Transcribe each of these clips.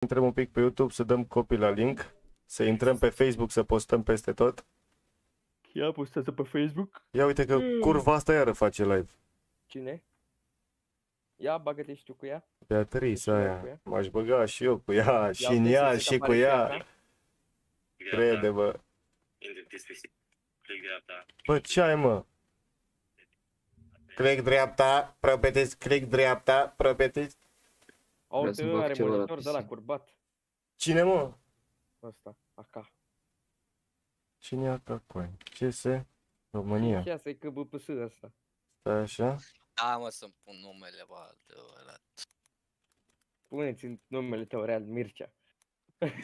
Intrăm un pic pe YouTube să dăm copii la link, să intrăm pe Facebook să postăm peste tot. Ia postează pe Facebook. Ia uite că curva asta iară face live. Cine? Ia, bagă-te și tu cu ea. Beatrice Cu aia, ea? m-aș băga și eu cu ea, și în uite, ea, se și cu apare și ea. asta. Crede, bă. Bă, ce ai, mă? Click dreapta, propetiți, click dreapta, propetiți. Aude, să fac are ceva la monitor de la PC. curbat. Cine, mă? Ăsta, AK. Cine e acolo? CS? România. Ce asta e KBPS ăsta? Stai așa? Da, mă, să-mi pun numele, bă, adevărat. Puneți numele tău real, Mircea.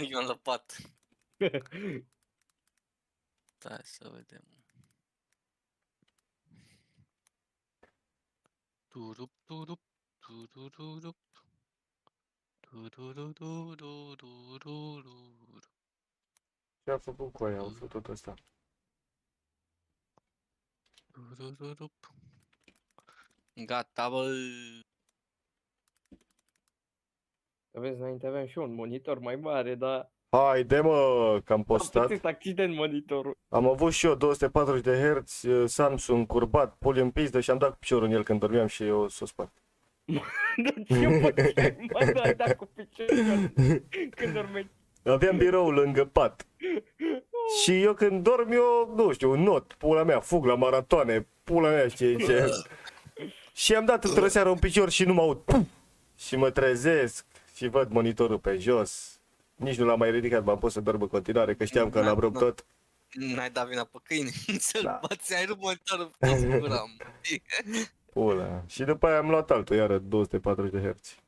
Ion Lăpat. Stai să vedem. Turup, turup, turururup. Tururururururururu. Ce a făcut cu aia? Au făcut tot ăsta. Turururup. Gata, bă. Vezi, înainte aveam și eu un monitor mai mare, dar Haide, mă, că am am postat. pățit accident monitorul. Am avut și eu 240 de Hz, Samsung curbat, puli în pizdă și am dat cu piciorul în el când dormeam și eu s-o spart. Dar ce făceai, mă, doar da cu piciorul când dormeai? Aveam biroul lângă pat. Și eu când dorm, eu, nu știu, not, pula mea, fug la maratoane, pula mea, știi ce. Și am dat într-o seară un picior și nu mă aud. Pum! Și mă trezesc și văd monitorul pe jos. Nici nu l-am mai ridicat, m-am pus să dorm în continuare, că știam că l-am rupt tot. N-ai dat vina pe câine. Să-l Da. bați, ai rupt monitorul pe curam. Pula. Și după aia am luat altul, iară 240 de Hz.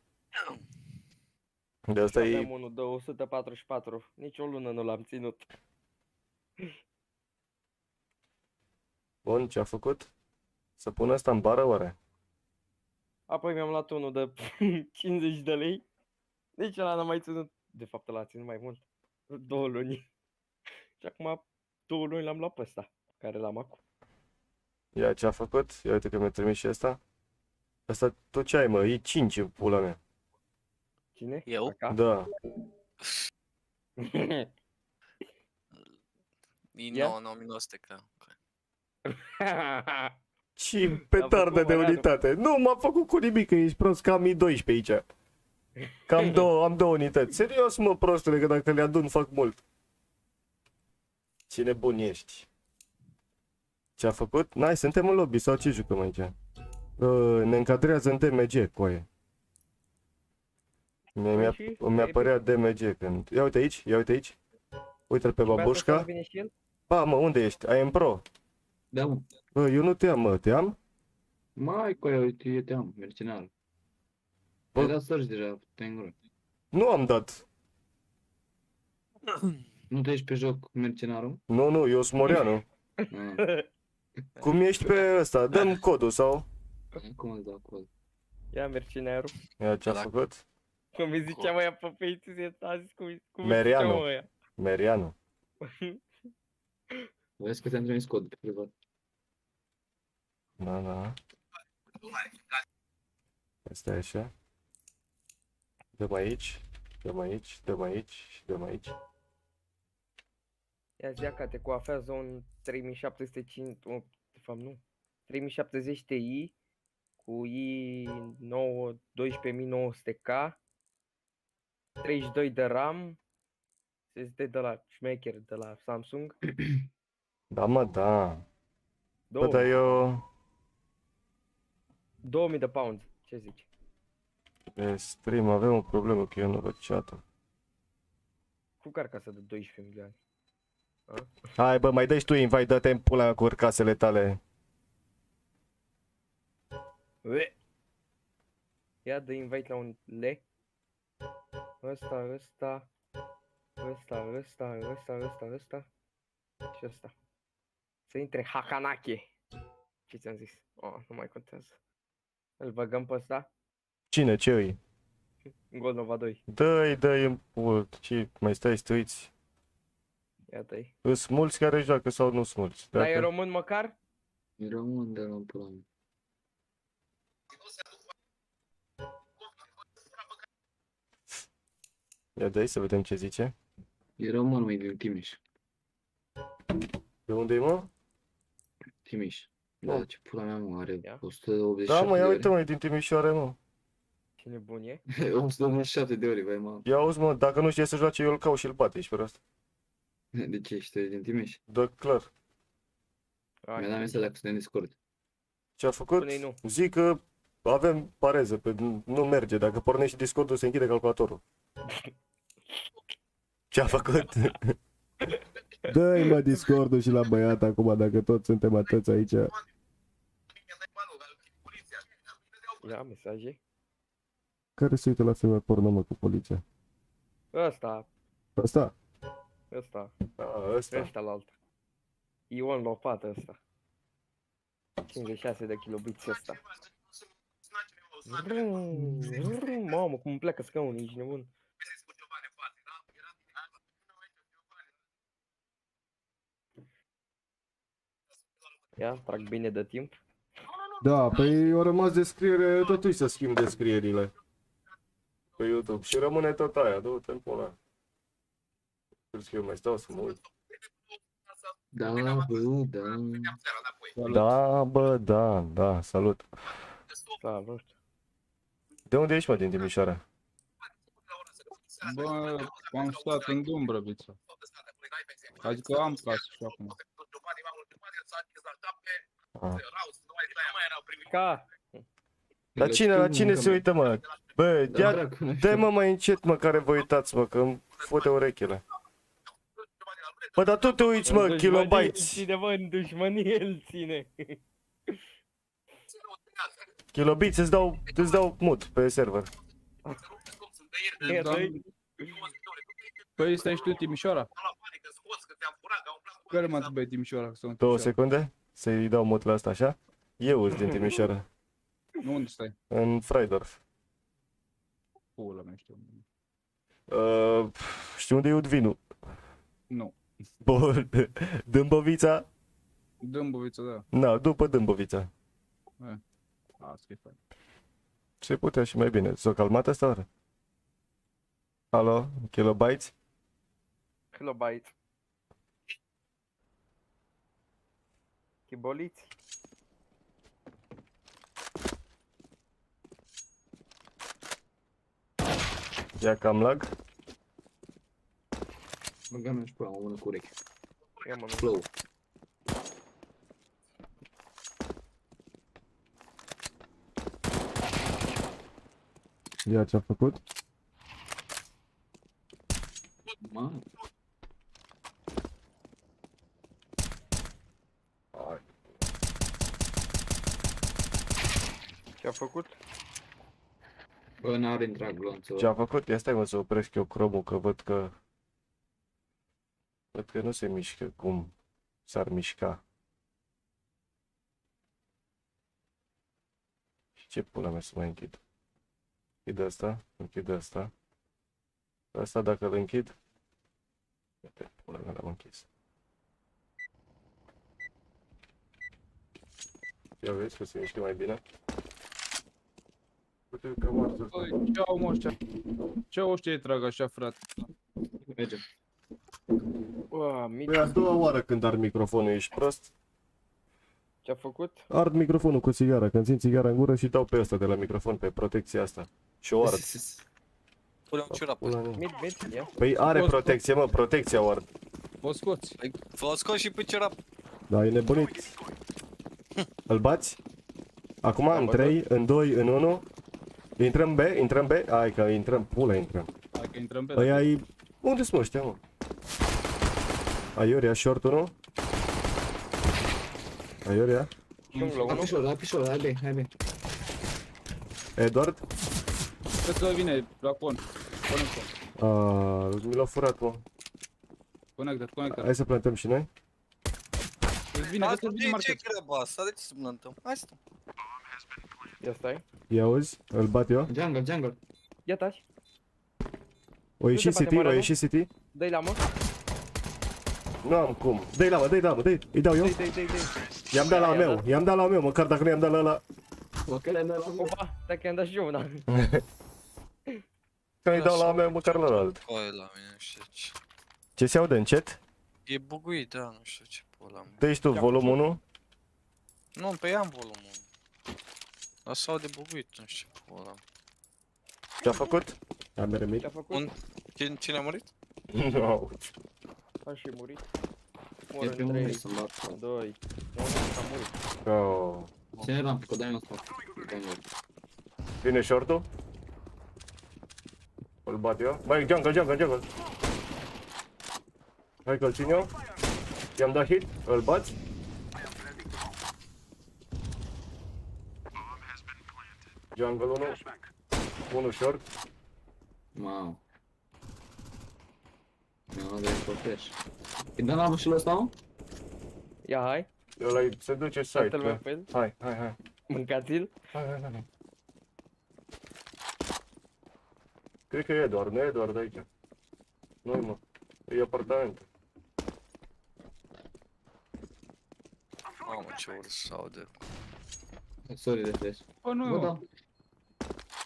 De asta Aveam e... unul de 144, nici o lună nu l-am ținut. Bun, ce-a făcut? Să pun asta în bară, oare? Apoi mi-am luat unul de 50 de lei. Nici ăla n-am mai ținut. De fapt ăla a ținut mai mult. 2 luni. Și acum 2 luni l-am luat pe ăsta, care l-am acum. Ia ce-a făcut? Ia uite că mi-a trimis și asta. Asta tu ce ai, mă? E 5 în pula mea. Cine? Eu? Aca? Da. E Ia? 9900, cred. Și petardă de Marianu. unitate. Nu m-a făcut cu nimic, că ești prost, că am I 12 aici. Cam două, am 2 unități. Serios, mă, prostule, că dacă le adun fac mult. Cine bun ești? Ce-a făcut? N-ai, suntem în lobby sau ce jucăm aici? Ne încadrează în DMG, coaie. Mi-a părea DMG când... Ia uite aici, ia uite aici. Uite-l pe babușca. Vine și el? Ba, mă, unde ești? I am pro. Da, mă. Bă, eu nu te am, mă, te am? Mai cu aia, uite, eu te am, mercenar. Bă. Ai dat search deja, te-ai în gură. Nu am dat. Nu te ești pe joc mercenarul? Nu, eu sunt Moreanu. Ah, Cum ești pe ăsta? Dăm codul sau? cum îți dau cod? Ia mercenarul. Ia ce-a Da. făcut? Cum îi zicea măia pe Facebook, a zis cum îi Merianu. zicea măia. Merianu. Vezi că ți-am trimis cod pe privat. Da. Asta e așa. Dăm aici, dăm aici, dăm aici și dăm aici. Ia zi că te coafează un 3705, de fapt nu, 3070 Ti cu i9 12900K, 32 de RAM, SSD de la șmecher de la Samsung, Da, mă, da. Bă, 2000, dar eu 2000 de pounds, ce zici? pe stream avem o problemă că eu nu văd chat-ul. Cu carcasă de 12 milioane. Hai, bă, mai dă-și tu invite, dă-te în pula cu casele tale. Ue! Ia de invite la un le. Ăsta și ăsta. Să intre Hakanake. Ce ți-am zis? Oh, nu mai contează. Îl băgăm pe ăsta? Cine, ce îi? Goldnova 2. Dă-i în pul, ce mai stai să te uiți? Iată-i. Îs mulți care joacă sau nu sunt mulți? Dar e român măcar? E român, dar nu pula mea. Ia dă să vedem ce zice. E român, măi, din Timiș. De unde e, mă? Timiș. Da, ce pula mea, mă, are Ia. 187 Da, mă, ia de uite, ore. mă, e din Timișoara, mă. Ce nebun e? 187 de ore, băi, mă. Ia auzi, mă, dacă nu știe să joace, eu îl caut și îl bate, ești pe asta. De ce ești din Timiș? Da, clar. Hai, Mi-a dat mesaj dacă suntem în Discord. Ce a făcut? Spune-i nu. Zic că avem pareză, nu merge. Dacă pornești Discord-ul, se închide calculatorul. Ce a făcut? Dă-i, mă, Discord-ul și la băiat acum, dacă toți suntem atâți aici. Ia mesaje. Care se uită la filme porno, mă, cu poliția? Ăsta, Ăsta? ăsta, Ăsta. ăsta la altă. Ion Lopată ăsta. 56 de kilobiți ăsta. Mamă, cum îmi pleacă scaunul, ești nebun. Ia, trag bine de timp. Da, păi au rămas descriere, totuși să schimb descrierile pe YouTube și rămâne tot aia, du-te în pula. Crezi că eu mai stau să mă uit? Da, bă, da. Da, bă, da, da, salut. Salut. De unde ești, mă, din Timișoara? Bă, am stat în Dumbrăvița. Adică am casă și acum. Ah. Ca, La cine se uită, mă? Bă, Da, ia, dracu, nu dă știu. mă mai încet, mă, care vă uitați, mă, că îmi fute urechile. Bă, dar tu te uiți, mă, kilobytes. Ține, mă, în dușmănie îl ține. Kilobytes, îți dau mut pe server. Ia, Da. dă-i. Păi stai și tu în Timișoara? Care mă trebuie Timișoara? Că sunt în 2 Timișoara. secunde, să-i dau mut la asta, așa? Eu sunt din Timișoara, Nu, unde stai? în Freidorf. Pula mea, știu. Știi unde e Udvinu? Nu. Bun, Dâmbovița? Dâmbovița, da. Na, după Dâmbovița. Asta e fain. Se putea și mai bine. S-a calmat asta oară? Alo, kilobytes? Kilobyte. Chiboliți. Ia cam lag. Băga mea și pula, mă, mână cu ureche. Ia mă, nu. Flow. Ia ce-a făcut? Mă, Ce-a făcut? bă, n-are întreag glonțul. Ce-a făcut? Ia stai, mă, să opresc eu cromul, că văd că... Văd că nu se mișcă cum s-ar mișca. Și ce pula mea să mai închid? Închid asta, închid asta. Asta dacă îl închid... Uite, pula mea l-am închis. Ia vezi că se mișcă mai bine? Uite că am ars ăsta. Băi, ce au mă ăștia? Ce au ăștia trag așa, frate? Mergem. Mici. Păi a doua oară când ar microfonul, ești prost? Ce-a făcut? Ard microfonul cu țigara, când țin țigara în gură și dau pe ăsta de la microfon, pe protecția asta. Și o ard. Pune un ciorap. Pula mea. Mid, ia. Păi are protecție, mă, protecția o ard. O scoți. Păi, fă scos și pe ciorap. Da, e nebunit. Îl bați? Acum, în bătut. 3, în 2, în 1. Intrăm B, intrăm B. Hai că intrăm, pula intrăm. Hai că intrăm pe Ăia e... Unde sunt ăștia, mă? Aiuria, short-ul, nu? Aiuria, Junglă La 1. pișor, la pișor, hai be, hai be. Edward. Cred că vine la con. Conectă. Mi l-a furat, mă. Conectă. Hai să plantăm și noi. Îți vine, vezi că vine ce market. treaba asta? De ce să plantăm? Hai să Ia stai. Ia auzi, îl bat eu. Jungle, jungle. Ia taci. O ieși Du-te, City, poate o mă ieși City. Dă-i la mă. Nu am cum. Dă-i la mă, dă-i la mă, dă-i. Îi dau eu. Dă-i. I-am dat la I-am meu, dat. i-am dat la meu, măcar dacă nu i-am dat la ăla. Mă, că le-am dat la mă. Opa, dacă i-am dat și eu, da. că îi dau la mea măcar la alt. Coaie la mine, nu știu ce. Ce se aude în chat? E buguit, da, nu știu ce pula mea. Dă-i tu volumul 1. Nu, pe ea am volumul. Dar se aude buguit, nu știu ce pula mea. Ce-a făcut? Am remit. Ce-a făcut? Cine a murit? Nu. A și murit. E Mor pe în unde 3, să-mi bat. 2, 1, a murit. Oh. Ține ramp, că dai-mi în spate. Dai-mi în Vine short-ul. Îl bat eu. Băi, jungle. Hai că-l țin eu. I-am dat hit, îl bați. Jungle 1. 1 short. Mamă. Mi-am luat de flash. Îi dăm la bușul ăsta, mă? Ia, hai. Ăla se duce site. Toată lumea Da. pe el. Hai. Mâncați-l. Hai. Cred că e Edward, nu e Edward aici. Nu-i mă. E apartament. Mamă, ce urât se aude. Sorry de flash. Bă, nu. Bă, da.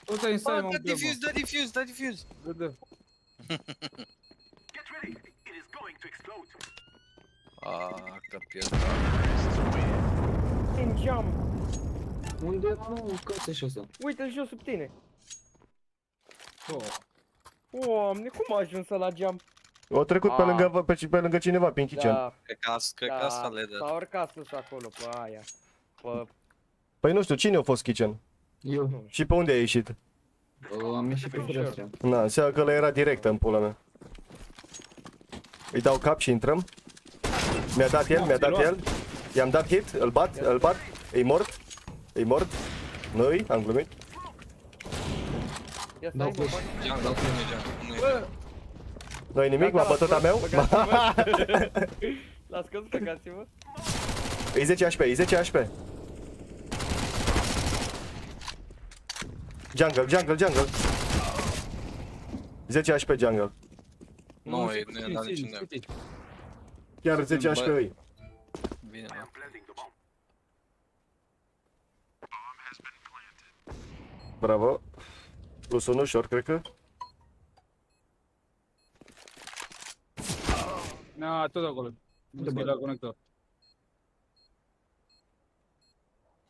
O să instai, Bă, mă, da diffuse. Vede. Că pierdea. În geam. Unde era, mă, scoate și ăsta? Uite-l jos sub tine. Oh. Doamne, cum a ajuns la geam? O trecut pe Ah. lângă, pe lângă cineva, prin kitchen. Da, Cred că asta le dă. s-a urcat sus acolo, pe aia. Pe... Păi nu știu, cine a fost kitchen? Eu. Și pe unde a ieșit? Am ieșit pe fereastră. Na, înseamnă că ăla era direct în pula mea. Îi dau cap și intrăm. Mi-a dat el. I-am dat hit, îl bat. E mort. Nu-i, am glumit. Ia Dau stai, mă, flash. fac. Jungle, nu e jungle, nu e jungle. Nu-i nimic, m-a bătut a meu. L-a scos, băgați-vă. E 10 HP. Jungle. 10 HP jungle. Nu e dat niciun de. Chiar 10 HP îi. Bine, da. Bravo. Plus 1 short, cred că. Na, tot acolo. Nu se la conector.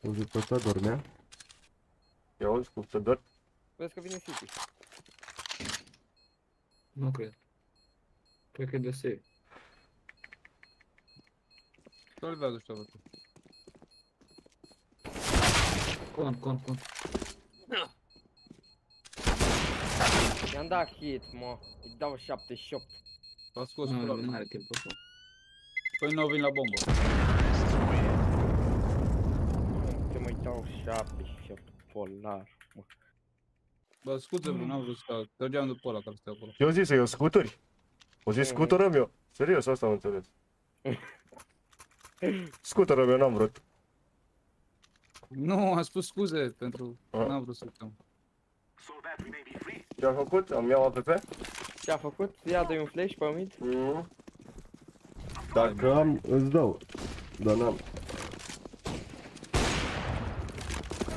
Uzi pe ăsta dormea. Ia auzi cum se dă. Vezi că vine City. Nu cred. Cred că e de safe. Salvează ăștia, bă. Con. I-am dat hit, mă. Îi dau 78. S-a scos pula. Nu are timp ăsta. Păi nu vin la bombă. Te mai dau 78. Polar, mă. Bă, scuze-mă, n-am vrut să trăgeam după ăla care stă acolo. Eu zis să iau scuturi. O zis scutură meu. Serios, asta am înțeles. Scutură meu, n-am vrut. Nu, am spus scuze pentru... Ah. N-am vrut să uităm. Ce-am făcut? Am iau APP? Ce-a făcut? Ia dă-i un flash pe mid. Dacă am, îți dau. Dar n-am.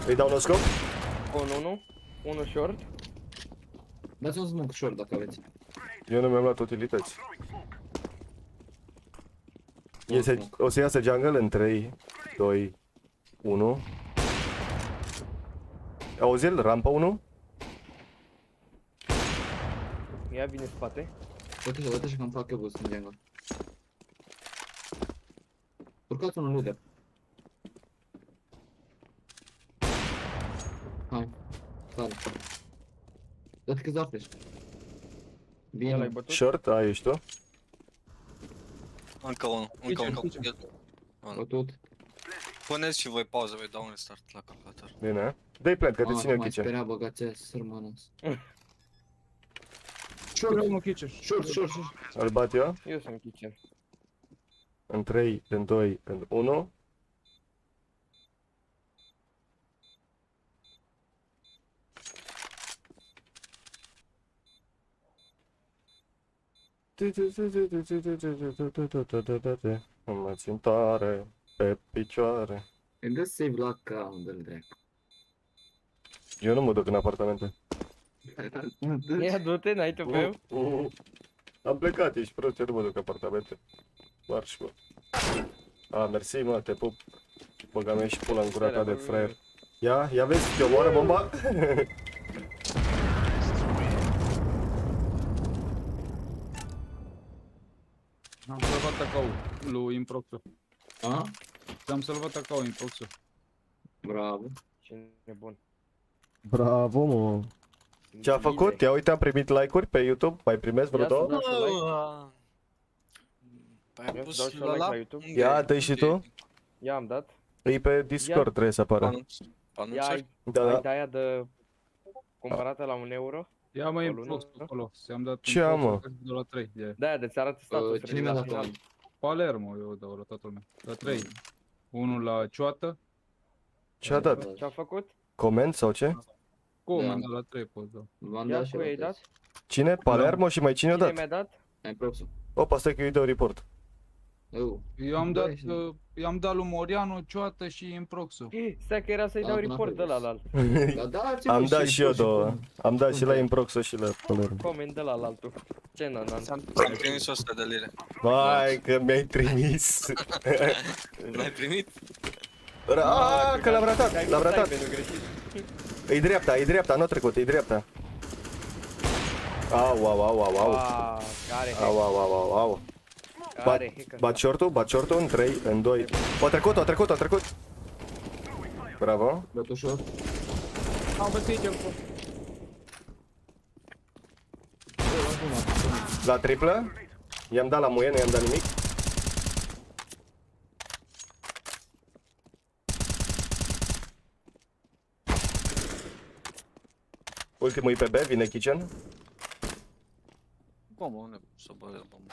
Îi dau un scop? 1 short. Dați un smoke short dacă aveți. Eu nu mi-am luat utilități. O să iasă jungle în 3, 2, 1. Auzi-l? Rampa 1? Ia vine spate. Uite și că îmi fac eu boost în jungle. Urcați unul leader. Hai. Sare. Dă-te câțiva flash. Ia l-ai Bine. bătut. Short, a, ești tu? Încă unul. Kitchen. Bătut. Puneți și voi pauză, voi dau un start la calculator. Bine. Dă-i plant, că te ține în Mai kitchen. speria băgația sărmanos. Short, mă, kitchen. Short. Îl bat eu? Eu sunt kitchen. În 3, în 2, în 1. Mă țin tare pe picioare. Îmi dă save la cam, dă-l dracu. Eu nu mă duc în apartamente. Ia du-te, n-ai tupeu? Am plecat, ești prost, eu nu mă duc apartamente. Marș, mă. A, mersi, mă, te pup. Băga mea și pula în gura ta de fraier. Ia vezi, te omoară bomba? Am salvat acau lui Improxu. A? Am salvat acau Improxu. Bravo. Ce nebun. Bravo, mă. Ce a făcut? Ia uite, am primit like-uri pe YouTube. Mai primesc vreo Ia să două? dau și like. Păi Ia ai să pus dau și la like la? la YouTube. Unde Ia, e? dă-i și Unde tu? Ia am dat. E pe Discord, trebuie să apară. Anunț- Ia Anunțări? ai, Da, ai da. de aia de cumpărată la 1 euro. Ia mă O Improxu lună? acolo. Ți-am dat Ce am, mă? de la 3. De aia de ți arată statusul. Cine mi-a la dat-o? final. Palermo eu dau la toată lumea. La 3. Unul la Cioată. Ce a dat? Ce-a făcut? Coment sau ce? Cum? Da. Am dat la 3 pot da. V-am Ia dat și cu ei eu dat? Cine? Palermo și mai cine a Cine dat? mi-a dat? Ai proxul. Opa, stai că eu îi dau report. Eu Da, i-am dat lui Moriano, Cioată și Improxu. Stai că era să-i dau Da, report de n-a la alt. Da, da, Am dat și eu Improxu două. cum? Am dat și la Unde? Improxo și la Palermo. Comment de la altul. Ce nanan? Ți-am trimis 100 de lire. Vai, că mi-ai trimis. L-ai primit? Aaaa, că l-am ratat, l-am ratat. Pentru greșit. E dreapta, nu trecut, e dreapta. Au, au, au, au, au. Care Au, au, au, au, au. Care hacker. Bat short-ul în 3, în 2. O trecut. Bravo. Dat ușor. Am băsit el. La triplă. I-am dat la muie, nu i-am dat nimic. Ultimul e pe B, vine kitchen. Bombă, unde să băgă bombă?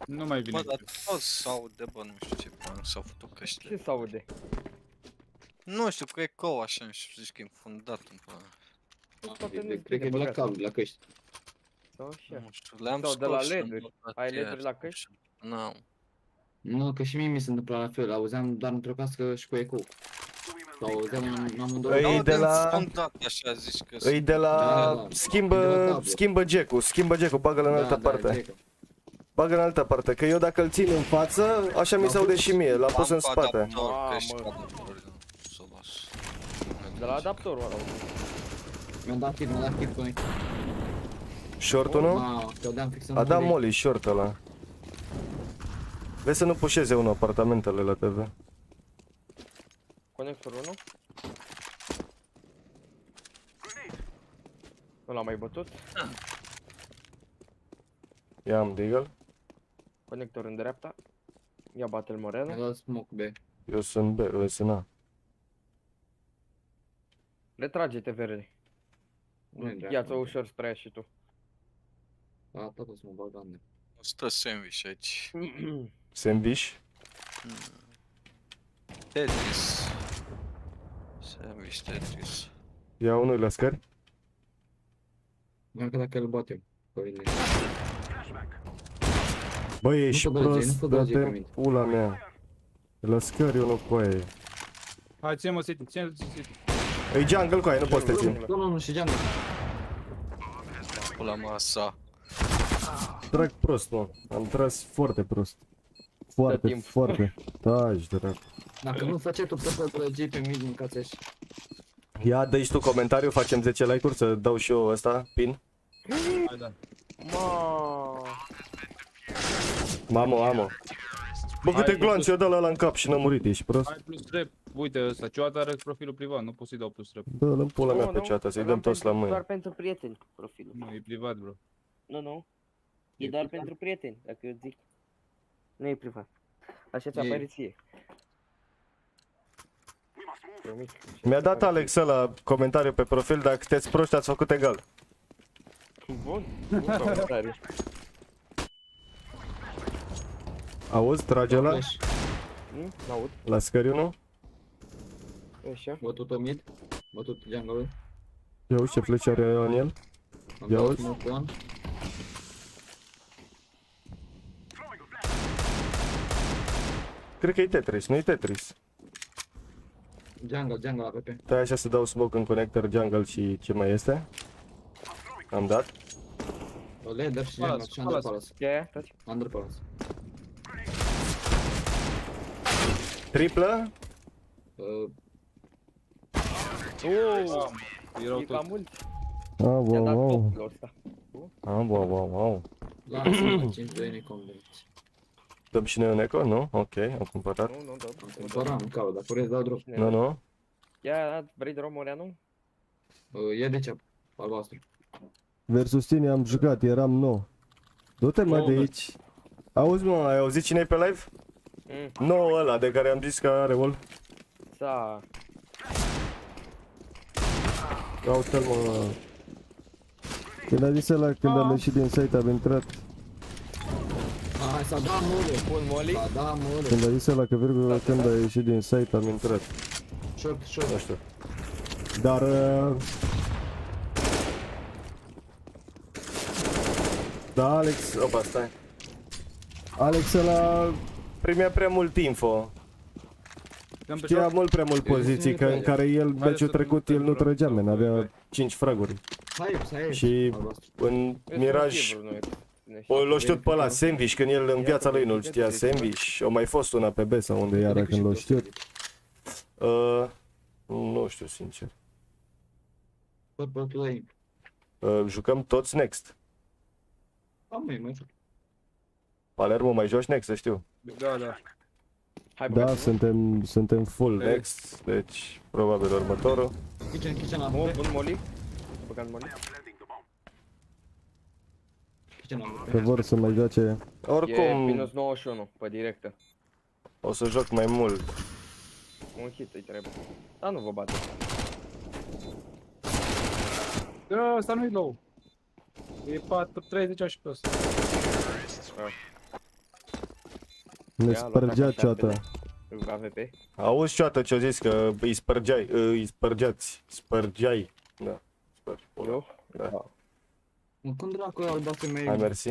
Nu mai vine. Bă, dar tot s-aude, bă, nu știu ce, bă, nu s-au făcut căștile. Ce s-aude? Nu știu, cu ecou așa, nu știu, zici că e înfundat în până. Poate nu-ți Cred că e bine de la băgat. cablu, la căști. Sau așa. Nu știu, le-am Sau scos. de la și am LED-uri. blocat Ai ieri, LED-uri la căști? Nu. Nu, că și mie mi se întâmpla la fel. Auzeam doar într-o cască și cu ecou. Sau auzeam în amândouă. Ei, Aude de la- înfundat așa, zici că... E de la... Da, da. Schimbă jack-ul, bagă-l în altă parte. Bagă în altă parte, că eu dacă îl țin în față, așa mi se aude și mie, l-am pus în spate. Adaptor, Mamă. căști cu adaptor, să o las. De la adaptorul ăla. Mi-am dat hit cu noi. Short-ul, nu? Ma, cădeam fix în A dat trei. molly short ăla. Vezi să nu pușeze unul apartamentele la TV. Conectorul 1. Nu l-am mai bătut. Ia am deagle. Conector în dreapta. Ia bate-l Mi-a Moreno. dat smoke B. Eu sunt B, eu sunt A. Retrage-te verde. Nu e dreapta, Ia-ți-o nu. ușor spre ea și tu. A, tot o să mă bag la mine. Stă sandwich aici. Sandwich. Tetris. Sandwich Tetris. Ia unul la scări. Doar că dacă îl batem. Păile. Băi, ești fă gălăgie, prost, nu fă gălăgie ca dă-te mine. pula mea. La scări eu nu cu aia. Hai, ține-mă City, ține-mă City. E jungle cu aia, nu poți să te țin. Nu, și geamă. Pula masa. Trag prost, mă. Am tras foarte prost. Foarte, timp. foarte. Taci, dracu. Dacă nu face tu să fă gălăgie pe mine, mâncați așa. Ia, dă-i și tu comentariu, facem 10 like-uri să dau și eu ăsta, pin. Hai, da. Mamă. Bă, câte Hai, glanțe i-a dat la ăla în cap și n-a murit, ești prost? Hai plus trap. Uite ăsta, Cioată are profilul privat, nu pot să-i dau plus trap. Dă-l în pula mea pe ceata, să-i dăm toți la Doar mâine. pentru prieteni profilul. Nu, e privat, bro. Nu. E doar pentru prieteni, dacă eu zic. Nu e privat. Așa ți-a E. apărut ție. Promit. Mi-a dat Alex ăla comentariu pe profil, dacă sunteți proști ați făcut egal. Bun comentariu. Auzi, trage ăla Flash. N-aud. la scăriu, nu? Așa. Bătut-o mid. Bătut jungle-ul. Ia uite ce fleci are în el. Am Ia dat uzi. smoke on. Cred că e Tetris, nu e Tetris. Jungle APP. Stai așa să dau smoke în connector jungle și ce mai este? Am dat. Ladder și jungle și Under Palace. Yeah, taci. Under Palace. Triplă? Erau E cam toți. mult. Ah, I-a dat wow, wow. topul ăsta. Wow. Lasă-mă 5-2 necombenți. Dăm și noi un eco, nu? Ok, am cumpărat. Nu, dă. Cumpăram, caut, dacă vreți dau drop. Nu. Ia, vrei drum Oreanu? E de ce? Albastru. Versus tine am jucat, eram nou. Du-te mă de aici. Auzi mă, ai auzit cine e pe live? No, ăla de care am zis că are ol. Sa. Caută-l mă. Când a zis ăla, când am ieșit din site, am intrat. Hai să da mole. Bun, Molly. Să da mole. Când a zis ăla că virgulă, când a ieșit din site, am intrat. Short. Nu știu. Dar... Da, Alex, opa, stai. Alex ăla Primea prea mult info. Dăm pe Știa short. mult prea mult poziții, că în care el, meciul trecut, el nu trăgea, men, avea 5 fraguri. Hai. Și în Miraj, l-o știut pe ăla, Sandwich, când el în viața lui nu-l știa, Sandwich. O mai fost una pe B sau unde era când l-o știut. Nu știu, sincer. Purple play. Jucăm toți Next. Mai joc. Palermo, mai joci Next, să știu. Da. Hai, da, băgați-mă. suntem full. Next, deci probabil următorul. Kitchen Bun, APP. bun, Molly. Băgat Molly. Kitchen APP. Că vor să mai joace. E Oricum, minus 91 pe directă. o să joc mai mult. Un hit îi trebuie. Dar nu vă bate. Da, ăsta nu-i low. E 30 și pe ăsta. Ne Ia, spărgea luat așa ceata. AVP. Auzi ceată ce-o zis că îi spărgeai, îi spărgeați, spărgeai. Da, spărgi. Eu? Da. Cum dracu e albastru mei? Hai, mersi.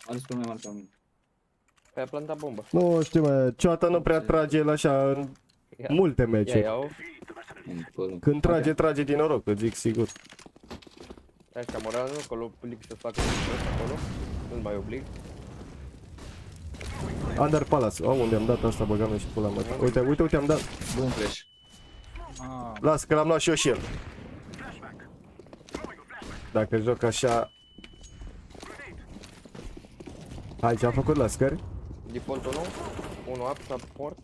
Are spune mai mare ca mine. Păi a plantat bombă. Nu știu, mă, ceata nu prea trage el așa în Ia. multe Ia, meciuri. iau. Când trage din noroc, îți zic sigur. Hai, Camoran, acolo oblig să facă acolo. Nu-l mai oblig. Under Palace. Oh, unde am dat asta, băgam și pula mea. Uite, am dat. Bun flash. Ah, Las că l-am luat și eu și el. Dacă joc așa... Hai, ce-am făcut la scări? Default 1. 1 up, support.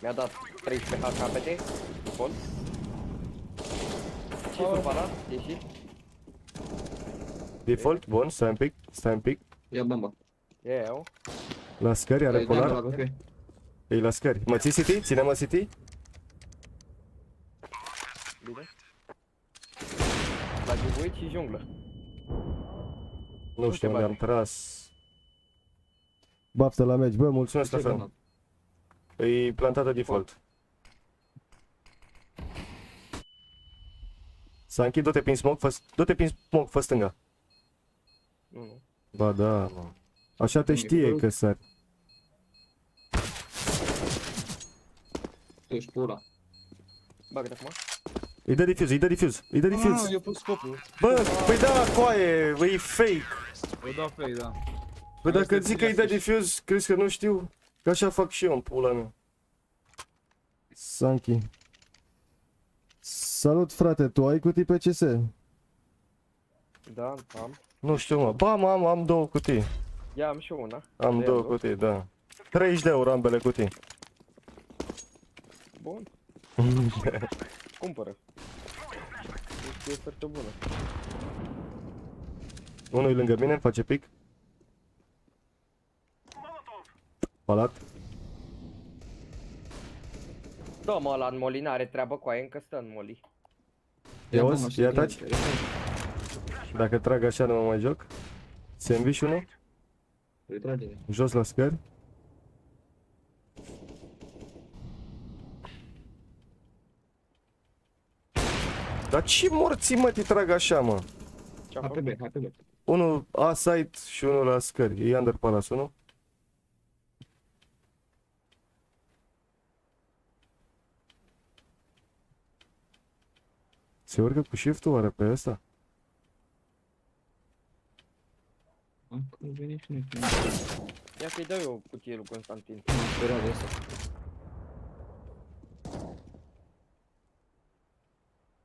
Mi-a dat 13 HKPT. Default. Ce sunt ala? Ieși. Default, bun, stai un pic. Ia bomba. Ia, iau. La scări, are polar. APP. E la scări. Mă ții City? Ține-mă City? Bine. La gibuit și junglă. Nu știu unde bagi. am tras. Baftă la meci, bă, Mulțumesc, Ce Stefan. E plantată default. Sanchi, du-te prin smoke, fă stânga. Nu. Ba da, mă. Așa te știe că sari. Tu ești pula. Bagă-te acum. Îi dă diffuse. ah, eu pus scopul. Bă, păi da, coaie, bă, e fake. O dau fake, da. Bă, dacă Asta zic că îi dă diffuse, crezi că nu știu? Că așa fac și eu în pula mea. Sanchi. Salut, frate, tu ai cutii pe CS? Da, am. Nu știu, mă. Ba, mă, am două cutii. Ia, am și eu una. Am De două euro. cutii, da. 30 de euro ambele cutii. Bun. Cumpără. Deci e foarte bună. Unul e lângă mine, îmi face pic. Palat. Da, mă, ăla în Molly n-are treabă cu aia, încă stă în Molly. Ia bomba auzi, și ia trage. taci. Dacă trag așa nu mă mai joc. Sandwich unul, Retrage. jos la scări. Dar ce morții mă te trag așa, mă? Ce-am Hai pe făcut? B, hai pe B. Unul A-site și unul la scări. E under palace unul. Se urcă cu shift-ul oare pe ăsta? Încă nu vine și nu Ia că-i dau eu cutie lui Constantin. m-am speriat de asta.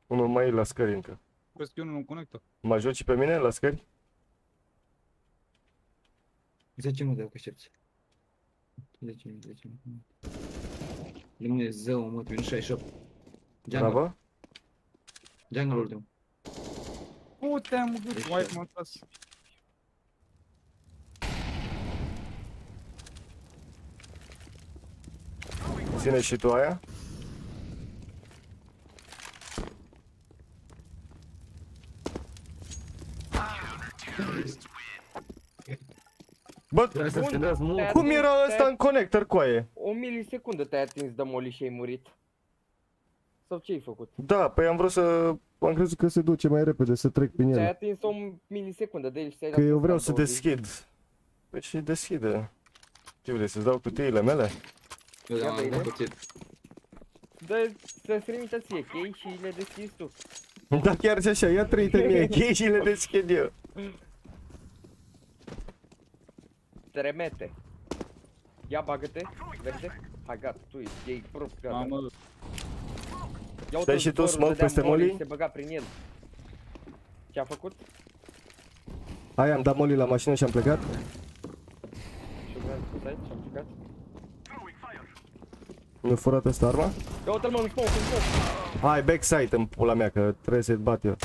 Unul mai e la scări încă. Crezi că unul nu conectă? Mă joci pe mine la scări? 10 minute dacă aștepți. 10 minute, 10 minute. Dumnezeu, mă, minus 68. Jungle, Bravo? jungle ultim. Putem, Ești mai șef. mă las. Ține și tu aia? Bă, Trebuie să Bun. scandați mult. Te-a cum atins, era ăsta în conector, coaie? O milisecundă te-ai atins de moli și ai murit. Sau ce ai făcut? Da, păi am vrut să... Am crezut că se duce mai repede să trec prin Te-ai el. atins o milisecundă de el și ți-ai Că dat eu în vreau start Să 20. deschid. Păi și deschide. Ce vrei, să-ți dau cutiile mele? Eu Ia am bine. dat cuțit. Dă să-ți trimită ție chei și le deschizi tu. Da, chiar și așa, ia 3 mie chei și le deschid eu. Tremete. Ia bagă-te, verde. Hai gata, tu e prost, gata. Mamă, Ia uite Dai și tu zborul, smoke dădea peste Molly, Molly? Se băga prin el. Ce-a făcut? Hai, am dat molly la mașină și am plecat. Și stai, și-a plecat. Mi-a furat ăsta arma. Ia uite-l mă, în smoke, în smoke. Hai, backside în pula mea, că trebuie să-i bat eu.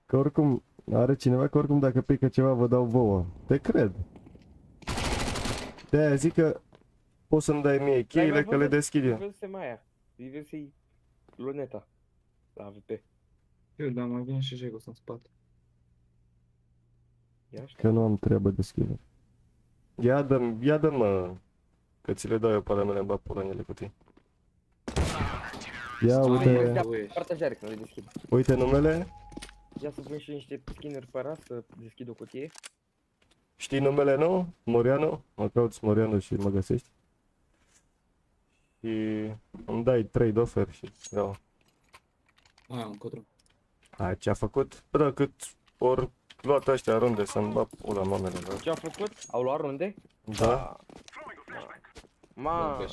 Că oricum, are cineva că oricum dacă pică ceva vă dau vouă. Te cred. De-aia zic că Poți să-mi dai mie cheile, că le deschid eu. Vezi aia. Vezi luneta. La AVP. Eu, dar mai vine și Jego în spate. Ia așa. că nu am treabă de skill. Ia dă mă, că ți le dau eu pe ale mele, îmi bag pula în ele cutii. Ia uite, Partajare când le deschid. Uite numele, Ia să pun și niște skinuri pe ras să deschid o cutie. știi numele nou? Moriano? Mă cauți Moriano și mă găsești. Și îmi dai 3 de ofer și iau. Aia, încotro. Hai, ce-a făcut? Bă, da, cât ori luat ăștia runde să-mi bag pula mamele, da? Ce-au făcut? Au luat runde? Da? Ma,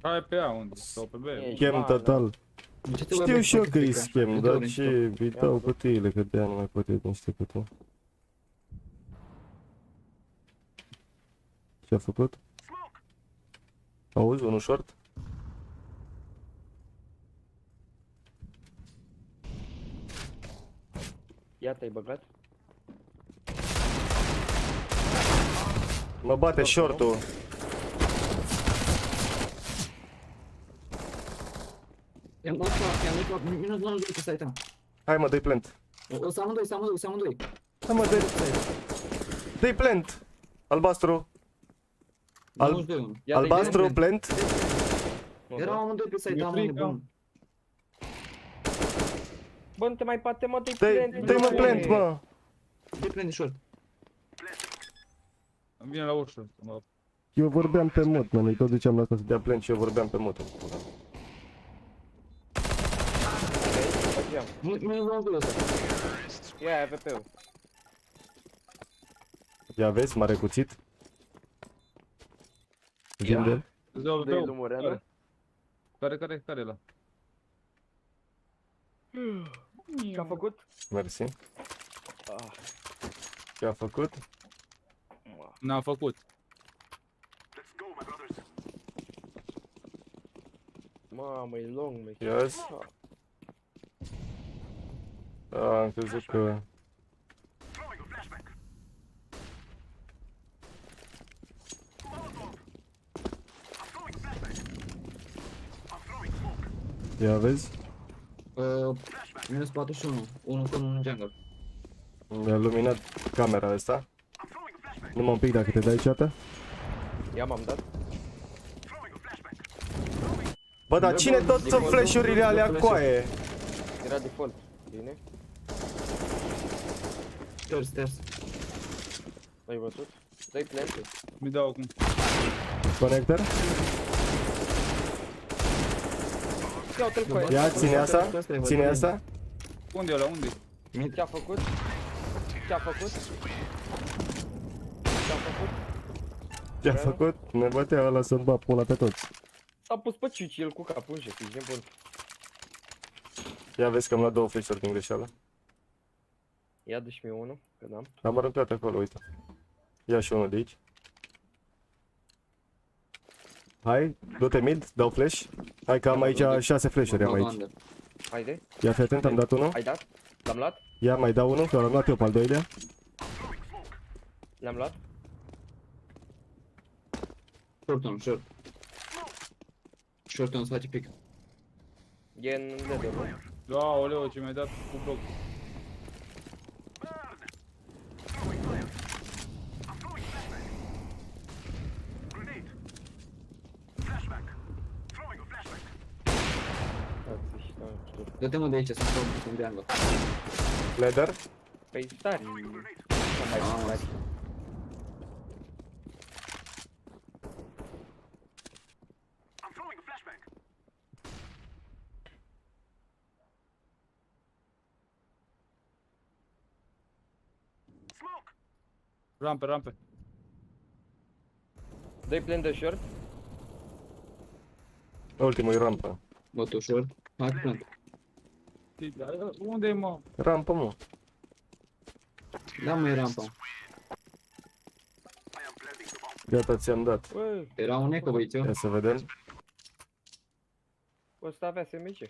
hai pe A unde? Sau pe B? Ești Chem mare. total. Ce te Știu vorbești, și eu mă, că e frică? schem, Nu te dar vorbești, ce, îi dau cutiile, că de-aia nu mai pot iei niște cutii. Ce-a făcut? Auzi, unul short? ia te-ai băgat? Mă bate short-ul. I-am dat clap, i-am dat clap. Minus 92 pe site-ul. Hai mă, dă-i plant. O să amândoi, să amândoi, să amândoi. Hai mă, dă-i plant. Albastru. Al- 92 unul. Ia te-ai Albastru, dă-i plant. Nu, Erau da. amândoi pe site, E amândoi, frică. bun. Bă, nu te mai bate, mă, dă-i Dă-i plant. mă plant, mă. Dă-i plin de short. Îmi vine la ușă. Mă, eu vorbeam pe mod, man, îi tot ziceam la asta să Dea plant și eu vorbeam pe motor. Minus 92 ăsta. Ia AVP-ul. Ia vezi, mare cuțit. Vinde. îți dau Dă-i pe lui Moreanu. Care e ăla? Ce-a făcut? Mersi. Ah, Ce-a făcut? N-a făcut. mamă, e long, mă. Yes. Da, am crezut că... Ia vezi? Minus 41. Unul cu un jungle. Mi-a luminat camera asta. numai un pic dacă te dai ceata. Ia m-am dat. Bă, dar cine tot sunt flash-urile alea coaie? Era default. Bine? Stairs, stairs. Ai văzut? Dă-i plant. Mi dau acum. Conector. Ia uite-l cu aia. Ia, ține asta. Ține asta. Unde e ăla? Unde? Ce-a făcut? Ce-a făcut? Ce-a făcut? Ce-a făcut? Ne bătea ăla să-mi bat pula pe toți. S-a pus pe ciuci el cu capul în jos, ești nebun. Ia vezi că am luat 2 flash-uri din greșeală. Ia dă-și mie unul, că n-am. Am aruncat acolo, uite. Ia și unul de aici. Hai, du-te mid, dau flash. Hai că am aici 6 flash-uri am aici. Haide, Ia fi atent, am dat unul. ai dat? L-am luat? Ia mai dau unul, că l-am luat eu pe al doilea. L-am luat? Short on, short. Short on, se face pic. E în DD, bă. Aoleu, ce mi-ai dat cu bloc. Dă-te mă de aici, să-mi fac un triangul. Ladder. Păi stari. Ah, Rampe, rampe. Dă-i plan de short. Ultimul e rampă. bă, tu short. Hai plant. Unde e, mă? Rampă, mă. Da, mă, e rampa. Gata, ți-am dat. Bă, Era un eco, băiți, eu. Ia să vedem. ăsta avea SMG.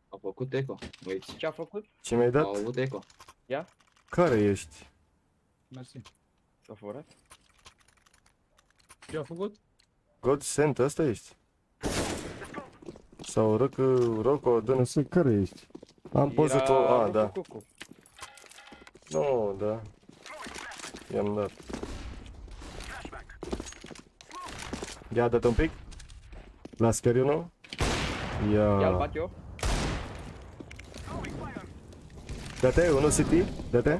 Au făcut eco, băiți. Ce-a făcut? Ce mi-ai dat? Au avut eco. Care ești? Mersi. S-a furat? Ce a făcut? God Sent, ăsta ești? Sau Rocco, dă-ne. Nu știu care ești. Am pozit-o, a, Rucu da. Cucu. Nu, da. I-am dat. Ia, dă-te un pic. La scăriunul. Ia-l Ia. bat eu. Dă-te, unul city. Dă-te.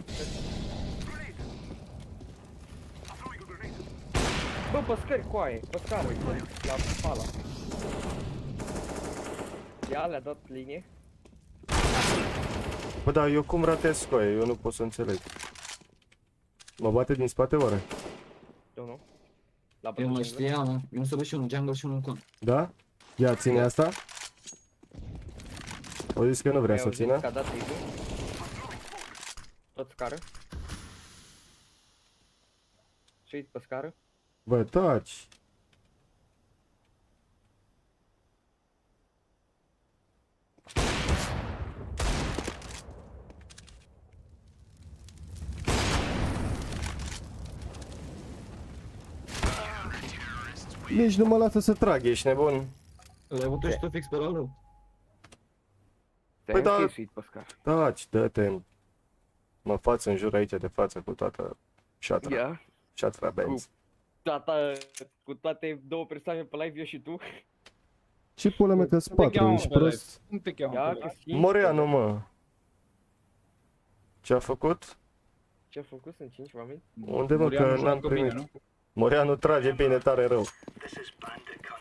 Bă, pe scări, coaie, pe scară, la pala. Ia, le-a dat linie. Bă, dar eu cum ratez cu aia? Eu nu pot să înțeleg. Mă bate din spate oare? Eu nu. La Eu mă bătut știam, mă. Eu nu să văd și unul jungle și unul con. Da? Ia, ține asta. O zis că nu vrea să o țină. Că a dat hit-ul. Tot scară. Suit pe scară. Bă, taci. Nici nu mă lasă să trag, ești nebun. L-ai avut și tu fix pe rolul? Te-ai da. închis suit pe scară. Taci, dă-te. Mă față în jur aici de față cu toată șatra. Ia. Șatra benzi. Tata, cu toate două persoane pe live, eu și tu. Ce pula mea că Cum te spate, cheamă ești pe live? prost? Cum te cheamă Ia, pe că live? schimb. Moreanu, mă. Ce-a făcut? Ce-a făcut? Sunt 5 oameni? Unde, mă, Morianu că joacă n-am bine, primit. nu? Moreanu trage bine tare rău.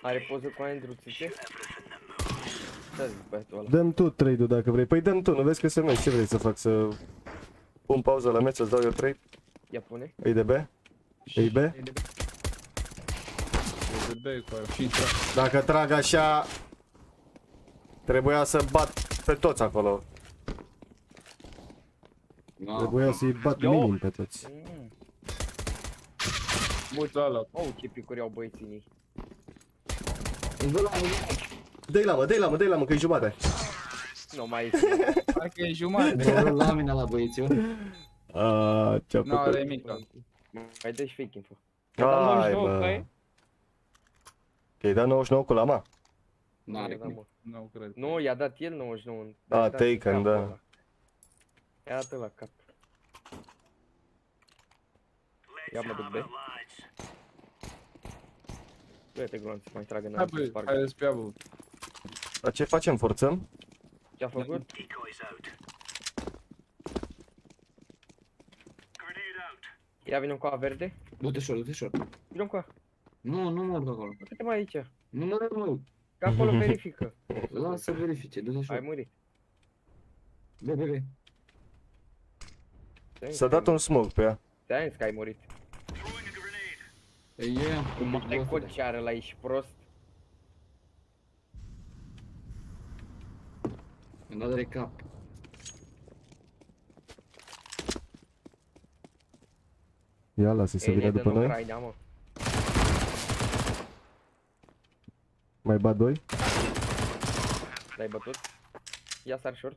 Are poză cu Andrew Țice? Ce zic băiatul ăla? Dăm tu trade-ul dacă vrei. Păi dăm tu, nu vezi că se merge. Ce vrei să fac? Să pun pauză la meci, să-ți dau eu 3? Ia pune. Îi de B? Îi B? E de B cu aia. Și intra. Dacă trag așa, trebuia să bat pe toți acolo. No. Trebuia să-i bat Eu? minim pe toți. Uite ăla. Oh, ce picuri au băieții ei. Dă-i la mă, că e jumate. Nu mai Hai că e jumătate. Mereu la mine la băieți, eu. Ce-a Nu, făcut? are mică. mai dă și fake info. Hai, bă. I-ai dat 99 cu lama? N-are Da, cum. mă. Nu cred. Nu, i-a dat el 99. A, I-a dat Taken, capul da. ăla. I-a dat la cap. Ia mă duc B. Dă-te glonț, mai trag în Hai altă băi, spargă. hai spre avut. Dar ce facem? Forțăm? Ce-a făcut? Ia vină cu A verde. Du-te short, du-te short. Vină cu A. Nu mă urc acolo. Uite-te mai aici. Nu mă urc, mă. Că acolo verifică. Lasă să verifice, du-te Ai așa. murit. Be. S-a dat un smoke pe ea. Te-ai zis că ai murit. Eu am Cum făcut ai două fete. cociară la ești prost. Mi-am dat de cap. Ia lasă să vină după noi. Ucraina, mă. Mai bat 2. L-ai bătut? Ia sar short.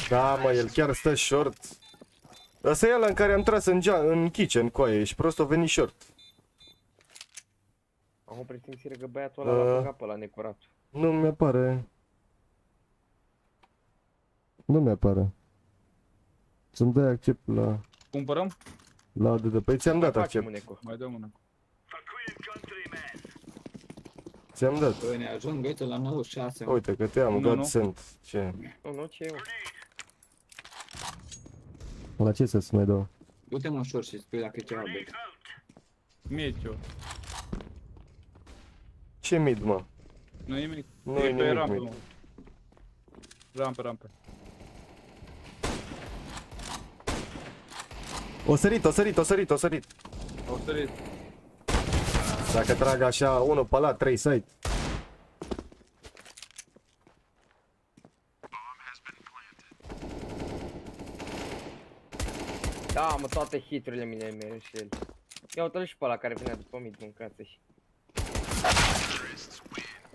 Da, mă, el chiar stă short. Ăsta e ăla în care am tras în kitchen cu aia, ești prost, o veni short. Am o presimțire că băiatul ăla l-a băgat pe ăla necurat. Nu mi-apare. Nu mi-apare. Să-mi dai accept Cumpărăm? la ADD. Păi ți-am dat Facem accept. un eco. Mai dăm una. Ți-am dat. Băi, ne ajung, uite, la 96. mă. Uite că te-am, Nu, God nu. sent. Ce? Nu, ce e, mă? La ce să-ți mai dau? Du-te mă ușor și spui dacă e ceva băi. Mieciu. Ce mid, mă? Nu e nimic. Nu E e pe nimic rampă, mid. mă. Rampă. O sărit. Au sărit. Dacă trag așa, unul pe la 3 site. Da, mă, toate hiturile mele și el. Ia uite-l și pe ăla care venea după mine, mâncați și.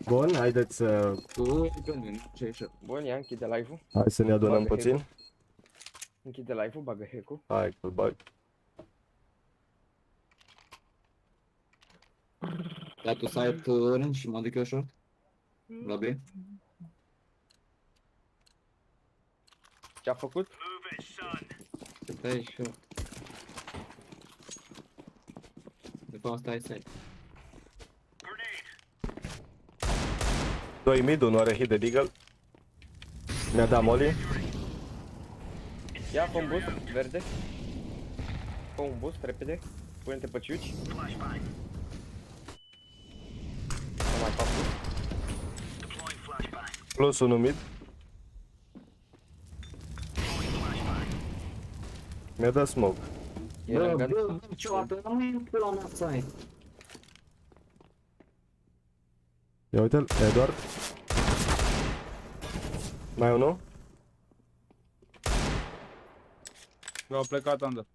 Bun, haideți să... Tu, pe mine, ce e așa? Bun, ia, închide live-ul. Hai să ne adunăm Bagă puțin. Închide live-ul, bagă hack-ul. Hai că-l bag. Dar tu site rând și mă duc eu short? La B? Ce-a făcut? Te stai short. De fapt stai site. 2 mid, unul are hit de deagle. Mi-a dat molly. Ia, fă un boost, verde. Fă un boost, repede. Pune-te pe ciuci. Nu mai fac boost. Plus 1 mid. Mi-a dat smoke. E lângă. Niciodată, nu e pe la mea site. Ia uite-l, Edward. Mai unul? Au plecat under.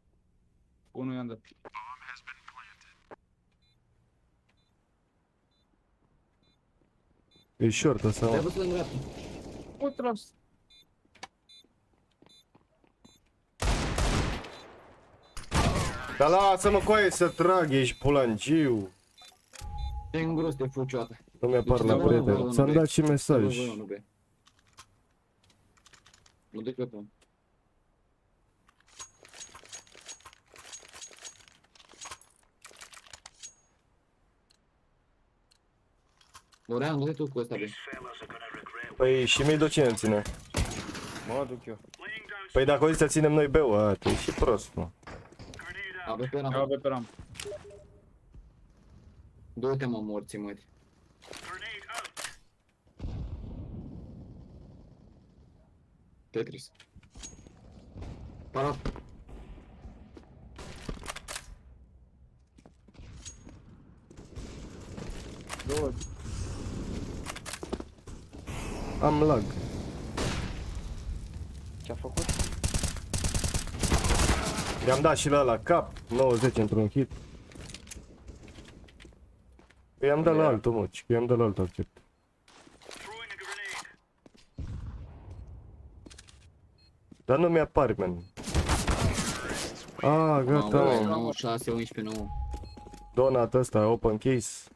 Unul e under. E short ăsta, Te-ai mă. văzut în dreapta. O tras. Dar lasă-mă coaie să trag, ești pulangiu. Te îngros de fucioată. Nu mi-apar la Deci, prieten. nu, Ți-am nu, dat și mesaj. Nu be. Nu duc pe pământ. Lorean, du-te tu cu ăsta, be. Păi și mid-ul cine îl ține? Mă duc eu. Păi dacă o zi să ținem noi B-ul, a, tu ești și prost, mă. Abe pe Ia rampă. pe rampă. Du-te mă morții, măti. Tetris. Parat. Am lag. Ce-a făcut? I-am dat și la cap, 90 într-un hit. Păi i-am dat la altul, mă, că i-am dat la altul accept. Dar nu mi-apare, man. Ah, gata, mă. 9, 6, 11, 9. Donat ăsta, open case.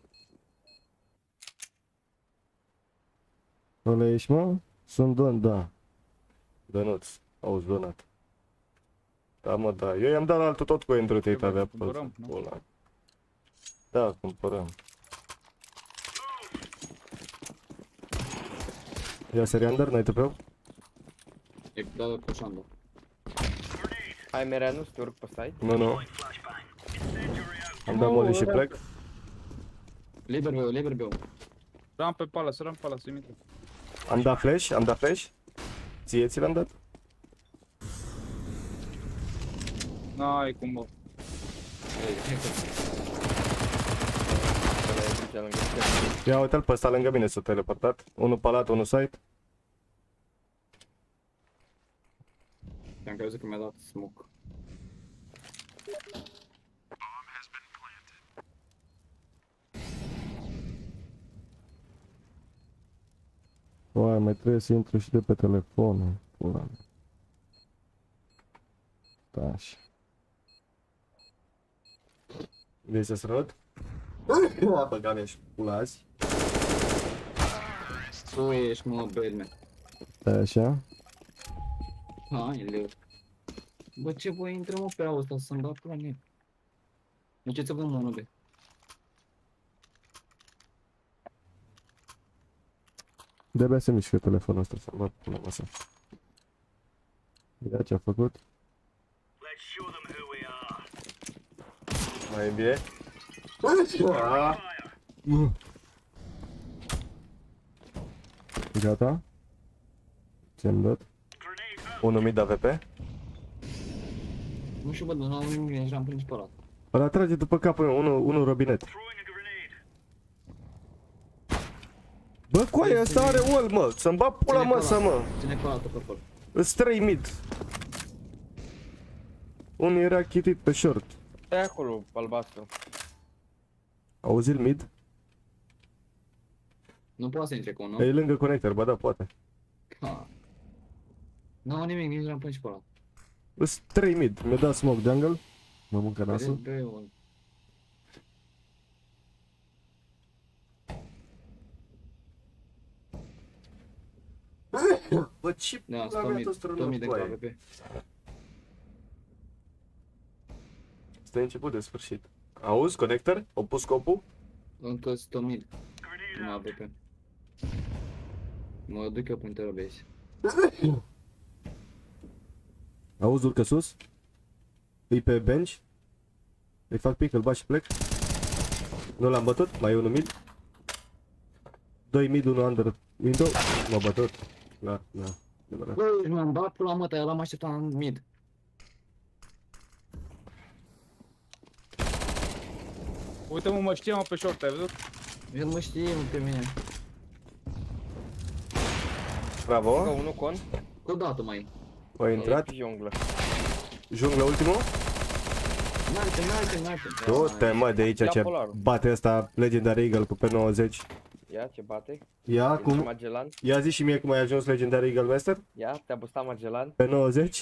Ăla ești, mă? Sunt Don, da. Dănuț, auzi, donat. Da, mă, da. Eu i-am dat la altul tot cu entry avea pe Cumpărăm, nu? ăla. Da, cumpărăm. Ia seria under, n-ai tăpeu? E da cu șandă. Hai merea, nu te urc pe site. Nu. Am dat molly și plec. Liber beu. Ram pe palace, Dimitru. Am dat flash. Ție ți l-am dat? N-ai cum, bă. Ăla e aici lângă tine. Ia uite-l pe ăsta lângă mine, s-a teleportat. Unul palat, unul site. Am crezut că mi-a dat smoke. Uai, mai trebuie să intru și de pe telefon. Pula mea. Da, așa. Vrei să-ți rod? Băga mea și pula azi. Tu ești, mă, belme. Da, așa. Hai, leu. Bă, ce voi intră, mă, pe ăsta să-mi dau pula mea. De ce ți-o vă mână, be? De-abia se mișcă telefonul ăsta să-mi bat pula masă. Ia ce-a făcut? Mai bine? Gata? Ce-am dat? Unul mid AVP. Nu știu, bă, nu am nimic, nici n-am prins pe ăla. Ăla trage după capul meu, unul robinet. Bă, coaie, ăsta are wall, mă! Să-mi bag pula măsă, mă! Ține pe ăla, pe acolo. Îs 3 mid. Unul era chitit pe short. Stai acolo, albastru. Auzi-l mid? Nu poate să intre cu unul. E lângă conector, ba da, poate. Ha. N-am nimic, nici n-am prins pe ăla. Îs 3 mid. Mi-a dat smoke jungle. Mă mâncă nasul. Beu. Bă, ce Da, pula mea tot 100.000 de coaie. KVP. Stai început de sfârșit. Auzi, conector? Au pus scopul? Încă 100.000 în AVP. Mă duc eu prin terabase. Auzi, urcă sus? E pe bench? Îi fac pick, îl bat și plec. Nu l-am bătut, mai e unul mid. 2 mid, 1 under window. M-a bătut. Da. Băi, m-am bat pula mă, ăla mă aștepta în mid. Uite-mă, mă știe, mă, pe short, ai văzut? El mă știe pe mine. Bravo. Încă unul con. Cu dată mai. A intrat. E junglă. Jungla ultimul. N-alte. Du-te mă de aici Ia ce polarul. bate ăsta Legendary Eagle cu P90. Ia, ce bate? Ia Cum? cum? Magellan. Ia zi și mie cum ai ajuns Legendary Eagle Master? Ia, te-a bustat Magellan. P90.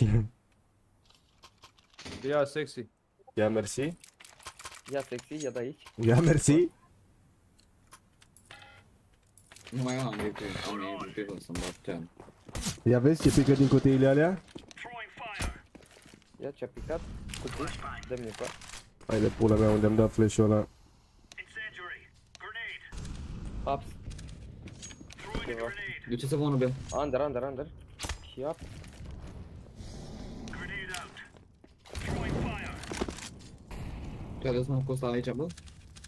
Ia, sexy. Ia mersi. Ia sexy, ia de aici. Ia mersi. Nu mai am MVP, am MVP să-mi bat team. Ia vezi ce pică din cutiile alea? Ia, ce-a picat. Cutii. Dă-mi nică. Hai de pula mea unde am dat flash-ul ăla. Ups. Ceva. Duceți-vă unul B. Under. Și up. Tu ai dat smoke-ul ăsta aici, bă?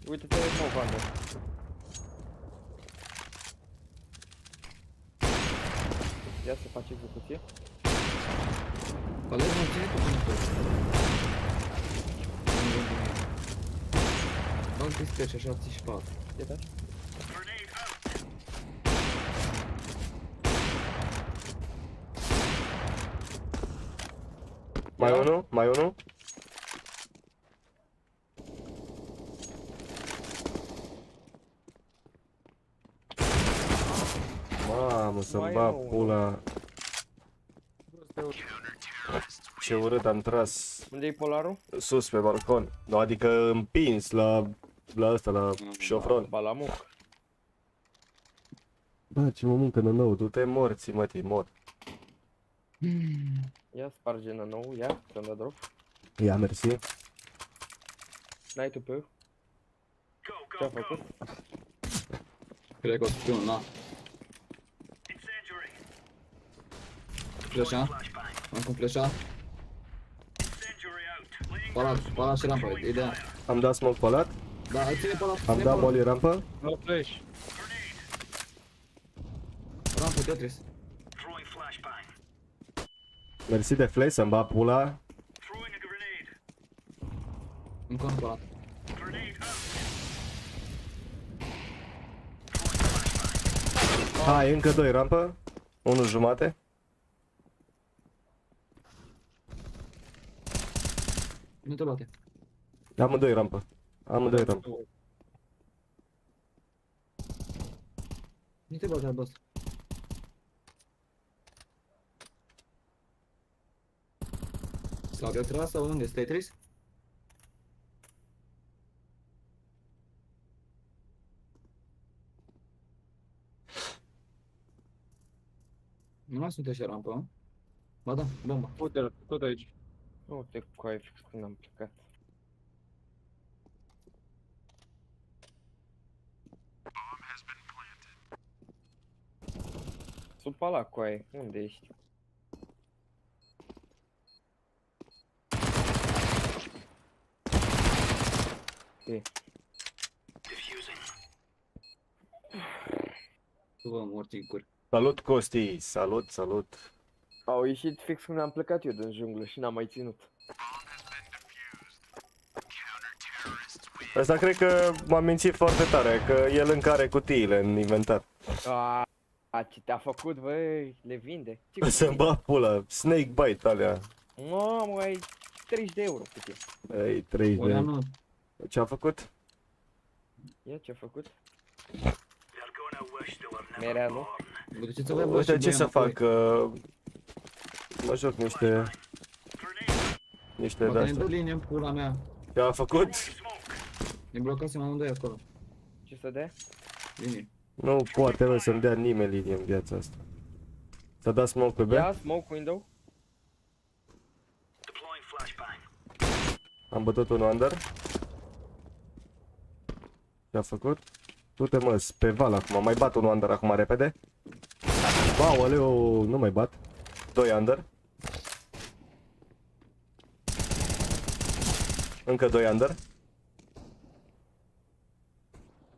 Uite-te, mă, under. Ia să faci execuție. Alegi mă, ține tu până tu. Dau piste și așa ți și pat. Ia da. Mai unul. Mamă, să-mi Mai bag e unul. pula. Ce urât am tras Unde-i polarul? sus pe balcon. Nu, adică împins la ăsta, la șofron. Balamuc. Bă, ce mă mâncă nou. Du-te morții, mă, mor. Ia sparge nou, ia, ți-am dat drop. Ia mersi. N-ai tu pe eu? Ce-a făcut? Cred că o să fiu un, na. Flasha. Am cum flasha. Palat și rampă, ideea. Am dat smoke pe lat, Da, ține palat. am dat molly rampă. No flash. Rampă, Tetris. Mersi de flash, să-mi bat pula. Încă un palat. Hai, încă 2 rampă. 1 jumate. Nu te bate. Amândoi rampă. Amândoi rampă. Nu te bate, boss. Sau de tras sau unde? Tetris? Nu mai sunt așa rampă, mă? Ba da, bomba. Uite-l, tot aici. Uite cu aia fix când am plecat. Supa la coaie, unde ești? E, Tu vă morți în cur. Salut, Costi. Salut, salut. au ieșit fix când am plecat eu din junglă și n-am mai ținut. Asta cred că m-a mințit foarte tare, că el încă are cutiile în inventar. Ce te-a făcut, băi, le vinde. Să-mi bat pula. Snake bite alea. Mamă, ai 30 de euro cutie. Ei, 30 de... Oreanu, Ce-a făcut? Ia ce-a făcut? Merea, nu? vă duceți-vă voi Uite și ce băi să înapoi. fac, mă joc niște Bă, că ne de-astea. dă linie în pula mea. Ce-a făcut? Ne blocasem amândoi acolo. Ce să dea? Linie. Nu poate, mă, să-mi dea nimeni linie în viața asta. S-a dat smoke pe B? Ia smoke window. Am bătut un under. Ce-a făcut? Du-te, mă, pe val acum, mai bat un under acum repede. Aoleu, nu mai bat. 2 under. Încă 2 under.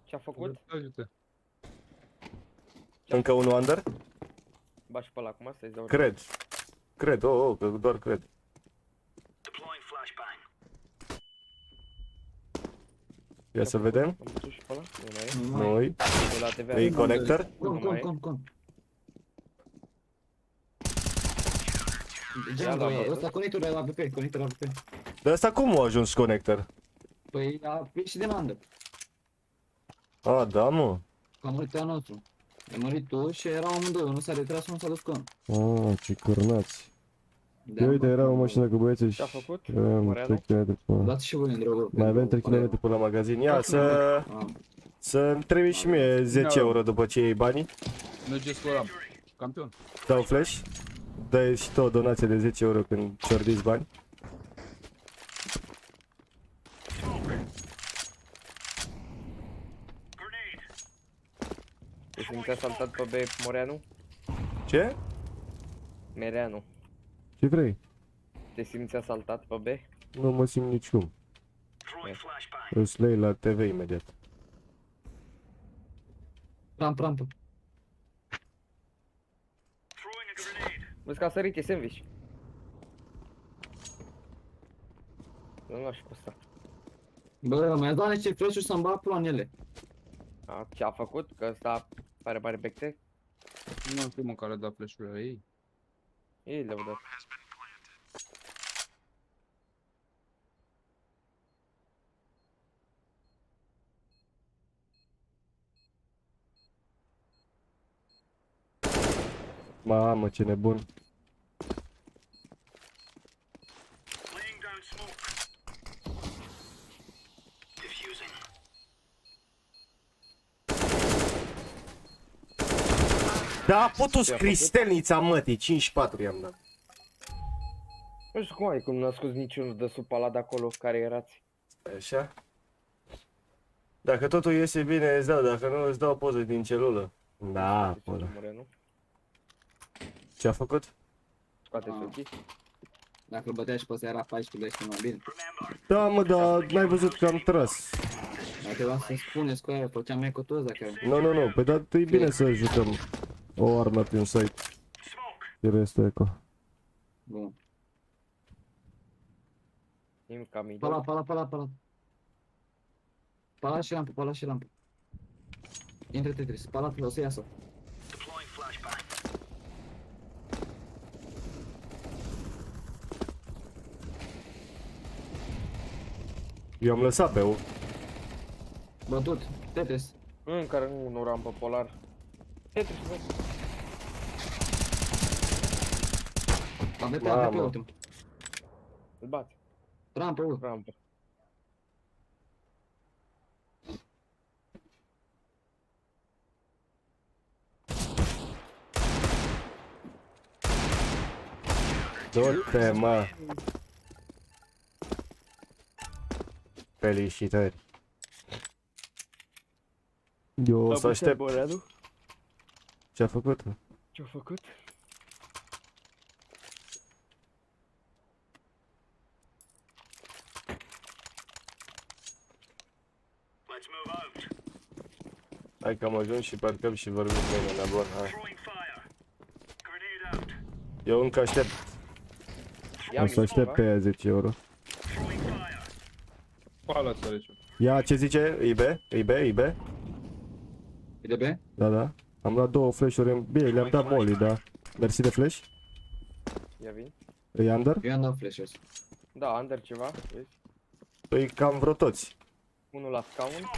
Ce-a făcut? Ajută. Încă 1 under. Bași pe ăla acum să-i dau. Cred. Cred, că doar cred. Ia să vedem. Am bătut și pe ăla? Nu mai e. Nu mai. Noi. De la TVA. E conector. Con. Ia la mie. Ăsta conectorul la AWP, conectorul la AWP. Dar asta cum a ajuns conector? Păi a ieșit din andă. A, da, mă. Că a murit al nostru. Ai murit tu și erau amândoi, unul s-a retras, unul s-a dus cu unul. Ce cârnați. Da, Uite, era o mașină cu băieții și Ce-a făcut? aveam Moreanu? 3 km până. Dați și voi în drogul. Mai avem 3 km până la magazin. Ia să-mi trimiți și mie 10 euro după ce iei banii. Mergeți cu ram. Campion. Dau flash. Dai și tu o donație de 10 euro când ciordiți bani. Te simți asaltat pe B, Moreanu? Ce? Mereanu. Ce vrei? Te simți asaltat pe B? Nu mă simt niciun. Îți lei la TV imediat. Rampă. Vezi că a sărit, e sandwich. Nu l-aș pe ăsta. Bă, mi-a dat niște flash-uri să-mi bat pula în ele. Ce-a făcut? Că ăsta pare mare becte? Nu am primul care a dat flash-ul la ei. Ei le-au dat. Mamă, ce nebun. Da, a putut Ce-a cristelnița mătii, 5-4 i-am dat. Nu știu cum ai, cum n-a scos niciunul de sub ala de acolo care erați. Așa? Dacă totul iese bine, îți dau, dacă nu, îți dau poză din celulă. Da, Deci, poză. Moreno, Ce a făcut? scoate Ah. ochii. Dacă îl bătea și pe ăsta era 14 mai bine. Da, mă, dar n-ai văzut că am tras. Dacă trebuia să spuneți cu aia, făceam mai cu toți dacă... Nu, păi dar e bine să jucăm o armă pe un site. Și restul eco. Bun. Nimic cam idee. Pala. Pala și lampă. Intră Tetris, pala o să iasă. Eu am lăsat pe o. Bătut, Tetris. Încă nu rampă polar. Tetris, băi. AVP Mamă. ultim. Îl bați. Rampă, Rampă. Du-te, mă. Felicitări. Eu o să aștept. Moreno. Ce-a făcut? Ce-a făcut? Hai că am ajuns și parcăm și vorbim bine, la bun, hai. Eu încă aștept. O să aștept pe aia 10 euro. Pala ți-a rece. Ia, ce zice? IB? E de B? Da. Am luat 2 flash-uri în B, le-am dat molly, da. Mersi de flash. Ia vin. E under? Eu am dat flash-uri. Da, under ceva, vezi? Păi cam vreo toți. Unul la scaun.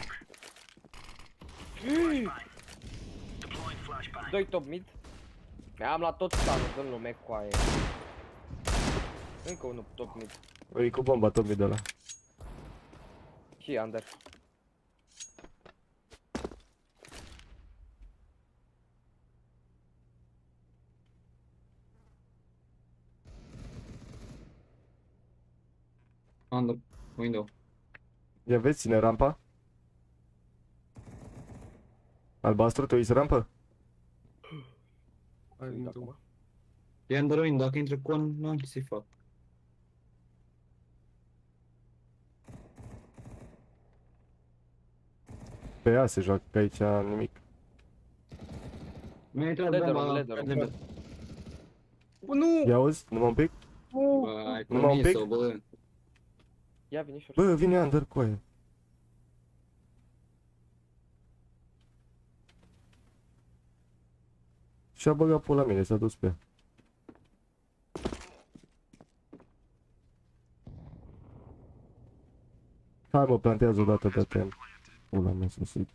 Doi top mid. Am la tot scanul, dă-l lume cu aia. Încă unul top mid. E cu bomba tot mid ăla. Și under. Under, window. Ia vezi, ține rampa. Albastru, tu ești rampă? Uite acum. E under window, dacă intră con, nu am ce să-i fac. Pe ea se joacă, că aici nimic. Mi-a intrat Ladder-ul, bomba la ladder-ul. ladder. Nu! Ia auzi, numai un pic? Bă, ai Numai un pic? promis-o, bă. Ia vine și Bă, vine under cu aia. Și-a băgat pula mine, s-a dus pe ea. Hai mă, plantează o dată de tem. Pula mea, să zic.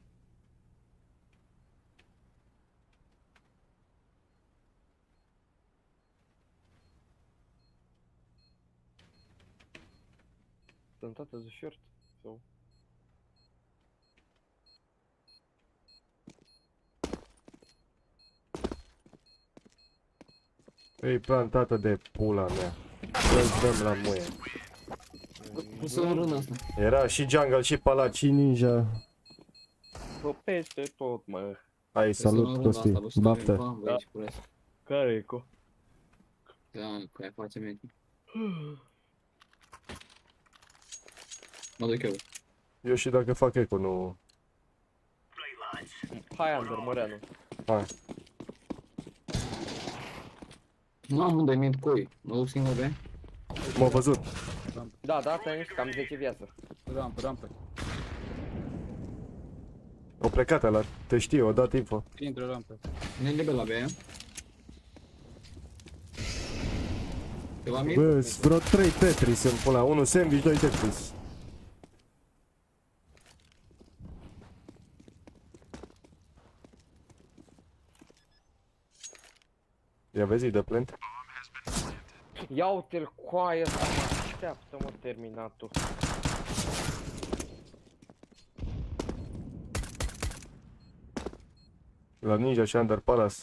Sunt toată the short. So. E plantată de pula mea. Să-ți dăm la muie. Cum să în rând asta? Era și jungle și palaci. Și ninja. Bă, peste tot, mă. Hai, salut, Costi. Baftă. Care e cu? Da, cu aia face meci. Mă duc eu. Eu și dacă fac eco, nu... Hai under, Moreno. Hai. Nu am unde mint coi. Mă duc singur be. M-a văzut. Da, asta e cam 10 viață. Rampă. O plecat ăla. Te știu, o dat info. Intră rampă. Ne liber la B. Ceva mint? Bă, vreo 3 Tetris în pula. 1 sandwich, 2 Tetris. Ia vezi, de plant. Ia uite-l cu aia asta, mă așteaptă, mă, terminatul. La Ninja și Under Palace.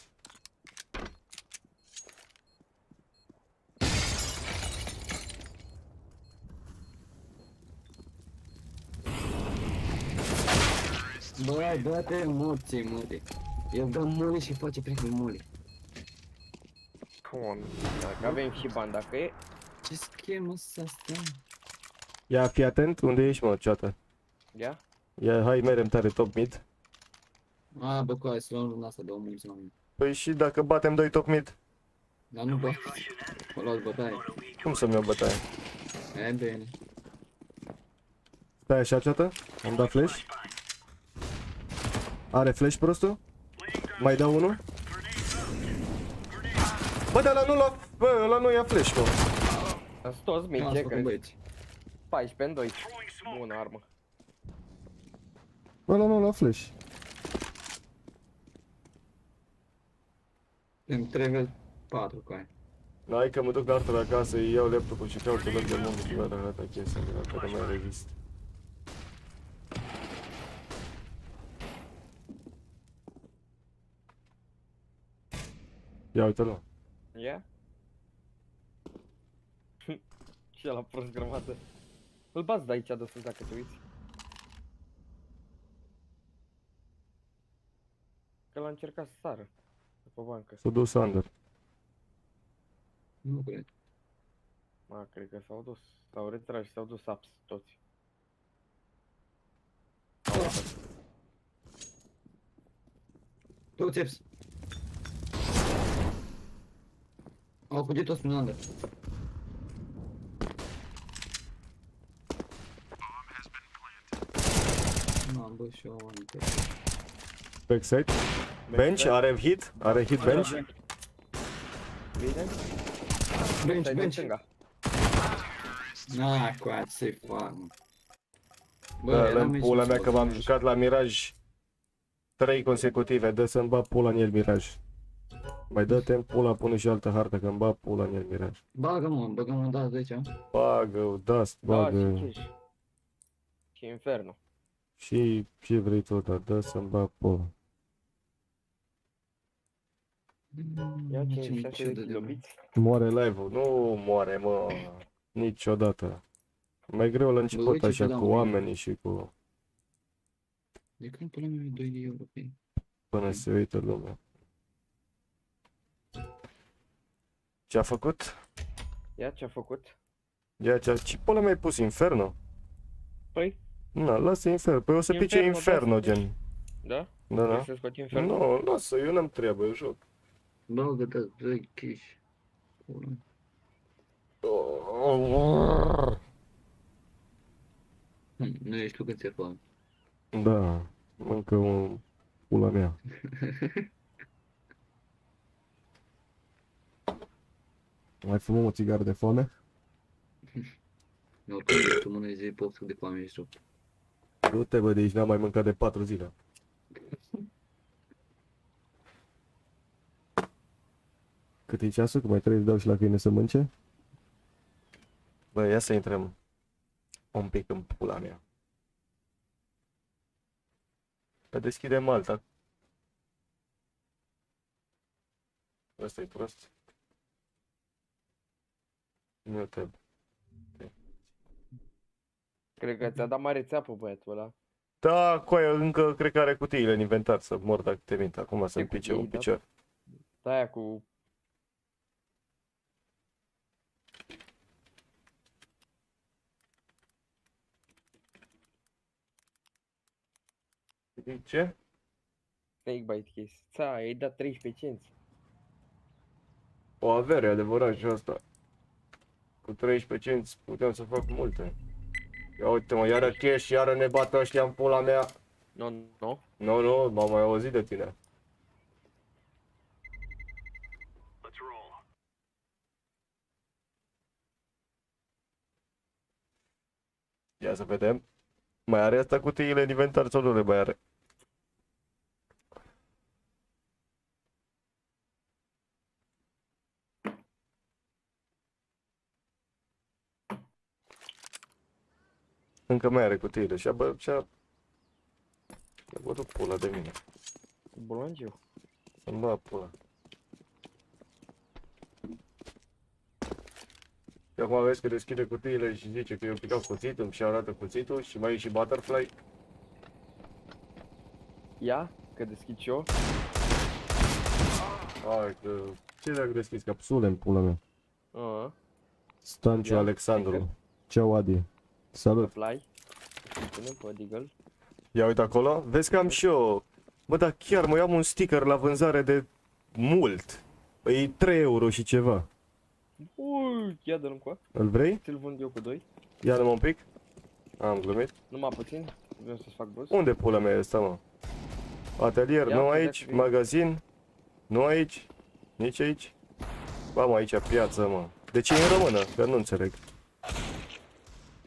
Băi, dă-te morții, mări. Eu dau mole și face primul mole. Come on. Dacă avem și bani, dacă e. Ce schemă să asta? Ia, fii atent, unde ești, mă, ceată? Ia? Ia, hai, merem tare top mid. A, bă, cu aia, să luăm luna asta, dau mulți oameni. Păi și dacă batem 2 top mid, Dar nu bă, mă luați bătaie. cum să-mi iau bătaie? E bine. Stai așa, ceată? Am dat flash. Are flash prostul? Mai dau unul? Bă, dar ăla nu lua, bă, ăla nu ia flash, mă. Sunt toți mici, Nu, ce asta crezi? băieți. 14 în 2. Bună armă. Ăla nu lua flash. Îmi trebuie 4 cu aia. Hai că mă duc la altă acasă, îi iau laptopul și caut loc de muncă și văd arată chestia la care mai rezist. Ia uite-l. Ia? Și ăla prost grămadă. Îl bați de aici de sus dacă te uiți. Că l-a încercat să sară. Pe bancă. S-a dus under. Nu cred. Ma, cred că s-au dus. S-au retras și s-au dus ups toți. Tu țips. Au fugit toți prin under. Nu am bă și eu am Backside. Bench, are hit? Are hit bench? Bine? bench, Stai de bench. stânga. Na, cu aia să-i fac, mă. Bă, eram în aici pula în mea spate, că m-am nu știu. jucat la Miraj 3 consecutive, dă să-mi bag pula în el Miraj. Mai dă-te în pula, pune și altă hartă că-mi bag pula în el Miraj. Bagă-mă, da, de aici. Bagă, dust, Da, bagă. și Chish. Și Inferno. Și ce vrei tu, dar dă să-mi bag pula. Ia Ce 56 de ciudă de kilobiți. Moare live-ul? Nu moare, mă. Niciodată. Mai greu la început uite ce așa dau cu mie. oamenii și cu... De când până mea 2 de euro pe ei? până se uită lumea. Ce-a făcut? Ia ce-a făcut? Ia ce pula mi-ai pus Inferno? Păi, Na, lasă Inferno. Păi o să pice Inferno, Inferno, da. gen. da? Da, Vrei da. să scoți Inferno? Nu, lasă, eu n-am treabă, eu joc. Bagă-te 2 cash. Pula. Nu ești tu când ți-e foame. Da, mâncă un pula mea. Mai fumăm o țigară de foame? Nu, tu mână zi poftă de foame ești tu. Du-te, bă, de aici n-am mai mâncat de 4 zile. Cât e ceasul? Că mai trebuie să dau și la câine să mânce? Bă, ia să intrăm un pic în pula mea. Că deschidem alta. Ăsta e prost. Nu te... Cred că ți-a dat mare țeapă băiatul ăla. Da, coaia încă cred că are cutiile în inventar să mor dacă te mint. Acum să-mi Ce pice cutii, un da? picior. De-aia cu... Ce? Fake bite case. Ța, ai dat 13 cenți. O avere, adevărat și asta. Cu 13 cenți puteam să fac multe. Ia uite mă, iară cash, iară ne bată ăștia în pula mea. Nu, nu. Nu, nu, m-am mai auzit de tine. Ia să vedem. Mai are asta cutiile în inventar sau nu le mai are? Încă mai are cutiile și-a și-a bătut pula de mine. Bulangiu. Să-mi bag pula. Și acum vezi că deschide cutiile și zice că eu picat cuțitul și arată cuțitul și mai e și butterfly. Ia, că deschid și eu. Hai că... Ce dacă deschis capsule în pula mea? Stanciu Ia, Alexandru. Ceau Adi. Salut. Fly. Punem pe Deagle. Ia uite acolo, vezi că am și eu. Bă, dar chiar mă iau un sticker la vânzare de mult. E 3 euro și ceva. Ui, ia dă-l cu. Îl vrei? Ți-l vând eu cu 2. Ia-l un pic. Am glumit. Numai puțin. Vreau să-ți fac boss. Unde pula mea e ăsta, mă? Atelier, Ia nu uite, aici. dacă e. Magazin, nu aici. Nici aici. Ba, mă, aici piață, mă. De ce e în română? Că nu înțeleg.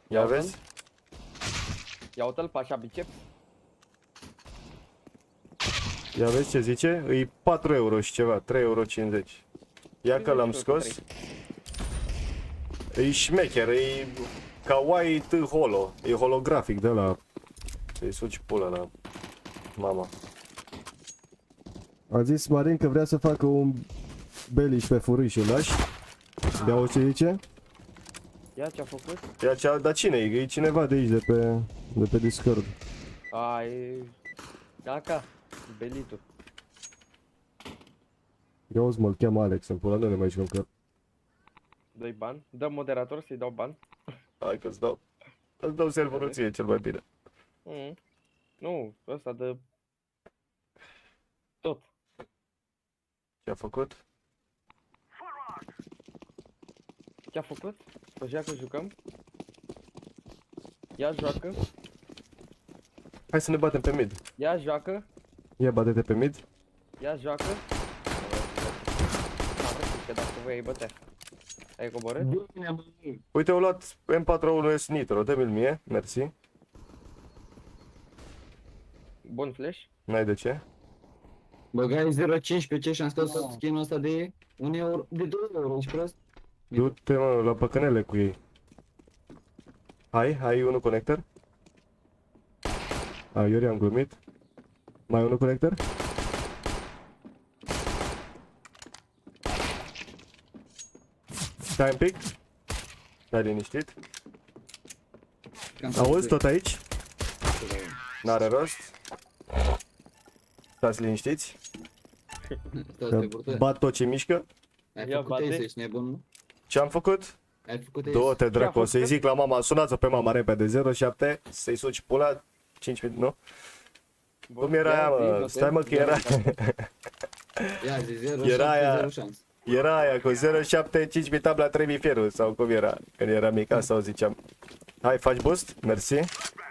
Ia Ia vezi? Ia uite-l pe așa biceps. Ia vezi ce zice? E 4 euro și ceva, 3,50 euro. Ia că l-am scos. E șmecher, e kawaii holo. E holografic de la. Să-i suci pula la mama. A zis Marin că vrea să facă un beliș pe furiș, îl lași? De auzi ce zice? Ia ce-a făcut? Ia ce, dar cine e? E cineva de aici, de pe Discord. A, e... Caca. Belitul. Ia auzi, mă-l cheamă Alex, în pula, nu ne mai jucăm că... Dă-i ban. Dă moderator să-i dau ban. Hai că îți dau serverul ție cel mai bine. Nu, ăsta dă... Tot. Ce-a făcut? Ce-a făcut? Păi joacă, jucăm. Ia joacă. Hai să ne batem pe mid. Ia joacă. Ia bate-te pe mid. Ia joacă. Că dacă voi ai bătea. Ai coborât? Uite, au luat M4A1S Nitro, dă-mi-l mie, mersi. Bun flash. N-ai de ce? Băgai 0,15 și am scos skin-ul ăsta de 1 euro, de 2 euro, ești prost? Du-te, mă, la păcănele cu ei. Hai unul conector. Iuri am glumit. Mai unul conector? Stai un pic. Stai liniștit. Auzi, tot aici? N-are rost. Stați liniștiți. Stați pe burtă. Bat tot ce mișcă. Ai Ia făcut bate. ace, ești nebun, nu? Ce am făcut? Ai făcut ace. Du-te dracu, o făcut? să-i zic la mama, sunați-o pe mama repede, 07, să-i suci pula, 5 minute, nu? Bun, Cum era ia aia, zi, mă? notez. Stai, mă, că era... Ia zi, 0, Era 7, aia. 0 șans. Era aia cu 07, 5 tabla, 3000 fierul, sau cum era, când era mic, asta o ziceam. Hai, faci boost, mersi.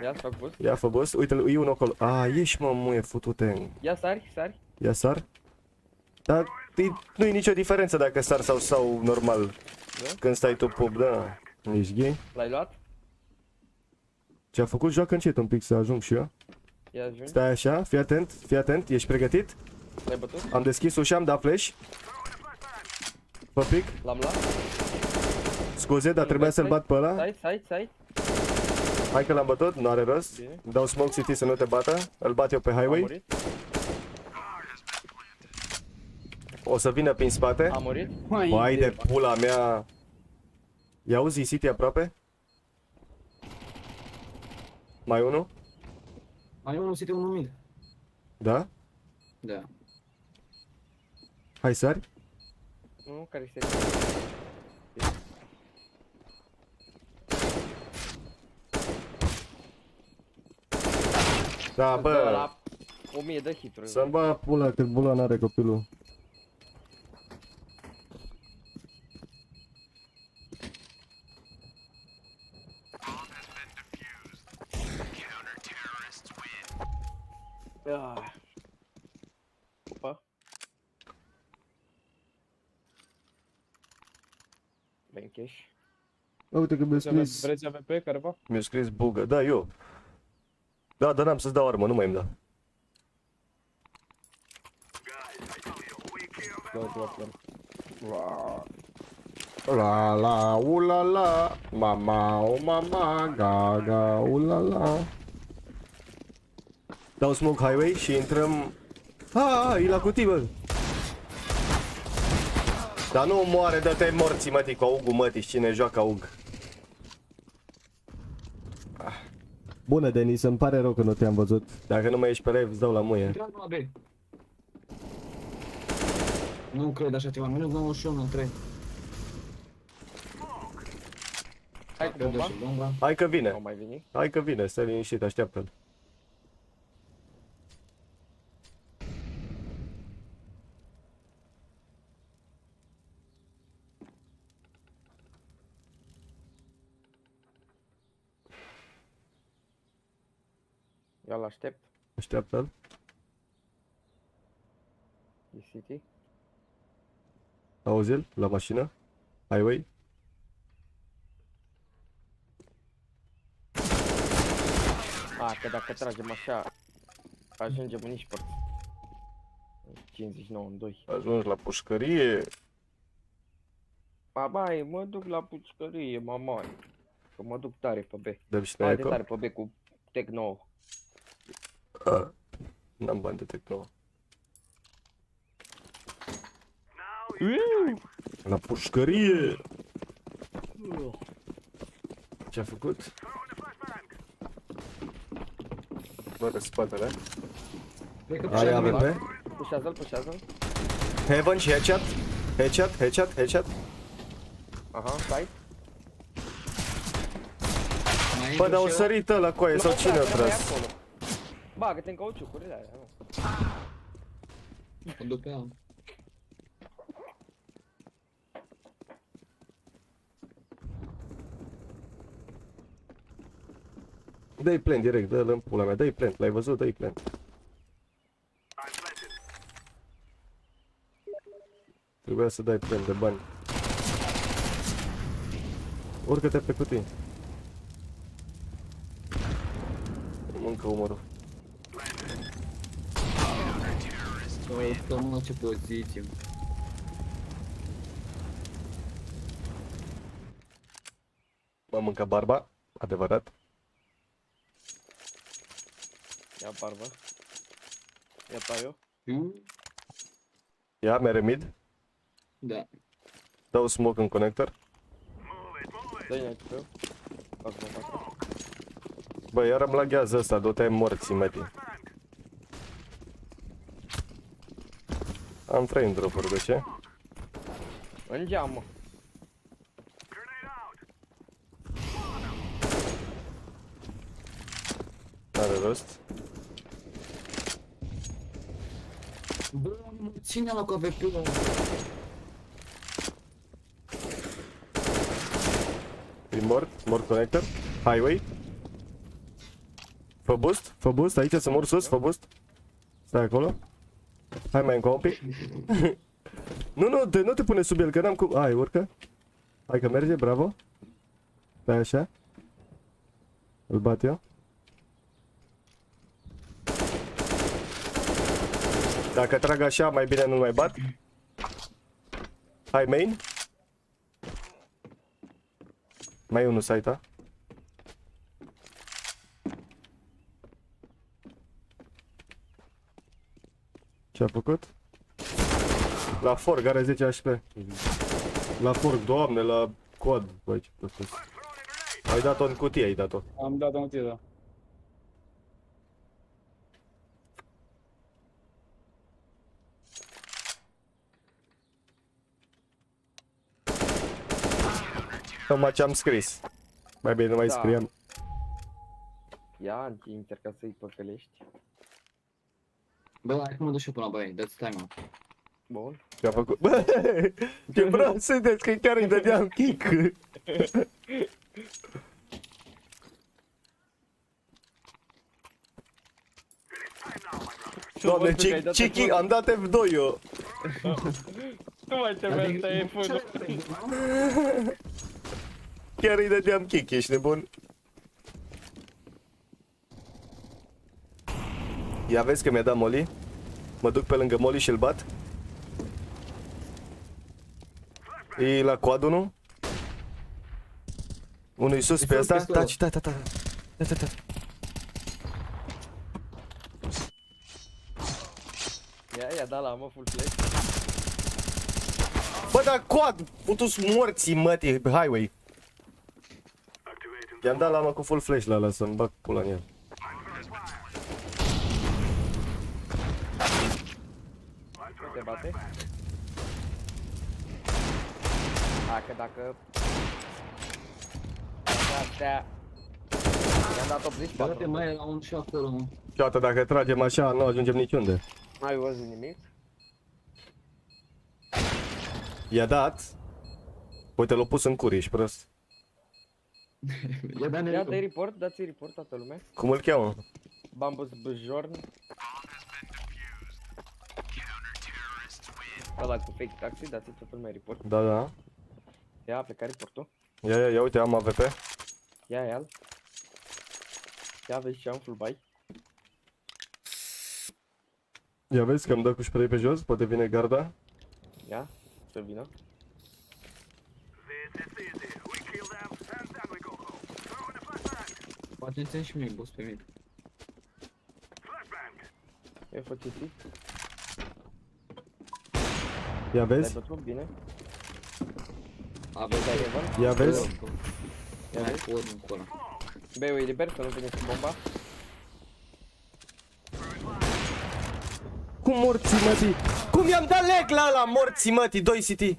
Ia să fac boost. Ia, fă boost, uite-l, e unul acolo. Ieși, mă, muie, futute. Ia sari, sari. Ia sar. Dar nu e nicio diferență dacă sar sau normal. Da? Când stai tu pub, da. Ești gay? L-ai luat? Ce-a făcut? Joacă încet un pic să ajung și eu. Ia ajungi. Stai așa, fii atent, ești pregătit? L-ai bătut? Am deschis ușa, am dat flash. Fă pic, L-am luat? scuze, dar trebuia să-l bat pe ăla. Side. Hai că l-am bătut, nu are rost. Bine. Dau smoke city să nu te bată. Îl bat eu pe A highway. murit? O să vină prin spate. A murit? Vai de pula mea. Ia auzi, city aproape. Mai unul? Mai unul city, unul mid. Da? Da. Hai sari. Nu, care este? Da, Îți dă bă. la 1000 de hituri. Să-mi bă pula cât bula n-are copilul. Ah. Opa. Bem cash. Uite că mi-a scris. Vreți AVP careva? Mi-a scris bugă. Da, eu. Da, dar n-am să-ți dau armă, nu mai îmi da. La la, ula la, mama, o mama, gaga, ula la. Dau smoke highway și intrăm... e la cutii, bă. Dar nu moare, dă-te morții, mătii, cu augul, mătii, cine joacă aug. Bună, Denis, îmi pare rău că nu te-am văzut. Dacă nu mai ești pe live, îți dau la muie. Intrați la B. Nu cred așa ceva, minus 91 în 3. Hai cu bomba. Bomba. Hai că Nu vine. mai veni. Hai că vine, stai liniștit, așteaptă-l. Eu l-aștept. Așteaptă-l. E City. Auzi-l, la mașină. Highway. Că dacă tragem așa, ajungem în nici părți. 59 în 2. Ajungi la pușcărie. Babai, mă duc la pușcărie, mamai. Că mă duc tare pe B. Dăm și Hai de tare tare pe B cu Tec 9. N-am bani de Tecno. La pușcărie. Ce-a făcut? Bă, de spatele. Cred că Ai AWP. Pușează-l, pușează-l. Heaven și headshot. Headshot, headshot, headshot. Aha, stai. mai Bă, intru dar o și eu. sărit ăla cu aia sau cine a tras? Bagă-te în cauciucurile alea, nu? O duc pe ea. Dă-i plant direct, dă-l în pula mea, dă-i plant, l-ai văzut, dă-i plant. Trebuia să dai plant de bani. Urcă-te pe cutii. Mâncă umărul. Să mă, ce poziție. M-am mâncat barba, adevărat. Ia barbă. Ia taiu. Ia, mere mid. Da. Dau smoke în conector. Dă-i aici pe eu. Fac. Bă, iar îmi laghează ăsta, du-te morții, meti. Am frame drop-uri, de ce? În geam, mă. N-are rost. Bă, ține la cu AWP-ul. E mort conector. Highway. Fă boost, aici să mor sus, fă boost. Stai acolo. Hai mai încă un pic. Nu te pune sub el, că n-am cum. Hai, urcă. Hai că merge, bravo. Stai așa. Îl bat eu. Dacă trag așa, mai bine nu mai bat. Hai main. Mai e unul site-a. Ce-a făcut? La forg are 10 HP. La forg, doamne, la cod. Băi, ce prost. Ai dat-o în cutie, ai dat-o. Am dat un tir, da. Tocmai ce am scris. Mai bine nu mai Da. scriam. Ia, încerca să-i păcălești. Bă, hai că mă duc și eu până la băie, dați time-out. Bun. Ce-a făcut? Bă, ce vreau sunteți, că chiar îi dădeam kick. Doamne, ce kick, am dat F2 eu. Nu mai trebuia să e fânul. Chiar îi dădeam kick, ești nebun? Ia vezi că mi-a dat Molly. Mă duc pe lângă Molly și-l bat. E la coad unul. Unul sus pe asta. Taci, ta. Ia, da la mă, full flash. Bă, dar coad! Putu-s morții, mătii, pe highway. I-am dat la mă cu full flash la ăla să-mi bag pula în el. Nu te bate? Dacă... Astea... I-am dat 84. Dă-te mai la un și acolo, mă. Și atât dacă tragem așa, nu ajungem niciunde. N-ai văzut nimic? I-a dat. Uite, l-a pus în cur, ești prost. Ia da-ne Ia dai report, dați report toată lumea. Cum îl cheamă? Bambus Bjorn. Ăla cu fake taxi, dați toată lumea report. Da, da. Ia, a plecat reportul. Ia, uite, am AVP. Ia. Ia, vezi ce am full buy. Ia vezi că îmi dă cu spray pe jos, poate vine garda. Ia, să vină. Poate țin și mie boss pe mine. E făciți. Ia Ai vezi? bătut bine. Aveți Dai Evan. Ia vezi? Ia vezi. Urmă cu ăla. B-ul e liber, să nu vine cu bomba. Cum morții mătii? Cum i-am dat leg la ăla, morții mătii, 2 city?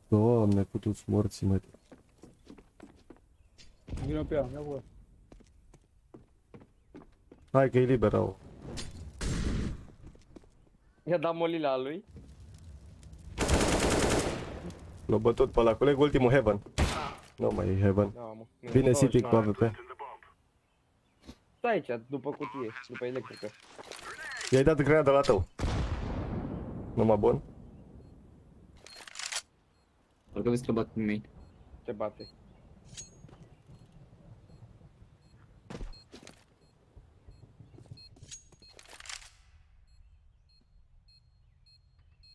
Doamne, putu-ți morții mătii. Vină pe ea, ia bă. Hai că e liber, au. I-a dat molila lui. L-a bătut pe ăla, coleg, ultimul Heaven. Nu mai e Heaven. Da, mă. Vine City cu AVP. Stai aici, după cutie, după electrică. I-ai dat grenada la tău. Numai bun. Parcă vezi că bat în main. Te bate.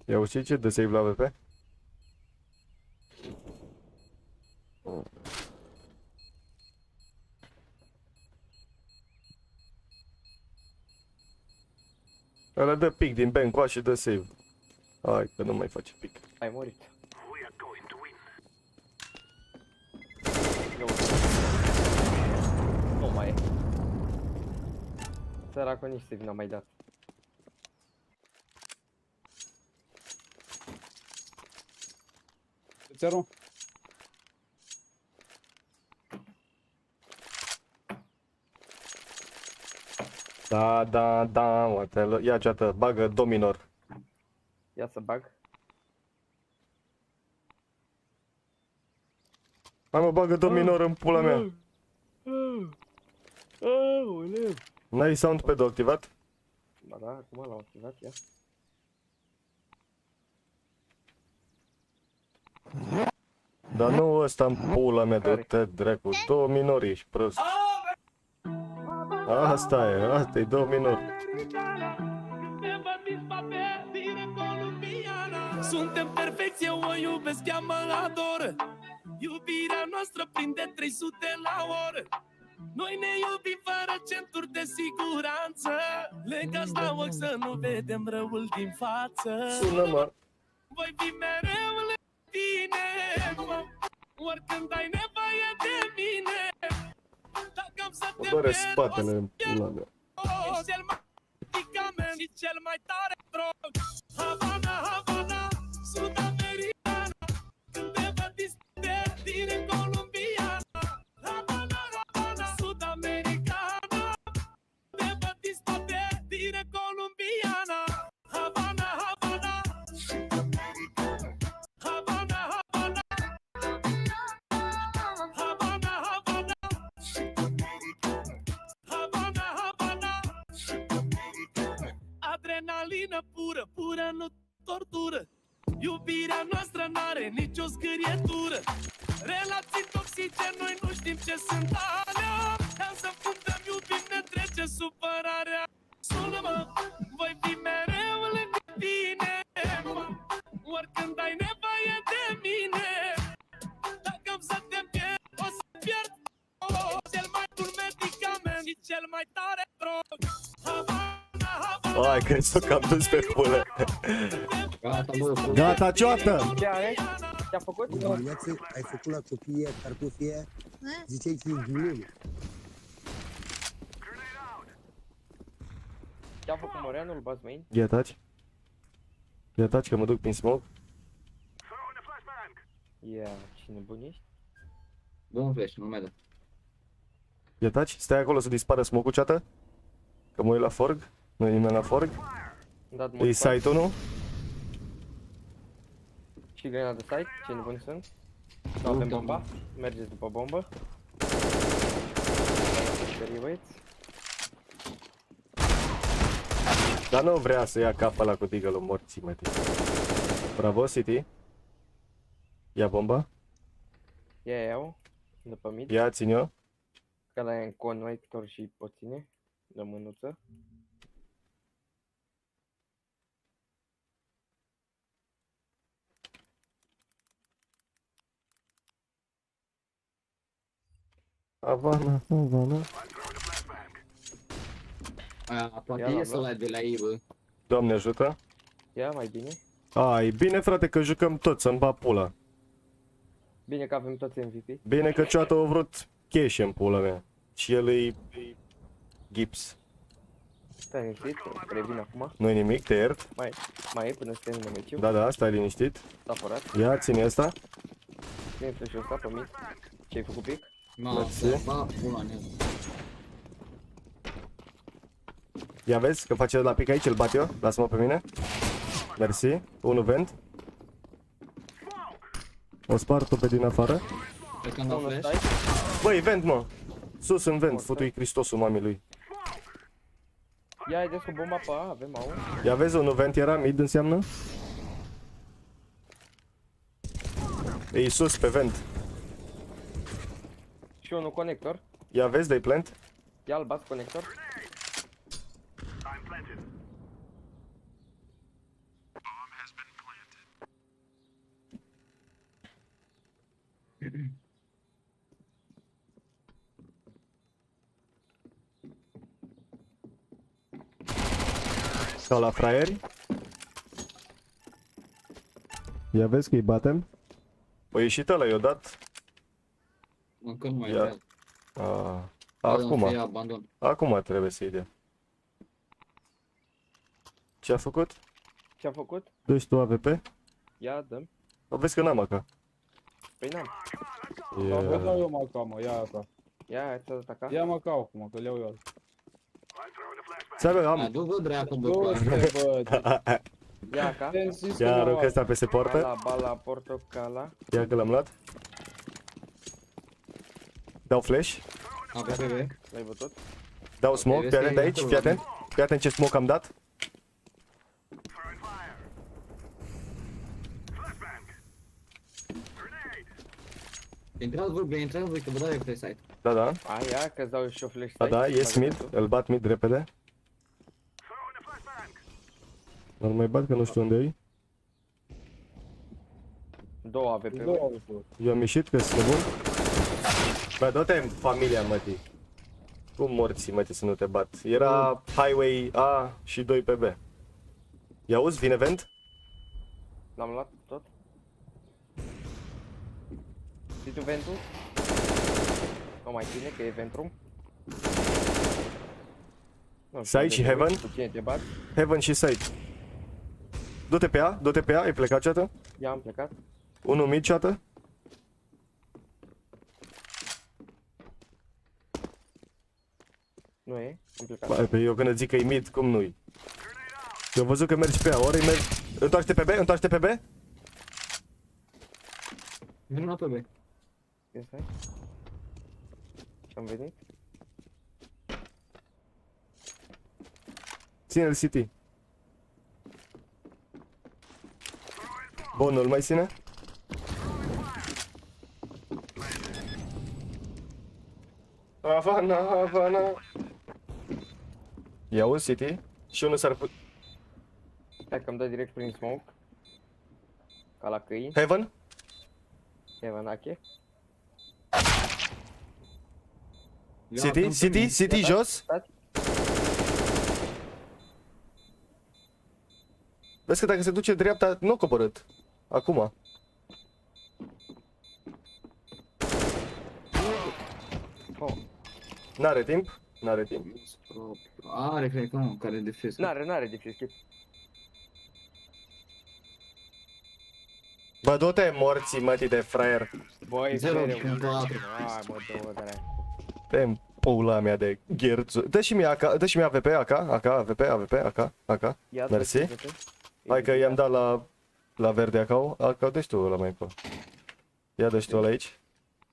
Ia uite ce dă save la AVP. Ăla dă pic din bank și dă save. Hai că nu mai face pic. Ai murit. Nu mai e. Săracul nici save n-a mai dat. Țeru? Da, mă, ia ceată, bagă dominor. Ia să bag. Hai mă, bagă dominor în pula mea. Aoleu. N-ai sound pad activat? Ba da, acum l-am activat, ia. Dar nu ăsta în pula mea, du-te dracu, dominor ești prost. Asta e dominor. Suntem perfecți, eu o iubesc, ea mă adoră. Iubirea noastră prinde 300 la oră. Noi ne iubim fără centuri de siguranță. Legați la ochi să nu vedem răul din față. Sună-mă. Voi fi mereu lângă tine, oricând ai nevoie de mine. Dacă am să te Doare pierd, spatele în pula mea. ești cel mai medicament și cel mai tare drog. Havana, Havana, Sud-Americana, când te văd dispute din colombiana. Havana, Havana, Sud-Americana, te văd dispute din colombiana. Havana, Havana, Havana, Havana, Havana, Havana, Havana, Havana. Adrenalină pură, pură, nu tortură. Iubirea noastră n-are nicio zgârietură. Relații toxice, noi nu știm ce sunt alea. Însă cum te-mi iubim, ne trece supărarea. Sună-mă, voi fi mereu lângă tine, oricând ai nevoie de mine. Dacă am să te pierd, o să pierd cel mai bun medicament și cel mai tare drog. Havana, Havana, Hai că s-o cam dus pe pula. Gata, bă, Gata, cioată! Ce are? Ce-a făcut? Bun dimineață, ai făcut la copie cartofie Ziceai că e glumă. Ce-a făcut Moreanul, bați main? Ia taci. Ia taci că mă duc prin smoke. Ia, cine bun ești? Dă un flash, nu mai dă. Ia taci. Stai acolo să dispară smoke-ul, ceată. Că mă uit la forg. Nu e nimeni la forg. Am dat E mult site unul. și grenada de site, ce nebuni sunt. Nu avem bomba, mergeți după bombă. Speriuiți. Dar nu vrea să ia capul ăla cu deagle-ul morții, mă. Bravo, City. Ia bomba. Ia eu, după mid. Ia, ține-o. Că ăla e în conector și o ține. De mânuță. Havana, Havana. Poate Ia la ies ăla de la ei, bă. Doamne ajută. Ia, mai bine. A, e bine, frate, că jucăm toți, să-mi bat pula. Bine că avem toți MVP. Bine că ceată a vrut cash în pula mea. Și el e gips. Stai liniștit, revin acum. Nu-i nimic, te iert. Mai e până să termină meciul. Da, da, stai liniștit. S-a furat. Ia, ține asta. Ține flash-ul ăsta pe mid. Ce-ai făcut pic? Mersi. Una nea. Ia vezi că face la pic aici, îl bat eu. Lasă-mă pe mine. Mersi. Unul vent. O spart-o pe din afară. Cred că am dat Unul flash. stai. Băi, vent, mă. Sus în vent, futui Cristosul mamii lui. Ia, haideți cu bomba pe A, avem AU. Ia vezi, unul vent era, mid înseamnă? E sus pe vent. Și unul conector. Ia vezi, dai plant. Ia albat conector. Ca la fraieri. Ia vezi că îi batem. Păi ieșit ăla, i-o dat. Încă nu mai Ia. vrea. Acum. Abandon. Acum trebuie să-i dea. Ce a făcut? Ce-a făcut? Dă-și tu AVP? Ia, dăm. O vezi că n-am AK. Păi n-am. Vă dau eu maca, mă, ia asta. Ia, ți-a dat acasă. Ia maca acum, că le iau eu. Ți-am am. Du-vă dracu, bă. Du-te, bă, Ia acasă. te-am zis că Ia le-au aruncă ăsta peste poartă. Bala, portocala. Ia că l-am luat. Dau flash. APPV. L-ai văzut? Dau smoke. Fii atent aici, fii atent. Fii atent ce smoke am dat. Intrați voi, că vă dau eu pe site. Da, da. Aia, că-ți dau și o flash. Da, stai, da, mai ies văzut mid. tu? Îl bat mid repede. Nu mai bat că nu știu unde e. Două AVP. Două. Eu am ieșit că sunt bun. Bă, dă-te în familia, mătii. Cum morții, mătii, să nu te bat? Era highway A și 2 pe B. I-auzi? Vine vent? L-am luat tot. Știi tu ventul? Nu mai ține că e ventrum. Nu știu Side unde și te heaven? uiți, Cu cine te bat? Heaven și side. Du-te pe A, du-te pe A, ai plecat ceată? Ia, am plecat. Unul mid ceată? Nu e, am plecat. Bă, pe eu când îți zic că e mid, cum nu-i? Eu am văzut că mergi pe A, ori mergi... Întoarce-te pe B, întoarce-te pe B? Vin la pe B. Ia stai. Și-am venit. Ține-l City. Bun, nu-l mai ține? Havana, Havana. I-auzi City? Și unul s-ar putea... Hai că-mi dă direct prin smoke. Ca la câini. Heaven? Evanache. City? City? City Ia, jos? stați. Vezi că dacă se duce dreapta, nu a coborât. Acum. N-are timp? N-are timp. Are, cred că nu, care de fes. N-are de chip. Bă, du-te morții, mătii de fraier. Băi, 0 mereu. în 4. Hai mă, dă-o dracu. Te pula mea de gherțu. Dă și mie AK, dă și mie AVP, AK, AK. Ia Mersi. dă-te. Hai că i-am dat la verde AK, dă-și tu ăla mai încolo. Ia dă-și tu ăla aici.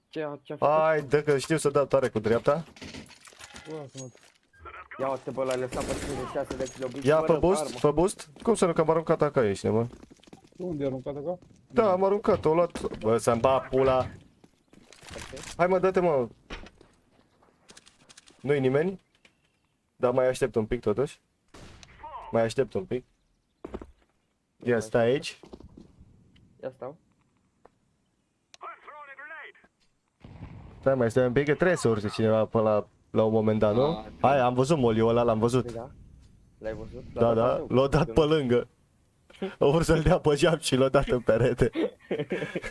Ce-a făcut? Hai, dă că știu să dau tare cu dreapta. Ia uite bă, l-a lăsat pe 56 de kg. Ia, fă boost, fă boost. Cum să nu, că am aruncat AK, ești nebun? Unde ai aruncat acolo? Da, am aruncat, o luat. Bă, să-mi bat pula. Hai mă, dă-te mă. Nu-i nimeni? Dar mai aștept un pic totuși. Mai aștept un pic. Ia, stai aici. Ia stau. Stai mai stai un pic, că trebuie să urce cineva pe la un moment dat, nu? Hai, am văzut moliul ăla, l-am văzut. Da. L-ai văzut? Da, da, l-a dat pe lângă. Or să-l dea pe geam și l-a dat în perete.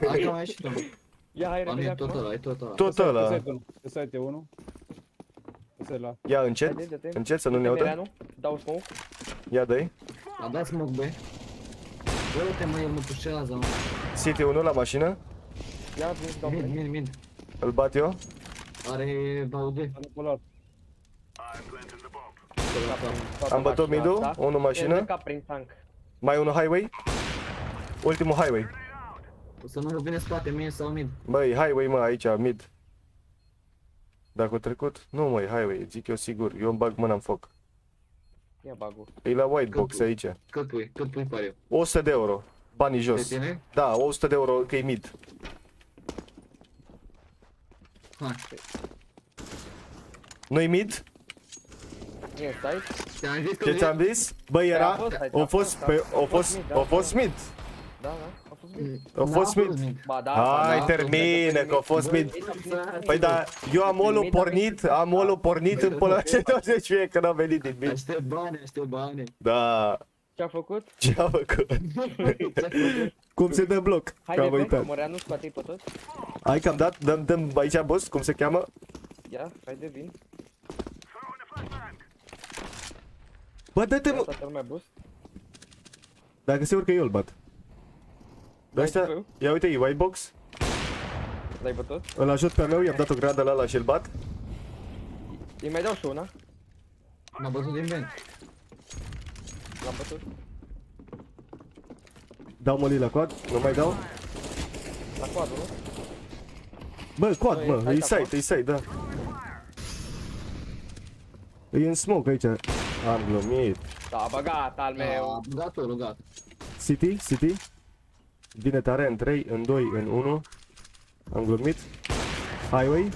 Hai că mai ieșit unul. Ia, hai Am repede e tot acum. ăla, e tot ăla. Tot ăla. Pe site 1. Pe la. Ia încet, Haide, dă-te. încet să nu ne Merea, audă. nu? Dau smoke. Ia dă-i. A dat smoke, bă. Bă, uite mă, el mă pușează, mă. City 1 la mașină. Ia, vin, dau Min, flash. min, min. Îl bat eu. Are baude. Polar. Am bătut midul, unul mașină. Ca prin tank. Mai unul highway. Ultimul highway. O să nu vine spate, mie sau mid. Băi, highway mă, aici, mid. Dacă a trecut? Nu măi, highway, zic eu sigur. Eu îmi bag mâna în foc. Ia bagul. E la white box aici. Cât pui pare eu? 100 de euro. Banii Pe jos. tine? Da, 100 de euro că e mid. Hai. Nu-i mid? E site. Te-am zis că Ce ți-am zis? Băi, era, A a fost mid. Da, da. A fost mid. A fost mid. Ba da. Hai, da, termină, că a fost mid. Păi da, eu am olul pornit în până la 20 fie că n-a venit din mid. Aștept bani. Da, Ce-a făcut? ce a făcut? Cum se dă bloc? Că Haide, am bă, uitat. Măreanu, scoate-i pe tot. Hai că am dat, dăm aici boss, cum se cheamă? Ia, haide, vin. Bă, dă-te Ia mă. toată lumea boost. Dacă se urcă eu îl bat. Dai Ăsta, tu? ia uite, e white box. L-ai bătut? Îl ajut pe meu, i-am dat o gradă la ăla și îl bat. Îi mai dau și una. M-a bătut din vent. L-am bătut. Dau molly la quad, nu mai dau. La coadă, nu? Bă, quad, Nu, mă, e e site site, e site, da. E în smoke aici. Am glumit. Da, bă, gata, al meu. A băgat-o, rugat. City. Vine tare în 3, în 2, în 1. Am glumit. Highway.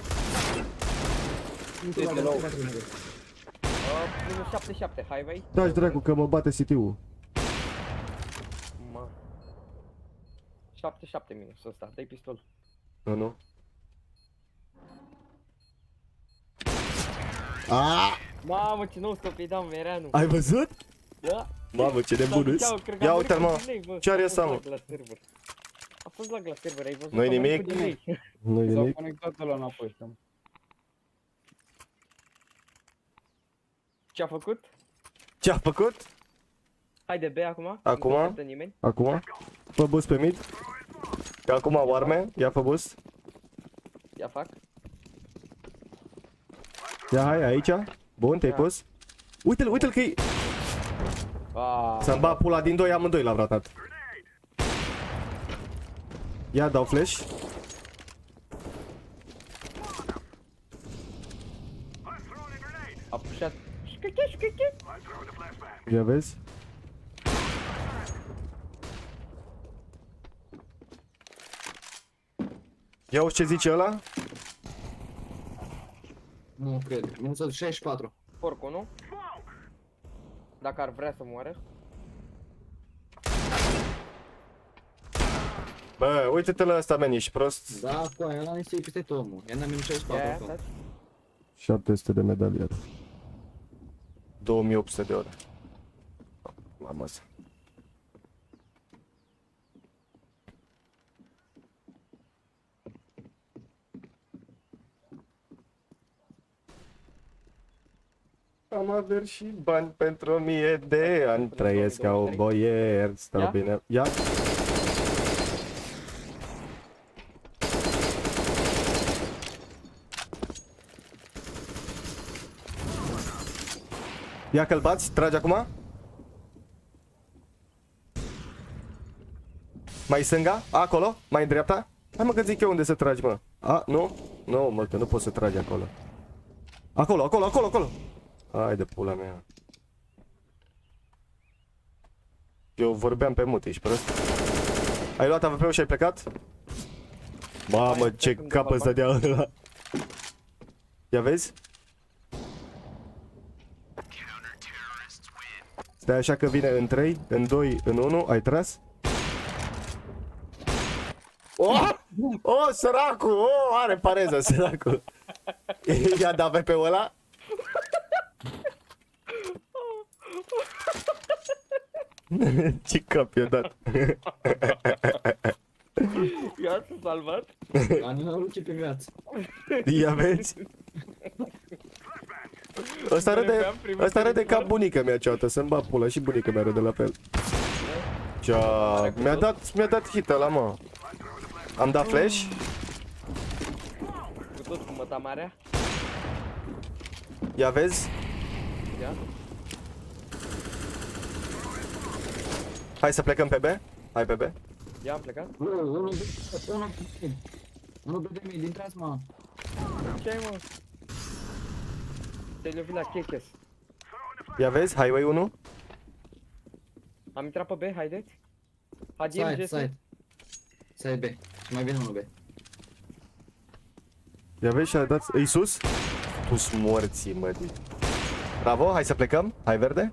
Minus 77, highway. Da-și dracu că mă bate City-ul. Mă. 77 minus ăsta, dai pistol. Nu. Mamă, ce nou scopii dau Mereanu. Ai văzut? Da? Mamă, ce nebun Ia uite-l, mă. Ce are ăsta, mă? A fost lag la server, ai văzut? Nu-i Am nimic? avut delay. Nu-i S-au nimic. conectat ăla înapoi, știu. Ce-a făcut? Ce-a făcut? Haide B acum. Acum? Nu așteptă nimeni. Acum? Fă boost pe mid. Că acum au arme. Ia fă boost. Ia fac. Ia hai aici. Bun, te-ai Ia. pus. Uite-l că-i... Să-mi bat pula din doi, amândoi l-am ratat. Ia, dau flash. A pușat. Șcăche. Ia vezi? Ia uite ce zice ăla. Nu cred. Minus 64. Porcul, nu? Dacă ar vrea să moară. Bă, uite-te la ăsta, man, ești prost. Da, cu aia, ăla nici peste tot, mă. I-am dat minus 64 Ia, acum. stați. 700 de medaliat. 2800 de ore. Mamă asta. Am averi și bani pentru 1000 de ani. Trăiesc ca un boier. Stau Ia? bine. Ia. Ia că-l bați, tragi acum. Mai stânga? Acolo? Mai în dreapta? Hai mă că zic eu unde să tragi, mă. A, nu? Nu, mă, că nu poți să tragi acolo. Acolo, acolo, acolo, acolo. Hai de pula mea. Eu vorbeam pe mute, ești prost. Ai luat AWP-ul și ai plecat? Mamă, Hai, ce stai cum cap de îți dădea ăla. Ia vezi? Stai așa că vine în 3, în 2, în 1, ai tras? Oh! Oh, săracul! Oh, are pareză, săracul! I-a dat AWP-ul ăla? Ce cap i-a dat? Ia s-a salvat. La nenorocit pe viață. Ia vezi? Ăsta râde ca bunica mea ceată, să-mi bat pula și bunica mea râde la fel. Cea... Mi-a dat hit ăla, mă. Am dat flash? Cu tot cu măta marea. Ia vezi? Ia. Hai să plecăm pe B? Hai pe B? Ia am plecat. Unul de mii, intrați, mă. Ce ai, mă? Te-ai lovit la Kekes. Ia vezi? Highway 1? Am intrat pe B, haideți. Hadim, Side, Jesse. side. Side B. Și mai vine unul B. Ia vezi și a dat... Îi sus? Pus morții, mă. Bravo, hai să plecăm. Hai verde.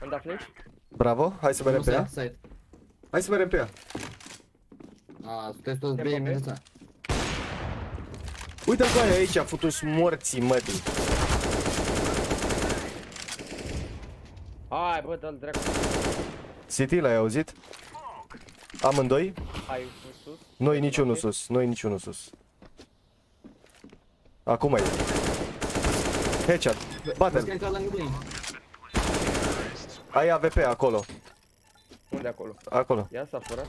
Am dat flash. Bravo, hai să mergem Unul pe ea. side, side. Hai să mergem pe ea. A, sunteți toți B, Suntem pe B? mergeți. Uite-l cu aia aici, a futus morții, mătii. Hai, bă, dă-l dracu. City, l-ai auzit? Amândoi? Hai, în sus. Noi niciunul sus, noi niciunul sus. Acum e. Headshot. Bate-l. Vezi că ai la lângă mine. Ai AWP acolo. Unde acolo? Acolo. Ia s-a furat.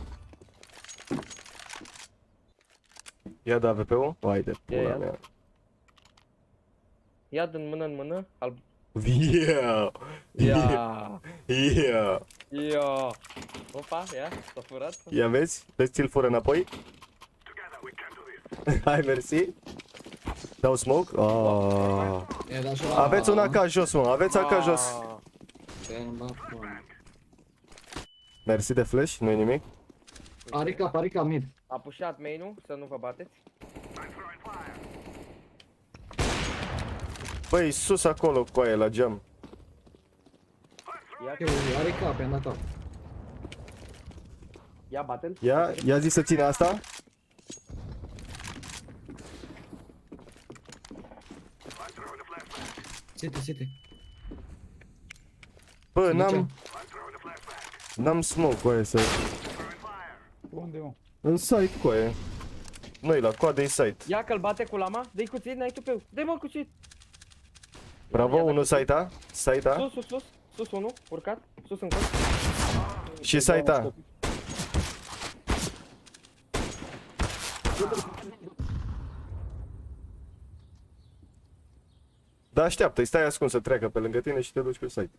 Ia da AWP-ul. Hai de Ia, pula ia. mea. Ia din mână în mână. Alb. Yeah. Ia. Yeah. Ia. Opa, ia, s-a furat. Ia vezi? Dă-ți ți-l fură înapoi. Hai, mersi. Dau smoke. Oh. E, dar și la... Aveți un AK jos, mă. Aveți AK jos. Ah. Mersi de flash, nu-i nimic. Are cap, mid. A pușat main-ul, să nu vă bateți. Băi, sus acolo cu aia la geam. Ia, Are cap, i-am dat cap. ia bate-l. Ia zi să ține asta. City. Bă, Nici n-am smoke cu aia să... Unde, mă? În site cu aia. Noi la coadă e site. Ia că-l bate cu lama. Dă-i cuțit, n-ai tu pe eu. Dă-i mă cuțit. Bravo, Ia, unul site-a. Site-a. Sus. Sus unul, urcat. Sus în cos. Și site-a. Da, așteaptă, îi stai ascuns să treacă pe lângă tine și te duci pe site.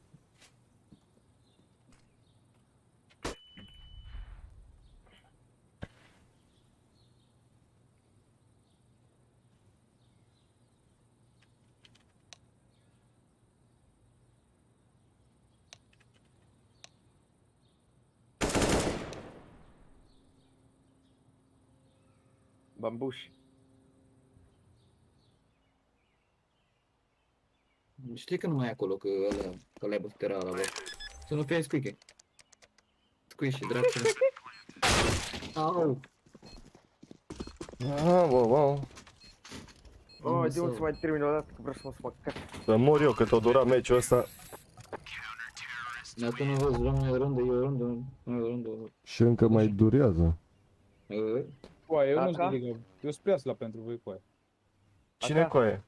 Bambuș. Știi că nu mai e acolo, că ăla e băftera ăla, bă. Să nu fie squeaky. Squishy, dracu. Au! Wow. Oh, de unde să mai termin o dată, că vreau să mă fac cat. Să mor eu cât o dura meciul ăsta. Dar tu nu văzi, rândă. Și încă mai durează. Coaie, eu nu Aha. zic, eu sunt prea slab pentru voi, coaie. Cine Aka. cu aia?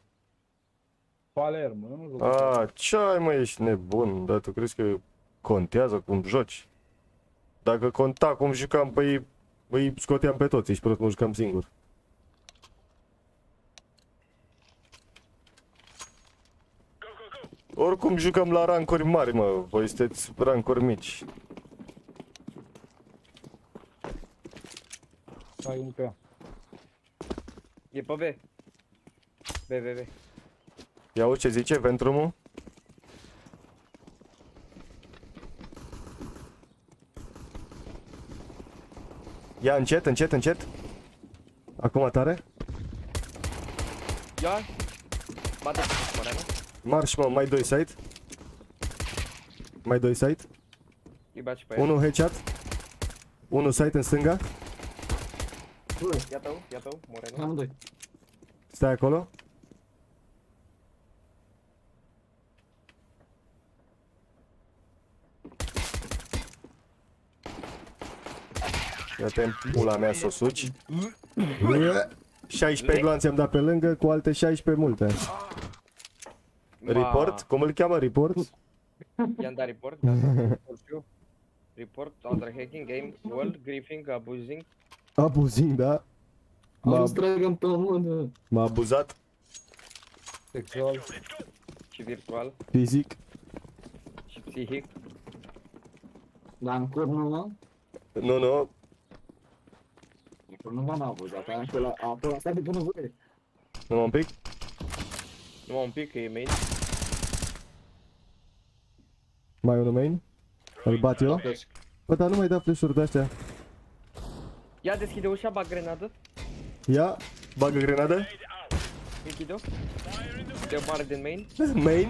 Palermo, eu nu joc. A, ce ai mă, ești nebun, dar tu crezi că contează cum joci? Dacă conta cum jucam, păi îi scoteam pe toți, ești prost, mă jucam singur. Oricum jucăm la rancuri mari, mă, voi sunteți rancuri mici. Hai unul pe ea. E pe B. B. Ia uite ce zice, Ventrumul? Ia încet, încet, încet. Acum tare. Ia. Bate Moreno. Marș, mă, mai 2 side. Mai 2 side. Îi bat și pe el. 1 headshot. 1 side în stânga. Ia tău, Moreno. Amândoi. Stai acolo. Ia-te în pula mea să o suci. 16 gloanțe am dat pe lângă, cu alte 16 multe. Report? Cum îl cheamă? Report? I-am dat report. Report, under hacking, game, wall, griefing, abusing. Abuzing, da? Am stragăm pe mână. M-a abuzat Sexual. Și virtual, fizic. și psihic. Dar în cur nu mă. Nu, nu. În cur nu m-am abuzat. Acolo stai de până voi. Nu un pic. Nu un pic, că e main. Mai unul main. Îl bat eu. Bă, dar nu mai da flash-uri de-astea. Ia deschide ușa, bag grenadă. Ia, bagă grenadă. Închide-o. Te mare din main. Main.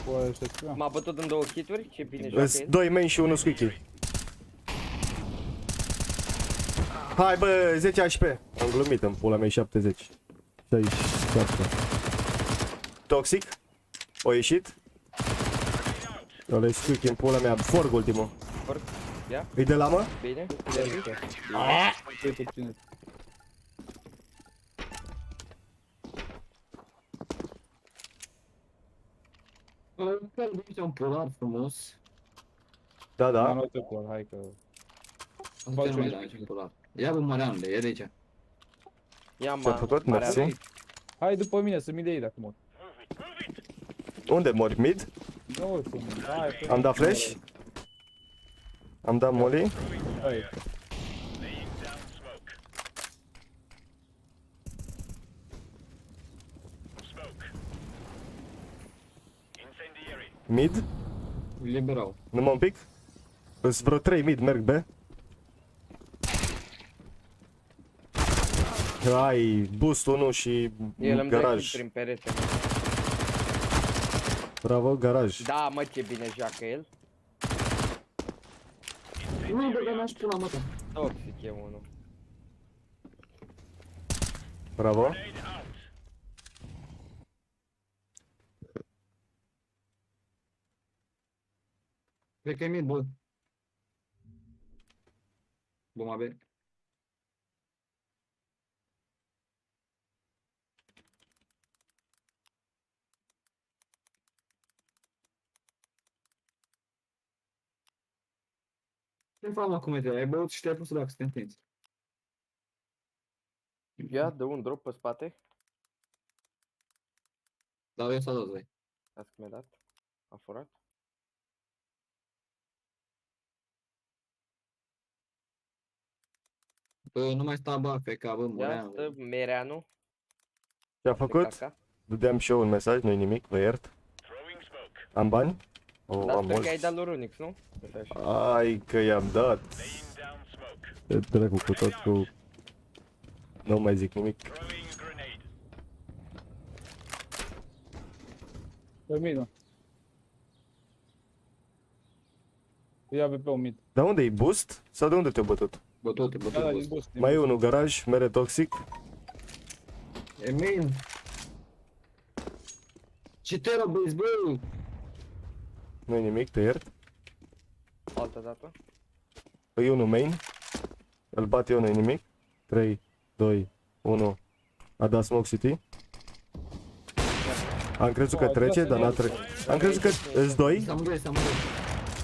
Bă, ăștia știu. M-a bătut în 2 hituri, ce bine joacă Îs el. 2 main și 1 squeaky. Hai bă, 10 HP. Am glumit în pula mea, 70. 67. Toxic. O ieșit. Ăla e squeaky în pula mea. Forg ultimul. Forg. Ia. Îi de lamă? Bine. Ce obține? Care de aici un polar frumos. Da, Da. da. Nu te pot, hai că... Asta nu mai da aici un polar. Ia bă Marianule, e de aici. Ia Ce-a făcut? marea Mersi. lui. Hai după mine să mi de ei dacă mor. Unde mori? Mid? Nu știu, hai. pe- Am dat flash? Am dat molly? Hai. Mid? Liberau. Numai un pic? Îs vreo 3 mid, merg B. Ai, boost 1 și El îmi dă hit garaj. prin perete. Bravo, garaj. Da, mă, ce bine joacă el. Nu, bă, dar n-aș pula mă. Toxic e unul. Bravo. Cred că e mid, bă. Bomba B. Ce fac acum, Meteo? Ai băut și te-ai pus la să te întinzi. Ia, dă un drop pe spate. Dar eu s-a dat, voi. Las că mi-a dat. A furat. Bă, nu mai sta bă, FK, bă, Ia, Moreanu. stă Mereanu. Ce-a făcut? Caca. Dădeam și eu un mesaj, nu-i nimic, vă iert. Am bani? O, Dar am sper că ai mulți. dat lui Runix, nu? Uite așa. Ai că i-am dat. E dracu cu tot cu... Nu mai zic nimic. Pe mine. Ia pe un mid. Dar unde e boost? Sau de unde te-a bătut? Bă, tot, bă, Da, da, tot, din boost. din Mai e boost. unul, garaj, mere toxic. E main. Ce tera, băieți, bă? Nu-i nimic, te iert. Altă dată. E unul main. Îl bat eu, nu-i nimic. 3, 2, 1. A dat smoke city. Am crezut că trece, dar n-a trecut. Am crezut că îți doi. Sunt amândoi, sunt amândoi.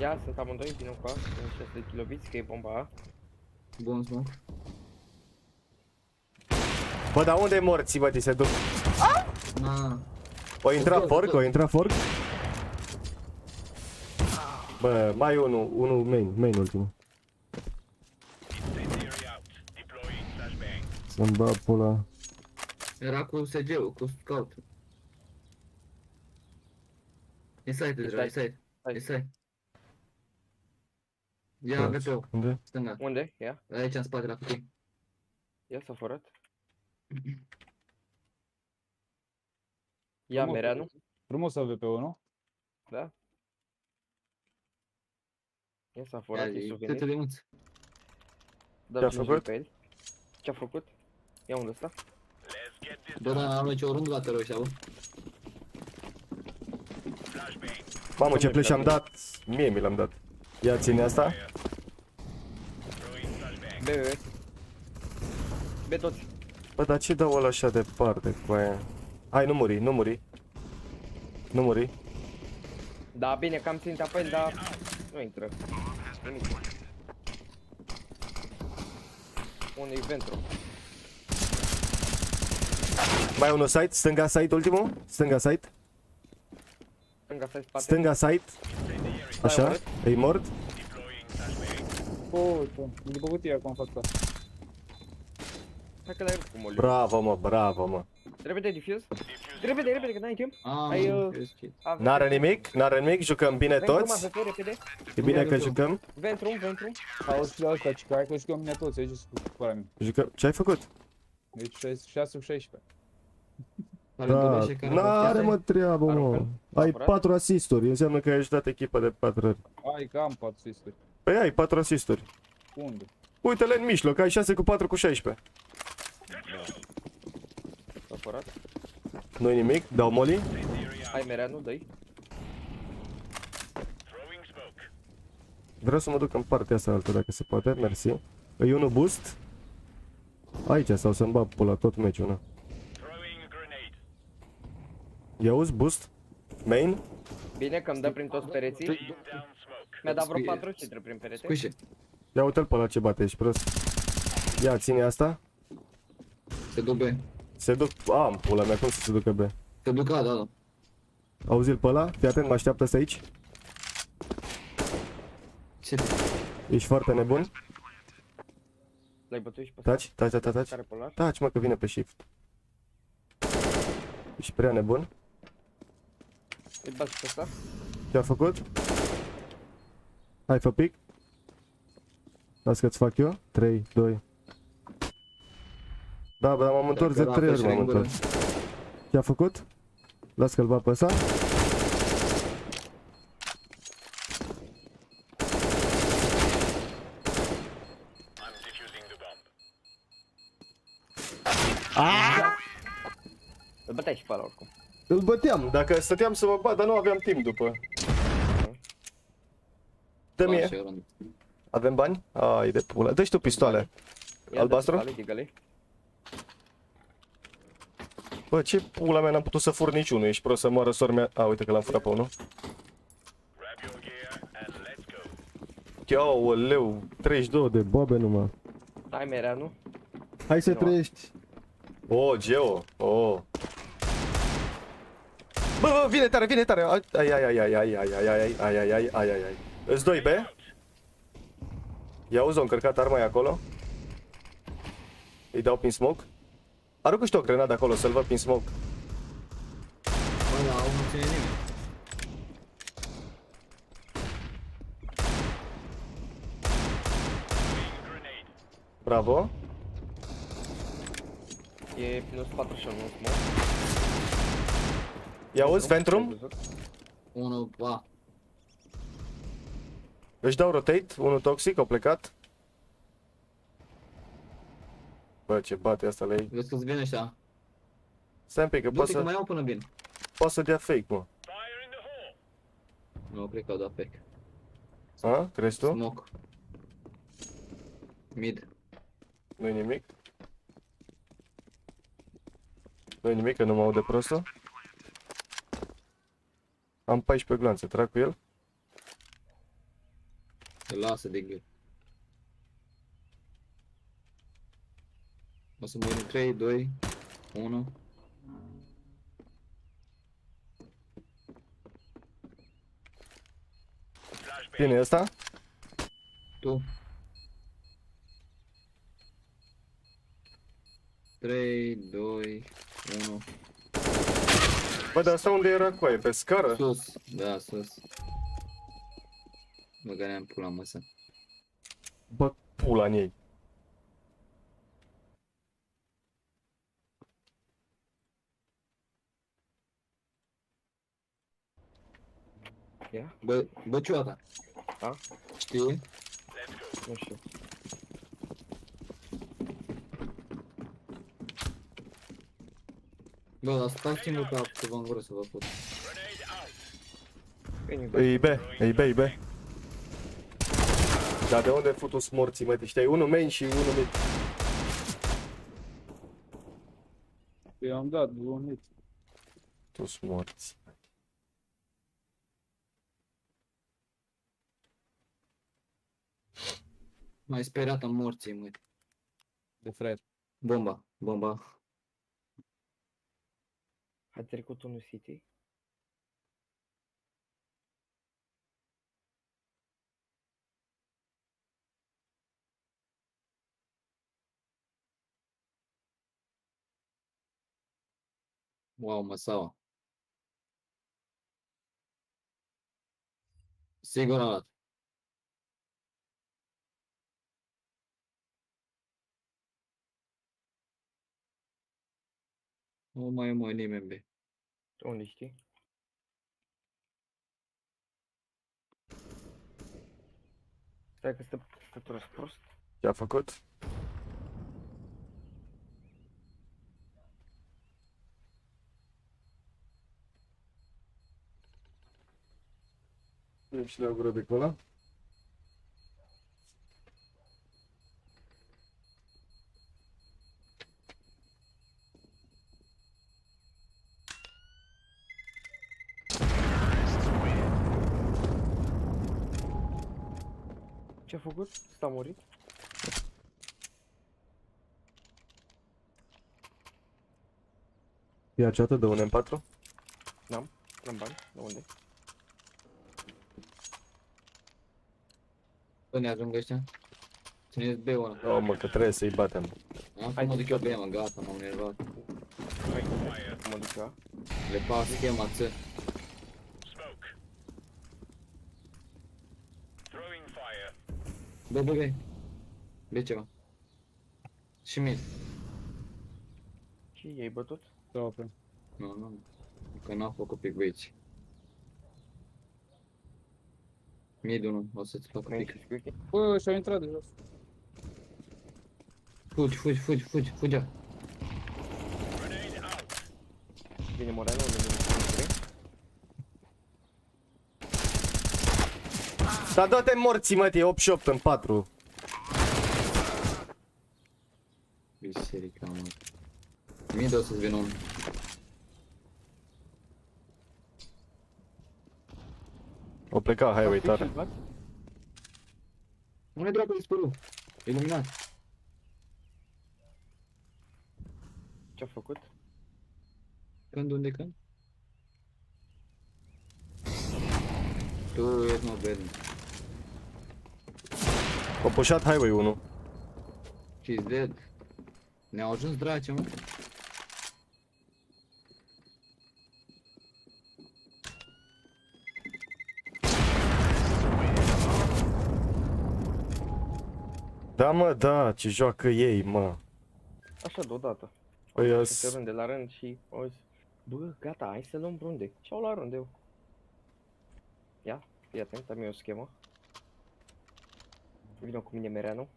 Ia, sunt amândoi, vin cu A, sunt 6 kilobiți, că e bomba A. Bun smoke. Bă, dar unde e morții, bă, ți se duc? Na. O intra fork, o intra fork. Bă, mai unul main ultimul. Să-mi bag pula. Era cu SG-ul, cu scout. E site deja, e site. E site. Ia VP-ul, Unde? stânga. Unde? Ia, Aici în spate la cutii. ia s-a furat. Ia Mereanu, Frumos AVP-ul, nu? da? Ia s-a furat, e Câte suvenit. de mulți. Dă Ce-a 5 făcut? pe el. Ce-a făcut? Ia unde ăsta? Bă, dar am nici o rândă la teror ăștia, bă. Mamă, ce flash am dat. Mie mi l-am dat. Ia ține asta. B. B toți. Bă, dar ce dau ăla așa departe cu aia? Hai, nu muri, nu muri. Nu muri. Da, bine, că am ținut pe el, dar nu intră. Nimic. Unde e Ventru? Mai unul site, stânga site ultimul. Stânga site. Stânga stai spate. Stânga site. Așa, e mort. Uite, după cutie acum fac asta. Hai că l-ai rupt cu moliu. Bravo, mă, bravo, mă. Repede, diffuse. Repede, repede, că n-ai timp. Ah, Ai, N-are nimic, n-are nimic, jucăm bine toți. Ventru, repede. E bine că jucăm. Ventru. Auzi și la ăsta, că hai că jucăm mine toți, aici sunt cu mea. Jucăm. Ce ai făcut? Deci 6 cu 16. Da, n-are mă treabă, mă. Aruncă. Ai Apărat. 4 asisturi, înseamnă că ai ajutat echipa de 4 ori. Ai cam 4 sisturi. Păi ai 4 asisturi. Unde? Uite-le în mijloc, ai 6 cu 4 cu 16. S-a furat. Nu-i nimic, dau molly. Hai Mereanu, dă-i. Vreau să mă duc în partea asta altă dacă se poate, mersi. E unul boost. Aici sau să-mi bag pula tot meciul, na. I-auzi boost? Main? Bine că îmi dă prin toți pereții. Mi-a dat vreo 4 și trec prin perete. Squishy. Ia uite-l pe ăla ce bate, ești prost. Ia, ține asta. Se duc B. Se duc... Am pula mea, cum să se ducă B? Se duc A, da. Auzi-l pe ăla? Fii atent, mă așteaptă să aici. Ce? Ești foarte nebun. L-ai bătut și pe Taci, taci. care polar. Taci, mă, că vine pe shift. Ești prea nebun. Îi bați pe ăsta. Ce-a făcut? Hai, fă pic. Las că-ți fac eu. 3, 2. Da, bă, dar m-am întors de 3 ori, m-am întors. Ce-a făcut? Las că-l bat pe ăsta. Îl băteai și pe ăla oricum. Îl băteam, dacă stăteam să mă bat, dar nu aveam timp după. Dă mie. Avem bani? Ai de pula. Dă-și tu pistoale. Ia Albastru? dă-ți tale, digă-le. Bă, ce pula mea, n-am putut să fur niciunul. Ești prost să moară sora mea. A, uite că l-am furat pe unul. Aoleu, 32 de bobe numai. Hai Mereanu. Hai să Nu. trăiești. Oh, Geo. Oh. Bă, vine tare, vine tare. Ai. Îți doi B. Ia uzi, o încărcat arma e acolo. Îi dau pin smoke. Aruncă și tu o grenadă acolo, să-l văd pin smoke. Bă, da, nu ține nimic. Bravo. E minus 41, nu smoke. Ia uzi, Ventrum. Unul, A. Își dau rotate, unul toxic, au plecat. Bă, ce bate asta la ei. Vezi că-ți vine ăștia. Stai un pic, că Du-te că mai iau până vin. poate să dea fake, mă. Nu, cred că au dat fake. A? Crezi tu? Smoke. Mid. Nu-i nimic. Nu-i nimic, că nu mă aude prostul. Am 14 glanțe, trag cu el. Te lasă de gât. O să mă uit în 3, 2, 1. Bine, ăsta? Tu. 3, 2, 1. Bă, dar asta unde era cu aia? Pe scară? Sus. Da, sus. Băgarea-mi pula măsă. Bă, pula în ei. Ia? Bă, ciuata. Da? Știi? Nu știu. Bă, dar stați singur pe apă, că vă îngură să vă fut. Veni, bă. E B, e B, e B. Dar de unde futus morții, mă? Știai, unul main și unul mid. Eu am dat 2 minute. Futus morți. Mai speriat am morții, măi. De fraier. Bomba, bomba. A trecut unul City. Wow, măsaua. Sigur a luat. Nu mai e mai nimeni, be. Unde știi? Stai că stă prost. Ce-a făcut? Nu și le-au gură de cola? Ce-a făcut? S-a murit? Ia ceată de un M4? N-am bani. De unde? Bă, ne ajung ăștia? Țineți B-ul ăla. O, mă, că trebuie să-i batem. Am Hai, mă duc eu duc-o. B, mă, gata, m-am nervat. Hai, mă duc eu. Le fac schema ță. Bă. B ceva. Și mid. Și ei bătut? Da, pe. Nu. Că n-a făcut pic băieți. Mid 1, o să-ți fac Nu pic. ești ok? Bă, și-au intrat deja. Fugea. Vine Moreno, unde vine? Dar dă-te morții, mă, e 8 și 8 în 4. Biserica, mă. Mid o să-ți vină unul. O pleca highway tare. Unde dracu dispărut? Iluminat. Ce-a făcut? Unde? Tu ești mă bad. O pușat highway 1. He's dead. Ne-au ajuns draci, mă. Da, mă, da, ce joacă ei, mă. Așa, deodată. Păi, Au as- zis rând de la rând și au zis, bă, gata, hai să luăm runde. Și-au luat rândeu. Ia, fii atent, am eu o schemă. Vino cu mine, Mereanu.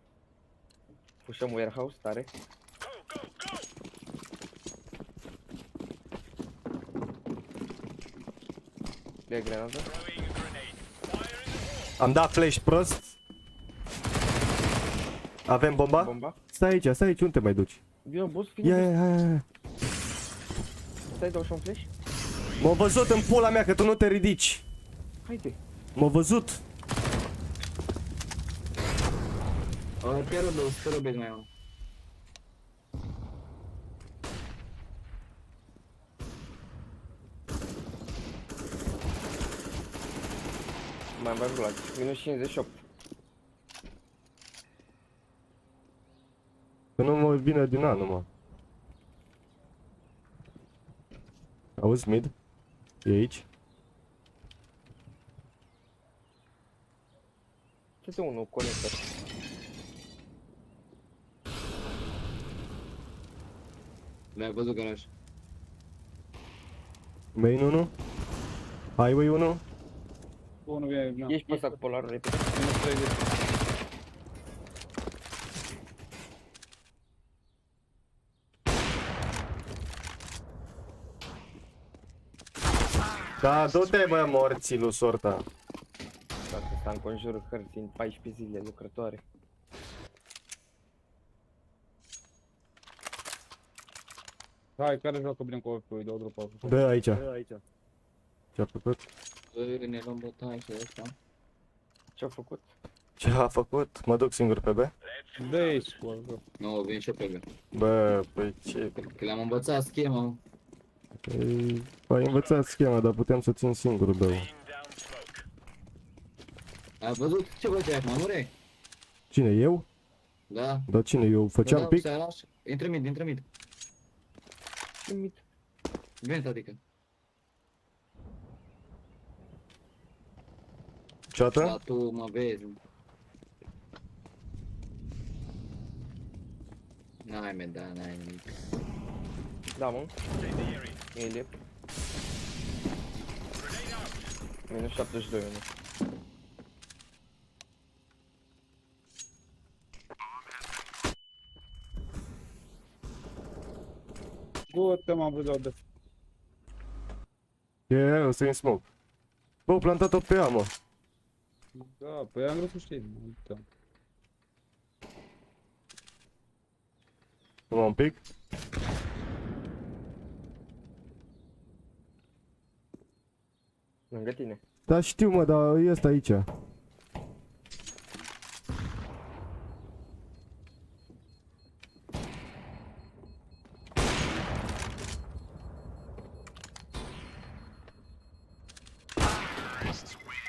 Pușăm warehouse, tare. Le grenadă. Am dat flash prost. Avem bomba? Bomba. Stai aici, unde te mai duci? Vino, boss, vino, Ia, boss. ia. Stai, dau și un flash. M-a văzut în pula mea că tu nu te ridici. Haide. M-a văzut. Te rog, mai am. Mai am Vlad. Minus 58. Că nu mă vine din an numai. Auzi, mid? E aici? Ce unul conector. Le-ai văzut garaj. Main 1? Highway 1? Unul vine, na. Ești pe ăsta cu polarul repede. Minus 30. Da, du-te bă, morții lui sorta. Dacă sta în conjurul hărții în 14 zile lucrătoare. Hai, care joacă bine cu OP-ul? Dau drop-out. Dă aici. Ce-a făcut? Ne luăm bătaie și ăsta. Ce-au făcut? Ce a făcut? Mă duc singur pe B? Dă aici cu joc. Nu, vin și eu pe B. Bă, păi ce... Că le-am învățat schema. Păi, ai învățat schema, dar putem să țin singur B-ul. Ai văzut ce făceai acum, nu rei? Cine, eu? Da. Dar cine, eu făceam Da, pic? seara așa. Intră mid, intră mid. Limit. Vent, adică. Ceată? Da, tu mă vezi. N-ai me, da, n-ai nimic. Da, mă. Elie. Minus 72, nu. Du-te, m-am văzut de... E, o să-i în smoke. Bă, au plantat-o pe ea, mă. Da, păi am vrut să știi. Uite. Numai un pic. Lângă tine. Da, știu, mă, dar e ăsta aici.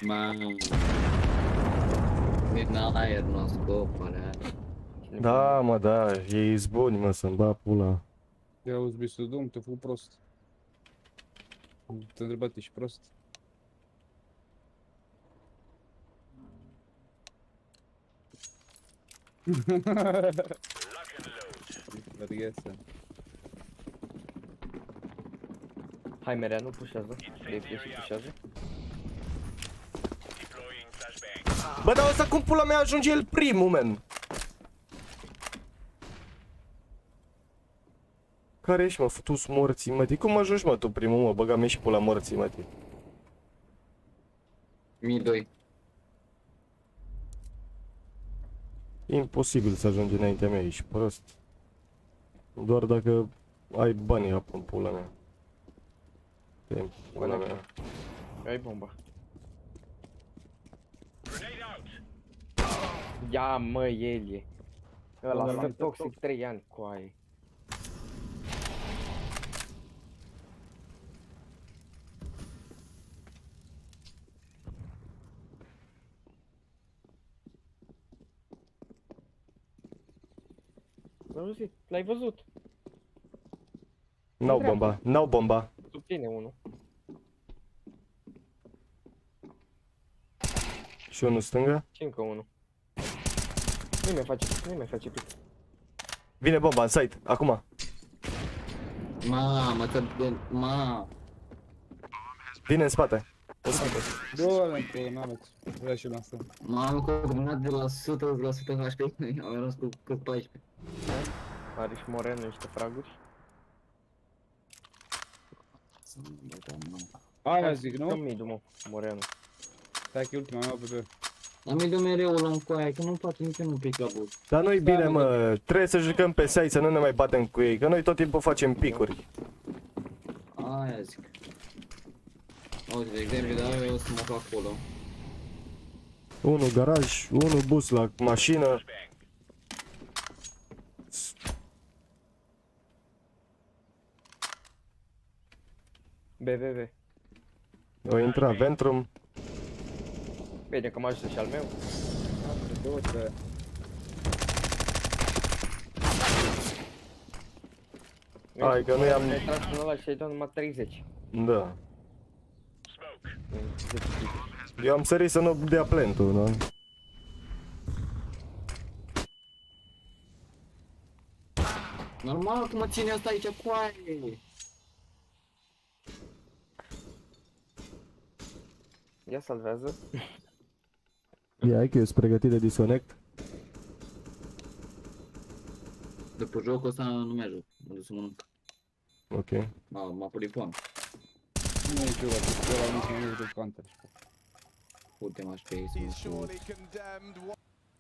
Mamă. Midnight, nu scopă, Da, mă, da, e izbuni, mă, să-mi ba pula. Ia uzi bisul, dum, te făcut prost. Te-a întrebat, ești prost? Verghese. Hai, Merea, nu pușează. DFT și pușează. Bă, dar ăsta cum pula mea ajunge el primul, man? Care ești, mă, futus morții, mătii? Cum ajungi, mă, tu primul, mă? Băga-mi și pula morții, mătii. Mi 2. Imposibil să ajungi înaintea mea, ești prost. Doar dacă ai banii apă în pula mea. Te pula mea. Ai bomba. Ia, mă, Elie. Ăla stă toxic 3 ani cu aia. L-am auzit, l-ai văzut. N-au bomba, n-au bomba. Sub tine unul. Și unul stângă. Și încă unul. Nu mai face pic, nu mai face pic. Vine bomba în site, acum. Mamă, că de... Mamă. Vine în spate. Doamne, că n-aveți. Vrea și la asta. Mamă, că a terminat de la 100 la 100 HP. Am rămas cu 14. Are și Moreno niște fraguri. Aia zic, Dăm nu? mid-ul, mă, Moreno. Stai că e ultima mea pe. Dar mi-i dă mereu la un coaie, că nu face niciunul pic la bot. Dar nu-i bine, mă. Trebuie să jucăm pe site, să nu ne mai batem cu ei. Că noi tot timpul facem picuri. Aia zic. Uite, de exemplu, dar eu o să mă fac acolo. Unul garaj, unul bus la mașină. BBB. O intra Ventrum. Bine că mă ajută și al meu. Hai că nu i-am... Ai tras până ăla și ai dat numai 30. Da. În 10 clipuri. Eu am sărit să nu dea plantul, nu? Normal că mă ține asta aici cu aia. Ia salvează. Ia că eu sunt pregătit de disconnect. După jocul ăsta nu mai joc. Mă duc să mănânc. Ok. M-a purit foame. Nu e ceva, că ăla nici nu de counter. Putem aș pe ei să mă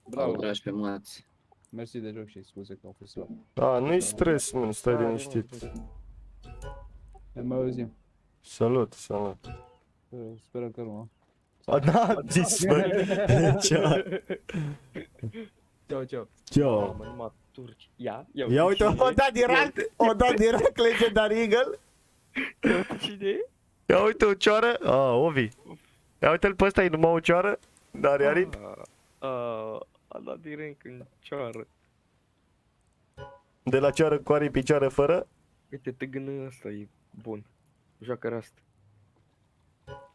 Bravo, dragi pe mați. mersi de joc și scuze că au fost slab. A, nu-i stres, mă, stai liniștit. Ne mai auzim. Salut, salut. Sperăm că nu, A, da, zis, bă. Ceau. Ceau, ceau. Ceau. Mamă, numai turci. Ia Ia uite, o dat direct, Legendary Eagle. Cine e? Ia uite o cioară. A, Ovi. Ia uite-l pe ăsta, e numai o cioară. N-are aripi. A dat direct în cioară. De la cioară cu aripi, cioară fără. Uite, tăgână ăsta e bun. Joacă rast.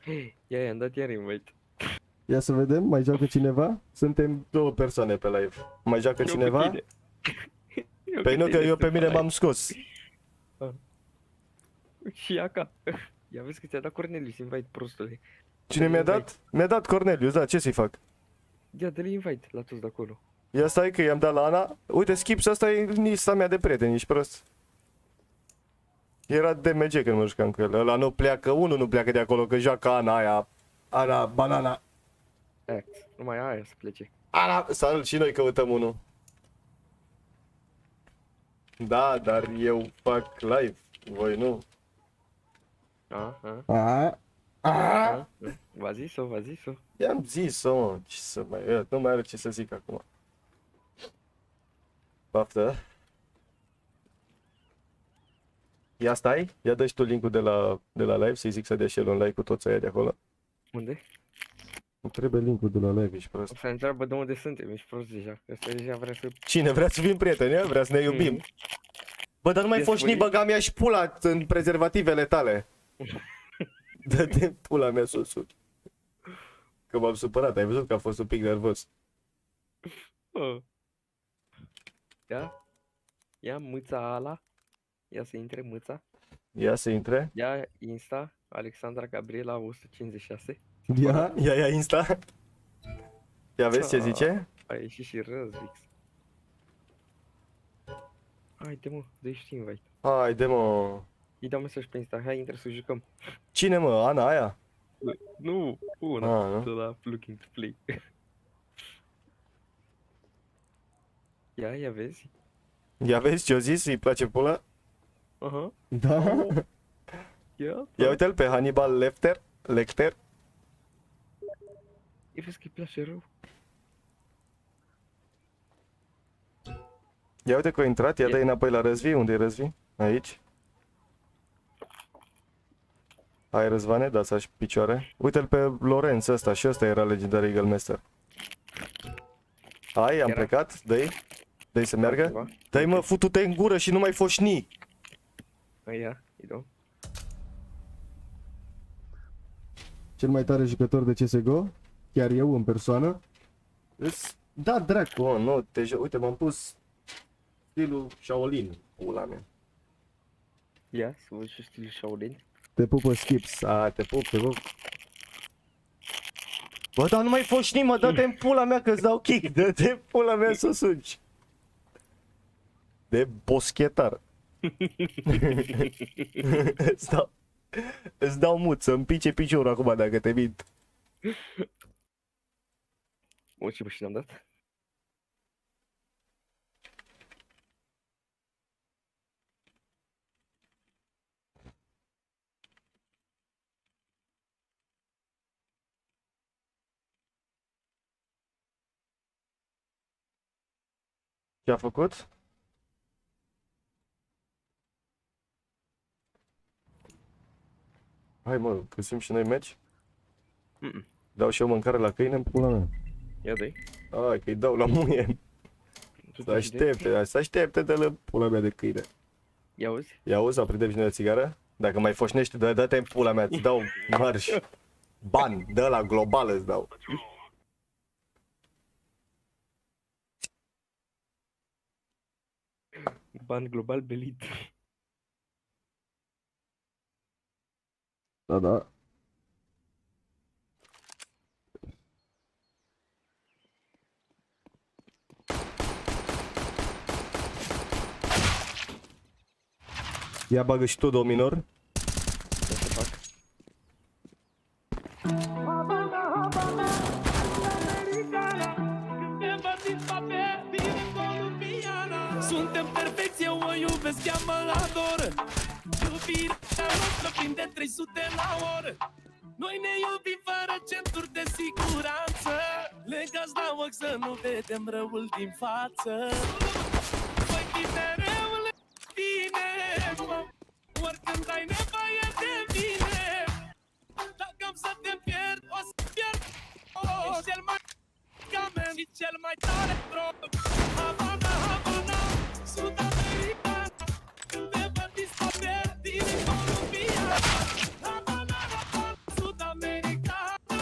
Hei, ia, i-am dat iar invite. Ia să vedem, mai joacă cineva? Suntem 2 persoane pe live. Mai joacă cineva? Păi nu, că eu pe mine m-am scos. Și Aca. Ia vezi că ți-a dat Cornelius invite, prostule. Cine mi-a dat? Mi-a dat Cornelius, da, ce să-i fac? Ia, dă-le invite la toți de acolo. Ia stai că i-am dat la Ana. Uite, Skips, ăsta e lista mea de prieteni, ești prost. Era DMG când mă jucam cu el. Ăla nu pleacă, unul nu pleacă de acolo, că joacă Ana aia. Ana, banana. Act. Numai aia să plece. Ana, salut, și noi căutăm unul. Da, dar eu fac live, voi nu. V-a zis-o, v-a zis-o. I-am zis-o, mă, ce să mai... Nu mai are ce să zic acum. Baftă. Ia stai, ia dă și tu link-ul de la live, să-i zic să dea și el un like cu toți aia de acolo. Unde? Îmi trebuie link-ul de la live, ești prost. O să întreabă de unde suntem, ești prost deja. Ăsta deja vrea să... Cine vrea să fim prieteni, ia? Vrea să ne iubim. Bă, dar nu mai foșni, băga mi-a și pula în prezervativele tale. Dă-te pula mea sus. Că m-am supărat, ai văzut că a fost un pic nervos. Ia mâța ala. Ia să intre mâța. Ia să intre. Ia Insta, Alexandra Gabriela 156. Ia Insta. Ia vezi ce zice? A ieșit și Răzvix. Haide mă, dă-i și invite. Haide mă. Îi dau mesaj pe Insta, hai intră să jucăm. Cine mă? Ana aia? Nu, una, nu? de la Looking to Play. Ia vezi? Ia vezi ce-o zis? Îi place pula? Aha. Da? Ia uite-l pe Hannibal Lecter. Ia vezi că îi place rău. Ia uite că a intrat, ia dă-i înapoi la Răzvi. Unde e Răzvi? Aici. Hai Răzvane, da să-și picioare. Uite-l pe Lorenz ăsta, și ăsta era Legendary Eagle Master. Hai, am plecat, dă-i să meargă. Dă-i mă, futu-te în gură și nu mai foșni. Ia, îi dau. Cel mai tare jucător de CSGO, chiar eu în persoană. Da, dracu, nu, uite, m-am pus stilul Shaolin, pula mea. Ia, să văd și stilul Shaolin. Te pupă Skips, te pup. Bă, dar nu mai foșni, mă, dă-te în pula mea că-ți dau kick, dă-te în pula mea să sugi. De boschetar. Îți dau mut să-mi pice piciorul acum dacă te mint. O, ce bă, și l-am dat? Ce a făcut? Hai mă, găsim și noi meci. Mm-mm. Dau și eu mâncare la câine în pula mea. Ia dă-i. Hai că-i dau la muie. Tu Să aștepte, să aștepte de la pula mea de câine. Ia auzi? Ia auzi, aprinde și noi o țigară? Dacă mai foșnești, dă-te în pula mea, îți dau marș. Ban, dă la global îți dau. Ban global belit. Da, da. Ia bagă și tu, dominor. Ce să fac? Suntem perfecți, eu o iubesc, ea mă adoră. Iubirea noastră prinde 300 la oră. Noi ne iubim fără centuri de siguranță. Legați la ochi să nu vedem răul din față. Voi fi mereu lângă tine, mă. Oricând ai nevoie de mine. Dacă am să te pierd, o să pierd. Ești cel mai camen și cel mai tare drog. Havana, Havana, Sud-Americana. Undeva dispare din Columbia. Havana, Havana, Sud-Americana.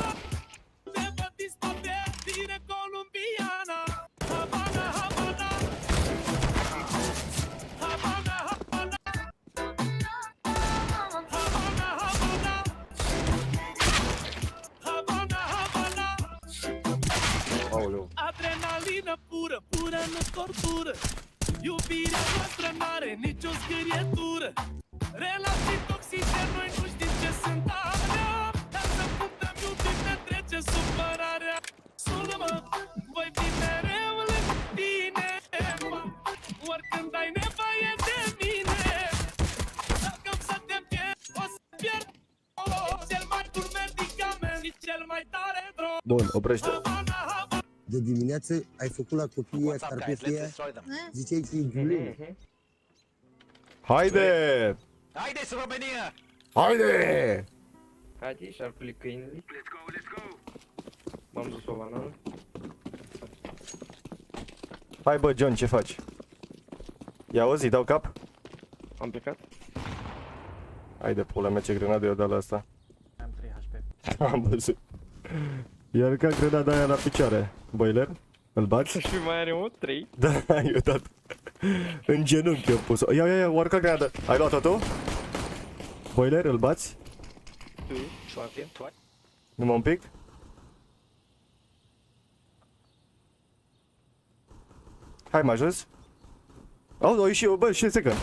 Undeva dispare din Columbiana. Havana, Havana. Havana, Havana. Havana, Havana. Havana, Havana. Aoleu. Adrenalină pură, pură, nu tortură. Iubirea noastră n-are nicio zgârietură. Relații toxice, noi nu știm ce sunt alea. Dar să putem iubi, ne trece supărarea. Sună-mă, voi fi mereu lângă tine, mă. Oricând ai nevoie de mine. Dacă am să te pierd, o să pierd. Cel mai bun medicament și cel mai tare drog. Bun, oprește. Havana, Havana. De dimineață ai făcut la copiii aia carpetia aia? Ziceai că e Giulia. Haide! Haideți, România! Haide! Haide, șarpele câinele. M-am dus o banană. Hai bă, John, ce faci? Ia auzi, îi dau cap? Am plecat? Haide, pula mea, ce grenadă eu dat la asta. Am 3 HP. Am văzut. Iar ca grenada aia la picioare. Boiler? Îl bați? Și mai are o 3. Da, eu dat. În genunchi am pus-o. Ia, oarcă grenadă. Ai luat-o tu? Boiler, îl bați? Tu ești, poate. Numai un pic? Hai, mă ajuns? Au ieșit, bă, și secă.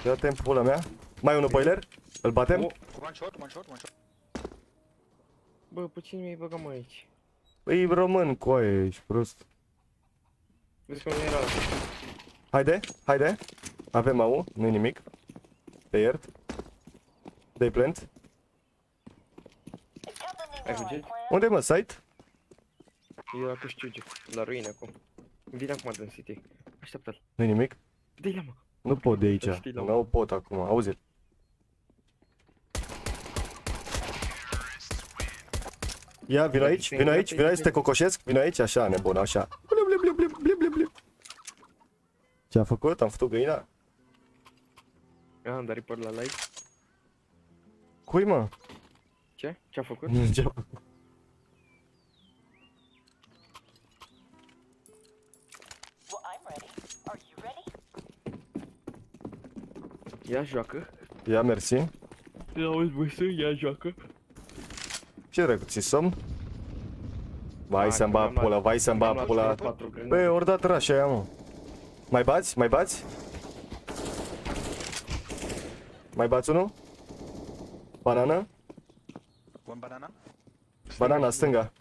Ia-te în pula mea. Mai unul boiler? Îl batem? O. One shot. Bă, pe cine mi-ai băgat mă aici? Păi român, coaie, ești prost. Vezi că nu era ăla. Haide. Avem AU, nu-i nimic. Te iert. Dai plant. Ai fugit? Unde mă, site? E la Câșciugiu, la ruine acum. Vine acum din City. Așteaptă-l. Nu-i nimic? Dă-i la mă. Nu pot de aici. Știi, la Nu pot acum, auzi-l. Ia, vino aici, să te cocoșesc. Vino aici, așa, nebun, așa. Blip. Ce-a făcut? Am făcut găina? Am dat report la live. Cui, mă? Ce? Ce-a făcut? Ce-a făcut? Ia joacă. Ia, mersi. Ia auzi, băi, să ia joacă. Ce dracu, ți somn? Vai să-mi ba pula, vai să-mi ba pula. Băi, ori dat rașa aia, mă. Mai bați? Mai bați unul? Banană? One banana? Banana, stânga.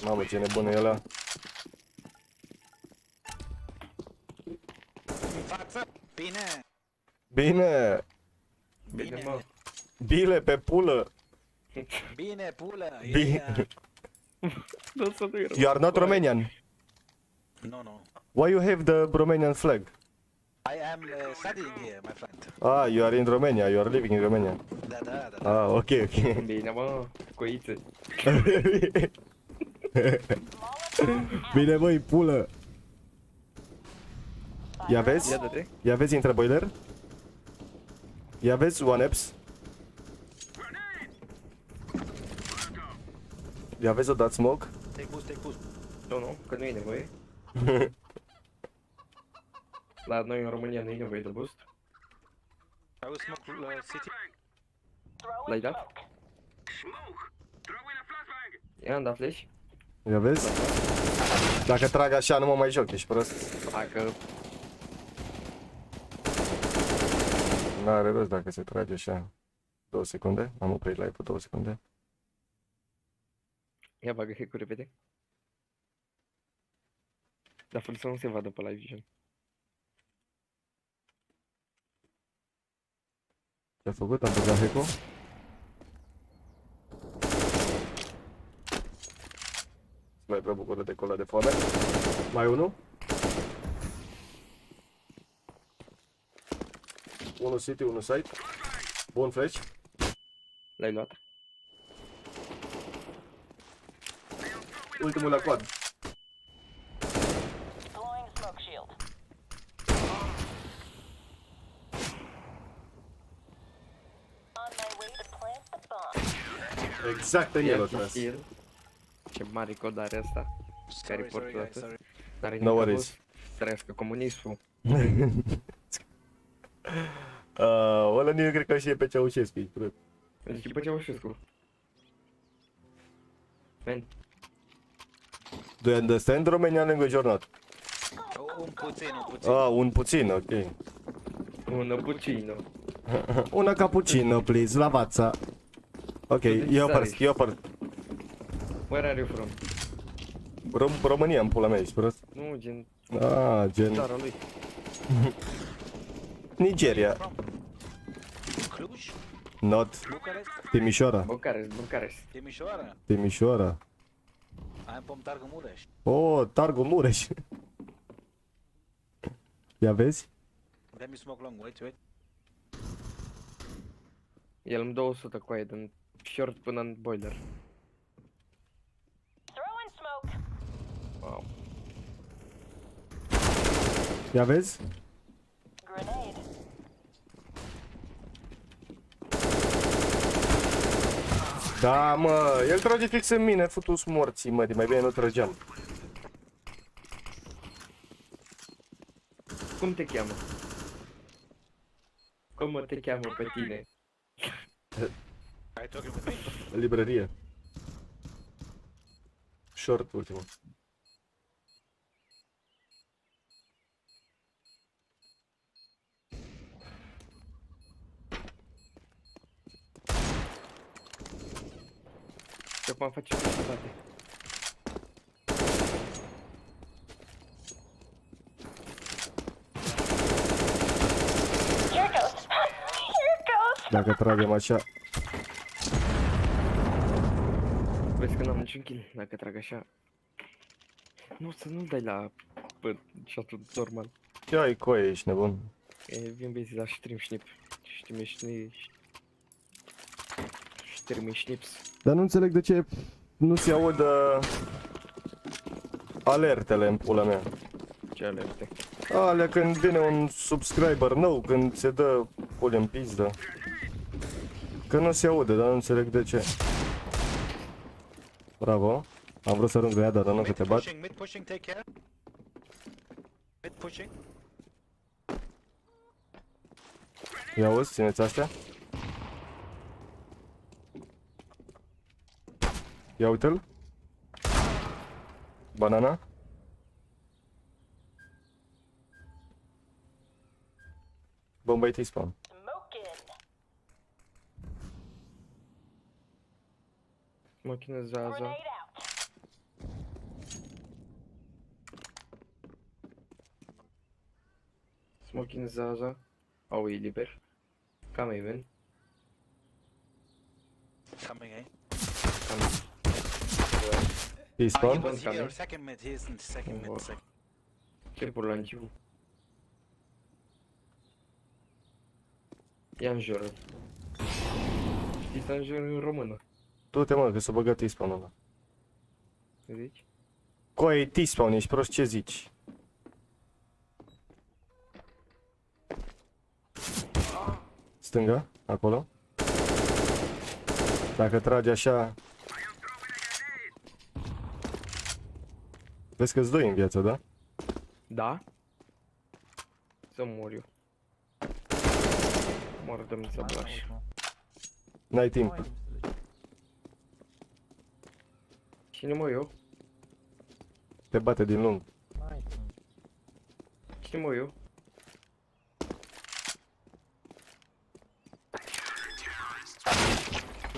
Mamă, ce nebun e ăla. În față! Bine! Bine! Bine, mă. Bile pe pulă. Bine, pulă! Bine. Nu să nu-i You are not Romanian. No, no. Why you have the Romanian flag? I am studying here, my friend. Ah, you are in Romania. You are living in Romania. Da. Ah, ok, ok. Bine, mă. Coițe. Bine, băi, pulă. Ia vezi? Ia dă-te. Ia vezi intră boiler? Ia vezi one apps? Ia vezi o dat smoke? Take boost. Nu, că nu e nevoie. La noi în România nu e nevoie de boost. I will smoke city. L-ai dat? I-am dat flash. Ia vezi? Dacă trag așa nu mă mai joc, ești prost. Dacă N-are rost dacă se trage așa. 2 secunde, am oprit live-ul 2 secunde. ia bagă hack-ul repede. Dar fără să nu se vadă pe live vision. Ce-a făcut? Am băgat hack-ul. Mai prea bucură de cola de foame. Mai unul. Unul city, unul site. Bun flash. L-ai luat? Ultimul la quad. Exact în el o tras. Ce mare cod are asta. Care Sorry, portă guys, sorry. N-are No nimic worries. abuz. Trăiască comunismul. Ăla nu cred că și e pe Ceaușescu, ești prost. Deci după Ceaușescu. Man, Do you understand Romanian language or not? Un puțin. Ah, un puțin, ok. un puccino. Una cappuccino, please, lavazza. Ok, eu first. Where are you from? România, în pula mea, ești prost? Nu, gen Ah, gen țara lui. Nigeria, Cluj? not Bucarest? Timișoara. Bucarest. Timișoara? Timișoara. Am pom Targu Mureș. Oh, Targu Mureș. Ia vezi? Let me smoke long, wait. El îmi 200 coaie din short până în boiler. Wow. Ia vezi? Da, mă, el trage fix în mine, futu-s morții, mă, de mai bine nu trăgeam. Cum te cheamă? Cum te cheamă pe tine? Ai talking with me? Librărie. Short, ultimul. Și acum face publicitate. Dacă tragem așa. Vezi că n-am niciun kill dacă trag așa. Nu, să nu dai la shot-ul normal. Ce ai coie, ești nebun? Vin băieții la stream snip. Stream snips. Dar nu înțeleg de ce nu se aud alertele în pula mea. Ce alerte? Alea când vine un subscriber nou, când se dă pule în pizdă. Că nu se aude, dar nu înțeleg de ce. Bravo. Am vrut să arunc grenada, dar nu că te bat. Mid pushing, take care. Mid pushing. Ia auzi, țineți astea. Ia uite-l. Banana. Bomba-i T-spawn. Machina Zaza. Smoking Zaza. Au, e liber. Cam even. coming, eh? T-spawn. Don't come, eh? Second mid, he's in second mid, second. Ce burlanciu. Ia în jur. Știi să înjuri în română, Du-te mă, că s-a băgat T-spawn ăla. zici? Coai, T-spawn, ești prost, ce zici? Stânga, acolo. Dacă tragi așa... Vezi că-ți doi în viață, da? Da? Să mor eu. Mor, dă-mi să blaș. N-ai timp. Cine mă eu? Te bate din lung. Cine mă eu?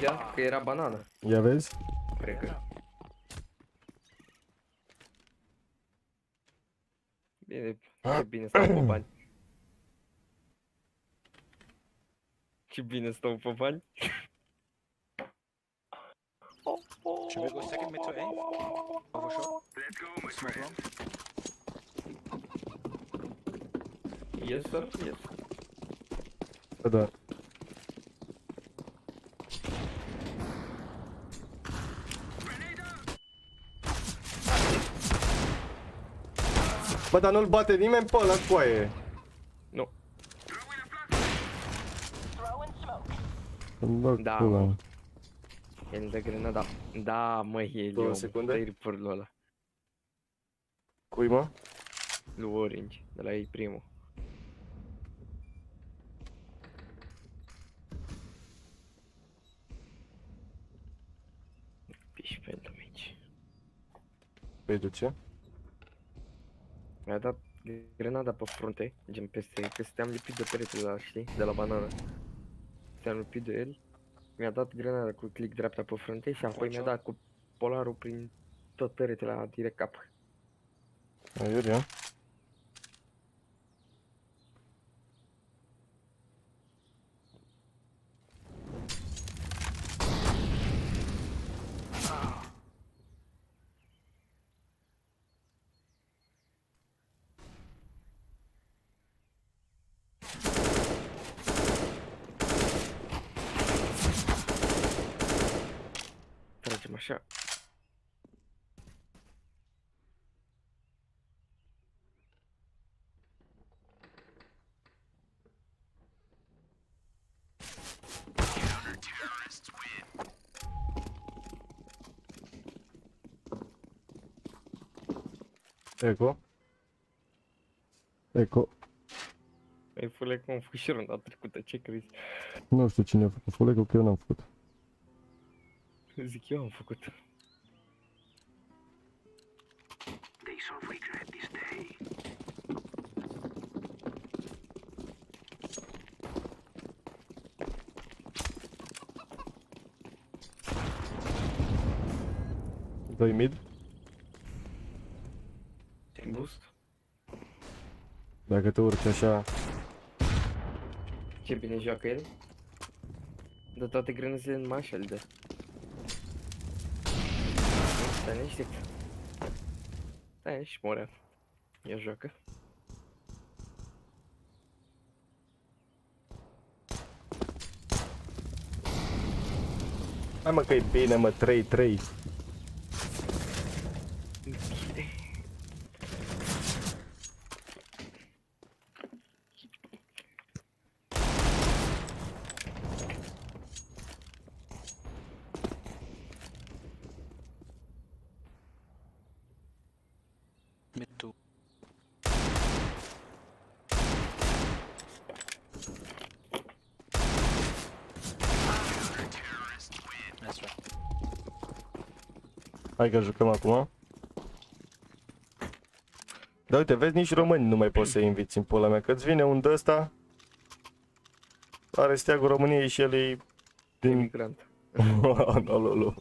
Ia, că era banană, Ia vezi? cred că. Bine, ce bine stau pe bani. Ce bine stau pe bani. Should we go second mid to A? Overshot? Smoke long? Yes, sir, yes. Da. Bă, dar nu-l bate nimeni pe ăla, coaie. Nu. Bă, Da, pula. mă. El de grenada. Da, mă, Helium. 2 secunde? Dă-i ripărul ăla. Cui, mă? Lui Orange, de la ei primul. Piși pentru mici. Păi de ce? Mi-a dat grenada pe frunte, gen peste, că te-am lipit de peretele ăla, știi? De la banană. Te-am lipit de el. Mi-a dat grenada cu click dreapta pe frunte și apoi mi-a dat cu polarul prin tot peretele ăla direct cap. Aiurea. Tragem așa. Eco. Eco. Ai fule cum am făcut și runda trecută, ce crezi? Nu știu cine a făcut fulecul, că eu n-am făcut. Zic eu am făcut. Doi mid. Boost. Dacă te urci așa... Ce bine joacă el. Dă toate grenăzile în mașă, îl dă. Stai liniștit. Stai și morea. Ia joacă. Hai mă că e bine, mă, 3-3. Mid 2. That's right. Hai că jucăm acum. Da, uite, vezi, nici români nu mai poți să-i inviți în pula mea, că-ți vine un d-ăsta, are steagul României și el e din... Emigrant. Lolo.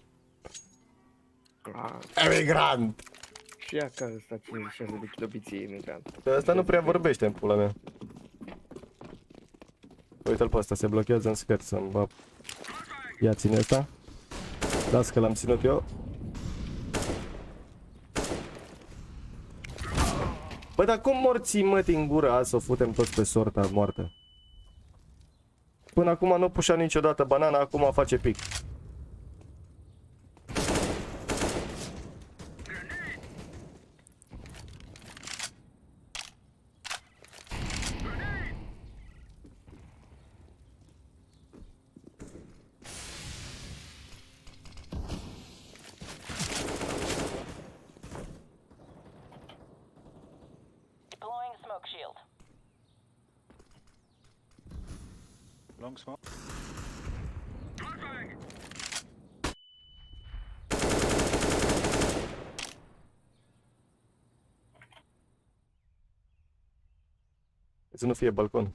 Ah, Emigrant! și ea ca ăsta 56 de kilobiții e emigrant. Pe ăsta nu prea vorbește în pula mea. Uite-l pe ăsta, se blochează în skirt să-mi bap. Ia ține ăsta. Las că l-am ținut eu. Bă, dar cum morții mătii în gură azi, să o futem toți pe sorta moartă? Până acum nu pușea niciodată banana, acum face pic. Deploying smoke shield. Long smoke. Să nu fie balcon.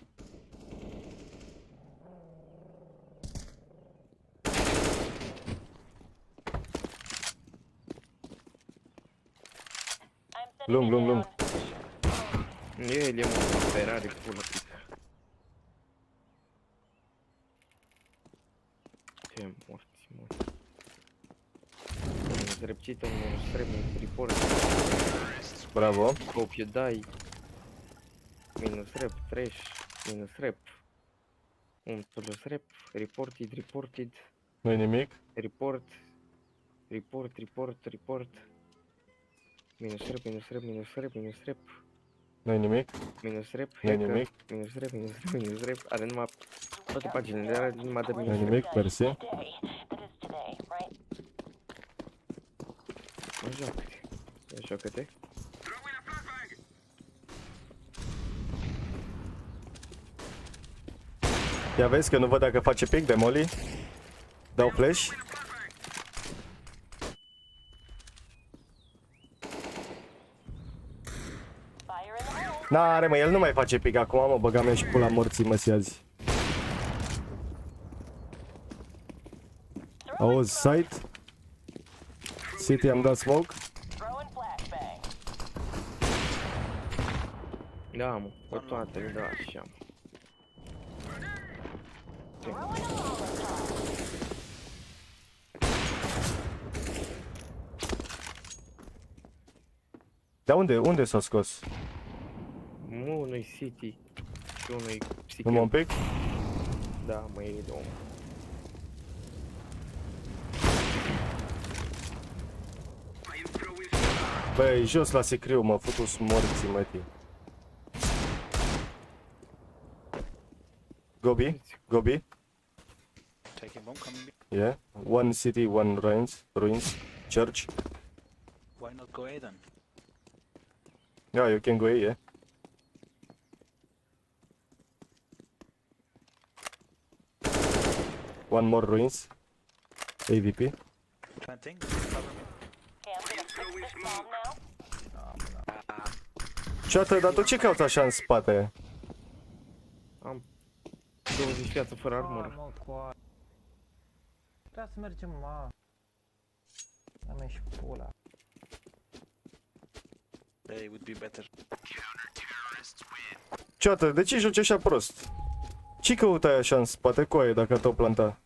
I'm Lung, lung, lung. El e mult Ferrari pula pica. Ce morți, morți. Minus repcită, minus report, report. Bravo. Hope you die. Minus rep, trash, minus rep. Un plus rep, reported, reported, Nu-i nimic. report, report, report, report. Minus rep, minus rep, minus rep, minus rep. Nu-i nimic. Minus rep, Nu-i hacker, nimic. minus rep, minus rep, minus rep. Are numai toate paginile, are numai de Nu-i minus rep. nimic, mersi. today. That is today, right? Mă joacă-te. Ia joacă-te. Ia vezi că nu văd dacă face pic de Molly. Dau flash. Fire in the hole. N-are mă, el nu mai face pic acum, mă băga mea și pula morții măsii azi. Auzi, site. City am dat smoke. Throwing flashbang. Da, mă, pe toate, da, așa, mă. Throwing a Molotov. Dar unde s-a scos? Nu, unui City și unui Numai un Secret. pic? Da, mă, e două. Băi, jos la secriu, mă, futu-s morții, mătii. Gobi? Gobi? Taking bomb coming. Yeah. One city, one ruins. Church. Why not go A then? Yeah, you can go here, yeah. One more ruins. AVP. Planting. Cover me. Okay, I'm gonna fix this bomb now. Ceată, dar tu ce cauți așa în spate? Am 20 viață fără armură. Mă, coa. Trebuie să mergem, mă. Am și pula. They would be better. Ceată, de ce joci așa prost? Ce căutai așa în spate, coaie, dacă te-o planta?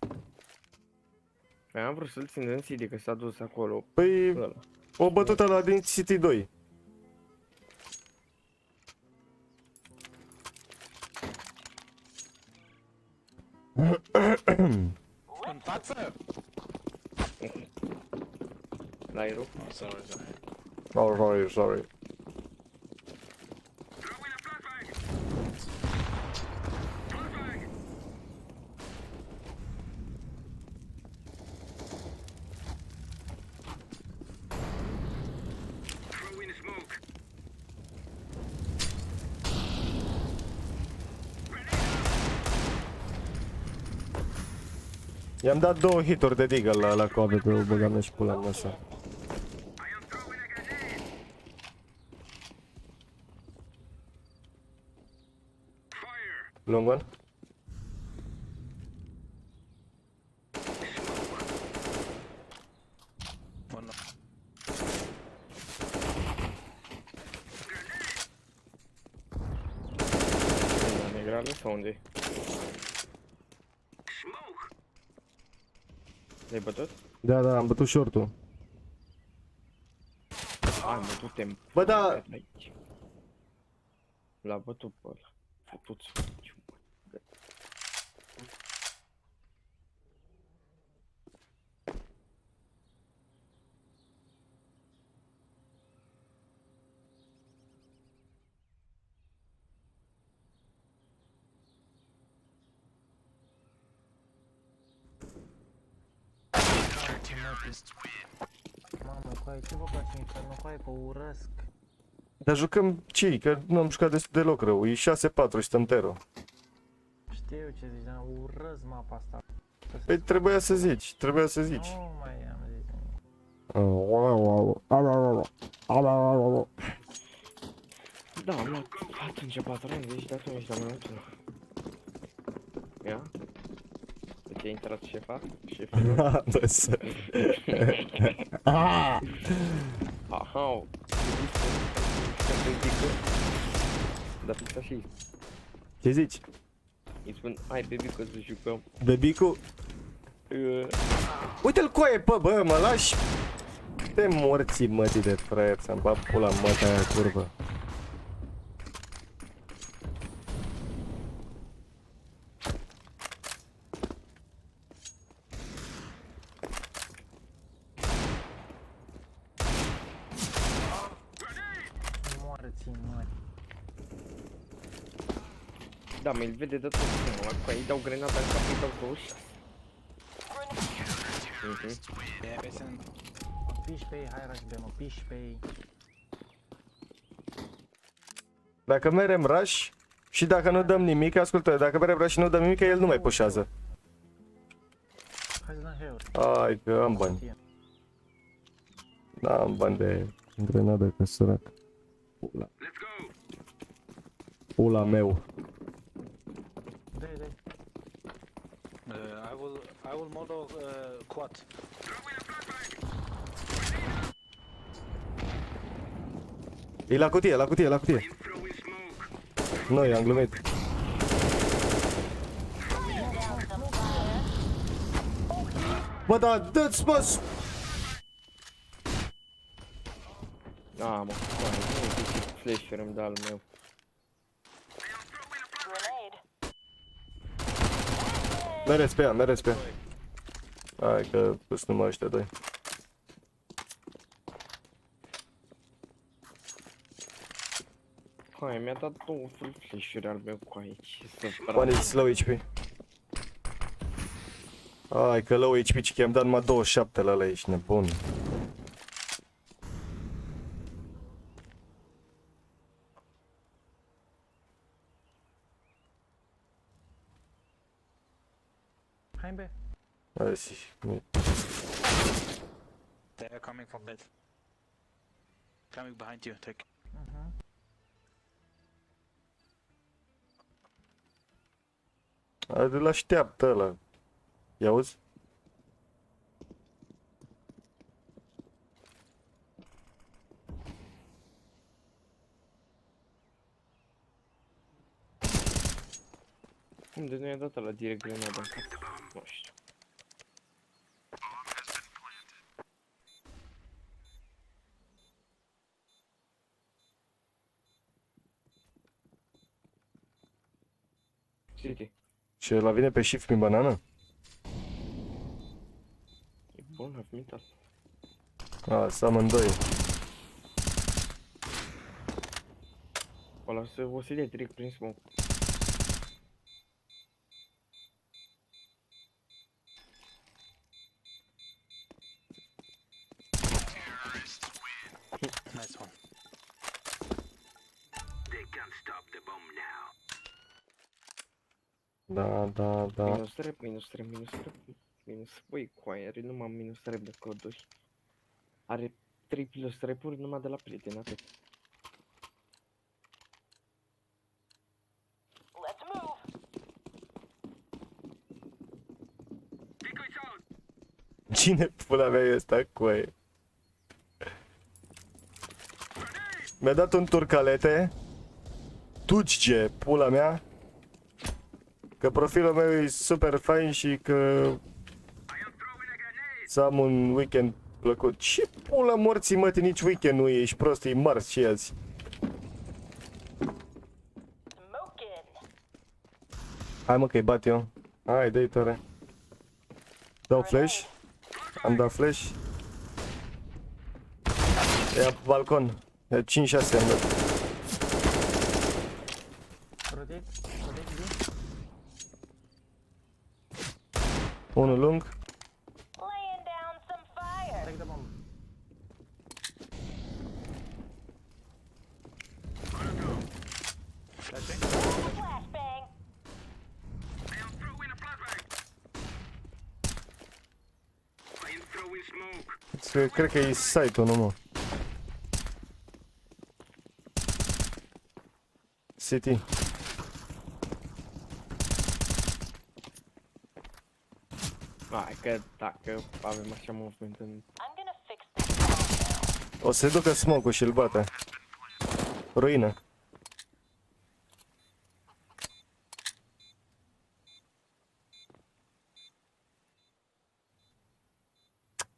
Păi am vrut să-l țin în City, că s-a dus acolo. Păi, Ăla. o bătută la din City 2. În față! La aerul. Oh, sorry, sorry. Oh, sorry. I-am dat 2 hituri de deagle la coabe pe o băga mea și pula mea așa. Long one. One no. La negrale sau unde? L-ai bătut? Da, da, am bătut short-ul. Hai mă, du-te Bă, da, aici. L-a bătut pe ăla. Futuți. Mamă, coaie, ce vă place Inferno? Coaie, că urăsc. Dar jucăm ce? Că nu am jucat deloc rău. E 6-4 și stăm tero. Știu ce zici, dar urăsc mapa asta. Păi trebuia să zici, trebuia să zici. Nu mai am zis nimic. Da, am luat atunci 4 ani, deci de atunci am luat. Ia? De ce a intrat șefa? Șeful? Bă, să... Aha, dar fix așa e. Ce zici? Îi spun, hai baby că să jucăm. Bebicu? Uite-l coaie, bă, mă lași? Te morții mătii de fraier, să-mi bag pula măta aia curvă. Moară-ți mari. Da, mă, îl vede de tot mă, la îi dau grenada în cap, îi dau 26. Piși pe ei, hai rush B, mă, piși pe ei. Dacă merem rush și dacă nu dăm nimic, ascultă, dacă merem rush și nu dăm nimic, el nu mai pușează. Hai să dăm heuri. Hai că am bani. Da, am bani de grenadă, că sărac. Pula. Pula meu. Dai, dai. I will model quad. E la cutie, la cutie, la cutie. Nu, i-am glumit. Bă, da, dă-ți, mă! Da, mă, nu zici flash-uri îmi dă al meu. Mereți pe ea, mereți pe ea. Hai că sunt numai ăștia doi. Hai, mi-a dat 2 full flash-uri al meu cu aici. One is low HP. Hai că low HP, ci că i-am dat numai 27 la ăla, ești nebun. Hai B. Hai zi. They are coming from that. Coming behind you, take. Îl așteaptă ăla. I-auzi? Cum de nu i-a dat ăla direct grenada în cap? Nu știu. City. Și ăla vine pe shift prin banană? E bun, a venit asta. A, să amândoi. Ăla o să-l ia direct prin smoke. Nice one. Da, da, da. Minus trap, minus trap, minus trap. Minus... Băi, coaie, are numai minus trap de coduri. Are 3 plus trap-uri numai de la prieten, atât. Let's move. Cine pula mea e ăsta cu aia? Mi-a dat un turcalete. Tucge, pula mea. Că profilul meu e super fain și că Să am un weekend plăcut. Ce pula morții, mă, nici weekend nu e, ești prost, e marți și azi. Smoking. Hai mă că-i bat eu. Hai, dă-i tare. Dau flash. Am dat flash. Ia pe balcon. 5-6 am dat. Rotate, rotate, B. Unul lung. Laying down some fire. Take the bomb. Flashbang. Cred că e site-ul, nu mă. City. Hai că dacă avem așa movement în... I'm gonna fix this bomb now. O să ducă smoke-ul și îl bate. Ruină.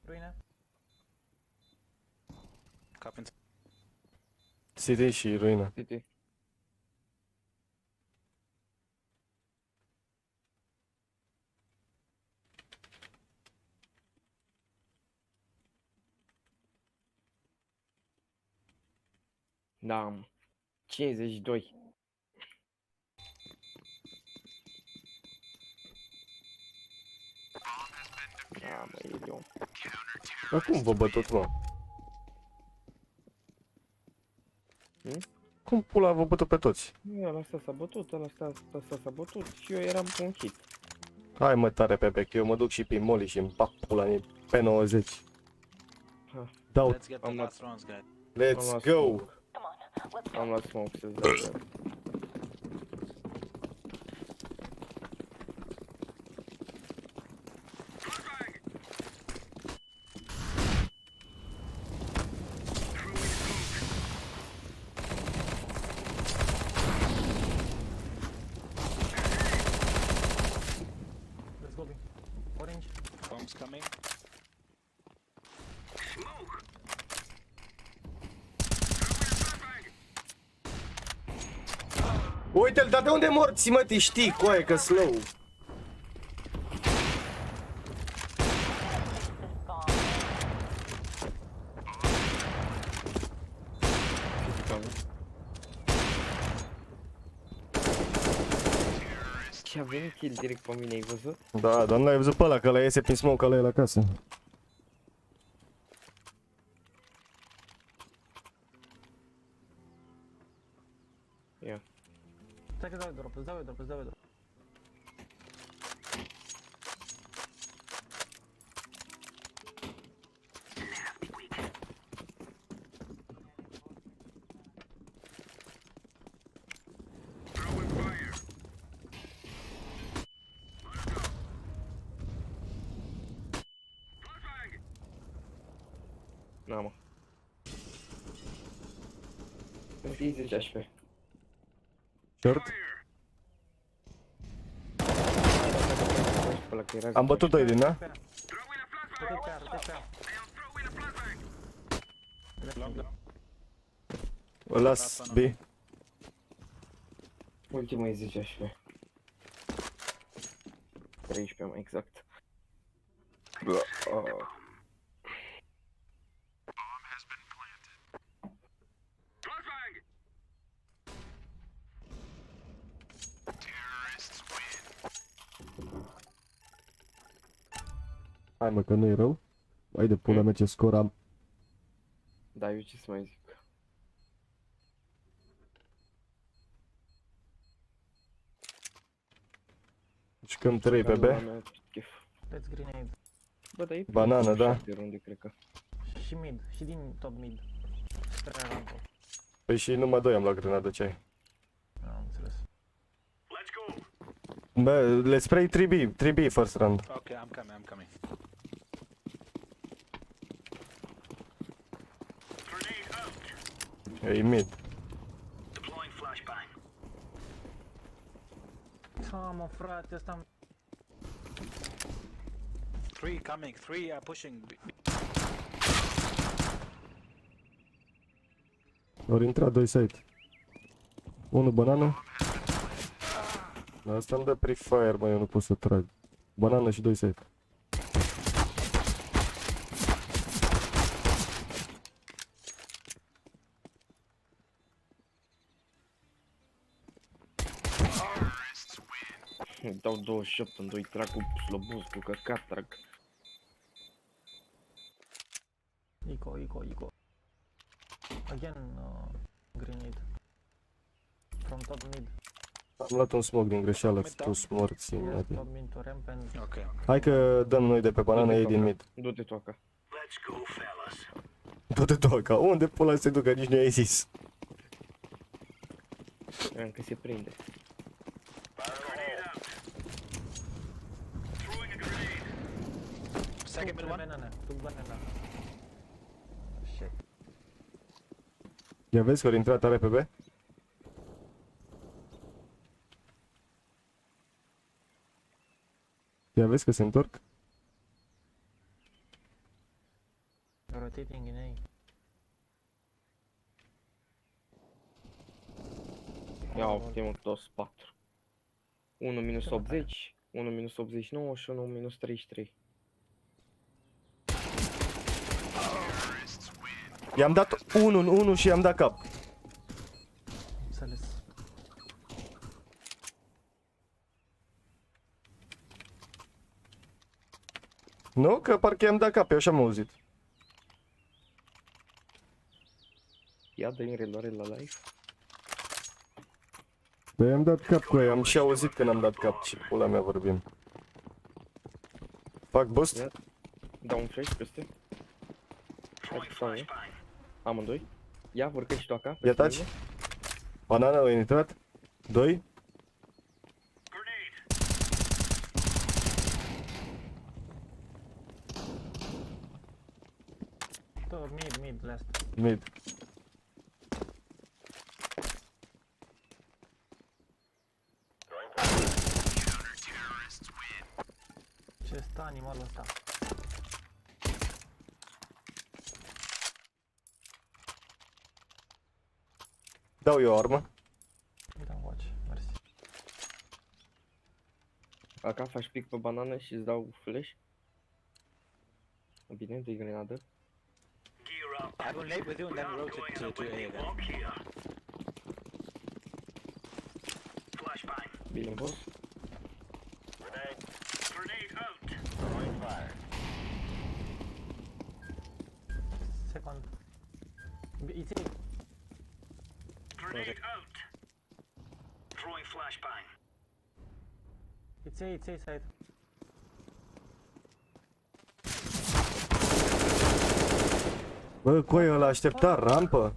Ruină. Cap în City și ruină. City. Da, mă. 52. Da, mă, e eu. Dar cum vă bătut, mă? Cum pula vă bătut pe toți? Nu, ăla ăsta s-a bătut, ăla ăsta s-a bătut și eu eram cu un hit. Hai mă tare pe bec, eu mă duc și pe Molly și îmi bag pula în pe 90. Ha. Dau, Let's get the I'm last rounds, guys. let's luat go! smoke. Come on, let's go. Am luat smoke să-ți dau de- Let's go B. Orange. Bombs coming. Uite-l, dar de unde morți, mă, te știi, coaie, că slow. This bomb. Și a venit kill direct pe mine, ai văzut? Da, dar nu l-ai văzut pe ăla, că ăla iese prin smoke, ăla e la casă. Ia. Stai că îți dau eu drop. Na, mă. Îmi fii 10 HP. Short. Ăla că era Am bătut 2 din, da? Rotate pe A, rotate pe A. O las B. ultimul e 10 HP. 13 mai exact. Hai mă, că nu e rău. Hai de pula mea ce scor am. Da, eu ce să mai zic. Jucăm 3 pe B. Pula mea, chef. Let's grenade. Bă, dar e Banană, da. 7 runde, cred că. Și mid, și din top mid. Spre rampă. Păi și numai 2 am luat grenadă, ce ai? Am înțeles. Bă, let's play 3B first round. Okay, I'm coming. E mid. Da, mă, frate, ăsta... Three coming, three are pushing. Ori intrat 2 site. 1 banană. Asta îmi dă pre-fire, mă, eu nu pot să trag. Banană și 2 site. Îmi dau 28 în 2, trag cu slobuz, cu căcat, trag. Eco. Again, grenade. From top mid. Am luat un smoke din greșeală, spus morții, mătii. Top mid to ramp and... Okay. Hai că dăm noi de pe banană, ei din mid. Du-te tu acá. Du-te tu acá. Unde pula se ducă? Nici nu i-ai zis. Încă se prinde. Second mid one. Banana. Two banana. Shit. Ia vezi că ori intrat tare pe B? Ia vezi că se întorc? Rotating in A. Ia optimul toți 4. 1 minus 80, 1 minus 89 și 1 minus 33. I-am dat 1 în 1 și i-am dat cap. Înțeles. Nu? Că parcă i-am dat cap, eu așa am auzit. Ia dă-i reloare la live. Dar i-am dat cap cu ei, am și auzit când am dat cap, ce pula mea vorbim. Fac boost? Ia. Dau un flash peste. Hai că stau eu. Amândoi. Ia, urcă și tu acá. Ia taci. Banana a intrat. 2. Top mid, last. Mid. Ce stă animalul ăsta? Dau eu o armă. Da, watch. Mersi. Acá faci pic pe banană și îți dau flash. Bine, dă-i grenadă. I will nade with you and then rotate to A again. Bine, boss. Second. It's A. It's A side. Bă, coi, ăla aștepta rampă.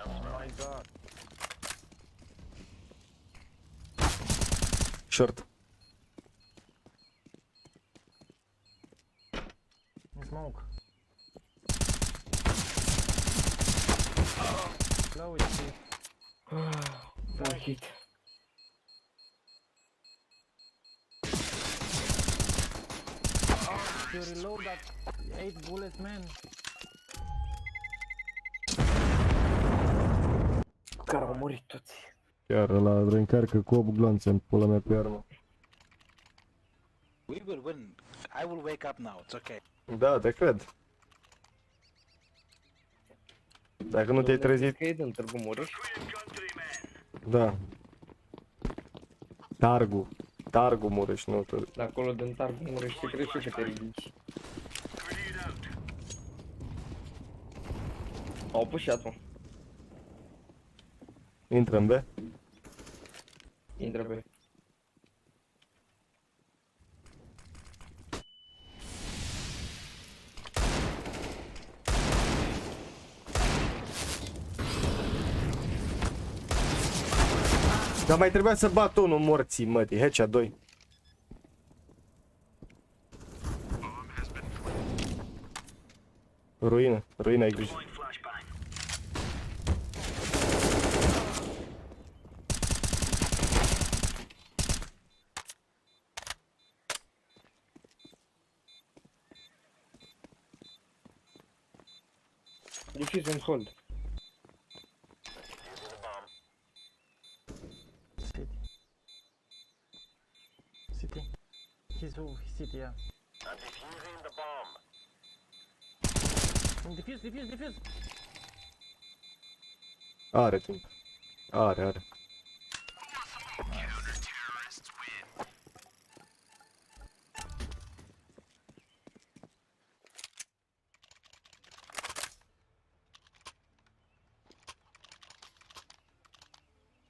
Oh my god. Short. Smoke. Low it's A. One hit. You reload that 8 bullets, man. Care au murit toți. Chiar ăla reîncarcă cu 8 glanțe în pula mea pe armă. We will win. I will wake up now. It's okay. Da, te cred. Dacă nu te-ai trezit, Că e din Târgu Mureș. da. Targu Mureș, nu te... De acolo din Târgu Mureș te crezi că te ridici. Au pușat, mă. Intră în B. Intră pe. Dar mai trebuia să bat unul morții, mătii, Hecha 2. Ruină, ai grijă. Defuse and hold. City. City. He's over city, yeah. I'm defusing the bomb. Defuse. Are timp. Are.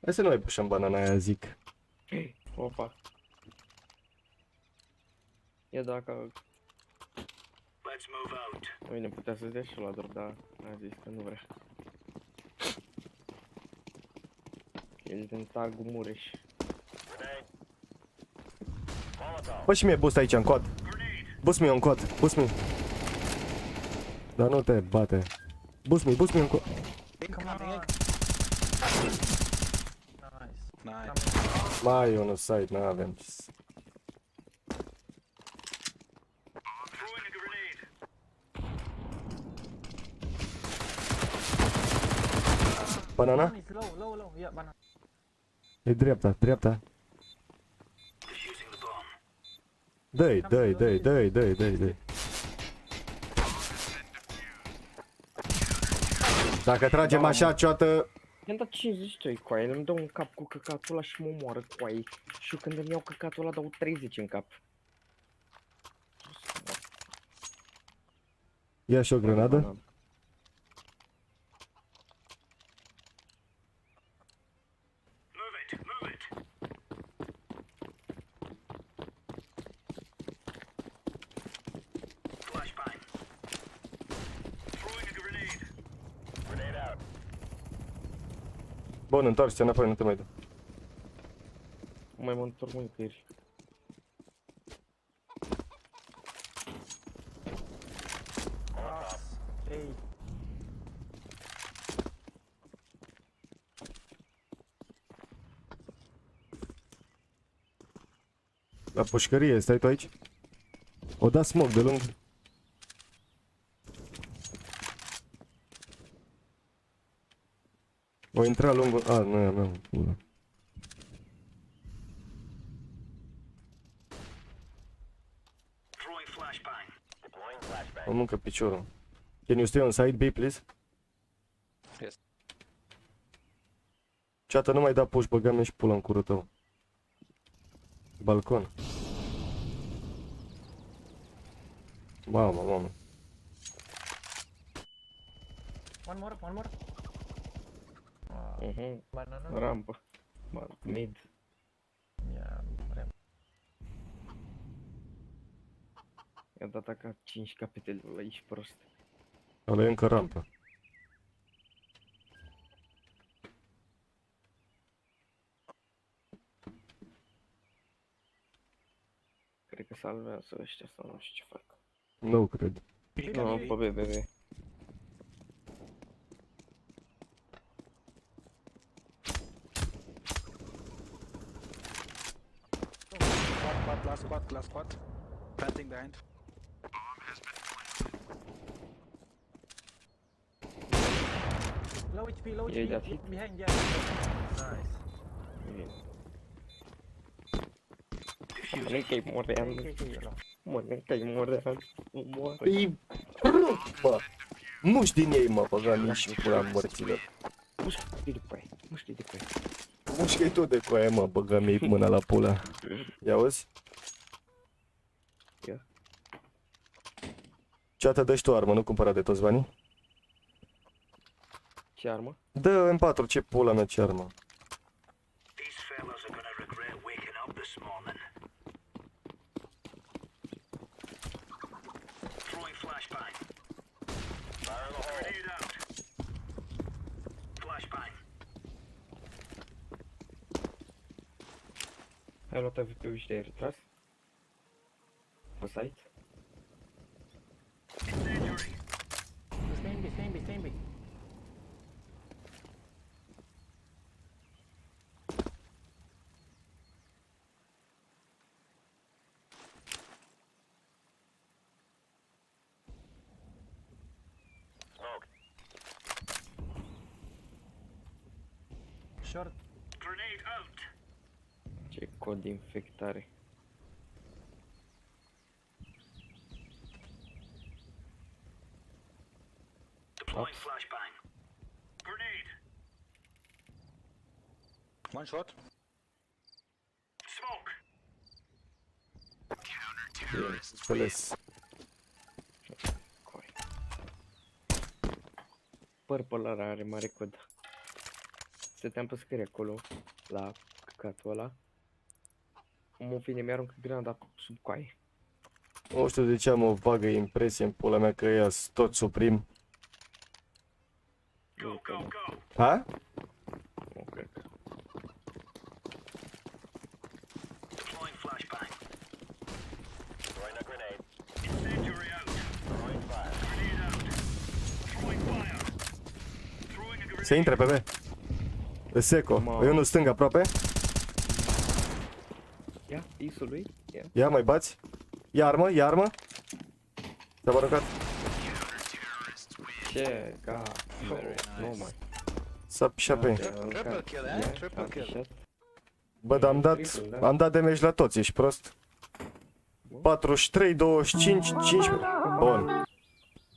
Hai să nu mai pușăm banana aia, zic. Opa. E dacă... Bine, putea să-ți dea și la drop, dar a zis că nu vrea. El din tagul Mureș. Bă, și mie boost aici în cod. Boost me în cod, boost me. Dar nu te bate. Boost me în cod. Come on. Nice. Nice. Mai e unul site, n-avem ce să... Banana? One is low. Yeah, banana. E dreapta. Dă-i. Dacă tragem așa, cioată... I-am dat 52 cu aia, îmi dau un cap cu căcatul ăla și mă omoară cu aia. Și când îmi iau căcatul ăla dau 30 în cap. Ia și o grenadă. Bun, întoarce-te înapoi, nu te mai dă. Nu mai mă întorc nicăieri. Ei. La pușcărie, stai tu aici? O da smoke de lung. O intra lungul... A, nu e a mea. O mâncă piciorul. Can you stay on side B, please? Yes. Ceată, nu mai da push, băga-mi și pula în curul tău. Balcon. Mamă. One more. Banana. Rampă. Mid. Yeah, ramp. I-a dat ca 5 capitele la ești prost. Ăla e încă rampă. Cred că salvează ăștia sau nu știu ce fac. Nu cred. Nu, pe BBB. Last squad. Planting behind. Low HP. Yeah, that's it. Behind, yeah. Nice. Mănâncă-i morean. Mănâncă-i morean. Moare. Păi... Bă! Muși din ei, mă, băga-mi și pula morților. Mușcă-i de pe aia. Mușcă-i tot de coaie, mă, băga-mi mâna la pula. Ia auzi? Ia. Ceată, dă-și tu armă, nu cumpăra de toți banii? Ce armă? Dă M4, ce pula mea, ce armă? Ai luat AVP-ul și te-ai retras? Pe site? Stay in B. short. Ce cod de infectare. Ups. One shot. Înțeles. Coi. Purple ăla are mare cod. Stăteam pe scări acolo, la căcatul ăla. Omul vine, mi-aruncă granada sub coaie. Nu știu de ce am o vagă impresie în pula mea că ăia sunt tot suprim. Nu cred, mă. Ha? Nu cred. Se intre pe B. E seco. Mamă. E unul stâng aproape. Ia, isul lui. Ia. Ia, mai bați. Ia armă, ia armă. S-a aruncat. Ce? Ga. Nu mai. S-a pișat pe ei. Triple kill, eh? Triple kill. Bă, dar am dat damage la toți, ești prost. 43, 25, 15. Bun.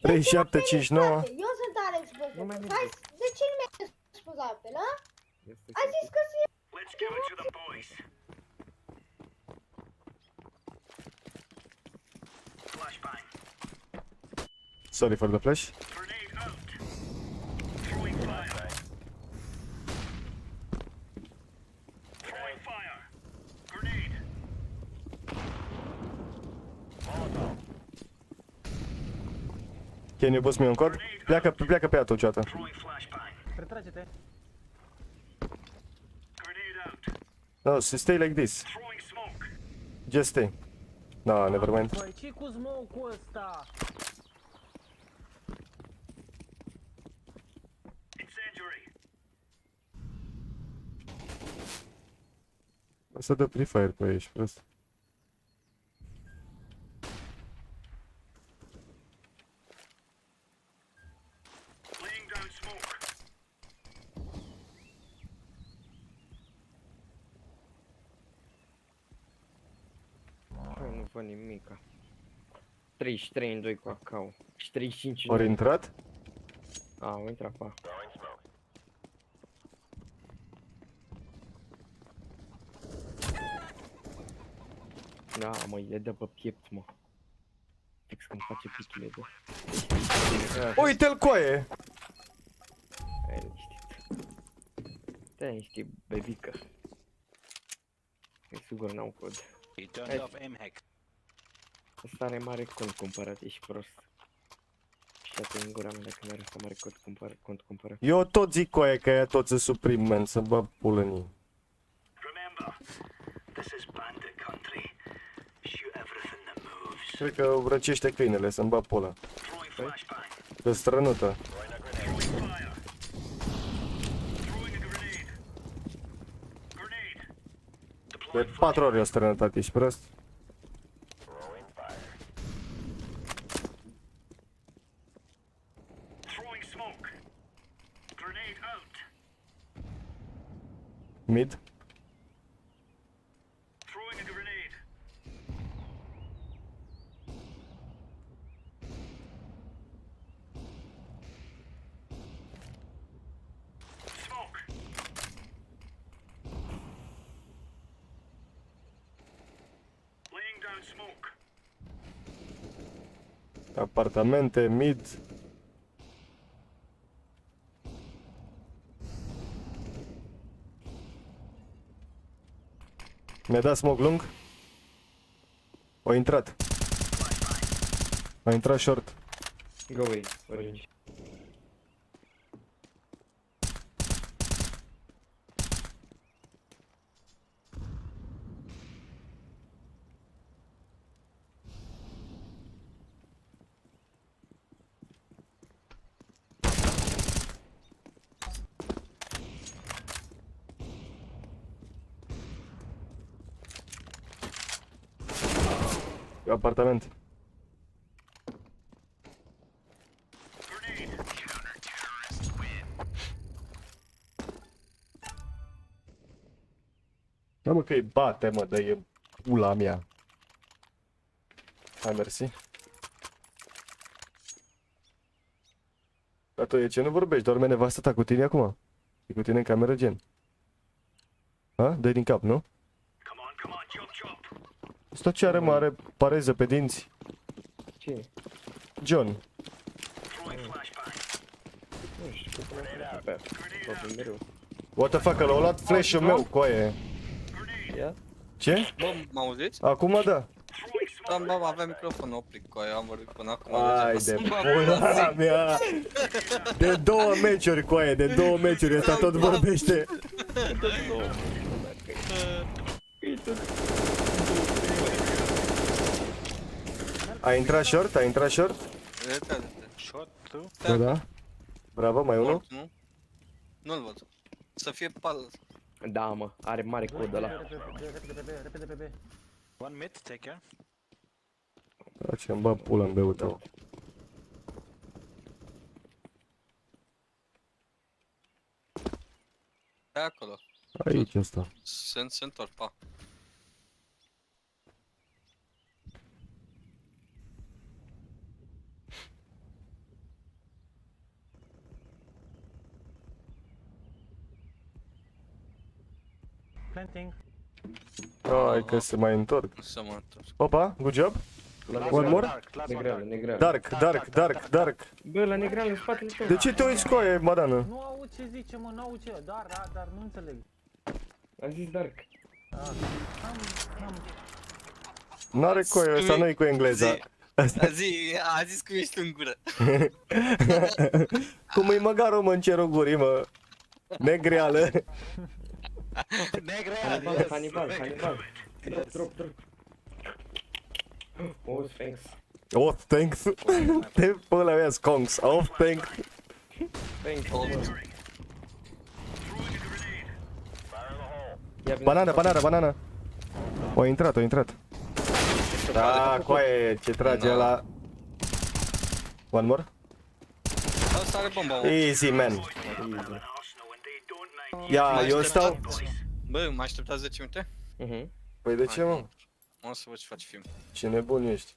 37, 59. Eu sunt Alex, bă. Nu mai merge. Hai, de ce nu mi-ai spus apel, a? Este Ai zis că se... Sorry for the flash. Can you boost me un cod? Pleacă pe ea tu, ceată. Retrage-te. No, stay like this. Just stay. No, never mind. Băi, ce cu smoke-ul ăsta? O să dă pre-fire pe aici, prost. Păi, nu văd nimica. 33 în 2 cu acau. Și 35 în Ori 2. intrat? A, au intrat pe A. Da, mă, le dă pe piept, mă. Fix când face pichile, dă. Uite-l coaie! Ai liniștit. Te-ai niște bebică. E sigur n-au cod. He turned off aim hack. Ăsta are mare cont cumpărat, ești prost. Și atunci în gura mea dacă nu are ăsta mare cont cumpărat. Eu tot zic coaie că aia toți sunt suprim, man, să bag pulă în ei. Cred că răcește câinele, să-mi bag pula. Că strănută. De 4 ori o strănătate, ești prost? Mid. Apartamente, mid. Mi-a dat smoke lung. O intrat. A intrat short. Go away, orange. Apartament. Da, mă, că îi bate, mă, dă-i în pula mea. Hai, mersi. Dar tu de ce nu vorbești? Doarme nevastă ta cu tine acum? E cu tine în cameră, gen? Ha? Dă-i din cap, nu? Asta ce are, mă? Are pareză pe dinți. Cine? John. Nu știu, că până acum pe aia. Probabil mereu. What the fuck, l-a luat flash-ul meu, coaie. Ia? Ce? Bă, mă auziți? Acum da. Da, bă, avea microfonul oprit cu aia, am vorbit până acum. Ai de pula mea. De 2 meciuri, coaie, de 2 meciuri, ăsta tot vorbește. A intrat short? A intrat short? Shot, tu? Da, da. Bravo, mai unul? Nu? Nu-l văd. Să fie pal. Da, mă, are mare cod ăla. Repede pe B. One mid, take care. Da, ce-mi bag pula în beul tău. E acolo. Aici ăsta. Se întorc, pa. Planting. Hai că se mai întorc. Să mă întorc. Opa, good job. One more? Negreală, negreală. Dark. Bă, la negreală în spatele tău. De ce te uiți, coaie, madană? Nu aud ce zice, mă, nu aud ce. Dar nu înțeleg. A zis Dark. N-are coaie, ăsta nu-i cu engleza. A zis că ești în gură. Cum e măgarul, mă, în cerul gurii, mă. Negreală. Hannibal. Drop. Oh, thanks. Oh, thanks. Te pula mea, sconks. Oh, thanks. Thanks. Banana. O intrat. Da, coaie, ce trage ăla. One more? Asta are bomba, mă. Easy, man. Ia, eu stau. Bă, mă așteptați 10 minute? Păi de ce, mă? O să văd ce faci film. Ce nebun ești.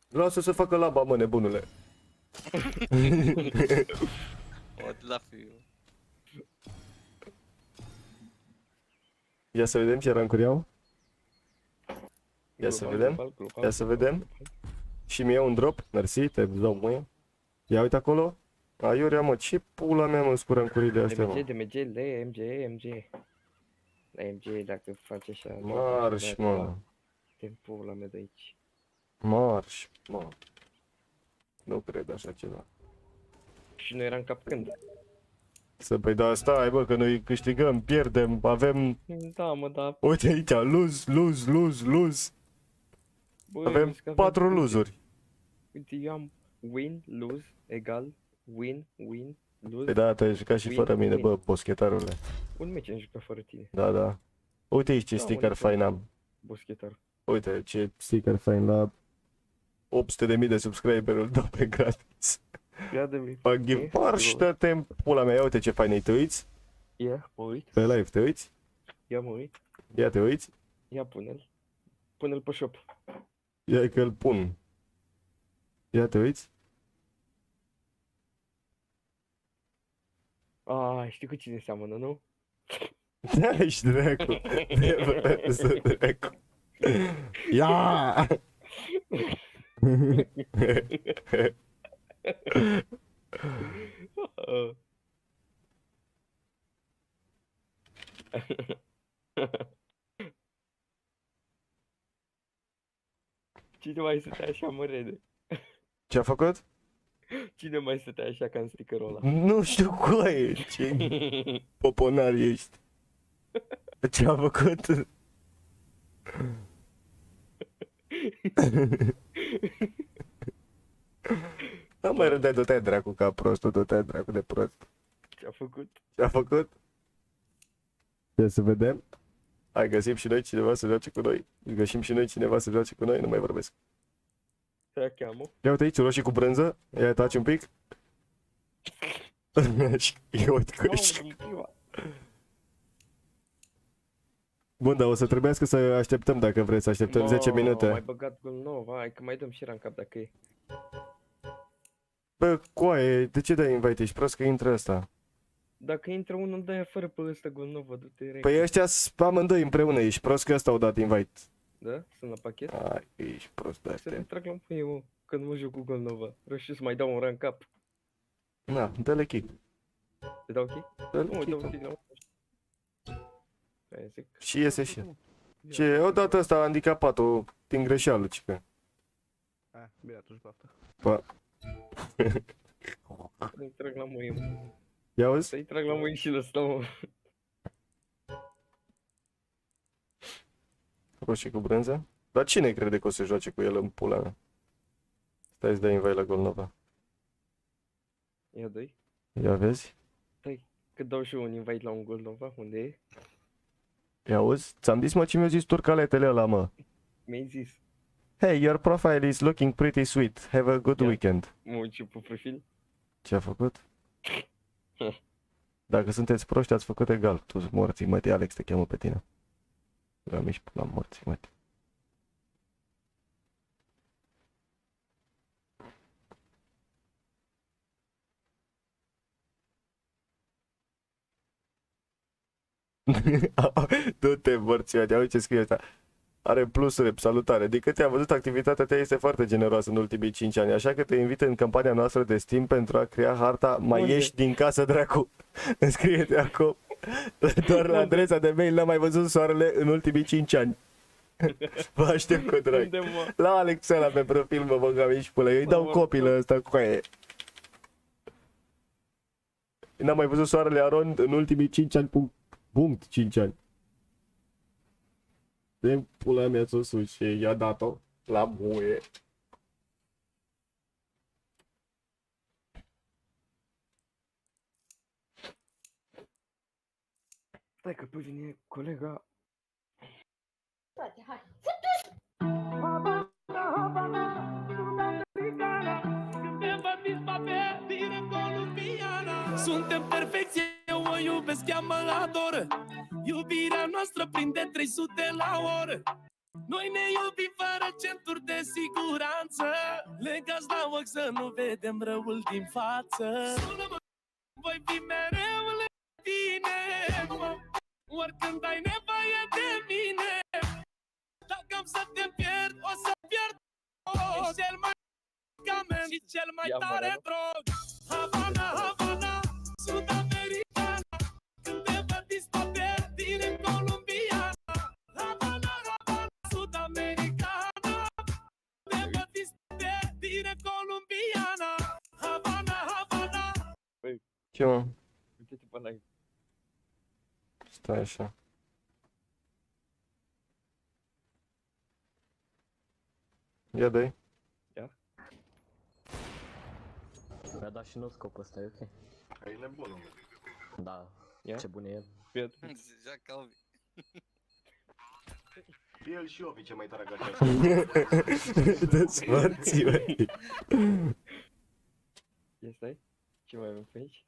Vreau să se facă laba, mă, nebunule. O, de la fiu. Ia să vedem ce rancuri au. Ia să vedem. Și mie un drop. Mersi, te dau mâine. Ia uite acolo. Aiurea, mă, ce pula mea, mă, cu rancurile astea, mă. DMG, MG. La MG, dacă faci așa... Marș, mă. Te pula mea de aici. Marș, mă. Nu cred așa ceva. Și noi eram cap când? Păi da, stai, bă, că noi câștigăm, pierdem, avem... Da, mă, da. Uite aici, lose. Bă, Avem 4 luzuri. Uite, eu am win, lose, egal, win, lose. Păi da, te-ai jucat și fără mine, bă, boschetarule. Un meci am jucat fără tine, Da. Uite aici ce Da, sticker uite. fain am. boschetar. Uite ce sticker fain la 800.000 de subscriberi-ul dau pe gratis. Iată-mi. Fac gift marș, dă-te în pula mea, ia uite ce fain e, te uiți? Ia, mă uit. Pe live, te uiți? Ia, mă uit. Ia te uiți? Ia, pune-l. Pune-l pe shop. Ia că îl pun. Ia te uiți? Știi cu cine seamănă, nu? Da, ești dracu. Să dracu. Ia! Cine mai stătea așa, mă, rede? Ce-a făcut? Cine mai stătea așa ca în stickerul ăla? Nu știu coaie, ce poponar ești. Ce-a făcut? Nu mai râde, du-te dracu ca prostul, du-te dracu de prost. Ce-a făcut? Ce-a făcut? Ia să vedem. Hai, găsim și noi cineva să joace cu noi. Găsim și noi cineva să joace cu noi, nu mai vorbesc. Se cheamă. Ia uite aici, roșii cu brânză. Ia taci un pic. Ia uite cu ești. Bun, dar o să trebuiască să așteptăm dacă vreți, să așteptăm 10 Mai minute. băgat gol nou, hai că mai dăm și rank up dacă e. Bă, coaie, de ce dai invite? Ești prost că intră ăsta. Dacă intră unul, dă afară pe ăsta gol nou, vă du-te direct. Păi ăștia amândoi împreună, ești prost că ăsta au dat invite. Da? Sunt la pachet? Ai, ești prost de Să astea. te trag la mâie, mă, când mă joc cu gol nou, Rășiu să mai dau un rank up. Na, dă-le kick. Te dau ok? Dă-le Nu, dau kick. ok, dau. Aia zic. Și iese și el. Ce, odată ăsta a handicapat-o din greșeală, cică. Bine, atunci baftă. Bă. Să-i trag la mâie, mă. Ia auzi? Să-i trag la mâie și la ăsta, mă. Roșii cu brânză? Dar cine crede că o să joace cu el în pula mea? Stai să dai invite la Golnova. Ia doi. Ia vezi? Cât dau și eu un invite la un gol nou, unde e? Ia auzi? Ți-am zis, mă, ce mi-a zis turcaletele ăla, mă. Mi-ai zis. Hey, your profile is looking pretty sweet. Have a good Ia. weekend. Mă uit și pe profil. Ce a făcut? Dacă sunteți proști, ați făcut egal. Tu morții, mătii, Alex te cheamă pe tine. Eu am ieșit la morții, mătii. Du-te, morții, uite ce scrie asta. Are plusuri, salutare. Din câte am văzut, activitatea ta este foarte generoasă în ultimii 5 ani, așa că te invit în campania noastră de Steam pentru a crea harta Mai Unde? ieși din casă, dracu. Înscrie-te acum. Doar la adresa de mail n-am mai văzut soarele în ultimii 5 ani. Vă aștept cu drag. Unde, mă? La Alex ăla pe profil mă băgam aici pula. Eu îi dau Mă, copilă ăsta cu aia. N-am mai văzut soarele Aron în ultimii 5 ani. Punct 5 ani. De pula mea sus și i-a dat-o la muie. Stai că pe vine colega. Frate, hai. Suntem perfecție, eu o iubesc, ea mă adoră. Iubirea noastră prinde 300 la oră. Noi ne iubim fără centuri de siguranță. Legați la ochi să nu vedem răul din față. Sună-mă, voi fi mereu lângă tine, mă. Oricând ai nevoie de mine. Dacă am să te pierd, o să pierd. Ești cel mai camen și cel mai Ia, tare Moreno. drog. Havana, Havana, Sud-Americana. Când te văd dispăter din Columbiana. Havana, Havana, Sud-Americana. Te văd dispăter din Columbiana. Havana, Havana. Ce mă? Uite-te pe live. Stai așa. Ia dai. Mi-a dat și nou scopul ăsta, e ok. E nebun, mă. Da, Ia? ce bun e el. Fii Zicea Calvi. El și Ovi ce mai tare agacează. Dă-ți morții, măi. Ia stai. Ce mai avem pe aici?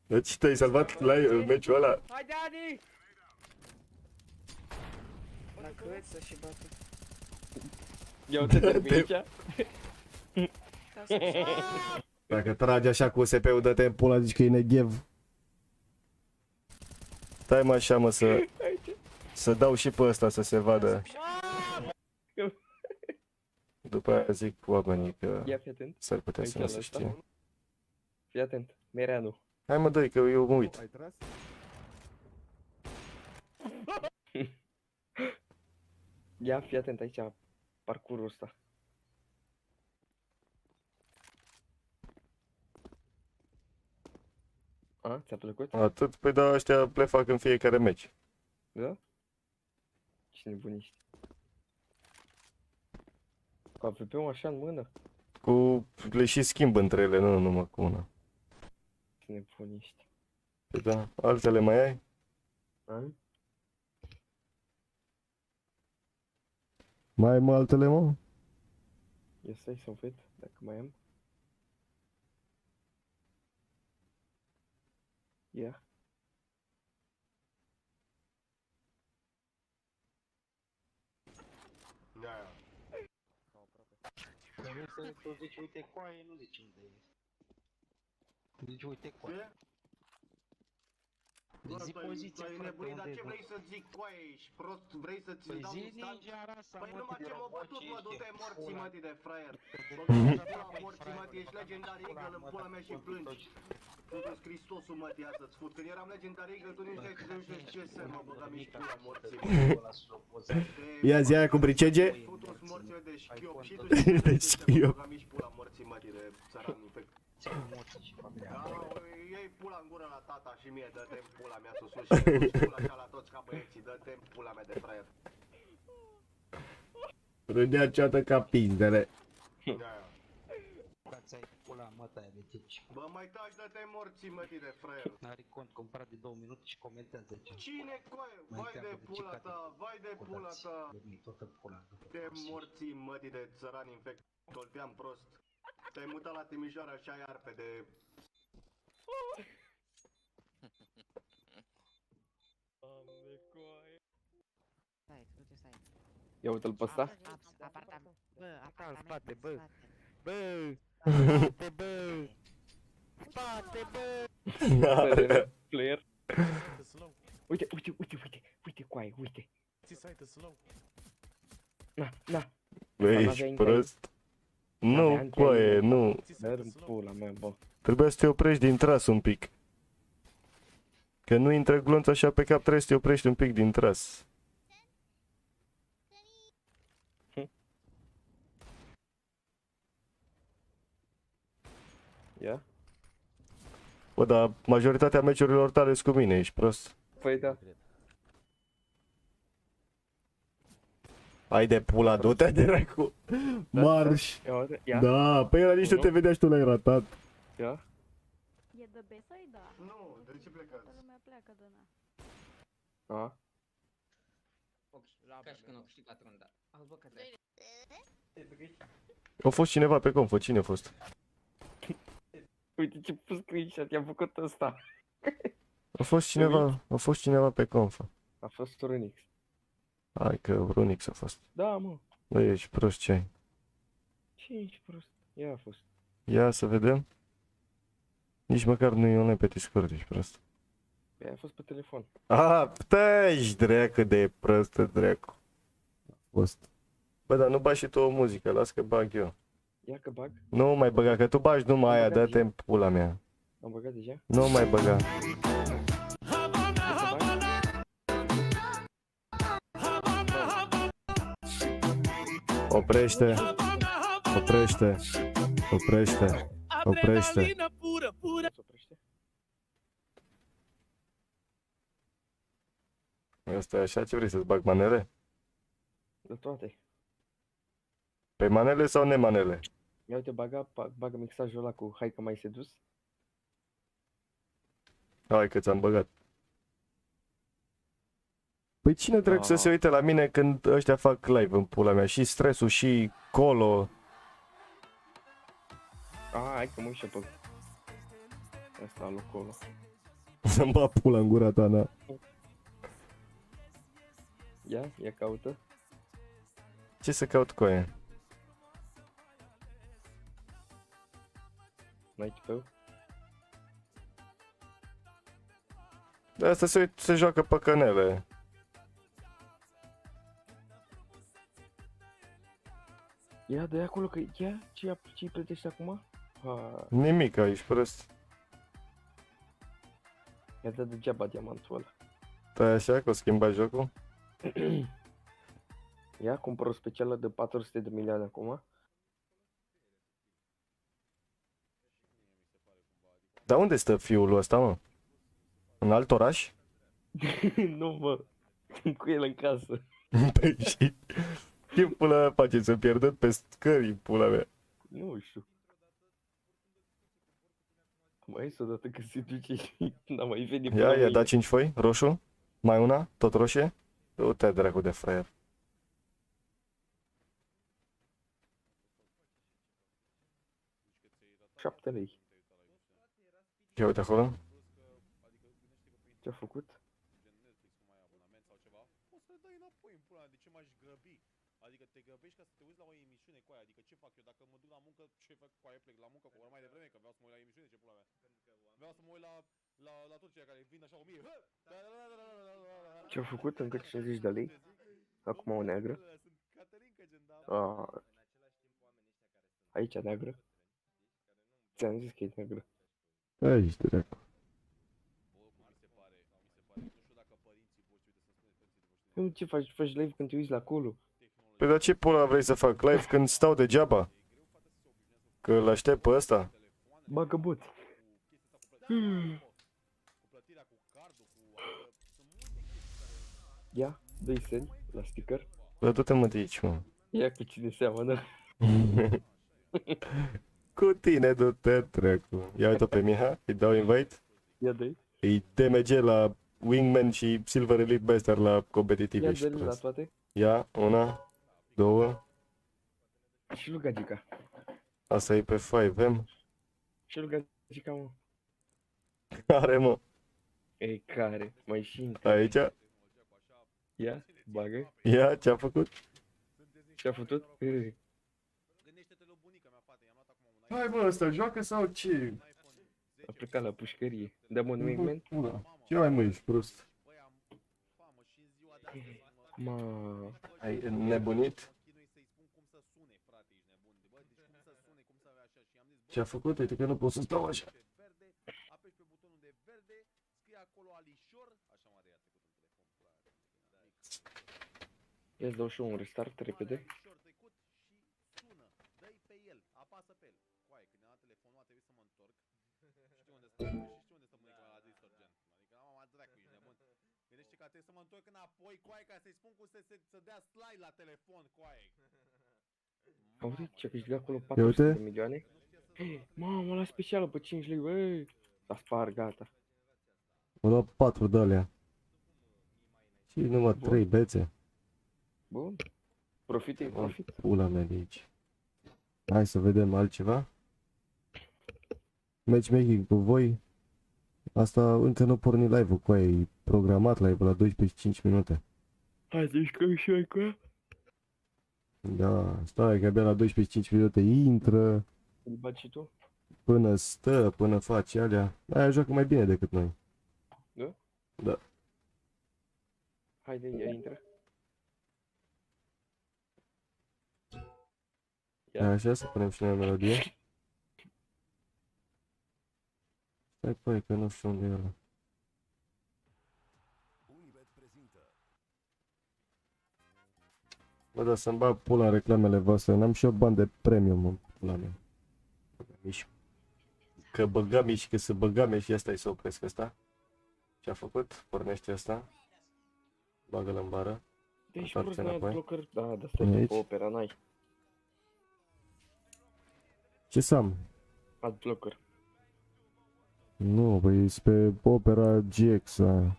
Deci te-ai salvat la meciul ăla. Hai, Daddy! La căță și bată. Ia uite-te pe aici. Dacă tragi așa cu USP-ul, dă-te în pula, zici că e neghev. Stai mă așa, mă, să dau și pe ăsta să se vadă. După aia zic oamenii că Ia, fii atent. s-ar putea Aici să nu la se ăsta. știe. Fii atent. Mereanu. Hai mă, dă-i, că eu mă uit. Ai tras? Ia, fii atent aici. Parcurul ăsta. A, ți-a plăcut? Atât, păi da, ăștia le fac în fiecare meci. Da? Ce nebuniști. Cu AVP-ul așa în mână? Le și schimb între ele, nu numai cu una. Ce nebuniști. Păi da, altele mai ai? A? Mai ai mă altele, mă? Ia stai să văd dacă mai am. Ia. Tu zici, uite coaie, nu zici unde e. Zici, uite coaie. Zi poziția, frate, unde e, bă? să zic, coaie, ești prost, vrei să-ți Păi dau zi instant? ninja rasa, Păi mă, numai de ce m-a roboci bătut, mă, ești, du-te morții, pula. mătii de fraier. De Pula morții, mătii, ești legendar eagle în pula mea și plângi. Fătu-ți Hristosul, mătii, ia să-ți fut. Când eram legendar eagle, tu nici nu știi ce să mă băgam nici pula morții, mă. Ia zi aia cu bricege. Fătu-ți morții de șchiop și tu De știi ce să șchiop. mă băgam nici pula morții, mătii, de țăran infect. Iei pula în gură la tata și mie, dă-te în pula mea sus și pula așa la toți ca băieții, dă-te în pula mea de fraier. Râdea ceată ca pizdele. Ți-ai pula măta aia de tici. Bă, mai taci, dă-te morții, mătii de fraier. N-are cont, comprat de 2 minute și comentează ce. Cine coaie? Vai de pula ta, vai de pula ta. Dormi toată pula. Te morții, mătii de țărani infect. Tolteam prost. Te-ai mutat la Timișoara așa iar pe de... Ia uite-l pe ăsta. Bă, Sta în spate, bă. Bă! spate, bă! Spate, bă! Player. Uite, uite, uite, uite, uite coaie, uite. Na, na. Bă, ești prost. Nu, coaie, nu. Dar în pula mea, bă. Trebuie să te oprești din tras un pic. Că nu intră glonț așa pe cap, trebuie să te oprești un pic din tras. Ia? Bă, dar majoritatea meciurilor tale sunt cu mine, ești prost. Păi da. Hai de pula, du-te dracu. Marș. Ia uite, ia. Da, păi ăla nici nu te vedea și tu l-ai ratat. Ia. E de B sau-i da? Nu, de ce plecați? Toată lumea pleacă de na. A? Ca și când au câștigat runda. Auzi, bă, că A fost cineva pe confă, cine a fost? Uite ce pus screenshot, i-am făcut ăsta. A fost cineva pe confă. A fost Runix. Hai că Runix a fost. Da, mă. Bă, ești prost, ce ai? Ce ești prost? Ia a fost. Ia să vedem. Nici măcar nu e online pe Discord, ești prost. Păi a fost pe telefon. Ah, ești dracu de prostă, dracu. A fost. Bă, dar nu bagi și tu o muzică, las că bag eu. Ia că bag. Nu mai băga, că tu bagi numai aia, băgat dă-te în pula mea. Am băgat deja? Nu mai băga. Oprește. Oprește. Oprește. Oprește. Adrenalina pura, pura. Se oprește? Asta e așa, ce vrei să-ți bag manele? De toate. Pe manele sau nemanele? Ia uite, bagă mixajul ăla cu hai că m-ai sedus. Hai că ți-am băgat. Păi cine dracu să se uite la mine când ăștia fac live în pula mea? Și stresul, și colo. Hai că mă uit și pe ăsta locolo. Să-mi bat pula în gura ta, na. Ia caută. Ce să caut cu aia? N-ai tău? De asta se joacă pe canele. Ia de acolo că ia ce-i plătești acum? Ha, Nimic aici, prost. ia dă degeaba diamantul ăla. Stai așa că o schimba jocul? Ia cumpăr o specială de 400 de milioane acum. Dar unde stă fiul ăsta, mă? În alt oraș? Nu, mă. Cu el în casă. Păi și... Ce pula mea face? S-a pierdut pe scări, pula mea. Nu știu. Mai să odată că se duce și n-a mai venit până Ia mâine. da 5 foi, roșu. Mai una, tot roșie. Du-te dracu de fraier. 7 lei. Ia uite acolo. Ce-a făcut? Adică te grăbești ca să te uiți la o emisiune cu aia. Adică ce fac eu? Dacă mă duc la muncă, ce fac cu aia? Plec la muncă cu ora mai devreme, că vreau să mă uit la emisiune, ce pula mea. Vreau să mă uit la toți cei care vin așa 1000. Ce-au făcut încă 50 de lei? Acum o neagră. Sunt Caterinca, gen, da. Aici neagră. Ți-am zis că e neagră. Aici, dracu. Mi se pare, nu știu dacă părinții voștri, uite să spuneți părinții voștri. Nu, ce faci? Faci live când te uiți la acolo? Păi dar ce pula vrei să fac? Live când stau degeaba? Că îl aștept pe ăsta? Bagă bot. Ia, dă-i seni la sticker. Bă, du-te mă de aici, mă. Ia cu cine seamănă. Cu tine, du-te, dracu. Ia uite pe Miha, îi dau invite. Ia dă-i. Îi DMG la Wingman și Silver Elite Bester la competitive. Ia și dă-i la prost. toate. Ia, una, două. Și lui Gagica. Asta e pe 5M. Și lui Gagica, mă. Care, mă? Ei, care? Mai și încă. Aici? Ia, bagă. Ia, ce-a făcut? Ce-a făcut? Gândește-te la bunica mea, fată, i-am luat acum un Hai, bă, ăsta joacă sau ce? A plecat la pușcărie. Dăm un wingman? Ce mai mă, ești prost? famă și în ziua de astăzi, Ma. Ai nebunit? chinui să-i spun cum să sune, frate, ești nebun. Bă, deci cum să sune, cum să așa. Și am zis, Ce-a făcut? Uite că nu pot să stau așa. pe verde, apeși pe butonul de verde, scrie acolo Alișor, așa mă de ia trecut în telefon. Ia-ți dau și eu un restart repede. Alișor trecut și sună, dă-i pe el, apasă pe el. Coaie, când am luat telefonul a trebuit să mă întorc. Știu unde stă, și știu unde stă bunica mea la Distorgen. Adică mama dracu, ești nebun. Gândește că trebuie să mă întorc înapoi, coaie, ca să-i spun cum să dea slide la telefon, coaie. Auzi, ce-a câștigat acolo Ia uite. 400 de milioane? Mamă, la specială pe 5 lei, băi. S-a spart, gata. Mă luat 4 de alea. Și numai 3 bețe. Bun. Profit e profit. Pula mea de aici. Hai să vedem altceva. Matchmaking cu voi. Asta încă nu porni live-ul cu aia, e programat live-ul la 12:05 minute. Hai să jucăm și noi cu ea. Da, stai că abia la 12:05 minute intră, Îl bagi și tu? până stă, până face alea. Aia joacă mai bine decât noi. Da? Da. Haide, ia intră. Ia. Așa, să punem și noi o melodie. Stai păi, că nu știu unde e ăla. Bă, da, să-mi bag pula în reclamele voastre, n-am și eu bani de premium în pula mea. Că băgam și că să băgam și asta e să opresc ăsta. Ce-a făcut? Pornește asta. Bagă-l în bară. Deci Întoarce prost, n-ai înapoi. adblocker. Da, dar stai Aici. pe opera, n-ai. Ce să am? Adblocker. Nu, băi, e pe Opera GX aia.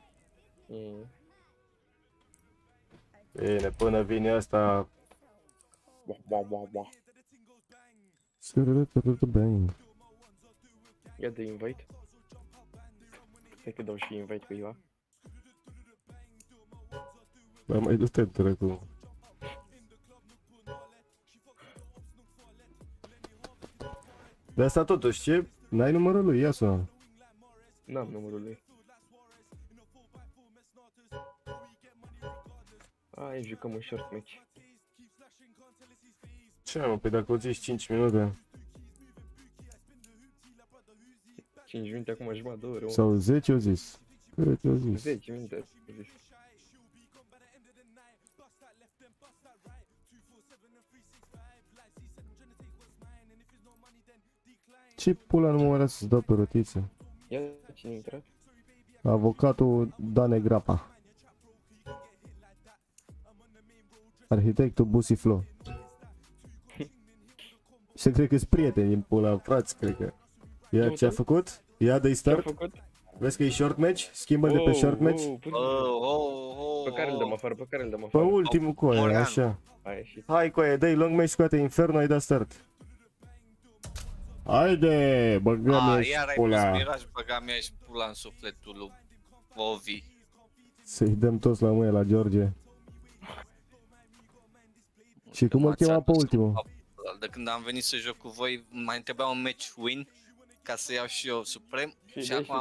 Bine, până vine asta... Bang. Ia de invite. Stai că dau și invite cuiva. Bă, mai du-te, dracu. De asta totuși, ce? N-ai numărul lui, ia sună. N-am numărul lui. Hai, jucăm un short match. Ce mă, păi dacă o zici 5 minute. 5 minute acum jumătate, 2 ore. Sau 10 au zis. Cât au zis? 10 minute, au zis. Ce pula nu mă vrea să-ți dau pe rotiță? Ia cine intră? Avocatul Dane Grapa. Arhitectul Busiflo. Și cred că-s prieteni în pula, frați, cred că. Ia ce-a făcut? Ia dă-i Ce-a start. făcut? Vezi că e short match? Schimbă de pe short match. Pe care îl dăm afară, pe care îl dăm Pe afară. ultimul cu aia, așa. A ieșit. Hai cu aia, dă-i long match, scoate Inferno, ai dat start. Haide, băgăm ești Iar ai pula. pus miraj, băga mea și pula în sufletul lui Ovi. Să-i dăm toți la mâine la George. Și cum îl chema pe ultimul? De când am venit să joc cu voi, mai întrebea un match win ca să iau și eu Suprem și acum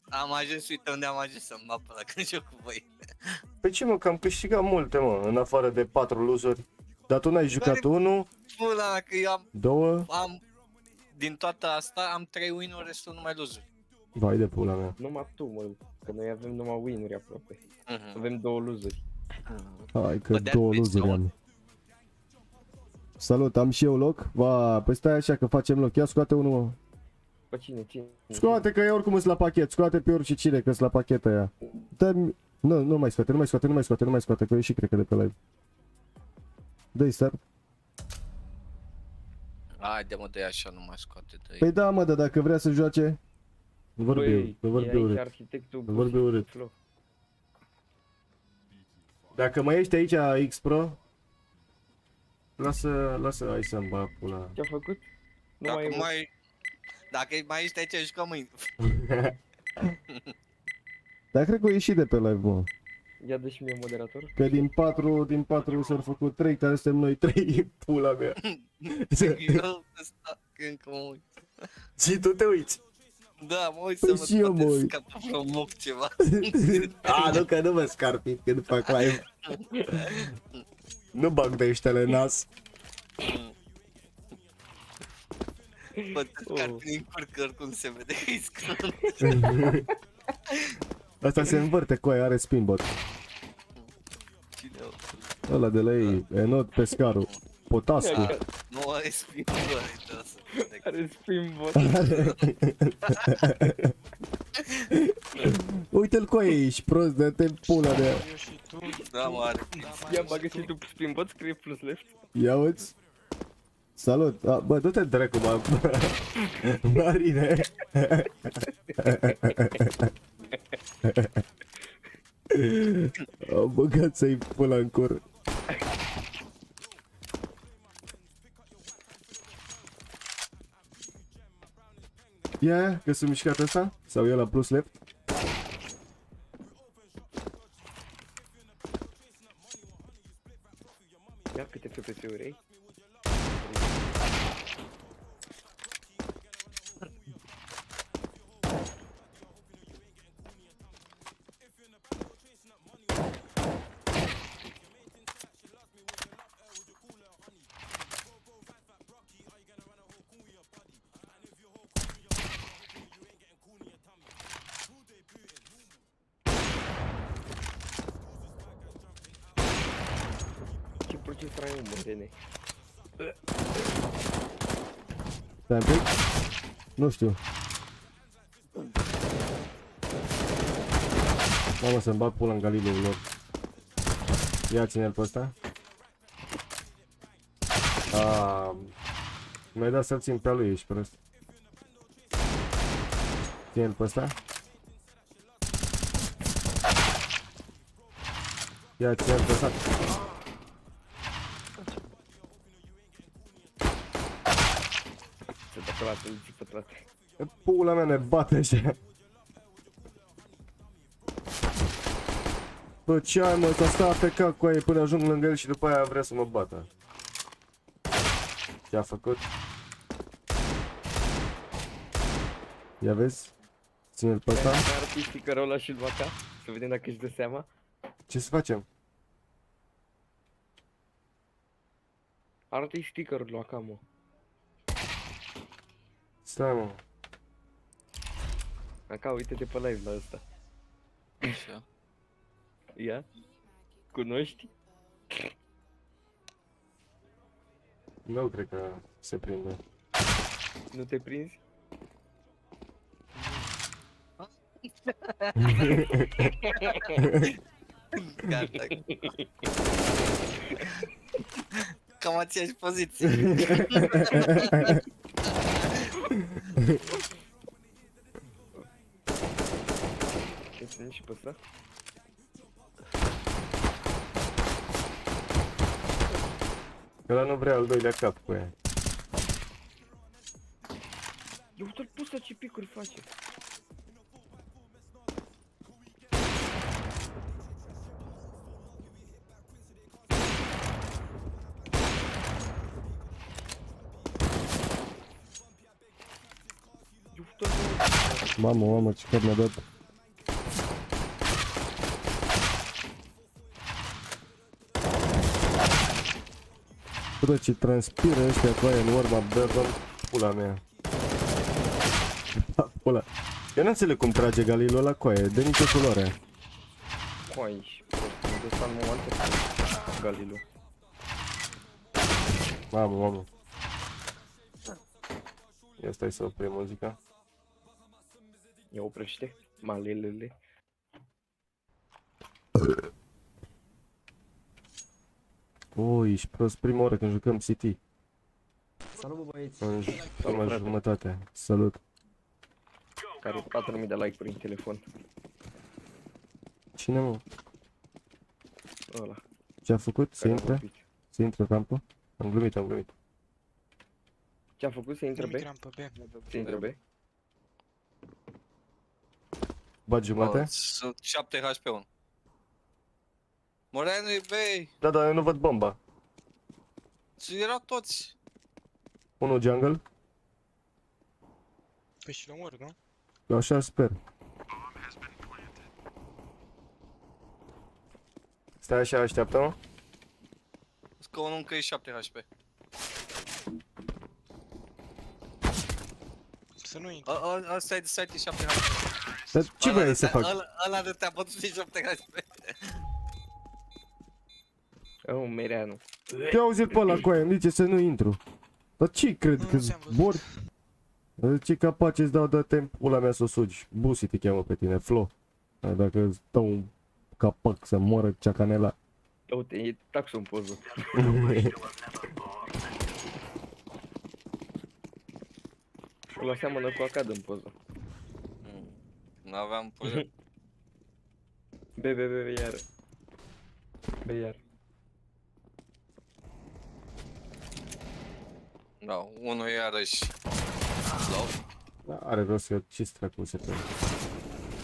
am ajuns, uite unde am ajuns să-mi mapă la când joc cu voi. Pe ce mă, că am câștigat multe, mă, în afară de 4 losuri. Dar tu n-ai jucat 1, Pula mea, că eu am 2, din toată asta am 3 win-uri, restul numai lose-uri. vai de pula mea. Numai tu, mă, că noi avem numai win-uri aproape. Avem 2 losuri. Hai că Bă, 2 de-aia losuri am. Salut, am și eu loc? Va, păi stai așa că facem loc, ia scoate unul, mă. Pe cine? Scoate că eu oricum sunt la pachet, scoate pe oricine că sunt la pachet aia. Dă-mi... Nu mai scoate, că eu și cred că de pe live. Dă-i start. Haide mă, dă așa, nu mai scoate de Păi da, mă, dar dacă vrea să joace... Vorbi urât. Dacă mai ești aici X-Pro, lasă, hai să-mi bag pula. Ce-a făcut? Dacă mai ești aici, jucăm mâine. Dar cred că o ieșit de pe live, mă. Ia dă și mie moderator. Că din 4 s-au făcut 3, care suntem noi 3, pula mea. Eu ăsta, încă mă uit. Și tu te uiți? Da, mă uit Păi să și eu mă mă uit. scapă vreo moc ceva. A, nu, că nu mă scarpi când fac live. Nu bag de ăștia în nas. Bă, te scarpi în curcă, oricum se vede că e scrânt. Asta se învârte cu aia, are spinbot. Ăla de la ei, Enot Pescaru. Potascu. Nu are spinbot, are spinbot. Uite-l cu aia, ești prost, dă-te pula de aia. Da, mă are. Ia bagă și tu spinbot, scrie plus left. Ia uți. Salut, bă, du-te dracu, mă. Marine. Am băgat să-i pula în cur. Ia, că s-a mișcat ăsta? Sau e la plus left? Ia câte FPS-uri ai? Ce procesor ai, mă, Rene? Stai un pic? Nu știu. Mamă, să-mi bag pula în Galileul lor. Ia ține-l pe ăsta. Mi-ai dat să-l țin pe lui, ești prost. Ține-l pe ăsta. Ia ține-l pe ăsta. Să dă la să-l ții pe toate. Pula mea ne bate așa. Bă, ce ai, mă, să stai AFK cu aia până ajung lângă el și după aia vrea să mă bată. Ce-a făcut? Ia vezi? Ține-l pe ăsta. Arăt sticker-ul ăla și-l vaca. Să vedem dacă își dă seama. Ce să facem? Arată-i sticker-ul lui Aka, mă. Stai, mă. Aka, uite-te pe live la ăsta. Așa. Ia. Cunoști? Nu cred că se prinde. Nu te prinzi? Gata. Cam aceeași poziție. Ține și pe ăsta. Ăla nu vrea al doilea cap cu ea. Eu uite-l pus la ce picuri face. Mamă, ce cap mi-a dat. Bă, ce transpiră ăștia cu aia în urma Bevan, pula mea. Pula. Eu nu înțeleg cum trage Galilul la coaie, de nicio culoare. Coai și prost, mi-a dus în momentul Galilu. Mamă. Ia stai să oprim muzica. Ia oprește. Malelele. Ui, ești prost prima oră când jucăm City. Salut, băieți! În prima frate. jumătate. Salut. Care 4.000 de like prin telefon. Cine, mă? Ăla. Ce a făcut? Să Care a intre? vorbit. Să intre rampă? Am glumit. Ce a făcut? Să intre B? Să intre B? Bat jumate? Sunt 7 HP1. Moreno e bei. Da, eu nu văd bomba. Erau toți. Unul jungle? Păi și l-omor, nu? Eu așa sper. Stai așa, așteaptă-mă. Că unul încă e 7 HP. Să nu intru. Ăsta e de site 7 HP. Dar ce vrei să fac? Ăla de te-a bătut de 7 HP. Mereanu. Te-au auzit pe ăla cu aia, îmi zice să nu intru. Dar ce cred că zbor? Ce capace îți dau de timp, pula mea să o sugi. Busi te cheamă pe tine, Flo. Dar dacă îți dau un capac să moară ceacanela. Uite, e taxul în poză. Ăla seamănă cu Acad în poză. N-aveam poză. B, iară. B, iară. Da, unul iarăși. Slow. Da, are rost să ce-ți dracu se pe.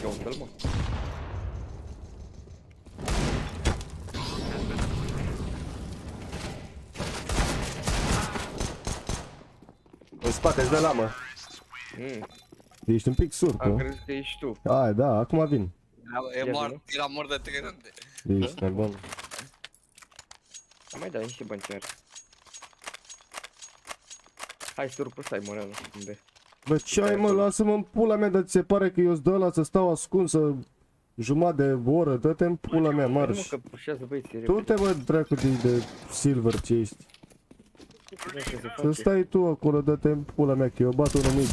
Ia uite-l, mă. În spate îți dă lamă. Ești un pic surd, Am nu? crezut că ești tu. Hai, da, acum vin. Era mort de 3 rânde. Ești nebun. Mai dai niște bănciari. Hai să urcă stai, Moreno. Unde? Bă, ce ai, mă, lasă-mă în pula mea, dar ți se pare că eu-s de ăla să stau ascunsă jumătate de oră, dă-te în pula mea, marș. Nu, că pușează băieții Tu te, bă, dracu de silver ce ești. Să stai tu acolo, dă-te în pula mea, că eu bat unul mic.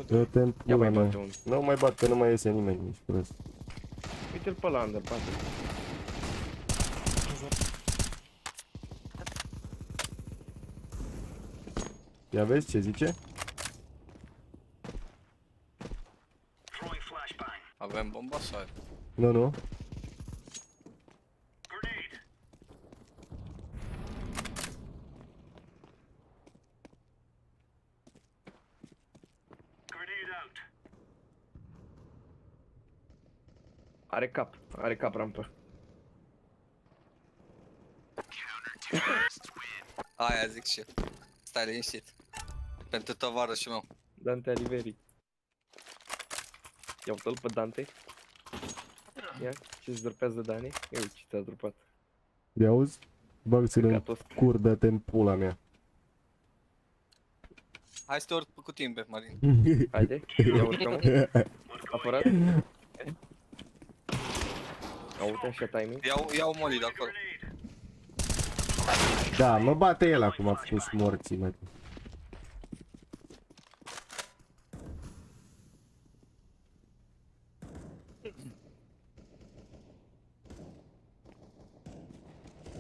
Dă-te în pula mea. Nu mai bat, că nu mai iese nimeni, ești prost. Uite-l pe ăla, under, bate. Ia vezi ce zice? Avem bomba sau? Nu. Are cap rampă. Aia zic și eu. Stai liniștit. Pentru tovarășul meu. Dante Aliveri. Ia uite-l pe Dante. Ia, ce-ți dropează Dani? Ia uite ce ți-a dropat. Ia auzi? Bag-ți-l în cur, dă-te în pula mea. Hai să te urc cu timp, Marin. Haide, ia urcă-mă. Apărat. Uite așa timing. Iau molly de acolo. Da, mă bate el acum, a fost morții, mă.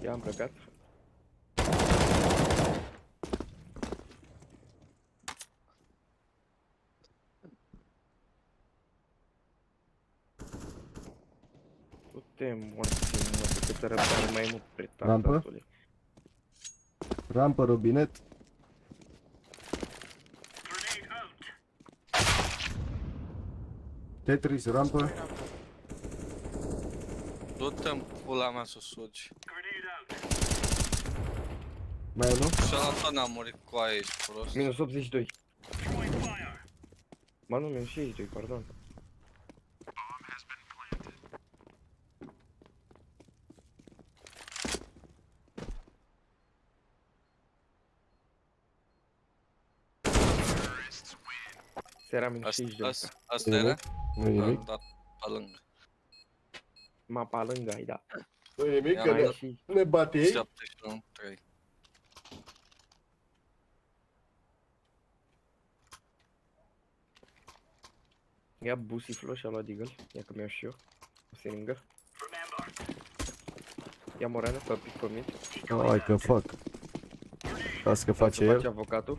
Ia am plecat. Du-te, morții, mă, câtă răbdare mai mult pe Rampă? tatălui. Rampă, robinet. Tetris, rampă. Du-te-mi pula mea să sugi. Mai e unul? Și ăla tot n-a murit cu aia, ești prost. Minus 82. Ba nu, mi-am și aici, pardon. Seara mi-am și aici, de Asta era? Nu nimic. Da, pe lângă. mapa lângă ai, da. Nu nimic, Ia că mai ne, Și ne bate ei. 7-3. ia busiflo și-a luat Deagle. Ia că mi-au și eu. O seringă. Ia Moreana, pe pic pe mid. Hai că fac. Las că face Face el. avocatul.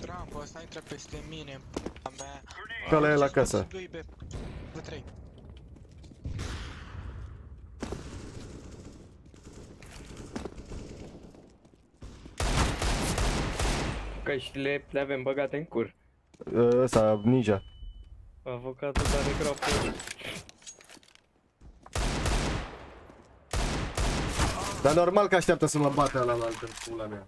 Rambo, ăsta intră peste mine, a mea. Ca-l e la casă. 2B, 3. Căștile le avem băgate în cur. Ăsta, ninja. Avocatul are grapă. Dar normal că așteaptă să mă bată ăla la altă pula mea.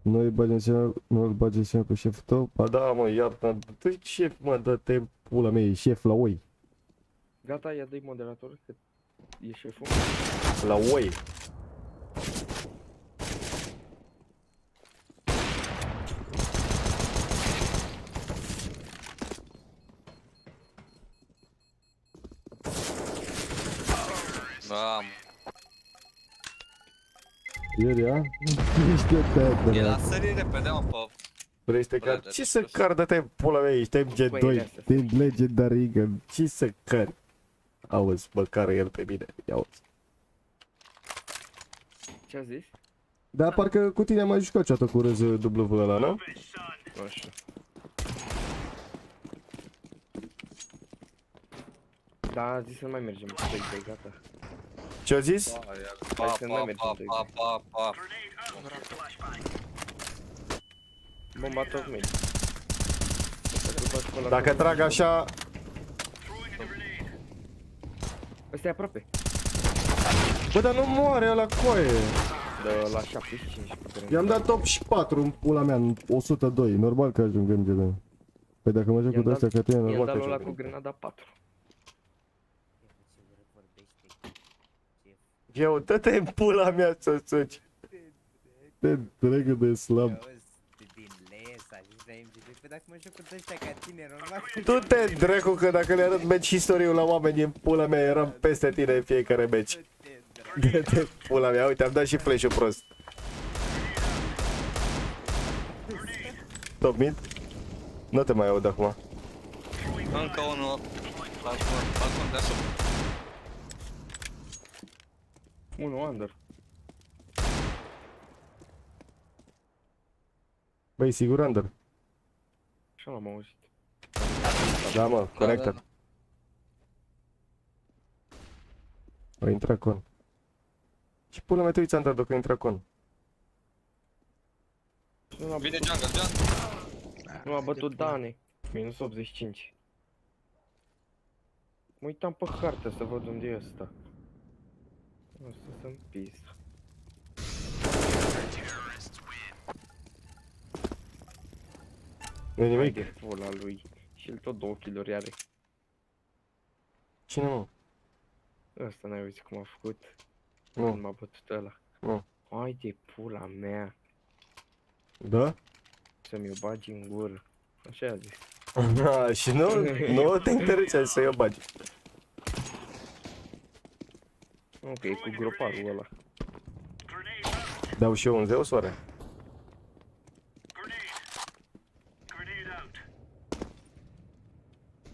Nu-i bagi în seama cu șeful tău? Ba da, mă, iartă, tu șef, mă, dă-te pula mea, e șef la oi. Gata, ia dă-i moderator, că e șeful. La oi. Da, Ieri, a? Ești o tătă, el mă. a sărit repede, mă, pe... Vrei să te car? Brother, Ce să sus. car, dă-te pula mea, ești Băi, MG2, astea de Legendary Eagle, ce să cari? Auzi, mă cară el pe mine, ia auzi. Ce-a zis? Dar parcă cu tine am mai jucat ceată cu RZW ăla, nu? Nu știu. Da, a zis să nu mai mergem cu 2-2, gata. Ce-a zis? Pa, Hai să nu pa, mergem pa, doi, pa, pa, pa. Bomba tot mid. Dacă trag așa, Ăsta e aproape. bă, dar nu moare ăla coaie. De la 75 putem. I-am dat 84 în pula mea, în 102, normal că ajung MG2. Păi dacă mă joc cu ăstea ca tine, I-am normal dat că ăla ajung. cu grenada 4. Eu, dă-te în pula mea, țățăci. Te dragă de slab. Du-te, dracu, că dacă le arăt meci istoriu la oameni în pula mea, eram peste tine în fiecare meci. Dă-te pula mea, uite, am dat și flash-ul prost. Top mid? Nu te mai aud acum. Încă unul. Balcon deasupra. 1 under. Băi, sigur under. Așa l-am auzit. Da, mă, conectat. O intra con. Și pula mea te uiți under dacă intra con. Vine jungle, jungle. Nu a bătut Dane. Minus 85. Mă uitam pe hartă să văd unde e ăsta. Asta să-mi pizda. Nu-i Hai nimic? de pula lui. Și el tot 2 kill-uri are. Cine, mă? Ăsta n-ai auzit cum a făcut. Nu. Când m-a bătut ăla. Nu. Hai de pula mea. Da? Să-mi o bagi în gură. Așa a zis. Și nu te interesează să-i o bagi. Nu, că e cu groparul ăla. Dau și eu un Zeus, oare?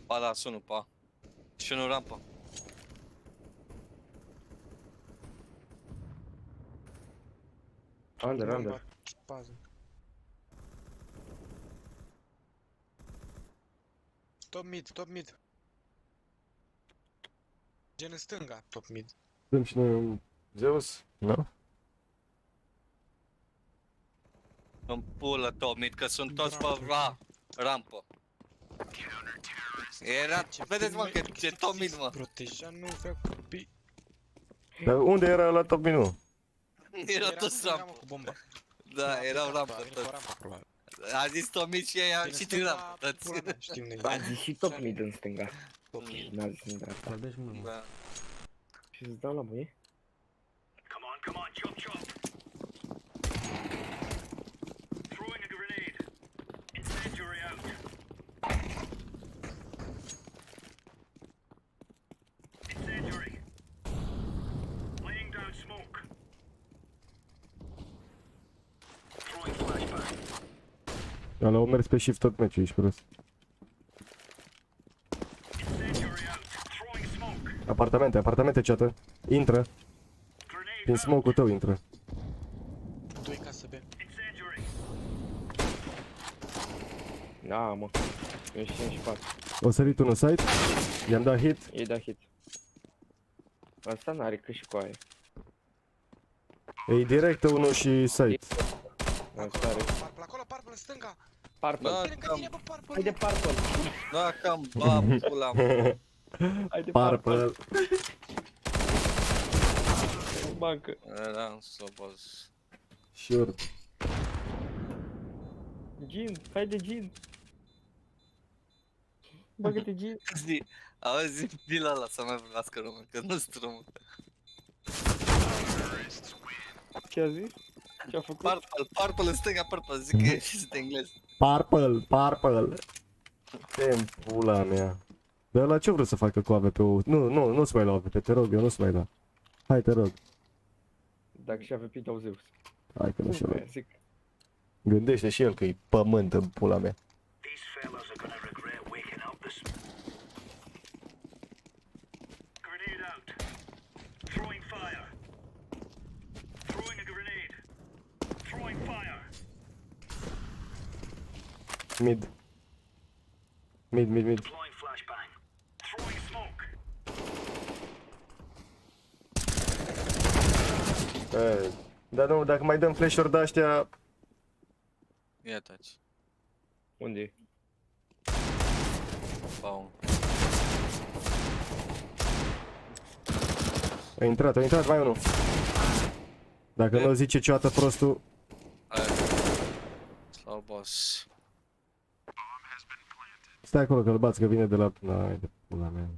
Pa, da, sună, pa. Și unul rampă. Under. Pază. Top mid. Gen în stânga, top mid. Dăm și noi un Zeus? Nu? În pulă, Tomit, că sunt toți pe rampă. Era, vedeți mă că ce Tomin mă. Proteja, nu vreau copii. Dar unde era la top minu? Era toți rampă. Cu bomba. Da, erau rampă toți. Probabil. A zis Tomin și ei și din rampă toți. Știm noi. A zis și top mid în stânga. N-a zis în dreapta. Vorbești mult. Da. Și îți dau la muie? Ăla au mers pe shift tot meciul, ești prost. Apartamente, ceată. Intră. Prin smoke-ul tău intră. 2 casă B. Da, mă. Eu și 5 și 4. O sărit unul site. I-am dat hit. Ei da hit. Asta n-are cât și cu aia. E direct unul și site. Asta are. Purple, acolo, purple, în stânga. Purple. Da, Lângă tine, bă, purple. Hai de purple. Da, cam ba, pula mă. Hai de Purple. Bancă. Era în sobos. Sure. Gin, hai de gin. Bagă-te gin. Zi, auzi, zi la ăla să mai vorbească român, că nu strămă. Ce a zis? Ce a făcut? Purple în stânga, purple, zic că este englez. Purple. Tem pula mea. Dar la ce vreau să facă cu AWP-ul? Nu-ți mai la AWP, te rog, eu nu-ți mai la. Hai, te rog. Dacă și AVP dau Zeus. Hai că nu știu. Zic. Gândește și el că e pământ în pula mea. Mid. Dar nu, dacă mai dăm flash-uri de astea. Ia taci. Unde e? Baum. A intrat, mai unul. Dacă nu zice cioată prostul. Sau boss. Stai acolo că-l bați, că vine de la... N-ai de pula mea.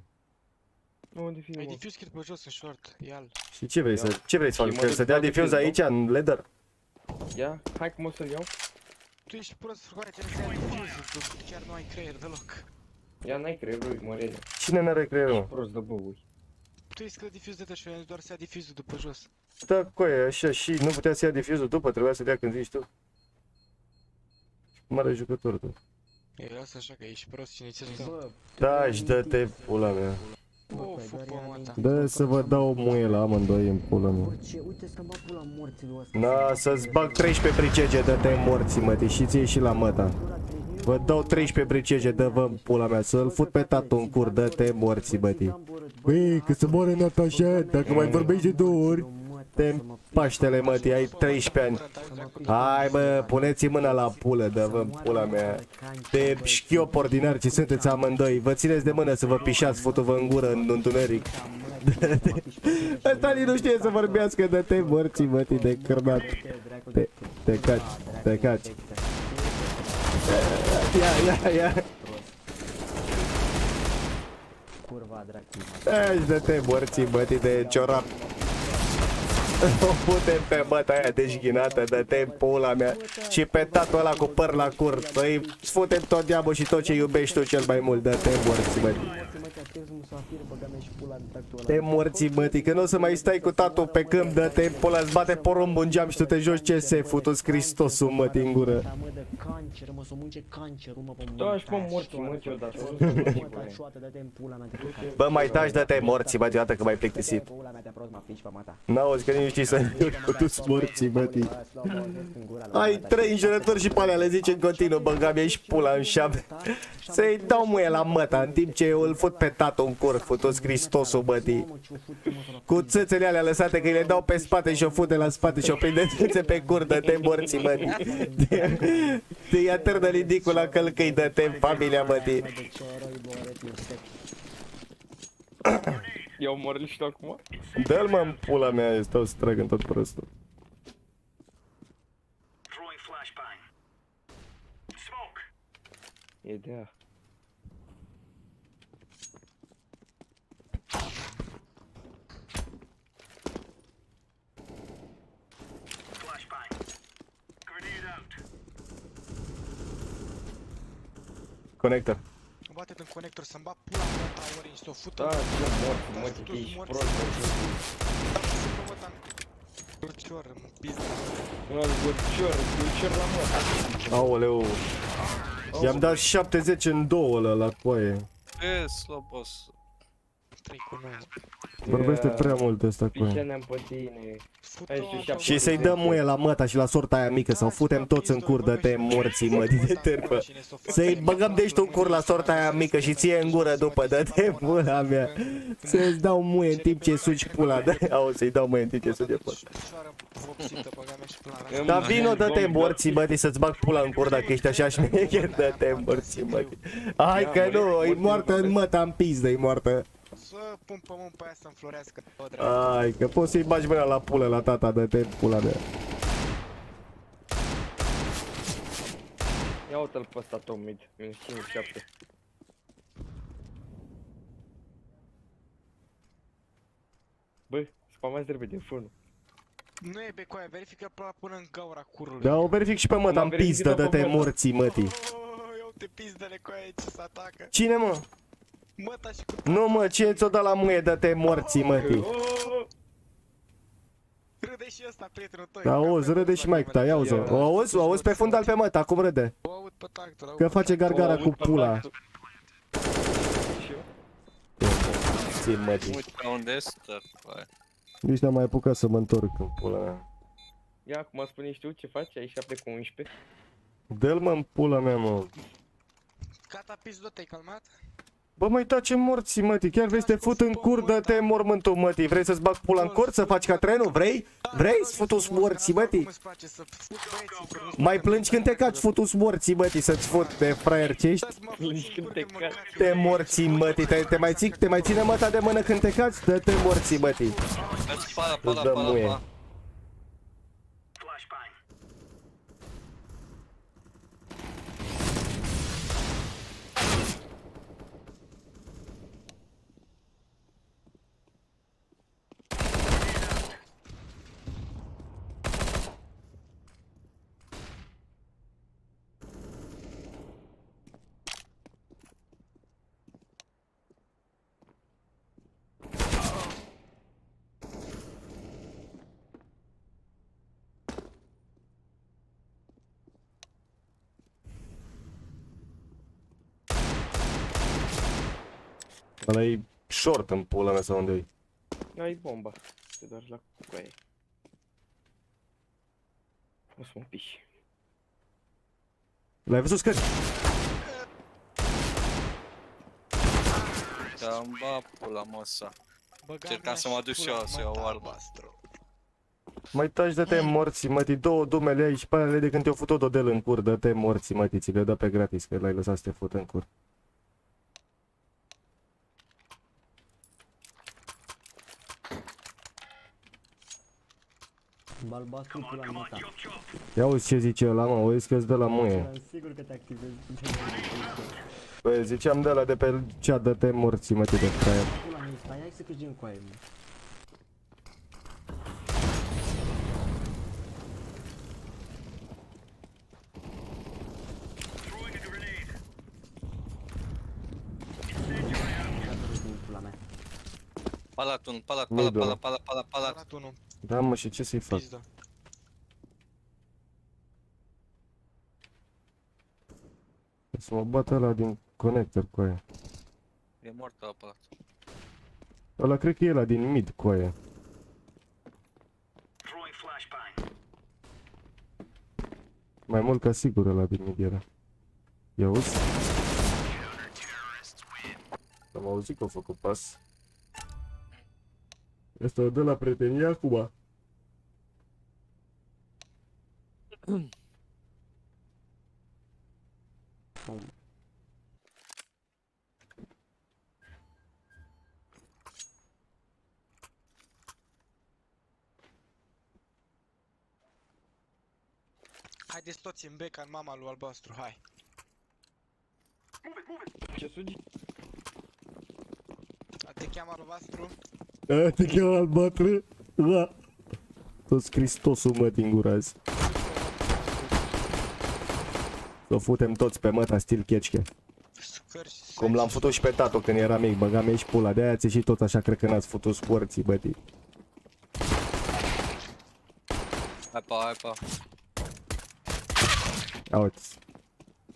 Unde fi, Ai mă? defuse cred pe jos în short, ia-l. Și ce vrei să faci? mă Că duc să dea la defuse defuse, aici, în leather? Ia, hai cum o să-l iau. Tu ești prost, frăgoare, ce nu se ia defuse, tu chiar nu ai creier deloc. Ia, n-ai creierul, mărele. Cine n-are creierul? Prost de băui. Tu ești că defuse de dă și eu doar să ia defuse după jos. Da, coaie, așa și nu putea să ia defuse-ul după, trebuia să dea când zici tu. Mare jucător tu. E asta așa că ești prost, cine ți-a zis? Da-și dă-te pula mea. Of, mata. Dă să vă dau muie la amândoi în pula mea. Uite să-mi bag pula morților ăsta. Na, să-ți bag 13 bricege, dă-te morții, mă, și ție și la măta. Vă dau 13 bricege, dă-vă în pula mea, să-l fut pe tatu în cur, dă-te morții, bătii. Băi, că se moare Natasha, dacă mai vorbești de 2 ori, te Paștele, mătii, ai 13 ani. Hai, bă, puneți mâna la pulă, dă-vă în pula mea. De șchiop ordinar ce sunteți amândoi, vă țineți de mână să vă pișați, futu-vă în gură în întuneric. Ăsta nu știe să vorbească, dă-te morții, mătii, de cârnat. Te caci. Ia. Curva, Aș dă-te morții, mătii, de ciorap. O putem pe băta aia deșghinată, dă-te în pula mea. Și pe tatul ăla cu păr la cur. Îi sfutem tot diabul și tot ce iubești tu cel mai mult, dă-te morții, mătii. Te morții, mătii, că nu o să mai stai cu tatul pe câmp, dă-te în pula, îți bate porumbul în geam și tu te joci CS, futu-ți Hristosul, mătii, în gură. Da, și mă morții, mă, ce odată. Bă, mai taci, dă-te morții, mătii, odată că m-ai plictisit. N-auzi că nici știi să tu-ți morții, mătii. Ai 3 înjurături și pe alea le zici în continuu, băga mea și pula în șab. Să-i dau muie la măta, în timp ce eu îl fut pe tată un cur, futus Hristosul, bătii. Cu țâțele alea lăsate că îi le dau pe spate și o fute la spate și o prinde țâțe pe cur, dă-te morții, bătii. Te atârnă ridicul la călcăi, dă-te în familia, bătii. I-au omorât și tu acum? Dă-l mă în pula mea, stau să trag în tot prostul. E de aia. Conector. Bate-te în conector să-mi bag pula mea ta orange, să o fută. Da, ce mort, mă, că ești prost, Urcior, în pizda. mă. Urcior la mă. Aoleu. I-am dat 70 în 2 ăla la coaie. E, slobos. 3 cu 9. Vorbește prea mult ăsta coaie. Pișenem pe tine. Și să-i dăm muie la măta și la sorta aia mică, sau futem toți în cur, dă-te morții, mă, de târpă. Să-i băgăm de un cur la sorta aia mică și ție în gură după, dă-te pula mea. Să-ți dau muie în timp ce suci pula, auzi, să-i dau muie în timp ce suci pula. Dar vino, dă-te morții, mă, să-ți bag pula în cur dacă ești așa șmecher, dă-te morții, mă. Hai că nu, e moartă în măta, în pizdă, e moartă. Să pun pământ pe aia să înflorească. Hai că poți să-i bagi mâna la pulă la tata, dă-te pula mea. Ia uite-l pe ăsta Tom mid, minus 57. Bă, spamați repede fânul. Nu e becoaia, verifică până în gaura curului. Da, o verific și pe măta, în pizdă, dă-te morții, mătii. Ia uite pizdele cu aia ce se atacă. Cine, mă? Măta și cu... Nu, mă, cine ți-o dat la muie, dă-te morții, mătii. Râde și ăsta, prietenul tău. Da, auzi, râde și mai ta, ia auzi-o. O auzi pe fundal pe măta, acum râde. O aud pe tactul, Că face gargara cu pula. Țin, mătii. Uite unde este, băi. Nici n-am mai apucat să mă întorc în pula mea. Ia, acum spune, știu ce faci, ai 7 cu 11. Dă-l, mă, în pula mea, mă. Gata, pizdo, te-ai calmat? Bă, măi, tace morții, mătii, chiar vrei să te fut în cur, dă-te mormântul, mătii. Vrei să-ți bag pula în cur, să faci ca trenul, vrei? Vrei să futu-s morții, mătii? Mai plângi când te caci, futu-s morții, mătii, să-ți fut de fraier ce ești? Plângi când te caci. Te morții, mătii, te mai ține măta de mână când te caci? Dă-te morții, mătii. Îți pala, Îți dă muie. Ăla e short în pula mea sau unde-i? Ai bomba, te doar la coaie. O să mă piși. L-ai văzut scări? Da-mi ba pula măsa. Cercam să mă duc și eu să iau arma. Mai taci, dă-te morții, mătii, două dumele aici și pe alea de când te-o fut-o Dodel în cur, dă-te morții, mătii, ți le dă pe gratis, că l-ai lăsat să te fut în cur. Balbastru pula mea ta. Ia auzi ce zice ăla, mă, auzi că îți dă la muie. Sigur că te activezi. Păi ziceam de ăla de pe cea, dă-te morții, mătii, de fraier. Pula mea, stai, hai să câștigăm cu aia, mă. Palat 1, palat, Middle. palat. Da, mă, și ce să-i fac? Pizda. Să mă bată ăla din conector cu aia. E mort la palat. Ăla cred că e ăla din mid cu aia. Mai mult ca sigur ăla din mid era. Ia auzi? Am auzit că a făcut pas. Asta o dă la prietenie acum. Haideți toți în beca în mama lui Albastru, hai. Ce sugi? Te cheamă Albastru? Te cheamă Albastru? Da. Toți Cristosul mă din gură azi. Să futem toți pe măta stil Ketchke. Cum l-am futut și pe tato când era mic, băgam și pula. De-aia ați ieșit tot așa, cred că n-ați futut sporții, bătii. Hai pa. A, uite.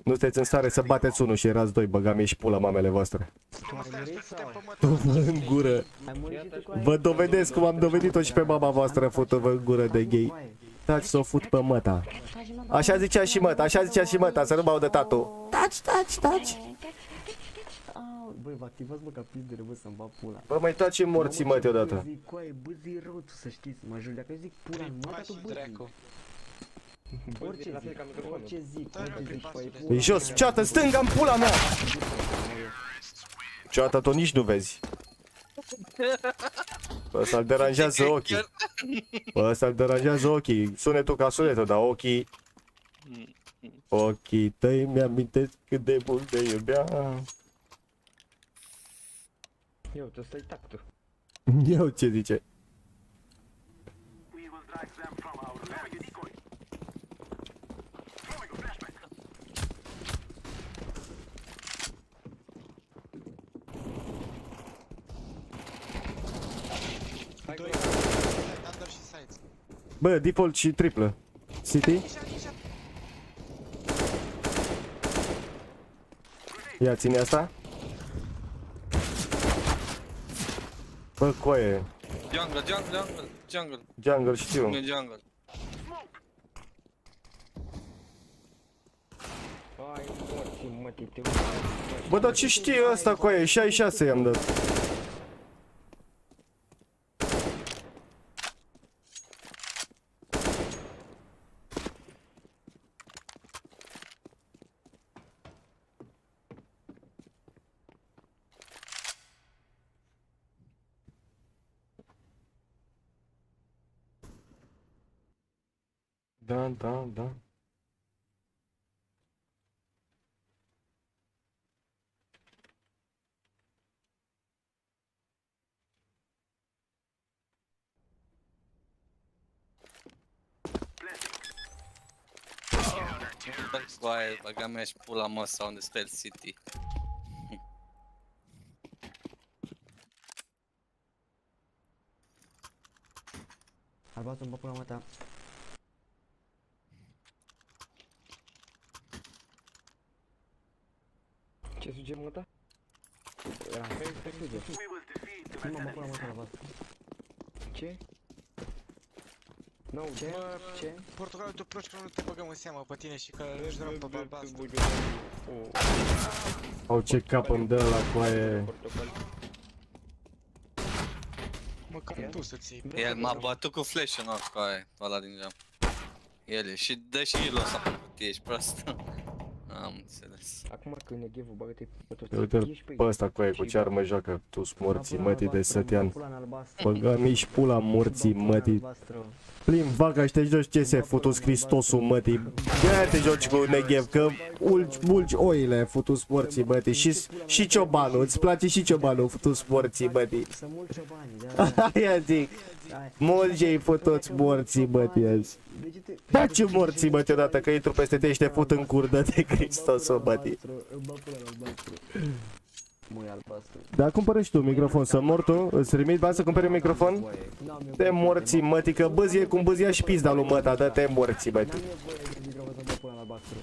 Nu sunteți în stare să bateți unul și erați doi, băgam și pula mamele voastre. În gură. Vă dovedesc cum am dovedit-o și pe mama voastră, fută-vă în gură de gay. Taci să o fut pe măta. Așa zicea și măta, să nu mă audă tatu. Taci. Băi, vă activați, bă, ca pidere, bă, să-mi bag pula. Bă, mai taci morții, mă, deodată. Zic, coaie, bă, zi rău, tu să știți, mă jur, dacă zic pula, nu mă, tu bă, orice zic, coaie, E jos, ceată, stânga în pula mea! Ceată, tu nici nu vezi. Bă, ăsta-l deranjează ochii. Bă, ăsta-l deranjează ochii. Sunetul ca sunetul, dar ochii... Ochii tăi mi-amintesc cât de mult te iubeam. Eu, tu stai tactul. Eu ce zice? Bă, default și triplă. City? Ia, ține asta. Bă, coaie. Jungle, știu. Jungle. Ai, morții, mătii, te Bă, dar ce știe ăsta, coaie? 66 i-am dat. Da. Coaie, băga mea și pula mă sau unde stă el City. Albastru, îmi bag pula, mă, ta. Ce suge, mă, ta? Hai, suge. Nu mă bag pula, mă, ta, Albastru. Ce? Nu, Ce? Ce? Portugalul, tu proști că nu te băgăm în seamă pe tine și că își dăm pe Albastru. Au, ce cap îmi dă la coaie. Măcar tu să ții. El m-a bătut cu flash-ul în coaie, ăla din geam. El e și dă și el o să apucă, ești prost. Am înțeles. Acum când e ghevul, bagă-te pe toți. Uite-l pe ăsta, coaie, cu ce armă joacă tu-s morții mătii de sătean. Băga mi-și pula morții mătii. Plim vaca și te joci CS, futus Cristosul mătii. De-aia te joci cu Negev, că mulgi oile, futus morții mătii. Și ciobanul, îți place și ciobanul, futus morții mătii. Să mulți ciobanii, da. Aia zic. Mulgi-i futuți morții mătii azi. Taci morții mătii odată, că intru peste te și te fut în curdă de Cristosul mătii. Îmi bag pula, Albastru. Mui, Albastru. Da, cumpără și tu un microfon, să mor tu, îți trimit bani să cumperi un microfon? Te morții mătii, că bâzie cum bâzia și pizda lui măta, dă-te morții mătii. N-am nevoie de microfon să-mi bag pula, Albastru.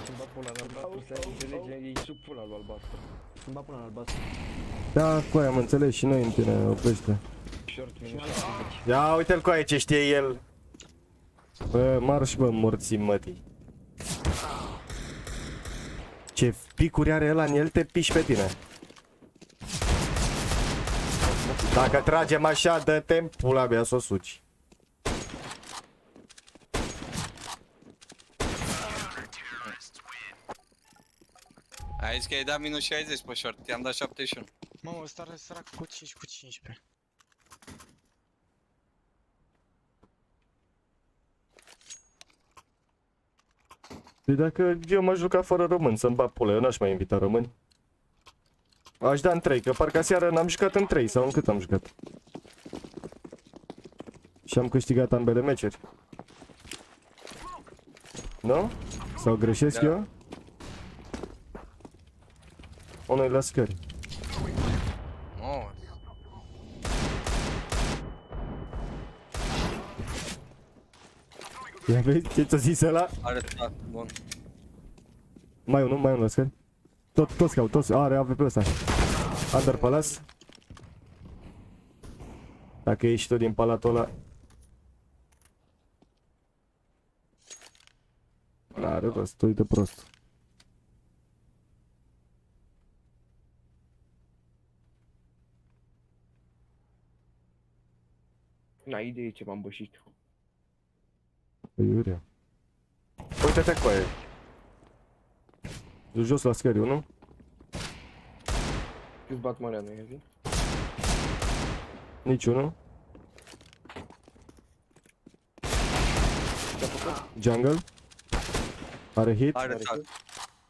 Îmi bag pula, Albastru, să înțelege, e sub pula lui Albastru. Îmi bag pula, Albastru. Da, coaie, am înțeles și noi în tine, oprește. Ia uite-l coaie ce știe el. Bă, marș, bă, morții mătii. Ce picuri are ăla în el, te piși pe tine. Dacă tragem așa, dă-te în pula mea, s-o suci. Ai zis că ai dat minus 60 pe short, i-am dat 71. Mamă, ăsta are sărac cu 5 cu 15. Păi dacă eu m-aș juca fără român, să-mi bat pula, eu n-aș mai invita români. Aș da în 3, că parcă aseară n-am jucat în 3, sau în cât am jucat. Și am câștigat ambele meciuri. Nu? Sau greșesc eu? Unul la scări. Oh. Ia vezi ce ți-a zis ăla? Are dat, bun. Mai unul la scări. Toți cau, toți, are AVP ăsta. Under Palace. Dacă ieși tu din palatul ăla. N-are rost, uite prost. N-ai idee ce m-am bășit. Iurea. Uite-te cu aia. Jos la scări, nu? Câți bat Mariana, i-a zi? Niciunul. Ce-a făcut? Jungle. Are hit. Are tag.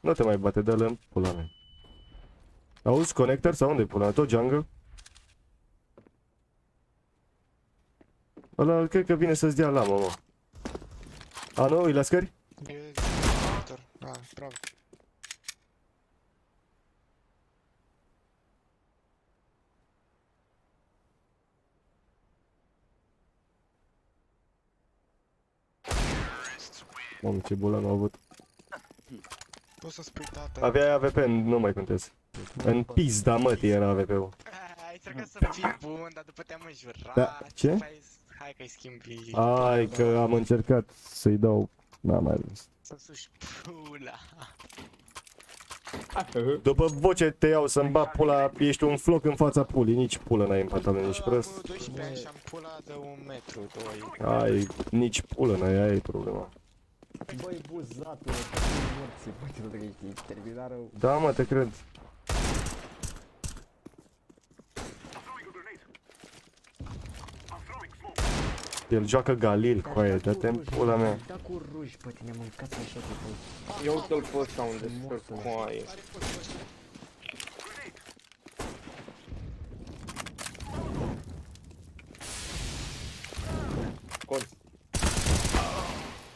Nu te mai bate, dă-l în pula mea. Auzi, connector sau unde-i pula mea? Tot jungle? Ăla cred că vine să-ți dea lamă, mă. A, nu? E la scări? E bravo. Mamă, ce bolan am avut. Poți să spui tata. Avea AVP, nu mai contează. În pizda mătii era AVP-ul. Ai încercat să fii bun, dar după te-am înjurat. Da, ce? Hai că-i schimbi. Ai, că am încercat să-i dau... N-am mai râs. Să suși pula. După voce te iau să-mi bat pula, ești un floc în fața pulii, nici pulă n-ai în pantaloni, nici prost. 12 ani și am pula de 1 metru, 2. Ai, nici pulă n-ai, aia e problema. Băi, buzatule, morții, băi, nu te ești terminat rău. Da, mă, te cred. El joacă Galil cu aia, dă-te în pula mea. Da cu ruși, bă, tine mâncați așa cu voi. Ia uite-l pe ăsta unde stă cu aia. Cod.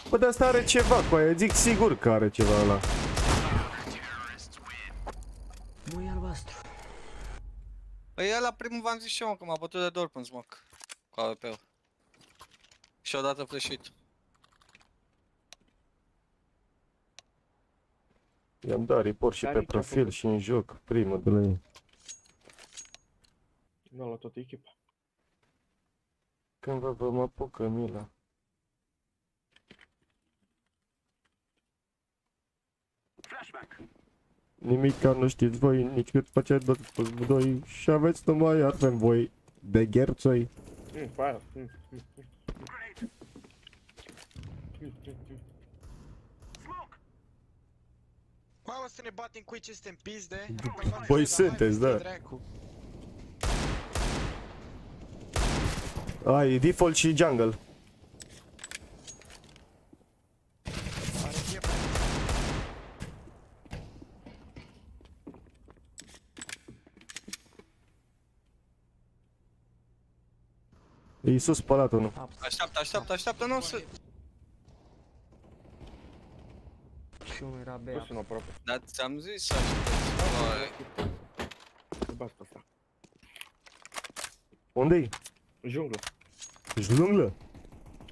Bă, de asta are ceva cu aia, zic sigur că are ceva ăla. Nu e albastru. Păi ăla primul v-am zis și eu, mă, că m-a bătut de 2 ori până smoke. Cu AWP-ul. Și odată flash-it. I-am dat report și pe profil și în joc, primul de la ei. Mi-a luat toată echipa. Când vă mă apucă mila. Nimic ca nu știți voi, nici cât faceți doi și aveți numai avem voi de gherțoi. Fire. Mamă, să ne batem cu ei ce suntem pizde. Voi sunteți, da. Ai, default și jungle. E sus palatul, nu? Așteaptă, nu să... Și unul era Nu bea. sunt aproape. Dar ți-am zis să aștepți. Îl bați pe ăsta. Unde-i? Junglă. Junglă?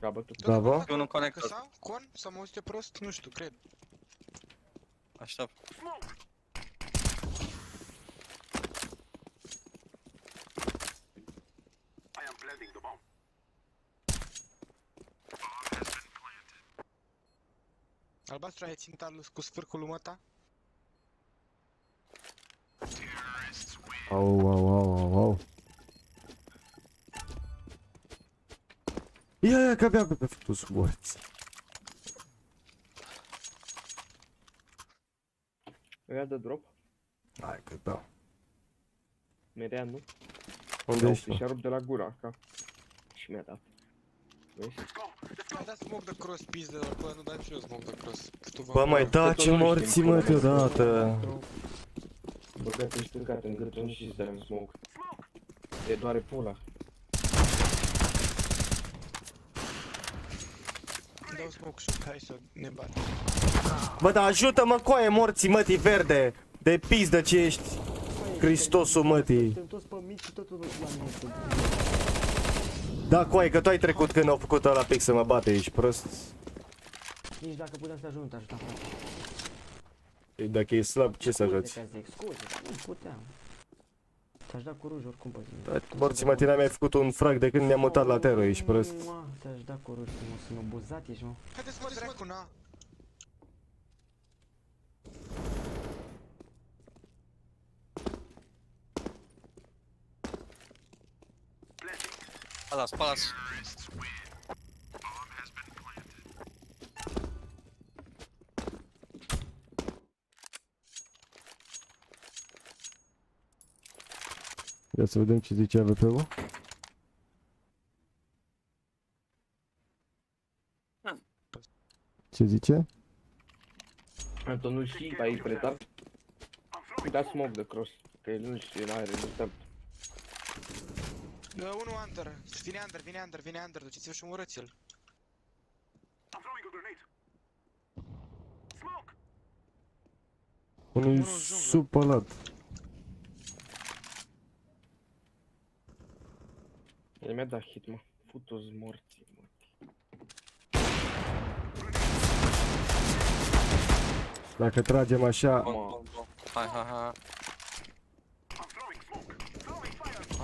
A bătut. Bravo. Eu nu conector. Sau? Con? Sau mă uite prost? Nu știu, cred. Aștept. Albastru ai ținta cu sfârcul lui măta? Au. Ia, că abia pe făcut sub morți. Ăia de drop? Hai că da. Merea, nu? Unde ești? Și-a rupt de la gura, ca. Și mi-a dat. Vezi? Ai dat smoke de cross, pizdă, bă, nu dai și eu smoke de cross. Bă, mai dați morții, mă, deodată. Băgat ești tâncat în gâtul și îți dai un smoke. Te doare pula. Dau smoke și hai să ne bate. Bă, dar ajută-mă, coaie, morții, mătii verde. De pizdă ce ești. Cristosul, mătii. Suntem toți pe mici și totul la mine. Da, coaie, că tu ai trecut când au făcut ăla pic să mă bate, ești prost. Nici dacă puteam să ajung, nu te ajutam, frate. Dacă e slab, ce să ajuți? Scuze că zic, scuze, dar nu puteam. Ți-aș da cu ruj oricum pe zi. Da, morții, mă, tine mi-ai făcut un frag de când ne-am mutat la Tero, ești prost. Ți-aș da cu ruj frumos, sunt obuzat ești, mă. Haideți mă, dracu, na! Palas. Ia să vedem ce zice AVP-ul. Ce zice? Anton, nu știi, ai pretat? Da smoke de cross, că el nu știe, n-are rezultat. Unul under, vine under, duceți-vă și omorâți-l. Unul supălat. El mi-a dat hit, mă. Futu-ți morții, mă. Dacă tragem așa... Hai.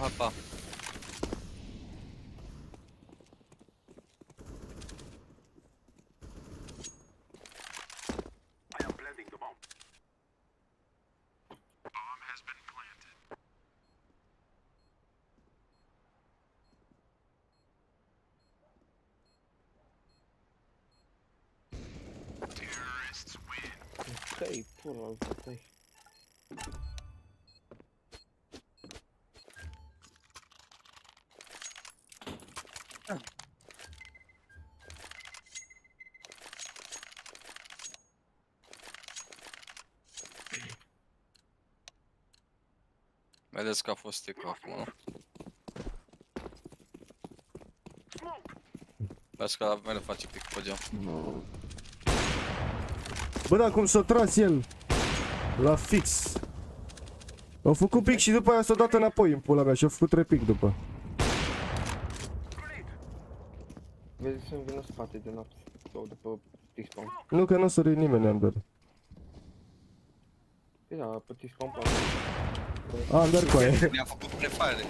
Apa. Stai, pula, stai. Vedeți că a fost stick acum, nu? Vezi că la mele face pic pe geam. Bă, da, cum s-a tras el? La fix. Au făcut pic și după aia s-a dat înapoi în pula mea și au făcut repic după. Vezi să-mi vină spate de noapte. Sau după T-spawn. Nu că nu s-a sărit nimeni, Under. Păi da, pe T-spawn poate. Under cu aia. Mi-a făcut prefire.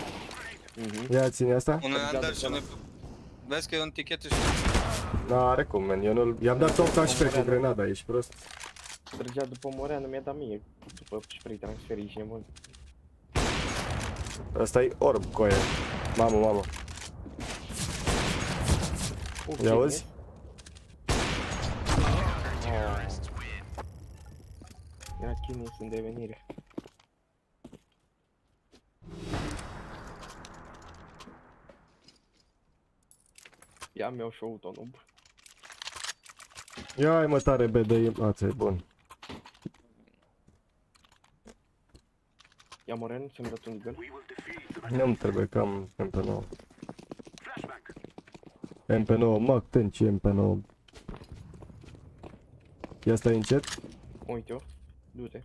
Ia ține asta? Unul e under și unul... Vezi că e un tichetul și... N-are cum, man. Eu nu... I-am dat 8 HP cu grenada, ești prost. Trăgea după Moreanu, mi-a dat mie. După spray transferii și nebun. Asta e orb cu aia. Mamă. Ia auzi? Era chinus în devenire. Ia mi-au show-ul noob. Ia ai mă tare, B, dă-i ața, e bun. Ia Moreanu, ți-am dat un nivel. Nu-mi trebuie, că am MP9. MP9, Mac 10 și MP9. Ia stai încet. Uite-o, du-te.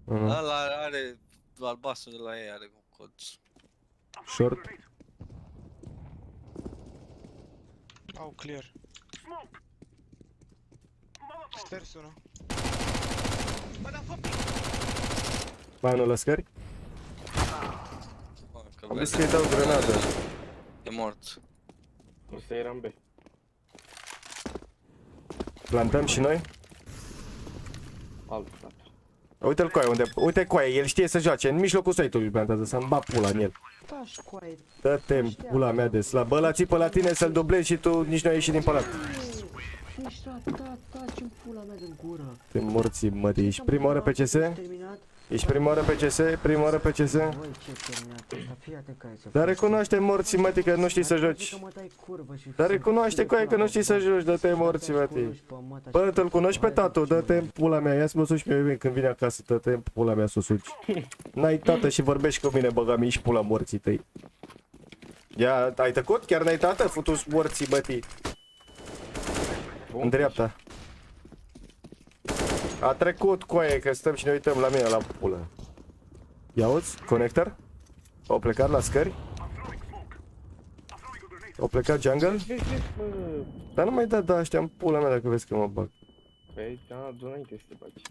Ăla are... Albastru de la ei are un cod. Short. Au, clear. Stairs unul. Bă, dar fă pic! Mai unul la scări? Că Am vezi, zis că-i dau grenadă. e mort. Ăsta era în B. Plantăm și noi? Alt stat. Uite-l coaie unde... Uite coaie, el știe să joace. În mijlocul site-ului îl plantează, să-mi bat pula în el. Da, și coaie. Dă-te în pula mea de slab. Bă, ăla țipă la tine să-l dublezi și tu nici nu ai ieșit din palat. Ești taci-mi pula mea din gură. Te morții, mă, ești prima oară pe CS? Terminat? Ești prima oară pe CS? Prima oară pe CS? Băi, ce terminat ăsta, fii atent care să Dar recunoaște morții, mătii, că nu știi să joci. Dar recunoaște coaie că nu știi să joci, dă-te morții, mătii. Bă, tu-l cunoști pe tatu, dă-te în pula mea, ia-ți mă suci pe mine când vine acasă, dă-te în pula mea să suci. N-ai tată și vorbești cu mine, băga mici pula morții tăi. Ia, ai tăcut? Chiar n-ai tată? Futu-s morții, mătii. În dreapta. A trecut coaie, că stăm și ne uităm la mine la pulă. Ia auzi? Conector? Au plecat la scări? Au plecat jungle? Dar nu mai da ăștia în pula mea dacă vezi că mă bag. Păi, da, adu înainte să te bagi.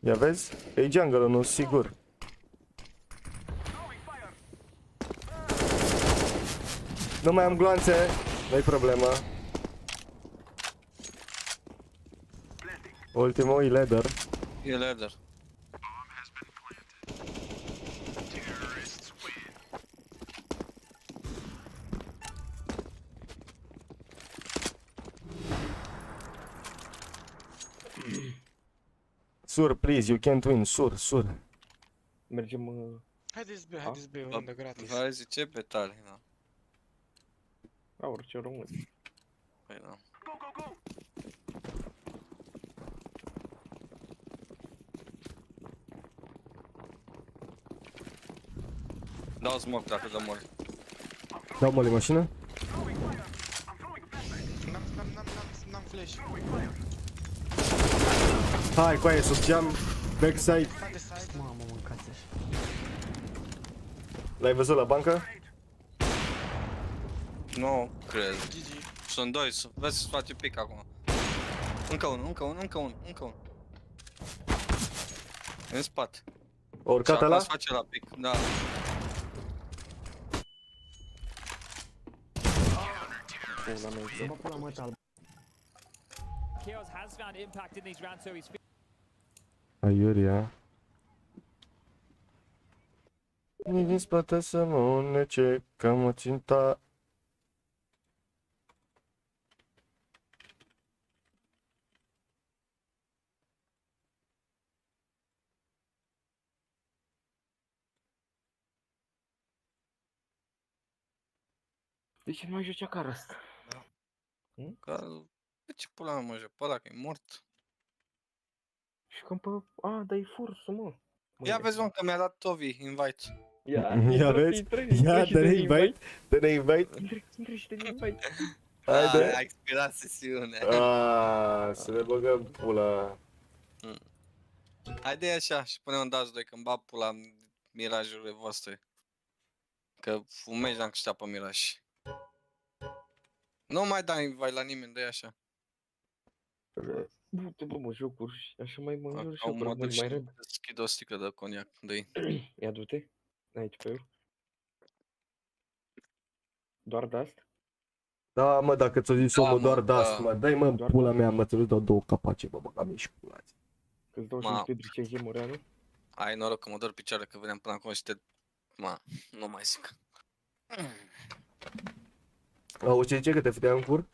Ia vezi? E jungle, nu sigur. Nu mai am gloanțe, nu-i problemă. Ultimul e ladder. E ladder. Sur, please, you can't win. Sur. Mergem... Haideți be, unde gratis. Hai zice pe tare, da. La orice român. Păi da. Dau smoke dacă dă mori. Dau mă mașină? N-am flash. Hai, coaie, sub geam, backside. Mamă, mâncați așa. L-ai văzut la bancă? Nu cred. Sunt doi, vezi să face pic acum. Încă unul. În spate. O urcat ăla? Și face la pic, da. Pula mea, tal. Aiurea. Nici din spate să mă unnece, că mă ținta. De ce nu mai joci acară asta? Că... De ce pula mea mă joc? Pe ăla că e mort. Și cam pe... A, dar e fursul, mă. Ia vezi, mă, că mi-a dat Tovi invite. Ia vezi? Ia, dă-ne invite. Dă-ne invite. Intră și dă-ne invite. Haide. A expirat sesiunea. Să ne băgăm pula. Haide așa și punem un dați doi când bag pula mirajurile voastre. Că fumezi n-am câștigat pe miraj. Nu mai dai invite la nimeni, dă-i așa. Du-te, bă, mă, jocuri și așa mai mă înjur și eu, Acum mă duc și mai repede. deschid o sticlă de coniac, dă-i. Ia du-te. Aici pe eu. Doar de asta? Da, mă, dacă ți-o zis Da, omul mă, doar da. das, mă, dai mă, Doar pula das. mea, mă, ți-o dau două capace, bă, băga mici pulați. Că-ți dau și Ma. un Petrice Hemoreanu? Ai noroc că mă dor picioare că veneam până acum și te... Ma, nu mai zic. Auzi ce zice că te fătea în cur?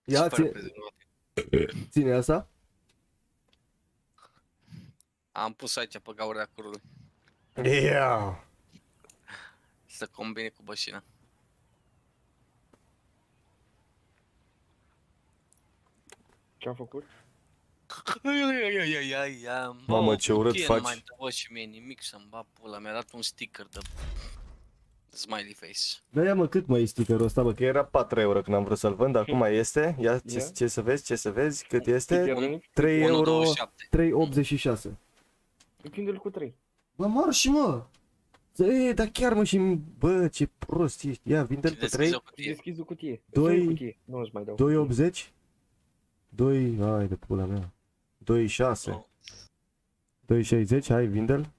Ia, Super prezervativ. ține asta. Am pus aici pe gaura curului. Yeah. Să combine cu bășina. Ce-am făcut? Mamă, ce urât faci. Nu mai dă și mie nimic să-mi bag pula. Mi-a dat un sticker de smiley face. Da, ia mă, cât mai e stickerul ăsta, bă, că era 4 euro când am vrut să-l vând, acum este, ia, ce să vezi, cât este? Stickerul? 3 euro, 1,27. 3,86. Vinde-l cu 3. Bă, marș, mă! Dar chiar mă și, bă, ce prost ești, ia, vinde-l cu 3, Deschizi o cutie. 2, Dă-i o cutie. Nu îți mai dau. 2,80, 2, hai de pula mea, 2,6, 2,60, hai, vinde-l,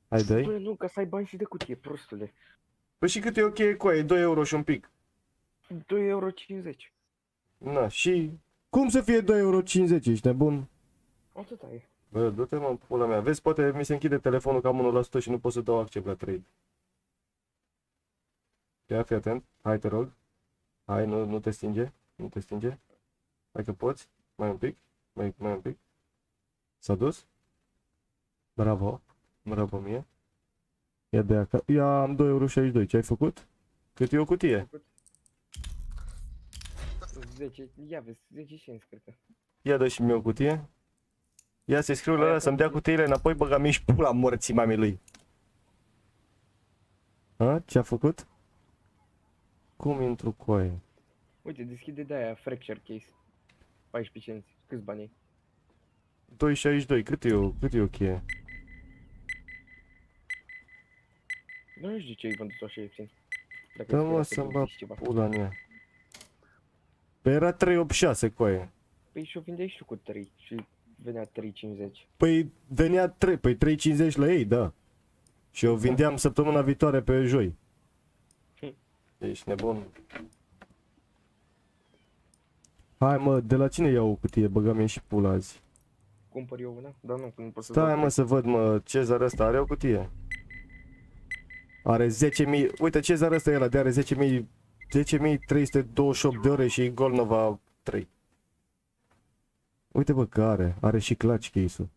hai, dă-i. Bă, nu, ca să ai bani și de cutie, prostule. Păi și cât e ok cu aia, e 2 euro și un pic. 2,50 €. Na, și cum să fie 2,50 €? Ești nebun? Atâta e. Bă, du-te mă în pula mea. Vezi, poate mi se închide telefonul cam 1% și nu pot să dau accept la trade. Ia, fii atent. Hai, te rog. Hai, nu te stinge. Nu te stinge. Hai că poți. Mai un pic. Mai un pic. S-a dus. Bravo. Bravo mie. Ia de acasă. Ia, am 2,62 €. Ce ai făcut? Cât e o cutie? 10, ia vezi, 10 cenți, cred că. Ia dă și mie o cutie. Ia să-i scriu la ăla să-mi dea cutiile înapoi, băga mi și pula morții mamei lui. A? Ce-a făcut? Cum intru cu aia? Uite, deschide de aia, fracture case. 14 cenți. Câți bani ai? 2,62. Cât e o cheie? Nu știu ce ai vândut așa ieftin. Da mă să-mi bag pula în ea. Păi era 3,86 cu aia. Păi și-o vindeai și tu cu 3 și venea 3,50. Păi venea 3,50 la ei, da. Și eu vindeam săptămâna viitoare pe joi. Ești nebun. Hai mă, de la cine iau o cutie? Băga-mi și pula azi. Cumpăr eu una? Dar nu pot să Stai dau mă să văd mă, Cezar ăsta are o cutie? Are 10.000, uite Cezar ăsta e ăla de are 10.328 de ore și Golnova 3. Uite bă că are și clutch case-ul.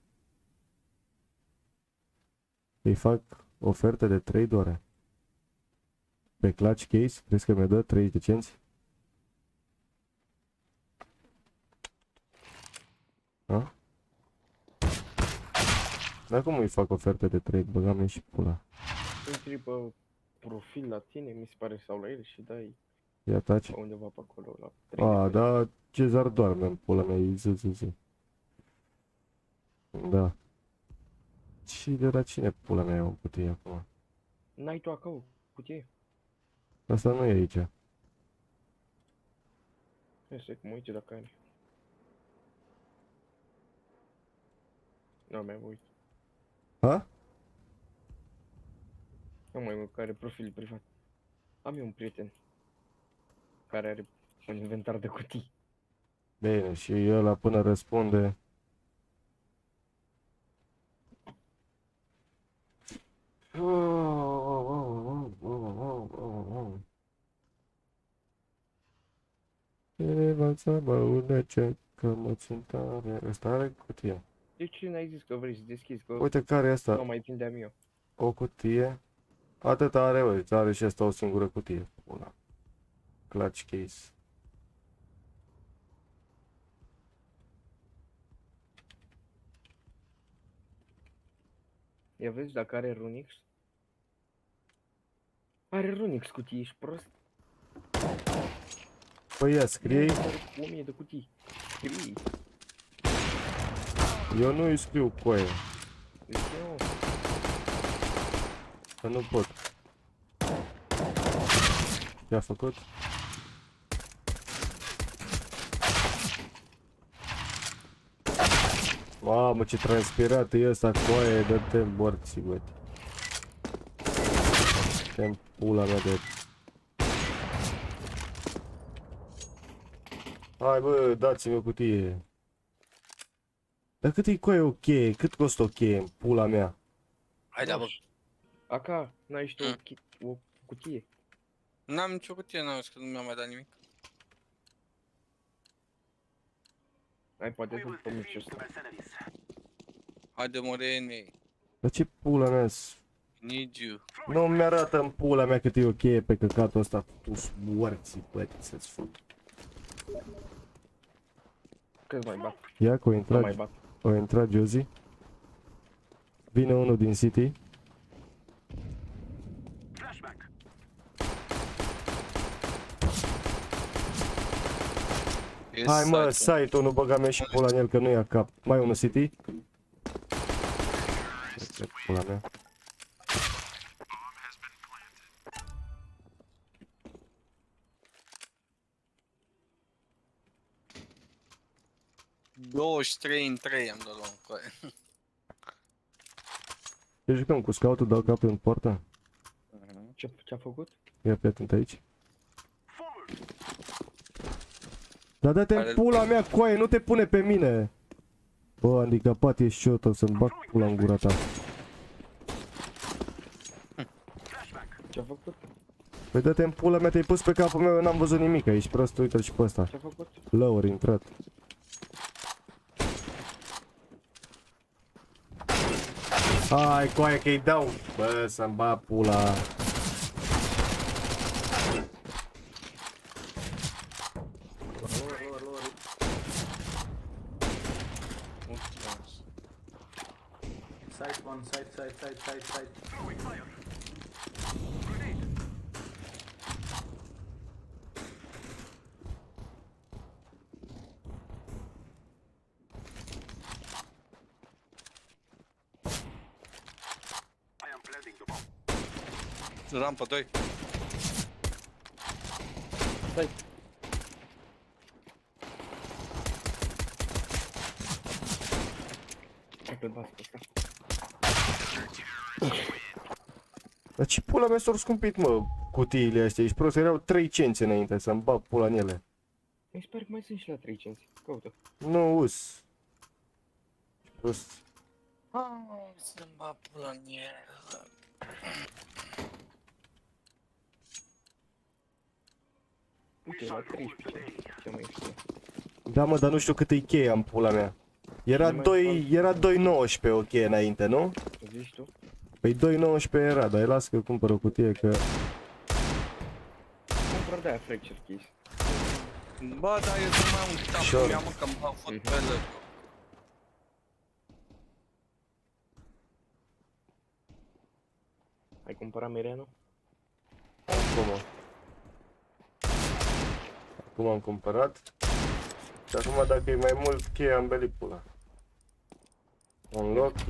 Îi fac ofertă de 3 ore. Pe clutch case, crezi că mi-a dă 30 de cenți? Ha? Dar cum îi fac ofertă de 3? Băgam și pula. Intri pe profil la tine, mi se pare, sau la el și dai Ia taci. pe undeva pe acolo la 3. A, da, Cezar doarme în pula mea, e zi. Da. Și de la cine pula mea e o cutie acum? N-ai tu acolo cutie? Asta nu e aici. Este cum uite dacă are. Nu mai uit. Ha? Nu mai mult care profil privat. Am eu un prieten care are un inventar de cutii. Bine, și ăla până răspunde. Învață băune ce că mă țin tare. Ăsta are cutie. De ce n-ai zis că vrei să deschizi? Că Uite care e asta. nu mai prindeam eu. O cutie. Atât are, uite, are și asta o singură cutie. Una. Clutch case. Ia vezi dacă are Runix. Are Runix cutii, ești prost? Păi ia, scrie. 1000 de cutii. Scrie. Eu nu îi scriu cu aia. De ce nu? Că nu pot. Ce-a făcut? Mamă, ce transpirat e ăsta cu aia, dă-te morții, bă. Te-mi pula mea de... Hai bă, dați-mi o cutie. Dar cât e cu aia o cheie? Cât costă o cheie în pula mea? Hai da, bă. Aca, n-ai și tu o cutie. N-am nicio cutie, n-am zis că nu mi-a mai dat nimic. Ai poate să-mi pomici ăsta. Haide morene, Dar ce pula mea need you. nu mi-arată în pula mea cât e o cheie pe căcatul ăsta. Tu-s morții, bă, să-ți fut. Cât mai bat? Ia că Nu mai bat. o intrat Josie. Vine unul din City. Hai mă, site-ul, nu băga mea și pula în el că nu ia cap. Mai unul City. Pula mea. în 3 am dat un coaie. Ce jucăm cu scout-ul, dau capul în poartă? Ce-a făcut? Ia pe atent aici. Dar dă-te în pula mea, coaie, nu te pune pe mine. Bă, handicapat ești și eu, tot să-mi bag pula în gura ta. Ce-a făcut? Păi dă-te în pula mea, te-ai pus pe capul meu, eu n-am văzut nimic, ești prost, uite-l și pe ăsta. Ce-a făcut? Lower, intrat. Hai, coaie, că-i dau. Bă, să-mi bag pula. Side one, side. Rampă 2. Stai. Hai pe bască ăsta. Dar ce pula mea s-au scumpit, mă, cutiile astea? Ești prost, erau 3 cenți înainte să-mi bag pula în ele. Mi se pare că mai sunt și la 3 cenți. Caută. Nu us. Ești prost. Să-mi bag pula în el. Uite, la 13 cenți. Ce mai știu. Da, mă, dar nu știu cât e cheia în pula mea. Era 2,19 o cheie înainte, nu? Zici tu? Păi 2,19 era, dar las că cumpăr o cutie, că... Cumpăr de-aia fracture case. Bă, dar eu nu mai am uitat Sure. pe mea, mă, că m-au făcut pe ele. Ai cumpărat Mireno? Acum am cumpărat. Și acum dacă e mai mult cheia am belit pula. Un loc. 2,49.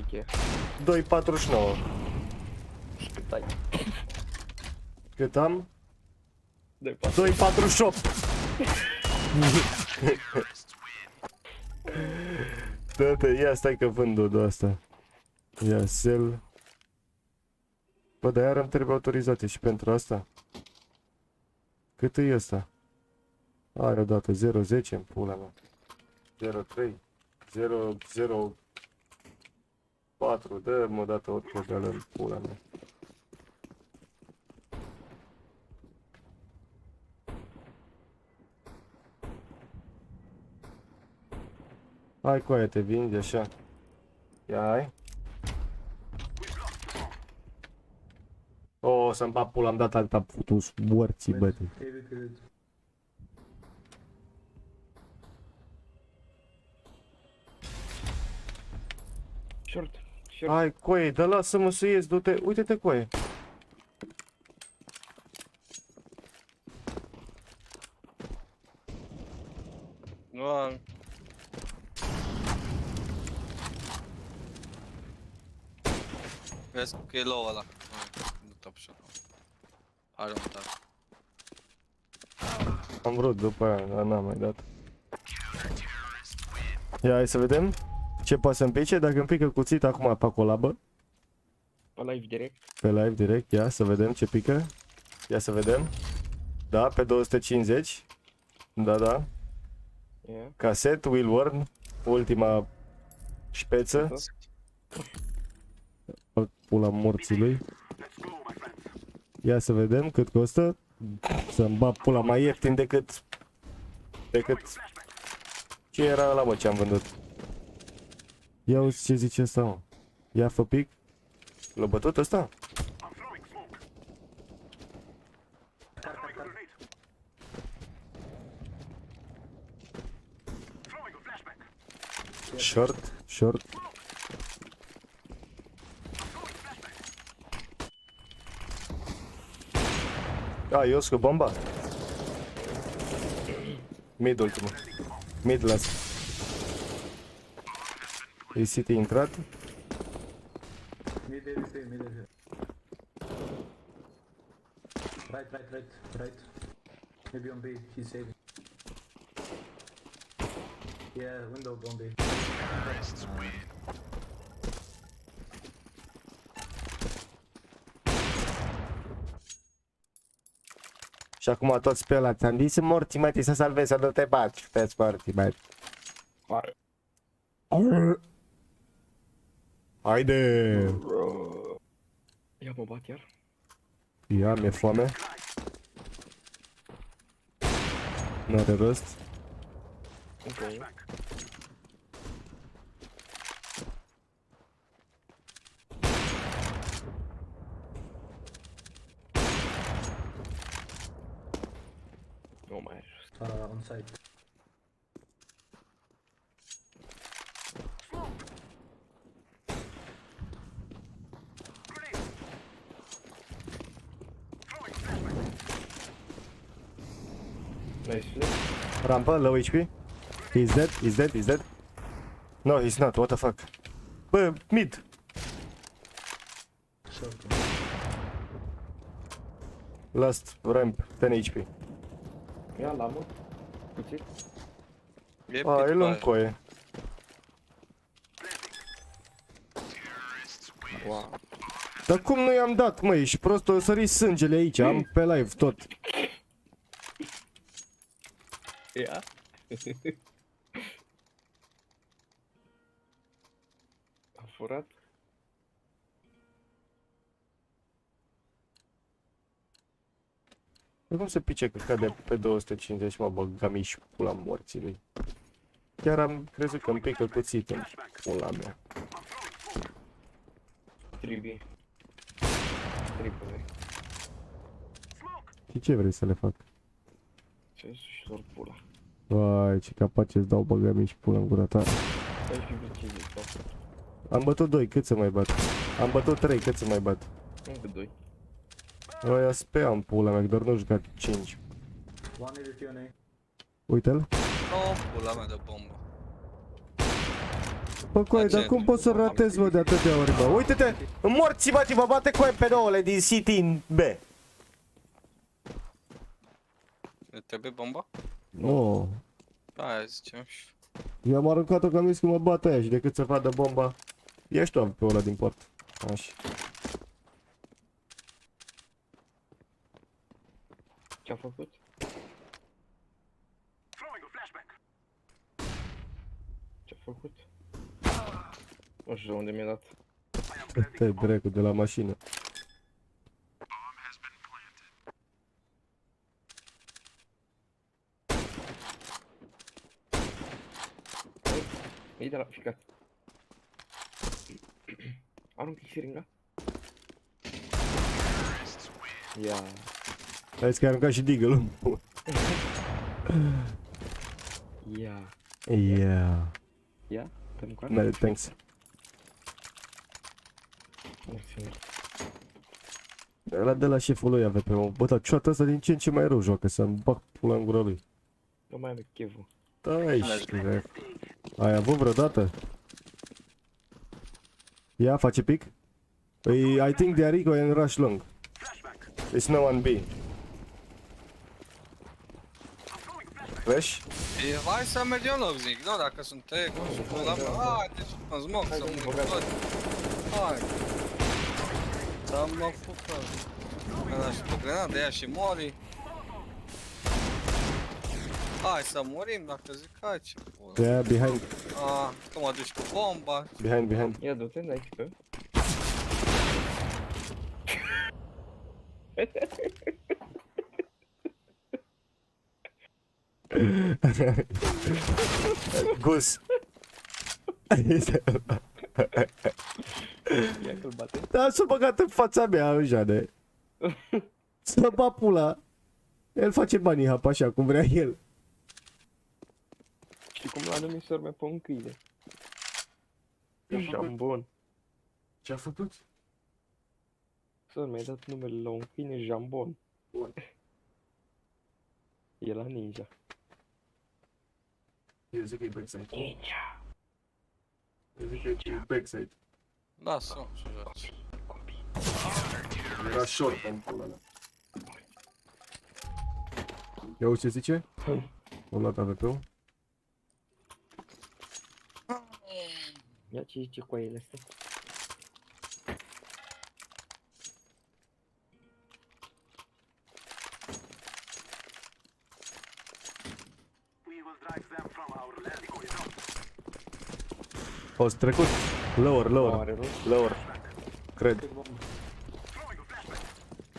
Cât ai? Cât am? 2,48. 2,48. Dă-te, ia stai că vând Dodo asta. Ia sell. Bă, dar iar îmi trebuie autorizație și pentru asta. Cât e ăsta? Are o dată 0,10 în pula mea. 0,3 0,04. Dă-mă o dată orice de în pula mea. Hai coaie, te vinzi așa. Ia ai. O, să-mi bag pula, am dat atâta putus morții, băte. Short. Hai, coaie, dă lasă-mă să ies, du-te, uite-te, coaie. Nu. Vezi că e low ăla. Du-te așa. Are un tag. Am vrut după aia, dar n-am mai dat. Ia, hai să vedem ce poate să-mi pice. Dacă îmi pică cuțit acum pe colabă. Pe live direct. Pe live direct, ia să vedem ce pică. Ia să vedem. Da, pe 250. Da, da. Yeah. Caset, Will Warn. Ultima șpeță. Pula morții lui. Ia să vedem cât costă. Să-mi bag pula mai ieftin decât ce era ăla, mă, ce-am vândut. Ia uzi ce zice ăsta, mă. Ia fă pic. L-a bătut ăsta? Short, short. A, eu cu bomba. Mid ultimul. Mid las. E City intrat. Mid. Right. Maybe on B, he's saving. Yeah, window on B. Și acum toți pe ăla, ți-am zis morții, mă, să salvezi, să nu te baci. Te-ți morții, mă. Haide! Ia mă bat iar. Ia, mi-e foame. N-are rost. Ok. Nu mai ai jos. On site. Nice flip. Rampă, low HP. He's dead, he's dead, he's dead. No, he's not, what the fuck. Bă, mid. Last ramp, 10 HP. Ia la mă. Cuțit. E A, e lung pit, coaie. Wow. Dar cum nu i-am dat, măi? Ești prost, o sări sângele aici, am pe live tot. Ia. Am furat. Cum se pice că cade pe 250, mă, băga mici pula morții lui. Chiar am crezut că îmi pică cuțitul în pula mea. Tribi. Tripule. Și ce vrei să le fac? Ce și lor pula. Vai, ce capace îți dau băga mici pula în gura ta. Ai fi precizie, sau? Am bătut 2, cât să mai bat? Am bătut 3, cât să mai bat? Încă 2. Ăia spea în pula mea, doar nu jucat 5. Uite-l. Oh, pula mea de bombă. Bă, coaie, dar cum poți să ratezi, mă, de atâtea ori, bă? Uite-te! Morți, bă, mă bate coaie pe nouăle din City în B. Trebuie bomba? Nu. Aia ziceam și... I-am aruncat-o că am zis că mă bate aia și decât să vadă bomba. Ești tu pe ăla din port. Așa. Ce-a făcut? Ce-a făcut? Nu știu de unde mi-a dat. Te dracu de la mașină. E de la ficat. Arunc siringa. Ia. Hai că ai aruncat și deagle-ul. Ia. Yeah. Ia? Te mâncat? No, thanks. Mulțumesc. Ăla de la șeful lui avea pe mă. Bă, dar cioata asta din ce în ce mai rău joacă, să-mi bag pula în gura lui. Nu mai am cheful. Stai și ai avut vreodată? Ia, face pic? I think they are Rico and rush long. It's no one B. Flash? E, hai să mergem loc, zic, nu? Dacă sunt eco și pula mea, hai, deci în smoke să mă tot. Hai. Dar mă fucă. Ăla și cu grenadă, ia și mori. Hai să murim dacă zic, hai ce pula. Yeah, behind. Tu mă duci cu bomba. Behind, behind. Ia du-te, dai pe. Gus. Ia că-l bate. Da, s-a băgat în fața mea, Jane. Să bă pula. El face banii hap așa cum vrea el. Știi cum l-a numit sor mea pe un câine? Jambon. Ce-a făcut? Sor mi-a dat numele la un câine Jambon. E la ninja. Eu zic că e backside. Ninja. Eu zic că e backside. Lasă-o să joci. Era short în pula mea. Ia uite ce zice? O luat AVP-ul. Ia ce zice cu ele astea. Fost trecut. Lower, Nu lower, are rost. lower. Cred.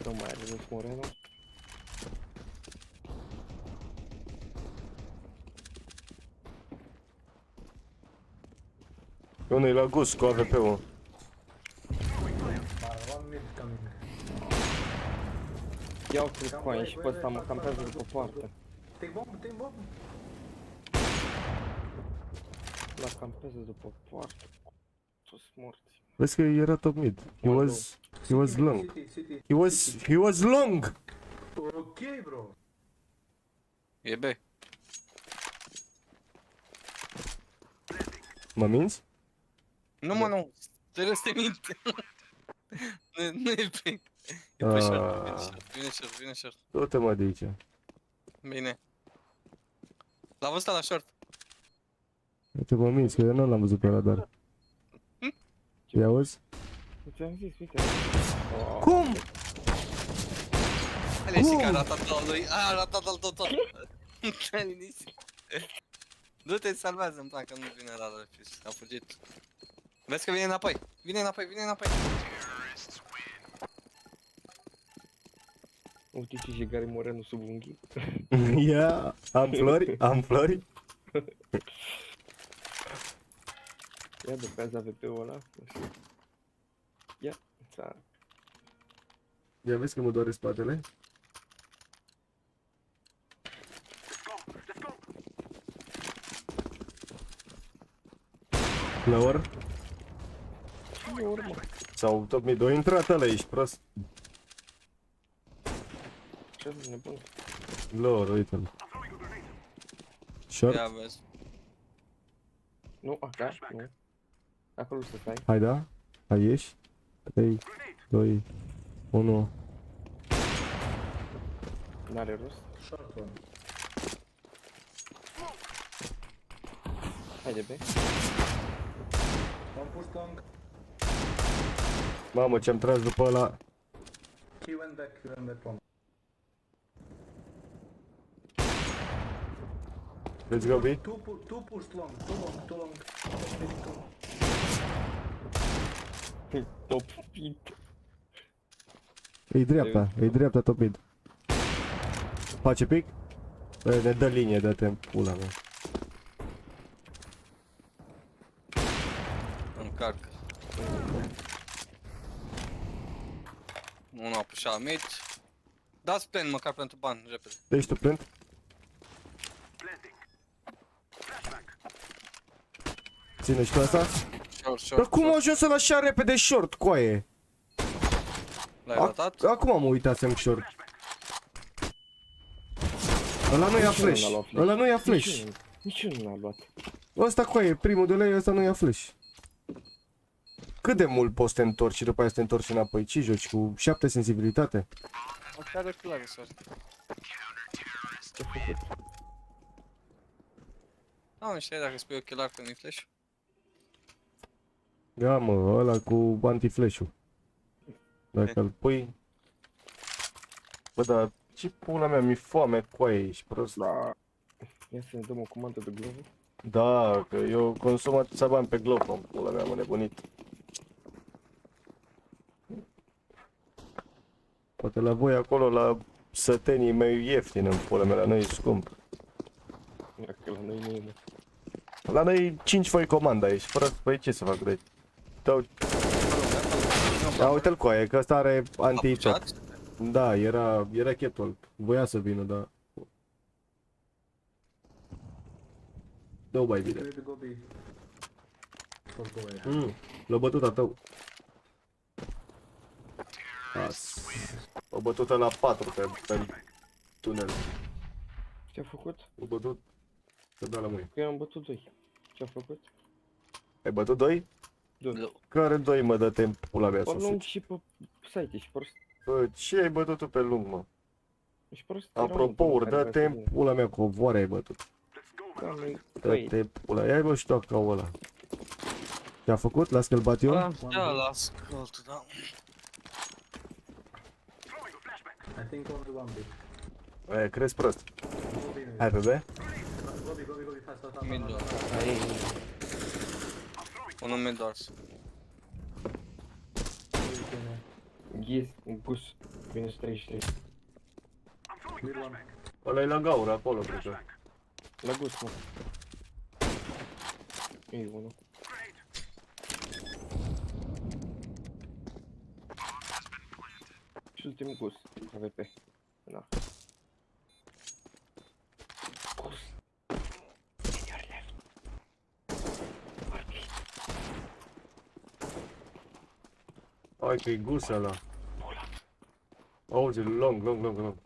Nu mai are rost Moreno. Unul e la gust cu AVP-ul. Iau cu coaie și pe ăsta mă campează după poartă. La campează după poartă. Toți morți. Vezi că era top mid. He was long. He was long. Ok, bro. E B. Mă minți? Nu mă, nu. Serios te minte. Nu e B. E pe short. Vine short. Du-te mă de aici. Bine. L-am văzut la short. Uite mă minți, că eu nu l-am văzut pe radar. Ce auzi? Ți-am zis, uite. Cum? Ale și că a ratat al lui. A ratat al tot. Te-ai liniștit. Du-te, salvează-mi, că nu vine la refis. A fugit. Vezi că vine înapoi. Vine înapoi. Uite ce jegare Moreno sub unghii. Ia, am flori. Ia dupează AVP-ul ăla. Ia, țară. Ia vezi că mă doare spatele? Lower? Cine urmă? Sau top mid, o intrat ăla, ești prost. Ce nebun. Lower, uite-l. Short? Ia vezi. Nu, acá, nu. Acolo să stai. Hai da? Hai ieși? 3, 2, 1. N-are rost. Short one. Haide be. Am pus long. Mamă, ce-am tras după ăla. He went back long. Let's go, B. Two push long. Too long. Top speed. E dreapta top mid. Face pic? Bă, ne dă linie, dă-te în pula mea. Încarcă. Unul a pușat mid. Dați plan măcar pentru bani, repede. Deci tu plant? Ține și tu asta? Short. Dar cum a ajuns ăla așa repede short, coaie? L-ai ratat? Acum mă uitasem short. Ăla nu ia flash. Ăla nu ia flash. Nici eu nu l-a luat. Ăsta coaie, primul de lei, ăsta nu ia flash. Cât de mult poți să te întorci și după aia să te întorci înapoi? Ce joci? Cu 7 sensibilitate? Așa are clare, soarte. Nu știu dacă spui ochelar că nu-i flash. Ia mă, ăla cu anti-flash-ul. Dacă îl pui... Bă, dar ce pula mea, mi-e foame, coaie, ești prost. Da. Ia să ne dăm o comandă de glove. Da, că eu consum atâția bani pe glob, în pula mea, am nebunit. Poate la voi acolo, la sătenii mai ieftin, în pula mea, la noi e scump. Dacă la noi nu e, mă. La noi 5 foi comanda aici, fără, păi ce să fac de aici? Da, uite-l coaie, că ăsta are anti-tot. Da, era chetul, voia să vină, dar... Dă-o mai bine. L-a bătut a tău. O bătută la 4 pe tunel. Ce-a făcut? O bătut... Să dă la mâini. Eu am bătut 2. Ce-a făcut? Ai bătut 2? 2. Care 2 mă, dă-te în pula mea Pe să lung fugi? și pe site, ești prost. Bă, ce ai bătut tu pe lung, mă? Ești prost. Apropo, dă-te în pula mea, cu ovoare ai bătut. Dă-te în pula, ia-i bă ștoacau ăla. Ce-a făcut? Las că-l bat eu? Da, las altul, da. I think only one bit. Aia, crezi prost. Hai pe B? Mid doors. Ai, Unul mid doors. ghis, gus, minus 33. Ăla e la gaură, acolo, cred că. La gus, mă. E unul. Și ultimul gus, AWP. Da. Gus. In your left. Orbi. Hai că e gus ăla. Auzi, long. Longă.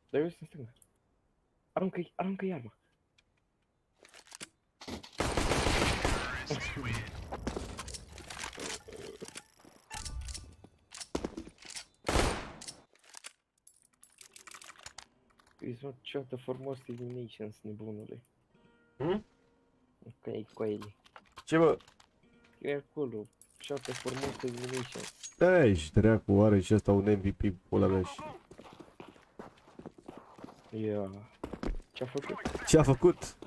Dar eu sunt în stânga. Aruncă-i arma. It's not shot for most eliminations, nebunule. Ok, cu ele. Ce bă? E acolo. Shot for most eliminations. Ei, și dracu, are și ăsta un MVP, pula mea și... Yeah. Ce-a făcut? Ce-a făcut?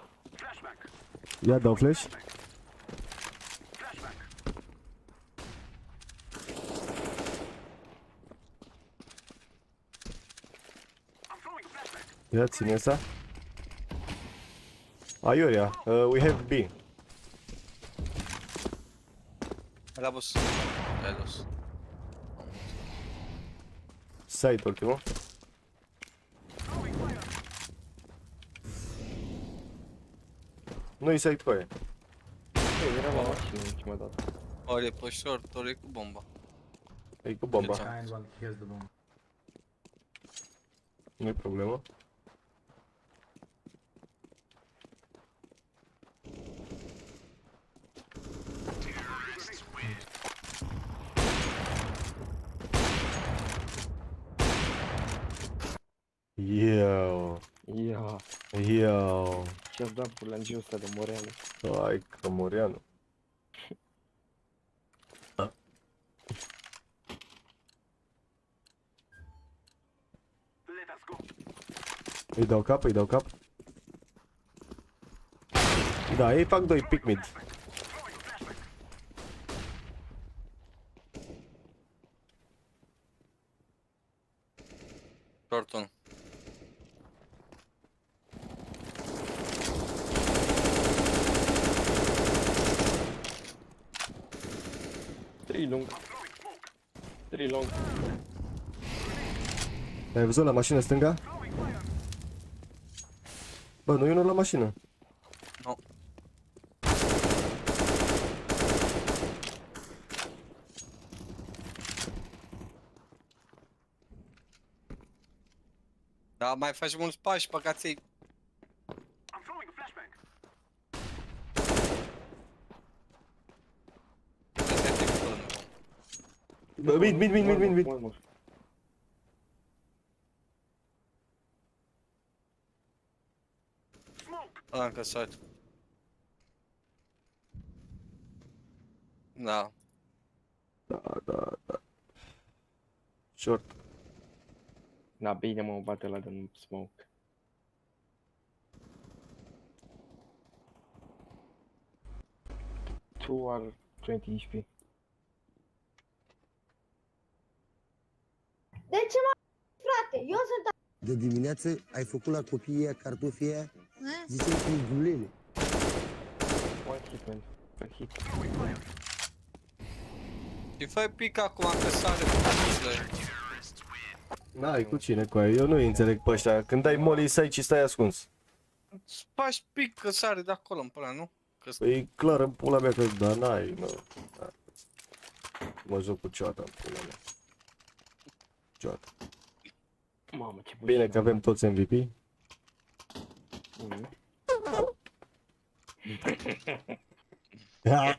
Ia dau flash. Ia ține asta. Aiurea, we have B. La bus. Ai dus. Site ultimul. Nu-i site cu aia. Era la mașină ultima dată. Ori e pe short, ori e cu bomba. E cu bomba. Behind one, he has the bomb. Nu-i problemă. Yo. Ce-ați dat bulangiul ăsta de Moreanu? Hai că Moreanu. Îi dau cap. Da, ei fac 2 pick mid. Short 1. Trei long. Ai văzut la mașină stânga? Bă, nu e unul la mașină. Nu. Da, mai faci mulți pași, băgați-i. Bă, mid. Ăla încă site. Da. Da. Short. Da, bine mă bate la de smoke. Two are 20 HP. De ce mă frate? Eu sunt... De dimineață ai făcut la copiii aia cartofii aia? Ziceai că e gulele. One hit, man. One hit. Și fai pic acum că sare cu pușile. N-ai cu cine cu aia, eu nu înțeleg pe ăștia. Când dai molly site și stai ascuns. Faci pic că sare de acolo în până, nu? Că Păi e clar în pula mea că da, n-ai, mă. Da. Mă joc cu cioata în pula mea. Cioata. Mamă, ce Bine că avem toți MVP.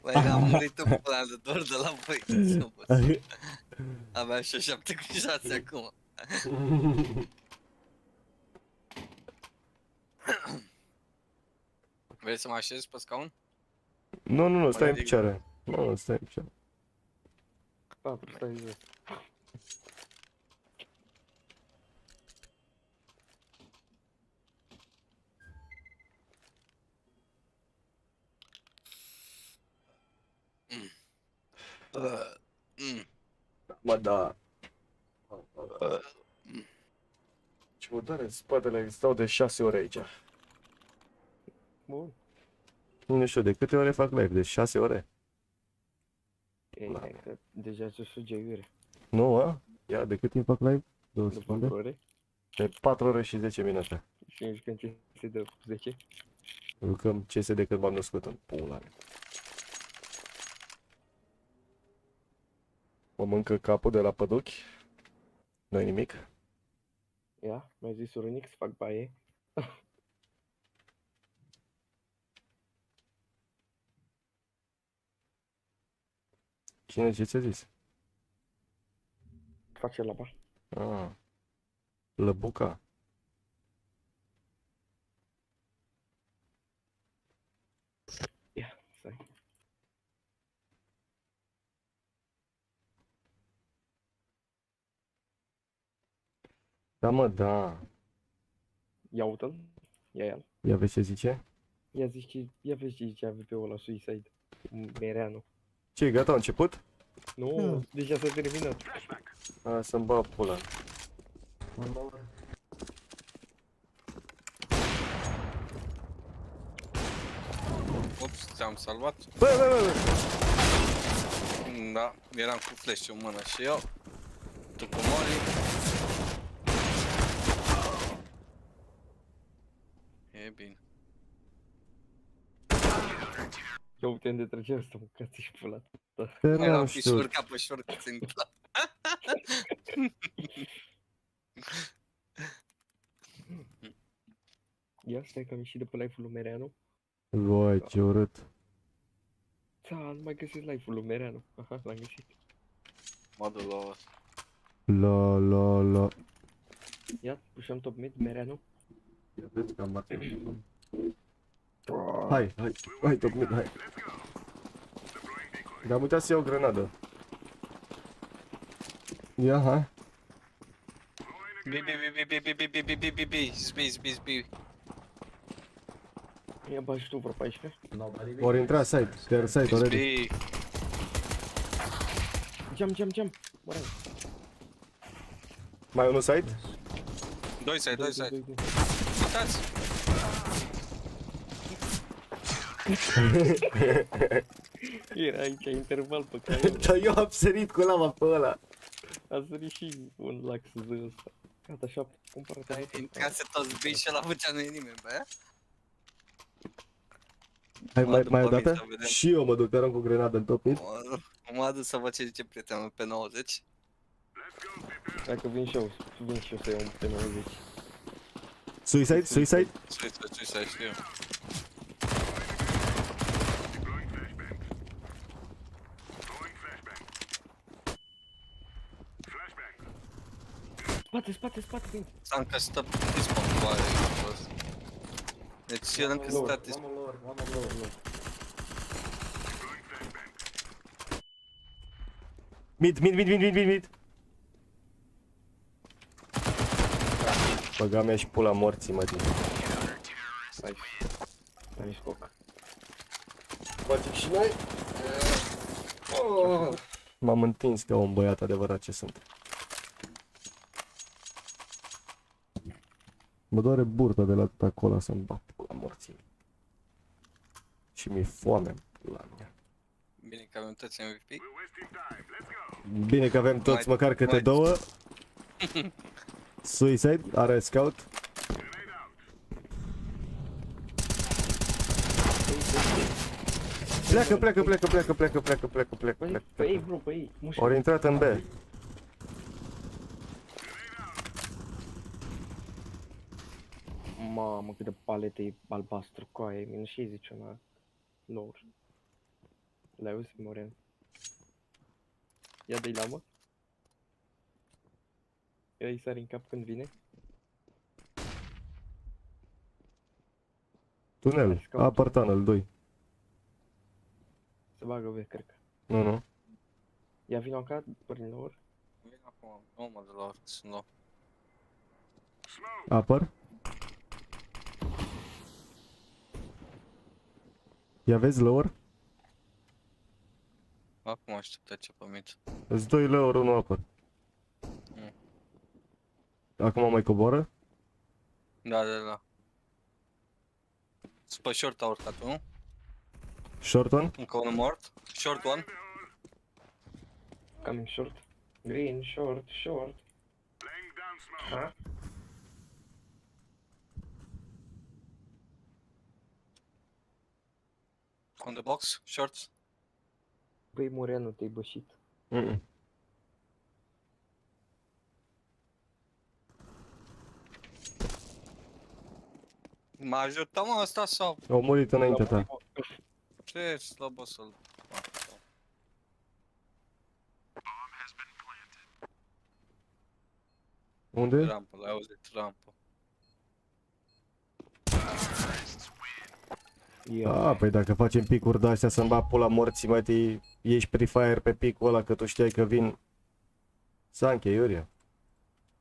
Băi, am murit în pula de dor de la voi. Aveam și 7 cu 6 acum. Vrei să mă așezi pe scaun? Nu, stai în picioare. Nu, stai în picioare. 4, stai jos. Mă, da. Ce mă doare spatele, stau de 6 ore aici. Bun. Nu știu, de câte ore fac live? De 6 ore? Ei, hai că deja se suge iure. Nu, a? Ia, de cât timp fac live? 2 După secunde? ore. De 4 ore și 10 minute. Și nu jucăm ce se dă 10. Jucăm CS de când m-am născut în pula mea. Mă mâncă capul de la păduchi. Nu-i nimic. Ia, mi-a zis Urunic să fac baie. Cine ce ți-a zis? Face la bar. Ah. Lăbuca. Ia, stai. Da, mă, da. Ia uite-l. Ia el. Ia vezi ce zice? Ia vezi ce zicea VP-ul la Suicide. Mereanu. Ce, gata, a început? Nu, deja s-a terminat. A, să-mi bag pula. Ups, ți-am salvat. Bă! Da, eram cu flash-ul în mână și eu. Tu cu Mori. E bine. Ia uite unde trage ăsta, mâncați și pula ta. Eram pișuri ca pe șor că ți Ia, stai că am ieșit de pe live-ul lui Mereanu. Vai, ce urât. Da, nu mai găsesc live-ul lui Mereanu. Aha, l-am găsit. Modul ăla. La. Ia, pușăm top mid, Mereanu. Ia vezi că am marcat. Hai, top mid, hai. Dar am uitat să iau o grenadă. Ia, hai. B. Ia bagi tu vreo 14. Ori intra site, ter site already. Jump. Mă rog. Mai unul site? 2 side. Uitați! Era aici interval pe care Dar eu am sărit cu lava pe ăla. a sărit și un lax ză ăsta. Gata, 7, cumpără-te. Intrase toți bei și la vocea nu e nimeni, bă? Hai, mai o după dată? mine să vedem. Și eu mă duc, te cu grenadă în top mid. M-a adus să văd ce zice prietenul pe 90. Dacă vin și eu să iau un pe 90. Suicide? Suicide, știu. Spate, vin. S-a încă stă dispawn cu aia jos. Deci el încă stă dispawn. Mid. Băga mea și pula morții, mă, din. Ai scoc. Facem și noi? M-am întins ca un băiat adevărat ce sunt. Mă doare burta de la atâta cola să-mi bag pula morții. Și mi-e foame pula mea. Bine că avem toți MVP. Bine că avem toți măcar câte două. Suicide, are scout. Pleacă. Pe ei, bro, pe ei. Ori intrat în B. Mamă, cât de palete e albastru, coaie, minus 61 lor. Le-ai auzit, Moren? Ia dă-i la mă. Ia îi sari în cap când vine. Tunel, upper tunnel 2. Se bagă V, cred că. Nu. Ia vino acá, prin lor. Vin acum, nu mă de la ori, sunt low. Upper. Ia vezi lower? Acum aștepta ce pe mid. Îți 2 lei ori 1 apăr. Acum mai coboară? Da. Pe short a urcat unul. Short one? Încă unul mort. Short one. Coming short. Green, short. Ha? On the box. Short. Băi, Moreno, te-ai bășit. Mă ajută mă ăsta sau? Au murit înaintea ta. Ce slabă să-l... Unde? Rampă, l-ai auzit, rampă. Ah, păi dacă facem picuri de-astea să-mi bat pula morții, mai ieși pre-fire pe picul ăla că tu știai că vin. S-a încheiat, Iuria.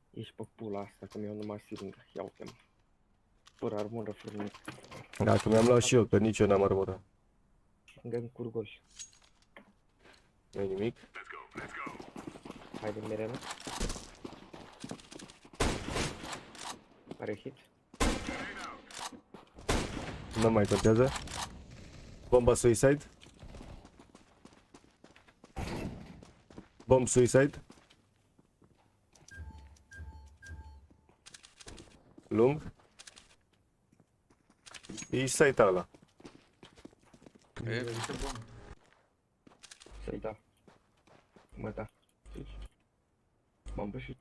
Ești pe pula asta, că mi-au numai siringă. Ia uite-mă. Fără armură, frumos. Dacă mi-am luat și eu, că nici eu n-am armură. Îmi curgoș. Nu-i nimic. Haide, Mirena. Are hit. Nu mai contează. Bomba suicide. Bomb suicide. Lung. E site ăla. Să-i da. Mă da. M-am bășit.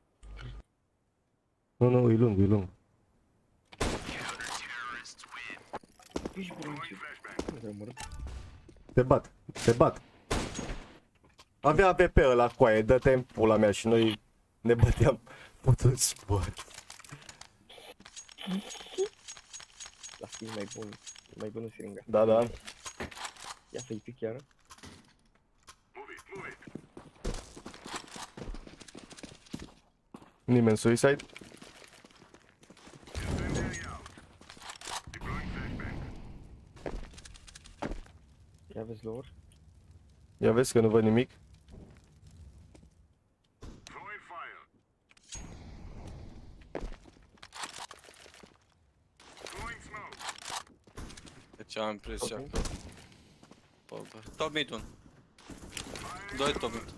Nu, e lung. Ești brunci. Nu omorât. Te bat. Avea AVP ăla coaie, dă-te în pula mea și noi ne băteam putut sport. La fi mai bun. Mai bună siringa. Da. Ia să-i pic iară. Nimeni suicide? Ia vezi lower. Ia vezi că nu văd nimic. Deci am impresia că... Top mid 1. 2 top mid.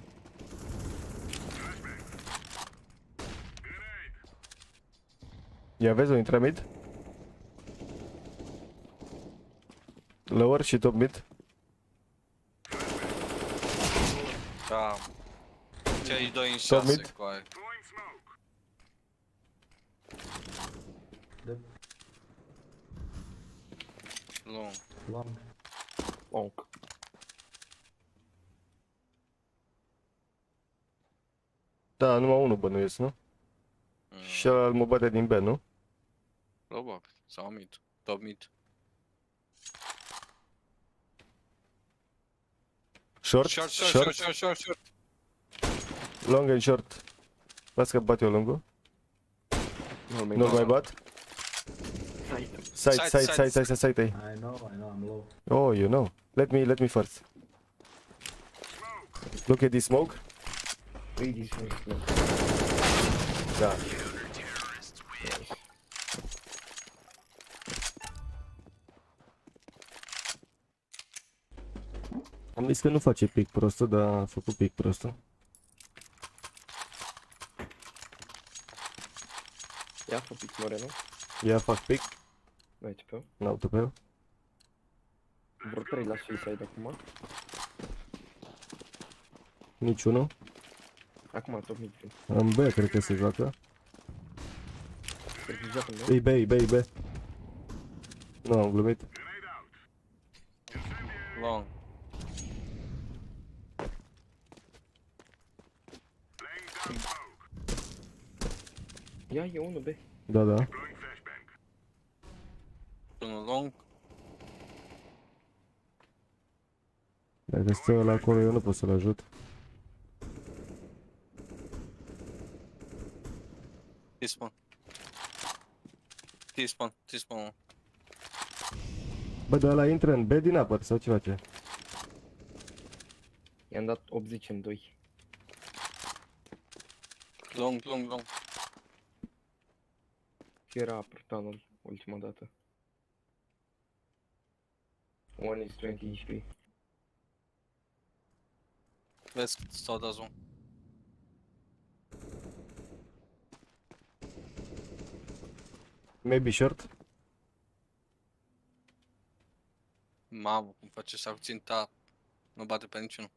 Ia vezi, o intra mid. Lower și top mid. Da. Ce ai 2 în Top 6 mid. cu aia. Long. Da, numai unul bănuiesc, nu? Și ăla mă bate din B, nu? Probabil. Sau mid. Top mid. Short. Short. Long and short. Las că bat eu lungul. Nu-l mai bat. Side. I know, I'm low. Oh, you know. Let me first. Look at this smoke. Uite, sunt. Da. Am zis că nu face pic prostul, dar a făcut pic prostul. Ia fă pic, Moreno. Ia fac pic. Mai TP. N-au TP-ul. Vreo 3 la suicide acum. Niciunul. Acum top mid. În B cred că se joacă. Cred că joacă în B. E B. Nu, am glumit. Long. Ia, e 1 B. Da. Unul long. Dacă stă ăla acolo, eu nu pot să-l ajut. T-spawn. Bă, dar ăla intră în B din apăr sau ce face? I-am dat 80 în 2. Long, long, long. Era upper tunnel ultima dată. One is 20 HP. Vezi cât stau de azon. Maybe short. Mamă, cum face să ținta. Nu bate pe niciunul.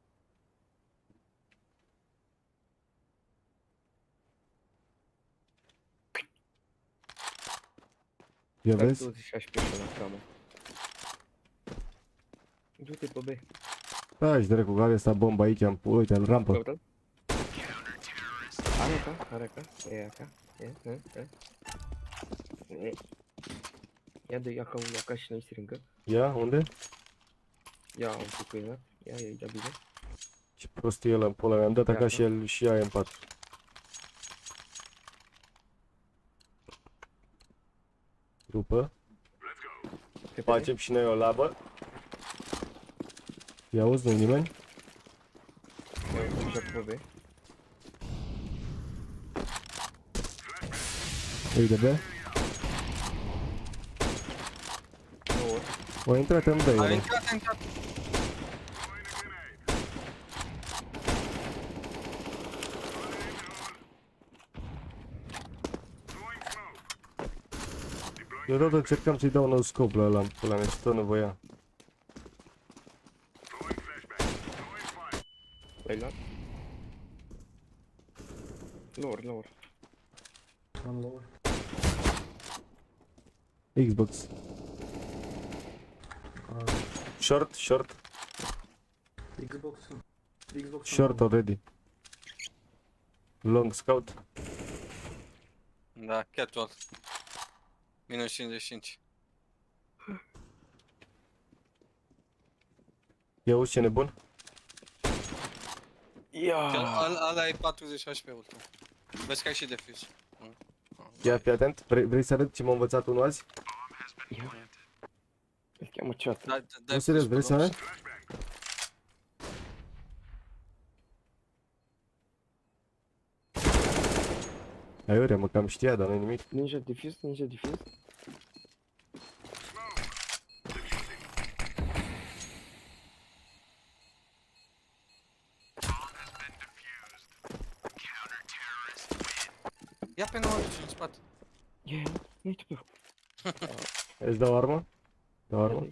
Ia Fac vezi? 26 pe la camă. Du-te pe B. Hai, dracu, care asta bomba aici, uite, în rampă. Căută. Are ca. E acá. E. Ia de ia ca și noi stringă. Ia, unde? Ia un pic cu el. Ia-i de bine. Ce prostie ăla în pula mea, am dat Ia, acá da. și el și ea în 4. După. Facem și noi o labă. Ia auzi, nu-i nimeni? Ia un joc pe B. Uite, bă. O intrat în B, A ăla. intrat, a intrat. Eu tot încercam să-i dau un nou scop la ăla, în pula mea, și tot nu voia. L-ai luat? Lower. One lower. Xbox. Short. Xbox. Xbox. Short already. Long scout. Da, catwalk. Minus 55. Ia uzi ce nebun? Ăla e 40 HP ultim. Vezi că ai și defuse. Ia, fii atent. Vrei să arăt ce m-a învățat unul azi? Îl cheamă chat. Nu, serios, vrei să arăt? Aiurea, mă cam știa, dar nu-i nimic. Ninja defuse. Ia pe 90 în spate. Nu-i tu. Îți dau armă? Dau armă?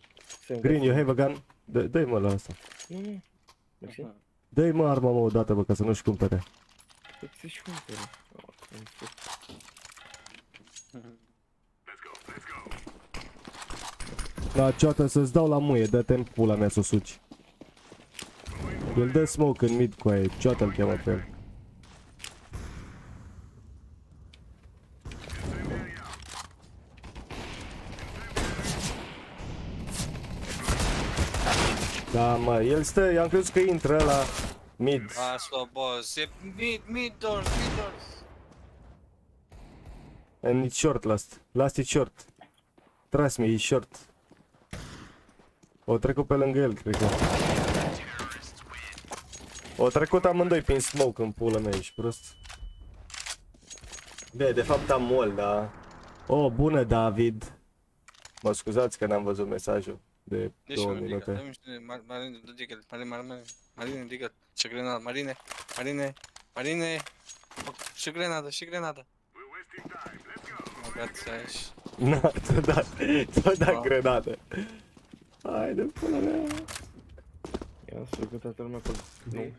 Green, you have a gun? Dă-i mă la asta. Nu. Mersi. Dă-i mă arma mă odată, bă, ca să nu-și cumpere. Să-și cumpere. La cioată să-ți dau la muie, dă-te în pula mea să o suci. El dă smoke în mid cu aia, cioată-l cheamă pe el. Da, mă, el stă, eu am crezut că intră la mid. Asta, boss. E mid doors. And it's short last. Last is short. Trust me, he's short. O trecut pe lângă el, cred că. O trecut amândoi prin smoke în pula mea, ești prost. De fapt am mol, da. Oh, bună, David. Mă scuzați că n-am văzut mesajul de 2 minute. Marine, dică, ce grenadă, Marine. Și grenadă. Băgați aici. Na, ți-o dat grenadă. Haide, pula mea. Ia să că toată lumea acolo. Nu.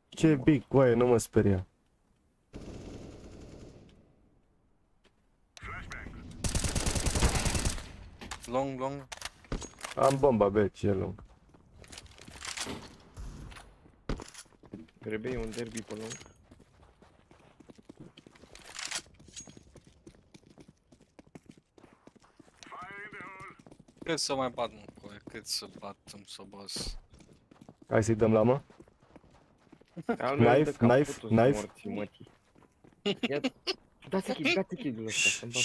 Ce big, coaie, nu mă speria. Long. Am bomba, bă, ce lung. Trebuie un derby pe lung. Cât să mai bat, mă, coaie, cât să bat, să boss. Hai să-i dăm la mă. Al Knife, meu dă cap knife, putul knife. morții, mătii. Ia, dați kill-ul ăsta, să-mi bag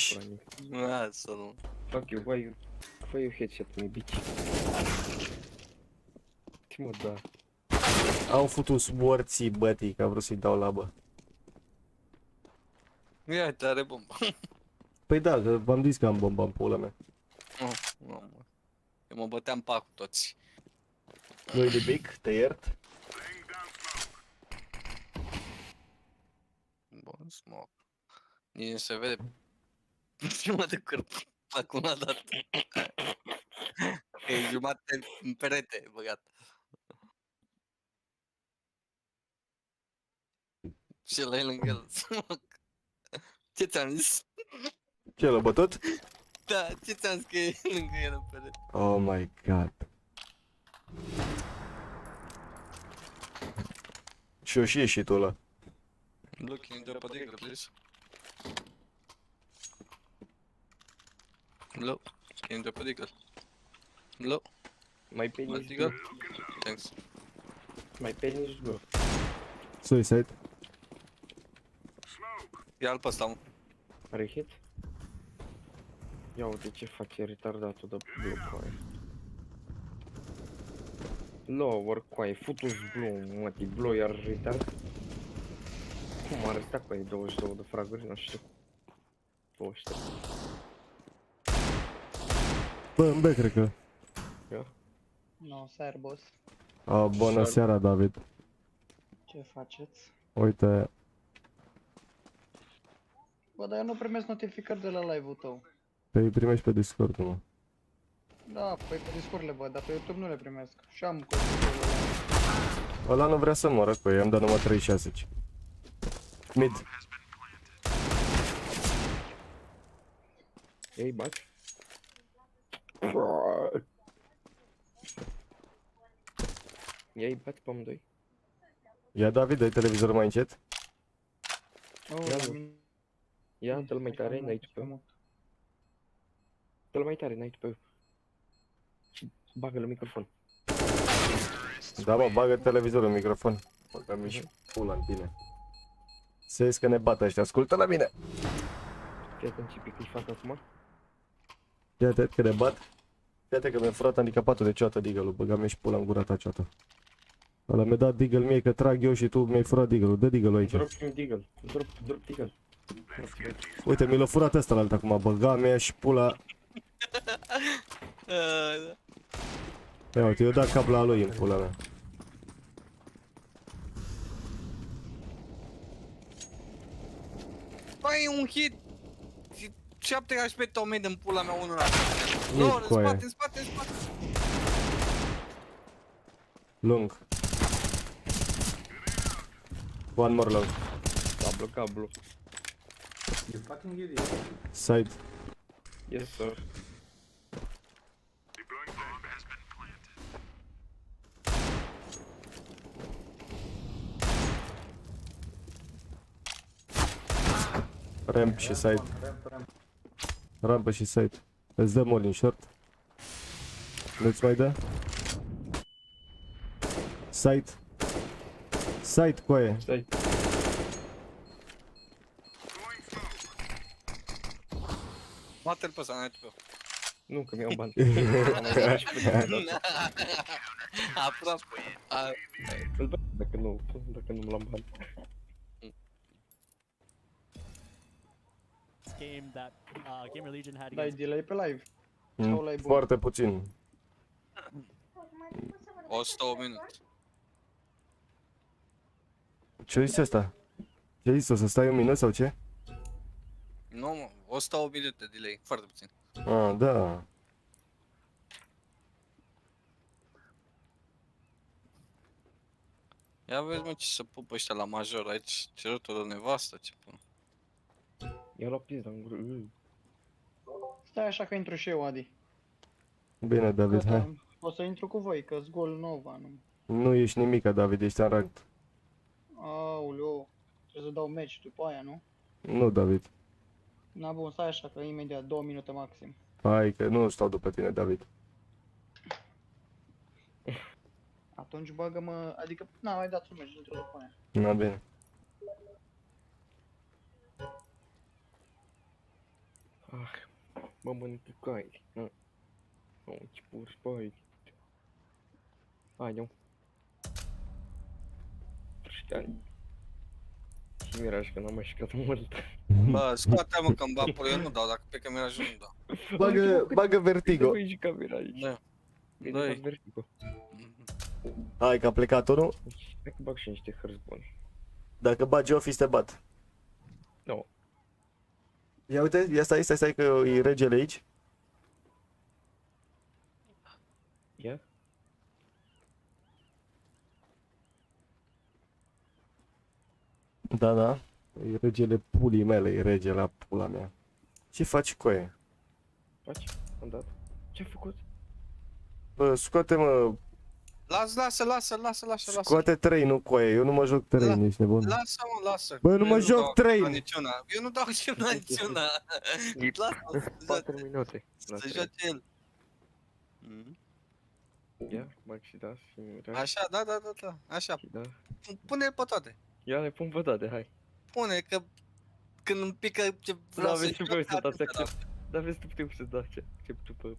pula mea. Lasă-l. Fuck you, why you headshot me, bitch. Te Și mă, da. Au futut morții bătii, că a vrut să-i dau labă. Ia uite, are bombă. Păi da, că v-am zis că am bomba în pula mea. Nu, mă. Eu mă băteam pe cu toți. Nu-i nimic, te iert. Bun, smoke. Nici nu se vede. Jumătate de cârp. Acum a dat. E jumătate în perete băgat. Și ăla e lângă el. Smoke. Ce ți-am zis? Ce, l-a bătut? Da, ce ți-am zis că e lângă el în perete? Oh my god. Și-o și ieșit ăla. Looking the padigră, please. Low. Can the padigră. Low. Mai pe nici Padigră. Thanks. Mai pe nici bro. Suicide. Ia-l pe ăsta, mă. Are hit? Ia uite ce face retardatul de blue coaie. Lower coaie, futus blue, mătii, blue iar retard. Cum are stat cu ei 22 de fraguri, nu știu. 23. Bă, în B, cred că. Ia. No, seară, boss. Bună seara, David. Ce faceți? Uite, Bă, dar eu nu primesc notificări de la live-ul tău. pe îi primești pe Discord, mă. Da, păi pe Discord le văd, dar pe YouTube nu le primesc. Și am contul ăla. Ăla nu vrea să moară cu ei, i-am dat numai 36. Mid. Ei, bați? Ei, bați pe amândoi. Ia, David, dai televizorul mai încet. Oh, Ia, la mă. mine- Ia, dă-l mai tare, n-ai tu pe eu. Dă-l mai tare, n-ai tu pe eu. Și bagă-l în microfon. Da, mă, bagă televizorul în microfon. Băgă-mi și pula în tine. Să vezi că ne bată ăștia, ascultă la mine. Fii atent ce pic îi fac acum. Ia-te că ne bat. Ia-te că mi-a furat handicapatul de cioată Deagle-ul, băga-mi și pula în gura ta cioată. Ăla mi-a dat Deagle mie că trag eu și tu mi-ai furat Deagle-ul, dă Deagle-ul aici. Drop Deagle, drop Deagle. Uite, mi l-a furat ăsta la alta acum, băga-mi și pula. Da. Ia uite, eu dat cap la lui în pula mea. Băi, un hit! 7 HP Tomei din pula mea, unul la Nu, lor, în coaie. spate, în spate, în spate! Lung. One more long. Cablu. You fucking idiot. Side. Yes, sir. Ramp și side. Rampă și side. Îți dă moli în short. Nu-ți mai dă? Side. Side, coaie. Stai. Bate-l pe ăsta, n-ai tu pe eu. Nu, că mi-au bani. Aproape. Îl bag dacă nu l-am bani. Game that Gamer Legion had Dai delay pe live. Mm, Sau live-ul? foarte puțin. 108 minute. Ce-a zis ăsta? Ce-a zis? O să stai un minut sau ce? Nu, mă, 108 minute delay, foarte puțin. Ah, da. Ia vezi, mă, ce să pupă ăștia la major aici. Cerut-o de nevastă, ce pun. I-a luat pizda în gură. Stai așa că intru și eu, Adi. Bine, David, Gata, hai. o să intru cu voi, că-s gol Nova, nu? Nu ești nimica, David, ești unranked. Aoleu, trebuie să dau match după aia, nu? Nu, David. Na bun, stai așa că imediat 2 minute maxim. Hai, că nu stau după tine, David. Atunci bagă-mă, adică, na, mai dați un match, intru după aia. Na, bine. Ah, mă mănâncă caii. Nu, ce pur, băi. Haide, Și Miraj, că n-am mai jucat mult. Bă, scoate-mă că-mi bag pula, eu nu dau, dacă pe Mirajul nu dau. Bagă Vertigo. Nu mai jucat Miraj. Da. Bine, Doi. fac Vertigo. Hai că a plecat unul. Hai că bag și niște hărți bune. Dacă bagi Office te bat. Nu. Ia uite, ia stai că e regele aici. Ia? Da, da. E regele pulii mele, e regele la pula mea. Ce faci cu aia? Faci? Am dat. Ce-ai făcut? Bă, scoate-mă, Lasă. scoate 3, nu cu aia. Eu nu mă joc 3, ești nebun. Lasă. Bă, nu mă joc dau trei. la niciuna. Eu nu dau și la niciuna. Lasă, 4 minute. să joace el. Ia, bag și da și Miraj. Așa, da. Așa, Și da. pune pe toate. Ia le pun pe toate, hai. Pune, că când îmi pică ce Da, vreau să aveți și joc, voi să dați atâta, da. accept. Da, aveți tu timp să dați accept pe...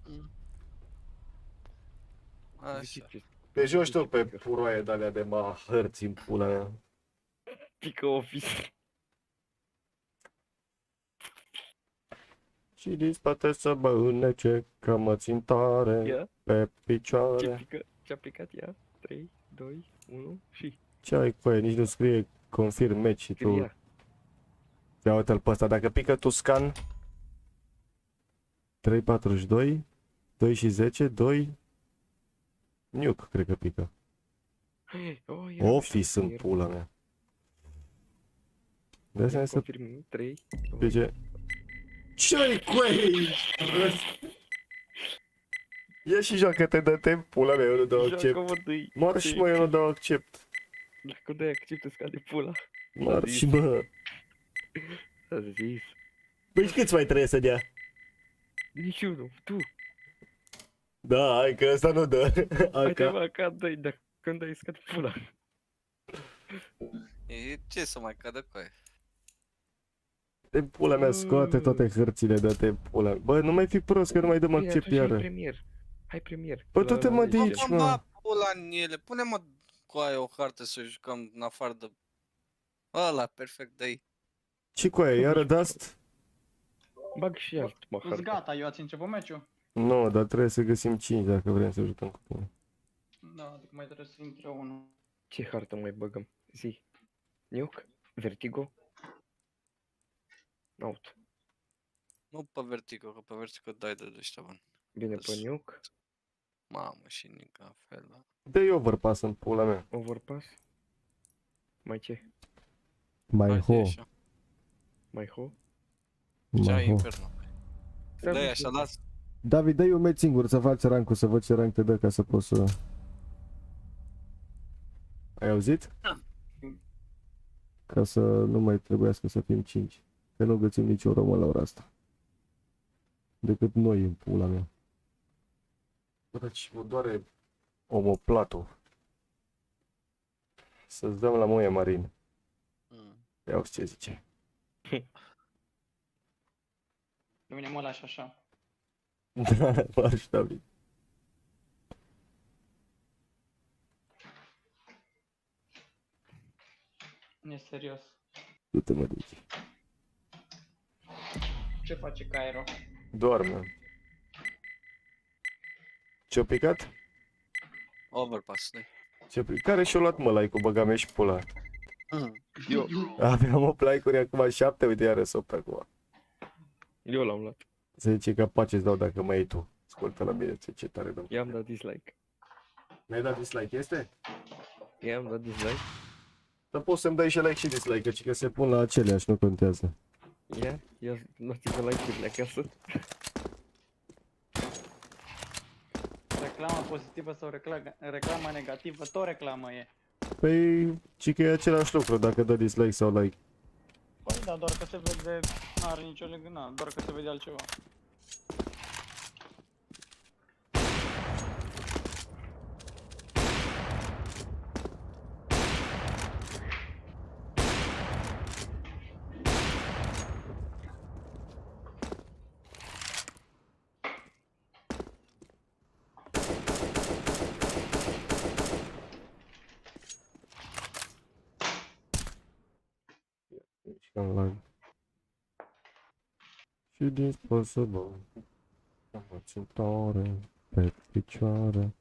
Așa. Te joci tu pe puroaie de-alea de hărți în pula mea. Pică Office. Și din spate să mă înnece, că mă țin tare Ia, pe ce picioare. pică? Ce-a picat ea? 3, 2, 1 și... Ce ai cu aia? Nici nu scrie confirm match și tu... Scria. Ia uite-l pe ăsta, dacă pică tu scan 3.42 2 și 10, 2 Nuke, cred că pică. Oh, ia, Office în pula mea. De asta să confirm 3, 2, pice. Ce-ai cu ei? Ia și joacă-te, dă-te în pula mea, eu nu dau accept. Marș mă, eu nu dau accept. Dacă dai accept, îți cade pula. Marș mă. S-a zis. Băi, și câți mai trebuie să dea? Niciunul, tu. Da, hai că ăsta nu dă. Hai te mă, că dai, dacă când dai îți cade pula. E, ce să mai cadă cu aia? De pula mea, scoate toate hărțile, dă-te în pula. Bă, nu mai fi prost, că nu mai dăm Bine, accept atunci hai iară. premier. Hai premier. Bă, du-te mă de aici, Nu mă. bag pula în ele, pune-mă cu aia o hartă să jucăm în afară de... Ăla, perfect, dă-i. Și cu aia, iară Dust? Bag și alt, mă, Îți hartă. gata, eu ați început meciul? Nu, dar trebuie să găsim 5 dacă vrem să jucăm cu tine. Da, adică mai trebuie să intre unul. Ce hartă mai băgăm? Zi. Nuke? Vertigo? Out. Nu pe Vertigo, că pe Vertigo dai de ăștia bani. Bine, pe Nuke. Mamă, și Nica, fel, da. Dă-i overpass în pula mea. Overpass. Mai ce? Mai Hai, ho. zi așa. Mai ho? Ce ai Mai ho. Inferno? Dă-i așa, lasă. David, dă-i un meci singur să faci rank-ul, să văd ce rank te dă ca să poți să... Ai auzit? Ca să nu mai trebuiască să fim 5. Că nu găsim niciun român la ora asta. Decât noi în pula mea. Bă, deci mă doare omoplatul. Să-ți dăm la muie marin. Ia uite ce zice. Pe mine mă lași așa. Da, marș, David. E serios. Du-te mă de aici. Ce face Cairo? Doarme. Ce-o picat? Overpass, dă-i. Care și-o luat mă like-ul, băga mea și pula. Eu. Aveam 8 like-uri, acum 7, uite iară s-opt acum. Eu l-am luat. Se zice că pace îți dau dacă mai iei tu. Ascultă la mine, ce tare dăm. I-am dat dislike. Mi-ai dat dislike, este? I-am dat dislike. Dar poți să-mi dai și like și dislike, că se pun la aceleași, nu contează. Ia dați-vă like-urile acasă. Reclama pozitivă sau reclama negativă, tot reclamă e. Păi, ci că e același lucru dacă dă dislike sau like. Păi da, doar că se vede, n-are nicio legătură, doar că se vede altceva. Online. Și disposable. Țintore pe picioare.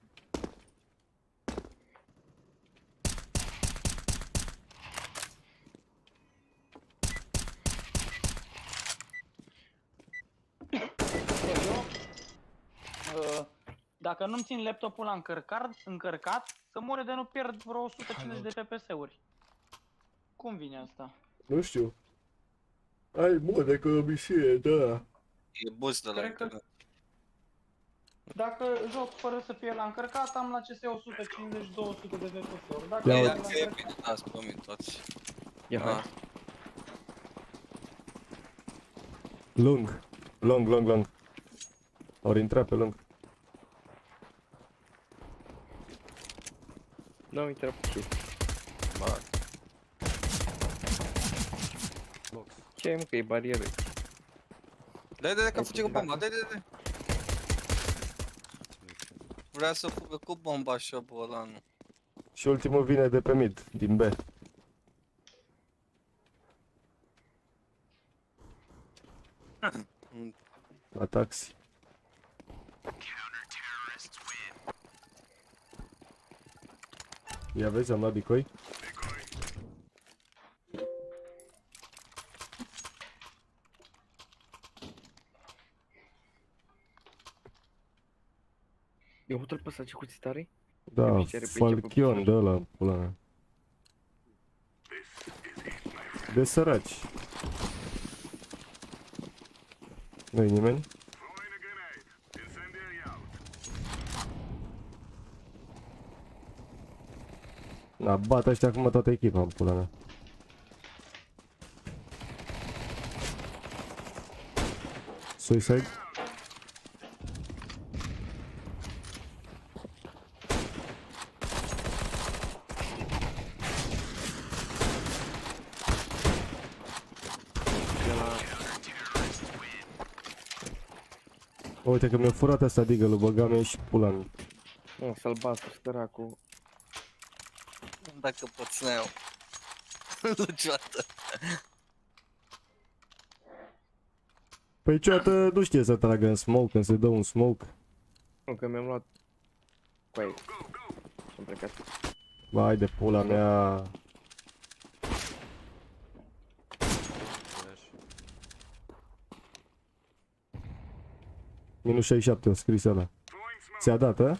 Dacă nu-mi țin laptopul la încărcat, să mori de nu pierd vreo 150 de FPS-uri. Cum vine asta? Nu știu. Ai mod de economisie, da. E boost de la Cred că- internet. Dacă joc fără să fie la încărcat, am la CS 150-200 de FPS-uri. Dacă Ia e uite. la Ia că e încărcat, bine, dați pe mine toți. Ia, hai. Lung. Lung. Ori intra pe lung. Nu am intrat pe chestii. Ba, Ce ai, mă, că e barieră? dai, că fuge cu bomba, dai. Vrea să fugă cu bomba șopul ăla, nu. Și ultimul vine de pe mid, din B. La taxi. Ia vezi, am luat decoy. Eu uite-l pe ăsta, ce cuțit are? Da, Ce are pe Falchion de ăla, pula mea. De săraci. Nu-i nimeni? Da, bat ăștia acum toată echipa în pula mea. Suicide? Uite că mi-a furat asta Deagle-ul, băga mea și pula mea. Mă, sălbatru, săracu. Dacă pățneau. Lucioată. Păi cioată nu știe să tragă în smoke când se dă un smoke. Nu, că mi-am luat cu aia. Și-am plecat. Vai de pula mea. Minus 67, o scris ăla. Ți-a dat, a?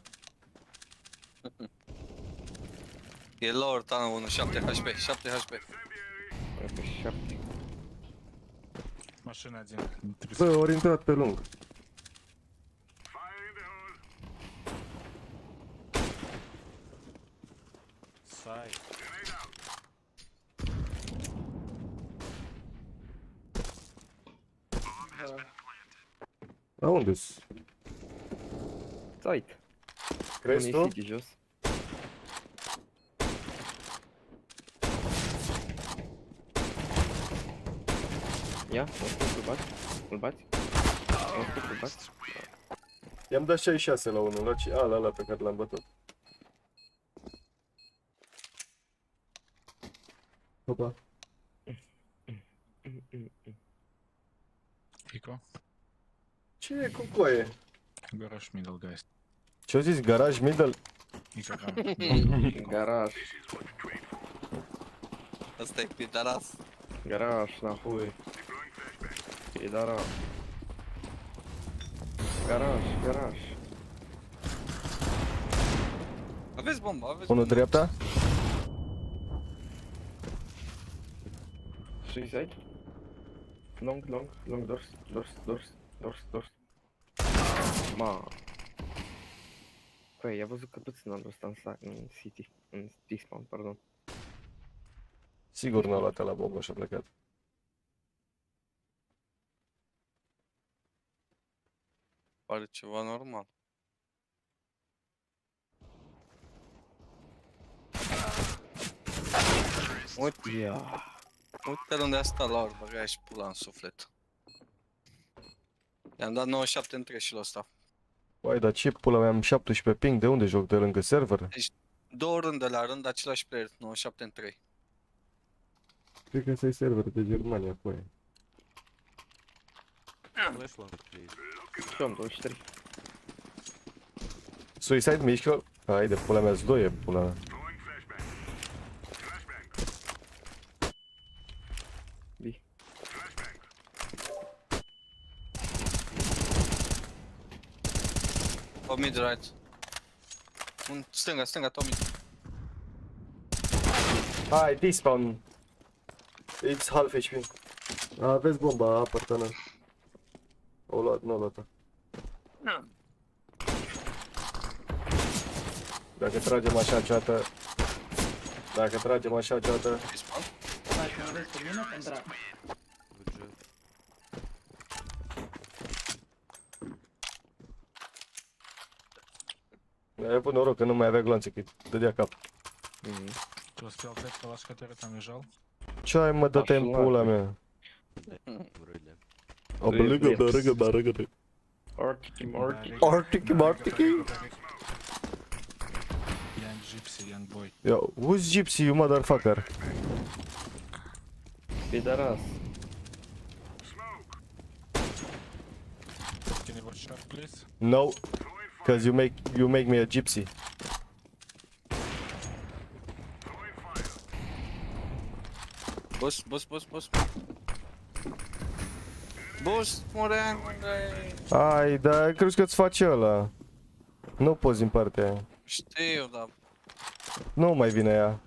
E lower tunnel 1, 7 HP, 7 HP. Pe 7. Машина один. Bă, ori intrat pe lung. Сай. La unde-s? Site. Crezi Unde-i tu? City jos. Ia, îl bați? Îl bați? Îl bați? I-am dat 66 la 1, la ăla pe care l-am bătut. Opa. Iko. Ce e cu coaie? Garage middle, guys. Ce-au zis? Garaj middle? Iko там. Garaj. Asta e pidaras. Garaj, nahui. Pidara. Garaj. Aveți bomba, aveți Unul bomba. dreapta? Suicide. Long, doors. Ma. Păi, i-a văzut căpățânul ăsta în City. În T-spawn, pardon. Sigur n-a luat la bombă și a plecat. Pare ceva normal. Uite unde a stat la ori, băgai și pula în suflet. I-am dat 97 între și la ăsta. Băi, dar ce pula mea, am 17 ping, de unde joc? De lângă server? Două rândele la rând, același player, 97 în 3. Cred că ăsta e server de Germania cu aia. Și am 23. Suicide mișcă? Haide, pula mea, zdoie, pula mea. Bi. Top mid right. Un stânga, top mid. Hai, despawn. It's half HP. Aveți bomba, apăr tunel. O luat, nu o luat. Dacă tragem așa ceată. Dacă mă vezi pe mine, te dracu. Ai avut noroc că nu mai avea gloanțe, că dădea cap. Ты успел взять калаш, который там лежал? Ce ai mă dă-te în pula mea? O bărâgă. Artiki Martiki. Young Gypsy, Young Boy. Yo, who's Gypsy, you motherfucker? Pidaras. Can you watch shot, please? No, cause you make me a gypsy. Boss. Boss, Morean, unde-i? Ai, dar crezi că îți face ăla. Nu poți din partea aia. Știu, dar... Nu mai vine ea.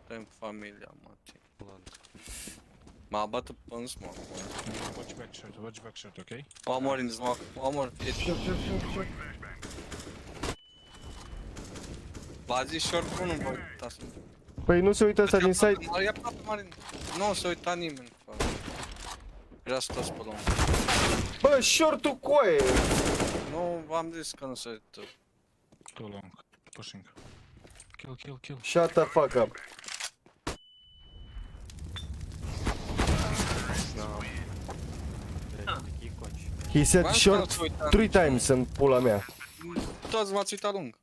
Putem familia, mă, m-a bătut în smoke. Watch back shot, okay? One more in the smoke, one more. Sure. V-a zis short 1, bă, uitați. Păi nu se uită ăsta din site. Ia plată, Marin. Nu se uita nimeni. Era stos pe lung. Bă, short-ul coaie! Nu, v-am zis că nu se uită. Too long. Pushing. Kill. Shut the fuck up. He said short 3 times în pula mea. Toți v-ați uitat lung.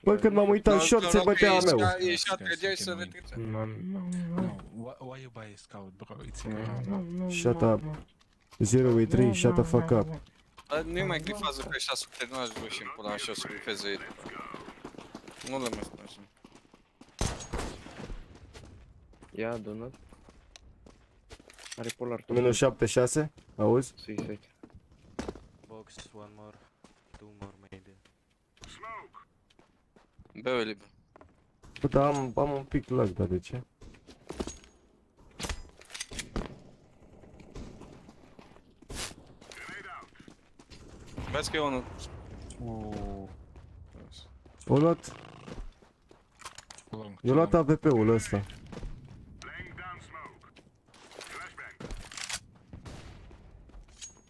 Bă, când m-am uitat short, se bătea a meu. E shot, credeai să retrice. No, why you buy a scout, bro? It's Shut up. 0v3, shut the fuck up. Nu-i mai grifază pe 600, nu aș vrea și în pula mea și o să grifeze ei. Nu le mai spun așa. Ia, donut. Are polar tot. Minus 76, auzi? Suicide. Box, one more, two more maybe. Beu e liber. Bă, dar am un pic lag, dar de ce? Vezi că e unul. O luat. Eu luat AVP-ul ăsta.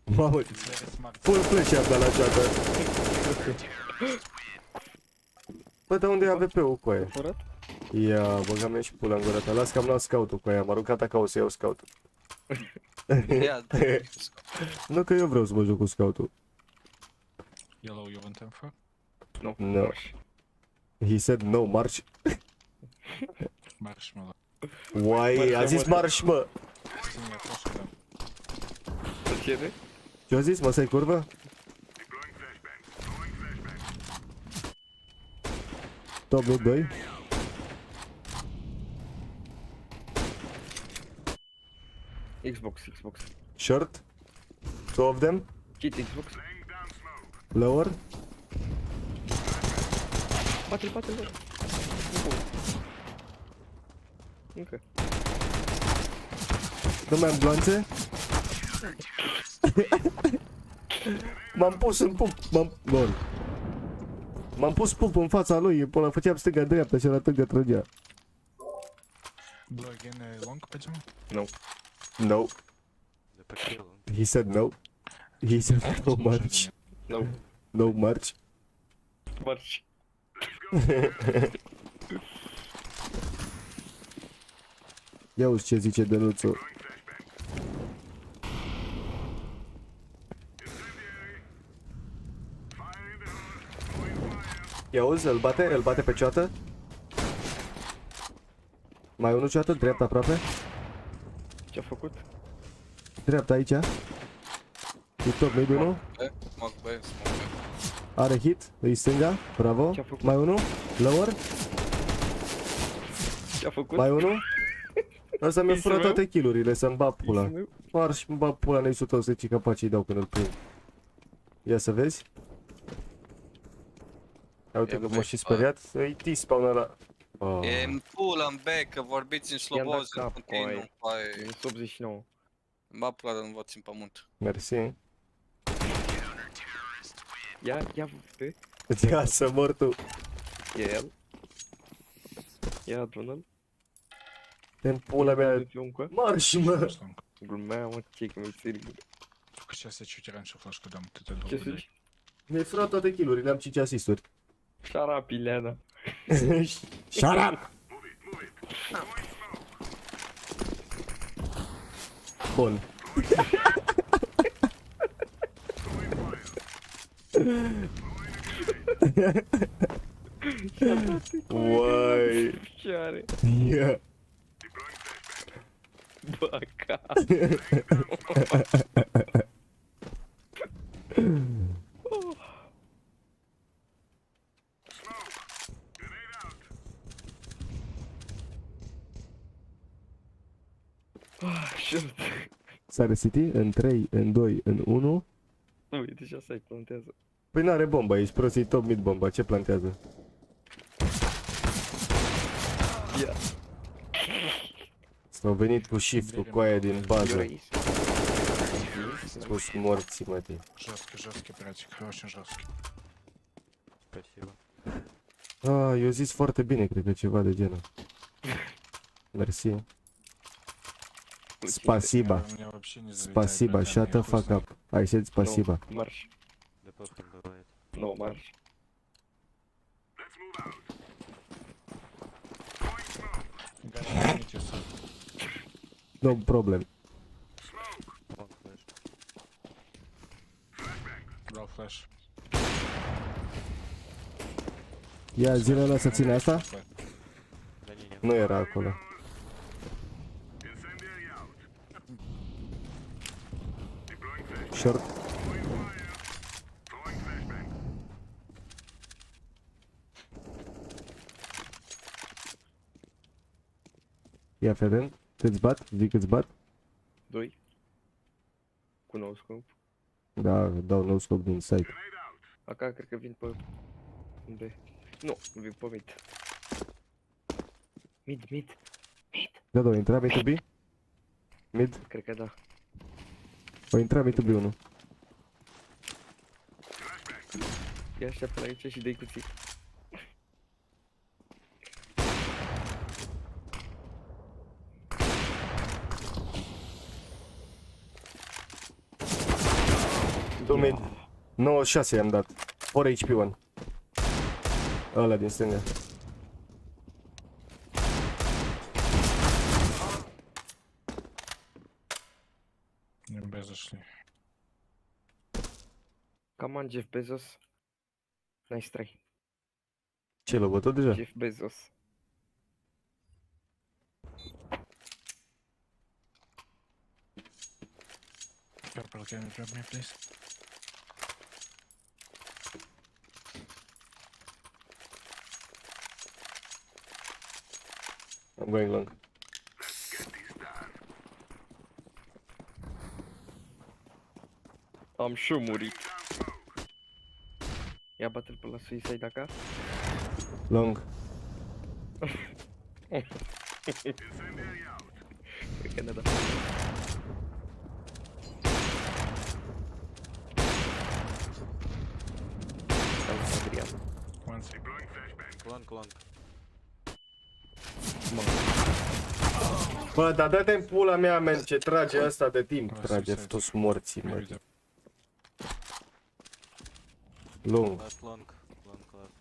Mamă, full flash i-am dat la ceată. Bă, dar unde e AVP-ul cu aia? Ia, băga-mi și pula în gura ta. Las că am luat scout-ul cu aia, m-a aruncat acolo să iau scout-ul. Nu că eu vreau să mă joc cu scout-ul. Yellow, you want info? No. He said no, march. Marshmallow. Why? A zis marș, mă! Ce-a zis, mă, să-i curvă? Top mid 2. Xbox. Short. Two of them. Kit Xbox. Lower. Bate-l. Încă. Nu mai am gloanțe? M-am pus în pup. M-am pus pup în fața lui, până făceam stânga-dreapta și la stânga trăgea. Blue again, long, pe ceva? No. He said no. He said no march. No march. March. Ia uzi ce zice Dănuțu. Ia uzi, îl bate pe ceată? Mai unul ceată, dreapta aproape. Ce-a făcut? Dreapta aici. E top mid 1. Smoke B, smoke B. Are hit, îi stânga, bravo. Ce-a făcut? Mai unul, lower. Ce-a făcut? Mai unul. Ăsta mi-a furat Ace-ul toate kill-urile, să-mi bag pula. Ace-ul meu? Marș, îmi bag pula nesul tău să-i capacii dau când îl prind. Ia să vezi. Ia uite că m-a și speriat. Îi T-spawn ăla. Oh. E în pula în B, că vorbiți în I-am dat slobozi în cap, continuu. coai. Hai, Minus 89. ba pula de nu vă țin pământ. Mersi. Ia pe. Ia să mor tu. E el. Ia drone-l. În pula mea. Marș, mă. Glumea, mă, ce că mi-e serios. Только сейчас я чуть раньше флешку дам, ты это Ce долго zici? Mi-ai furat toate kill-urile, am 5 asisturi. Shut up, Ileana. Shut up! Bun. Uai. Ce are? Ia. Băca. Shit. Sare City în 3, în 2, în 1. Uite și asta-i plantează. Păi n-are bomba aici, prostii top mid bomba, ce plantează? Ia. S-au venit cu shift-ul cu aia din bază. Spus morții, mă, tine. Жесткий, жесткий, братик, очень жесткий. Спасибо. Ah, eu zis foarte bine, cred că ceva de genul. Mersi. Spasiba. Меня вообще не залетает, Spasiba, братан, shut the я хуй fuck up. I said spasiba. Marș. Да похрен бывает. Nu, marș. Извините, сэр. No problem. Вон флеш. Дал флеш. Ia zilele ăla să ține asta? Да не, Nu era acolo. Short. Ia Feren, te-ți bat? Zic că-ți bat? 2. Cu nou scop. Da, dau no scope din site. Acá cred că vin pe... Unde? Nu, vin pe mid. Mid. Da, o intra mid to B? Mid? Cred că da. O intra mid to B 1. Ia așteaptă la aici și dă-i cuțit. Tu mid. 96 i-am dat. 4 HP 1. Ăla din stânga. Не в Б зашли. Come on, Jeff Bezos. Nice try. Ce, l-a bătut deja? Jeff Bezos. Purple, can you drop me, please? I'm going long. Am și murit. Ia bate-l pe la suicide acá. Long. Cred că ne-a dat. Salut, Adrian. One sec. Long, long. Bă, dar dă-te în pula mea, men, ce trage asta de timp. Lasă-i Trage să-i toți morții, mă. Uite. Long. Last long. Long last.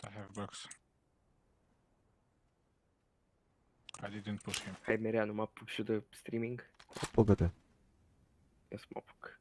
I have box. I didn't push him. Hai Merea, nu mă apuc și de streaming. Apucă-te. Ia să mă apuc.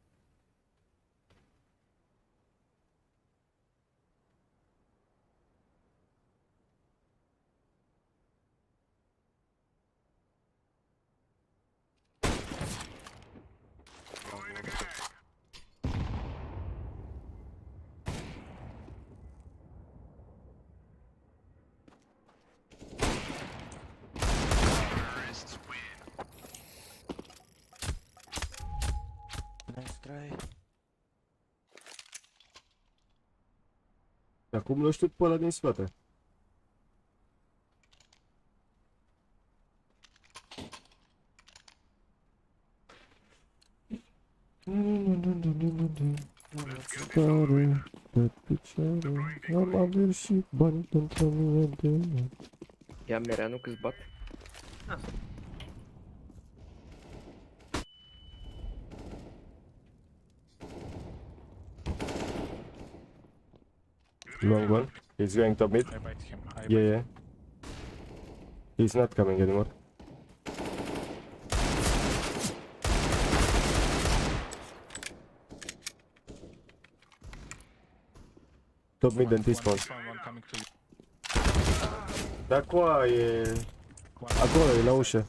Acum nu știu pe ăla din spate. Pe picioare, am avut și bani pentru 1000 de ani. Ia Mereanu câți bat? Long one. He's going top mid. Yeah. He's not coming anymore. Top mid and T-spawn. Da qua e... Acolo e la ușă.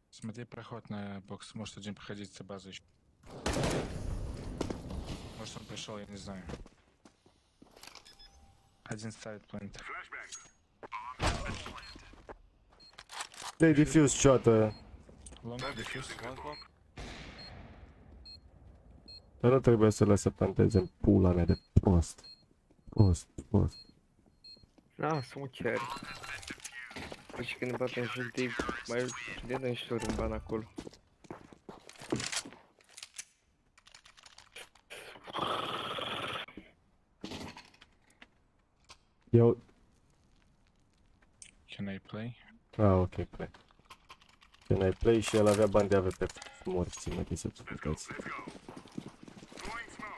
Смотри проход на бокс. Может один проходить за базу еще. Может он пришел, я не знаю. Один ставит плент. They defuse shot ăia. Long diffuse. Dar nu trebuie să lăsă planteze în pula mea de prost. Prost. Lasă-mă cer. Deci când bat în joc de mai de dăm și în ban acolo. Eu... Can I play? Ok, play. Can I play și el avea bani de AVP morții, mă, să explicați.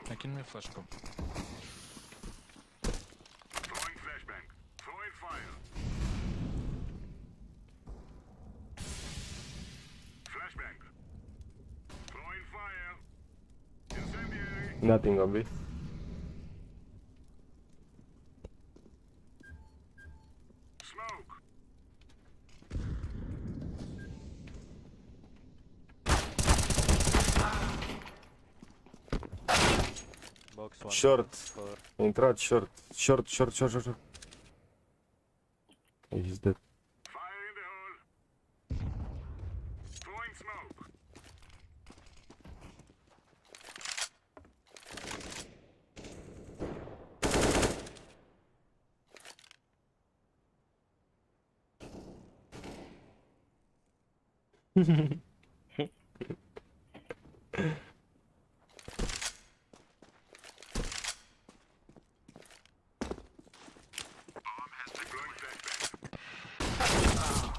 Накинь мне флешку. Nothing on B. Short. Intrat short. Short. He's dead.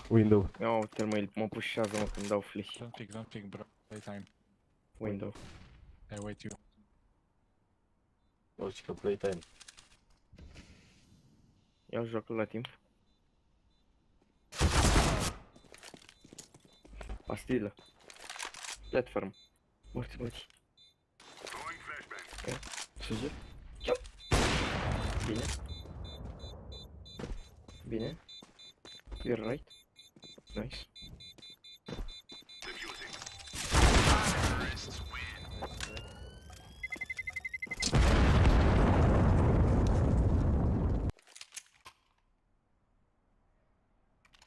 Window. Ia uite-l mă pușează mă când dau flash. Don't pick bro. Playtime. Window. I wait you. O, și că playtime. Iau jocul la timp. Pastilă. Platform. Morți. Ia, suge. Bine. You're right. Nice.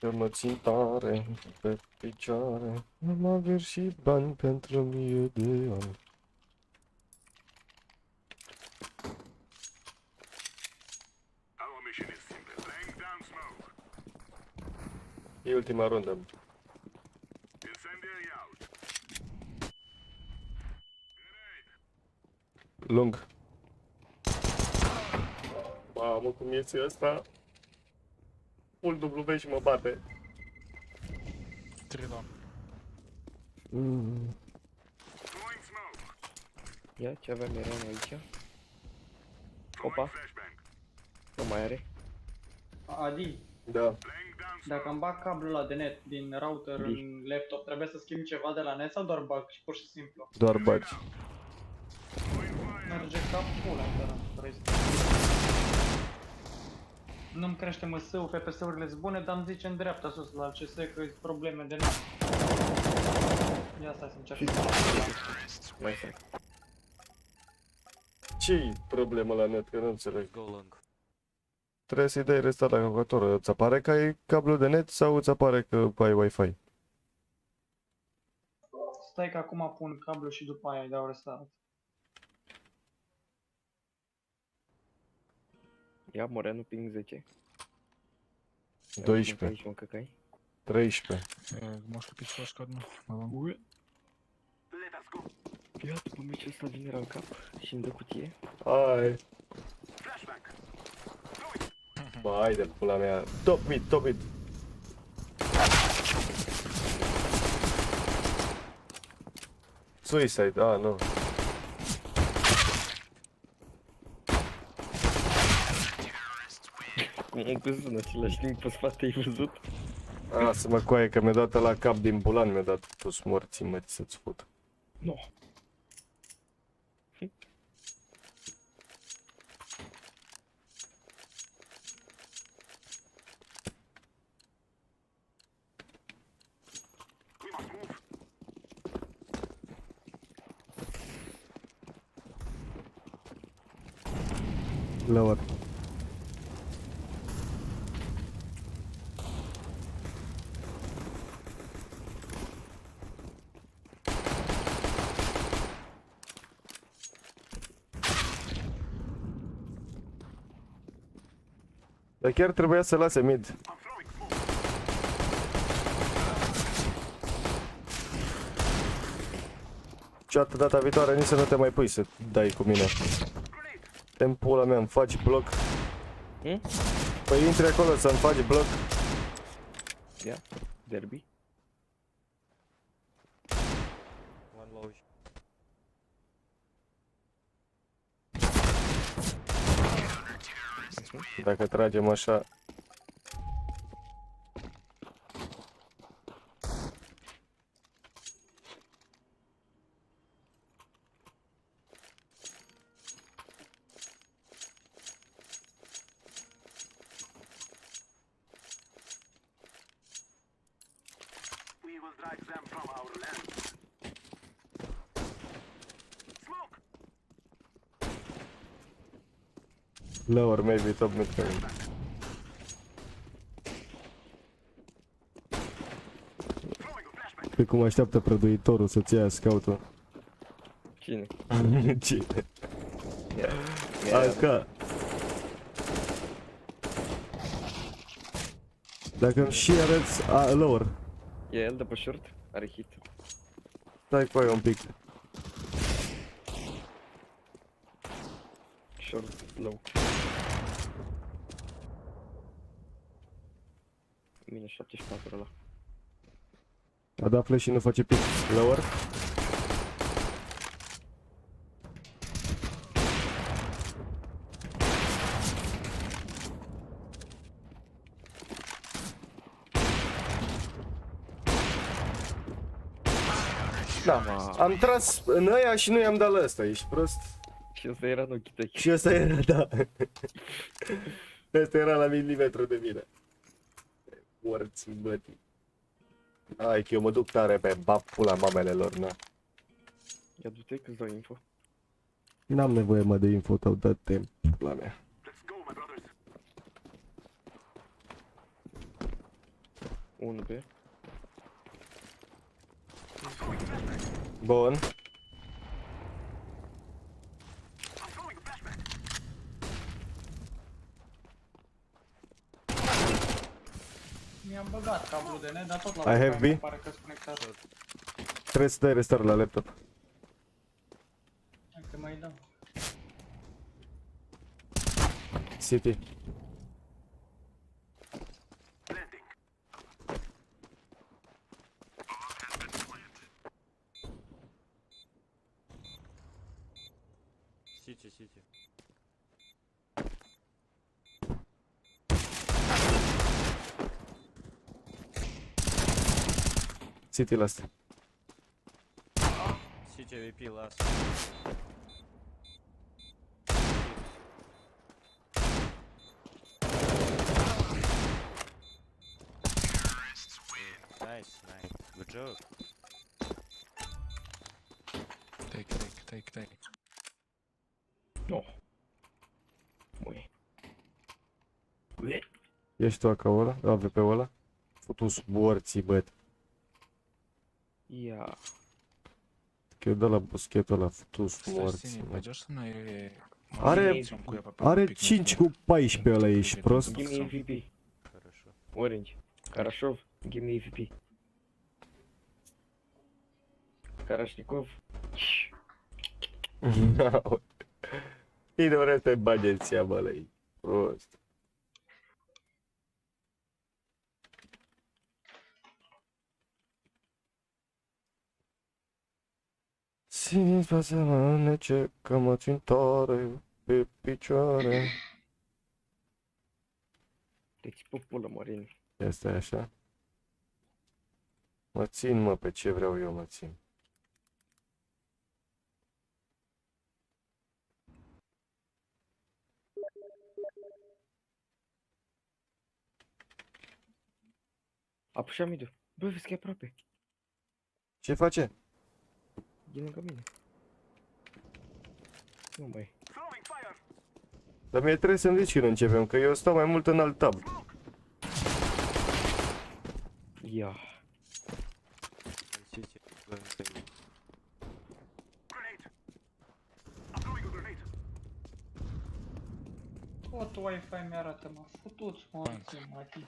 Eu mă țin tare pe picioare. Am avut și bani pentru 1000 de ani. E ultima rundă. Lung. Mamă, cum iese ăsta? Full W și mă bate. 3 long. Ia, ce avea Mereanu aici? Opa. Nu mai are. Adi, Da. dacă îmi bag cablul ăla de net din router în laptop, trebuie să schimb ceva de la net sau doar bag și pur și simplu? Doar bagi. Merge ca pula mea, nu-mi crește MS-ul, FPS-urile sunt bune, dar îmi zice în dreapta sus la CS că sunt probleme de net. Ia stai să încerc. Mai stai. Ce-i problemă la net? Că nu înțeleg. Trebuie să-i dai restart la calculator. Îți apare că ai cablu de net sau îți apare că ai Wi-Fi? Stai că acum pun cablu și după aia îi dau restart. Ia Morenu ping 10. 12. Aici, mă, căcai. 13. Может купить флешку одну? Iată, mă, ce ăsta vine la cap și îmi dă cutie. Hai. Bă, haide, pula mea. Top mid, top mid. Suicide, nu. Cum am văzut în același timp pe spate, ai văzut? Să mă coaie că mi-a dat la cap din bulan, mi-a dat toți morții, mă, să-ți fut. No. Lower. Dar chiar trebuia să lase mid. Ceată data viitoare, nici să nu te mai pui să dai cu mine. Te-mi pula mea, îmi faci bloc. Păi intri acolo să-mi faci bloc. Ia, derby. Dacă tragem așa. Lower, maybe top mid coming. Pe cum așteaptă prăduitorul să-ți ia scout-ul. Cine? Cine? Ia. Anca. Dacă îmi și arăți lower. E el de pe short, are hit. Stai cu aia un pic. Short, low. Minus 74 ăla. A dat flash și nu face pic. Lower. Da, am tras în aia și nu i-am dat la ăsta, ești prost? Și ăsta era în ochii tăi. Și ăsta era, da. Ăsta era la milimetru de mine. Morți, bătii. Hai că eu mă duc tare pe pula mamele lor, na. Ia du-te că-ți dau info. N-am nevoie, mă, de info tău, dă-te pula mea. Unu pe. Bun. Mi-am băgat cablul de net, dar tot la I have wifi B. mi pare că-s conectat. Trebuie să dai restart la laptop. Hai că mai dau. City. City. City last. City VP last. Nice. Good job. Take. No. Ui. Ești tu acolo ăla? AVP-ul ăla? Futu-s morții, băt. Ia. că eu dau la buschetul ăla futus morți. Sini, pойдёшь со мной или... Are 5 cu 14 ăla, ești prost? Give me MVP. Orange. Хорошо. Give me MVP. Karashnikov. Bine, vreau să te bagi în seama ăla, e prost. Simți pe seama nece că mă țin tare pe picioare. Deci populă, Morin. Este așa? Mă țin, mă, pe ce vreau eu, mă țin. A pușat midul. Bă, vezi că e aproape. Ce face? E lângă mine. Nu mai. Dar mie trebuie să-mi zici când începem, că eu stau mai mult în alt tab. Ia. Tot Wi-Fi mi-arată, mă. Futuți, mă, mati.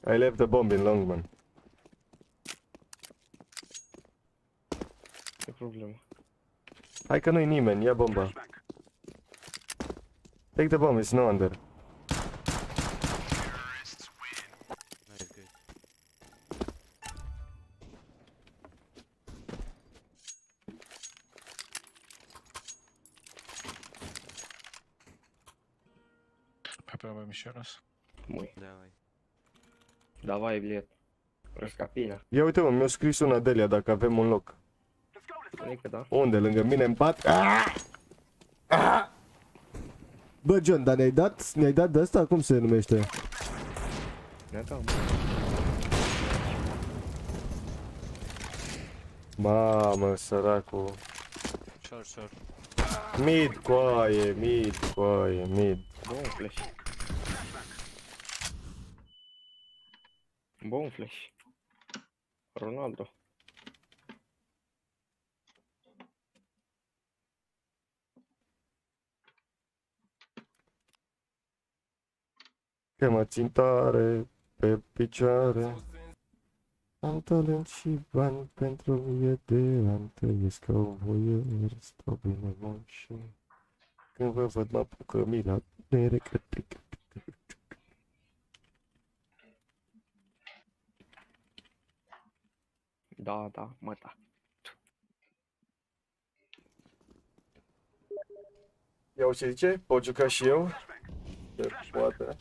I left the bomb in long, man. Ce problemă? Hai că nu-i nimeni, ia bomba. Take the bomb, it's no under. Попробуем еще раз. Măi. Давай, Влад. Răscapina. Ia uite, mă, mi-a scris una Delia dacă avem un loc. Adică da. Unde? Lângă mine în pat? Bă, John, dar ne-ai dat de asta? Cum se numește? Ne-a dat, mă. Mamă, săracul. Short. Mid, coaie, mid. Bun flash. Bun flash. Ronaldo. Că mă țin tare pe picioare. Am talent și bani pentru 1000 de ani. Trăiesc ca un voier, stau bine bun și... Când vă văd mă apucă mila. Da, mă da. Ia ce zice? Pot juca și eu? Se poate.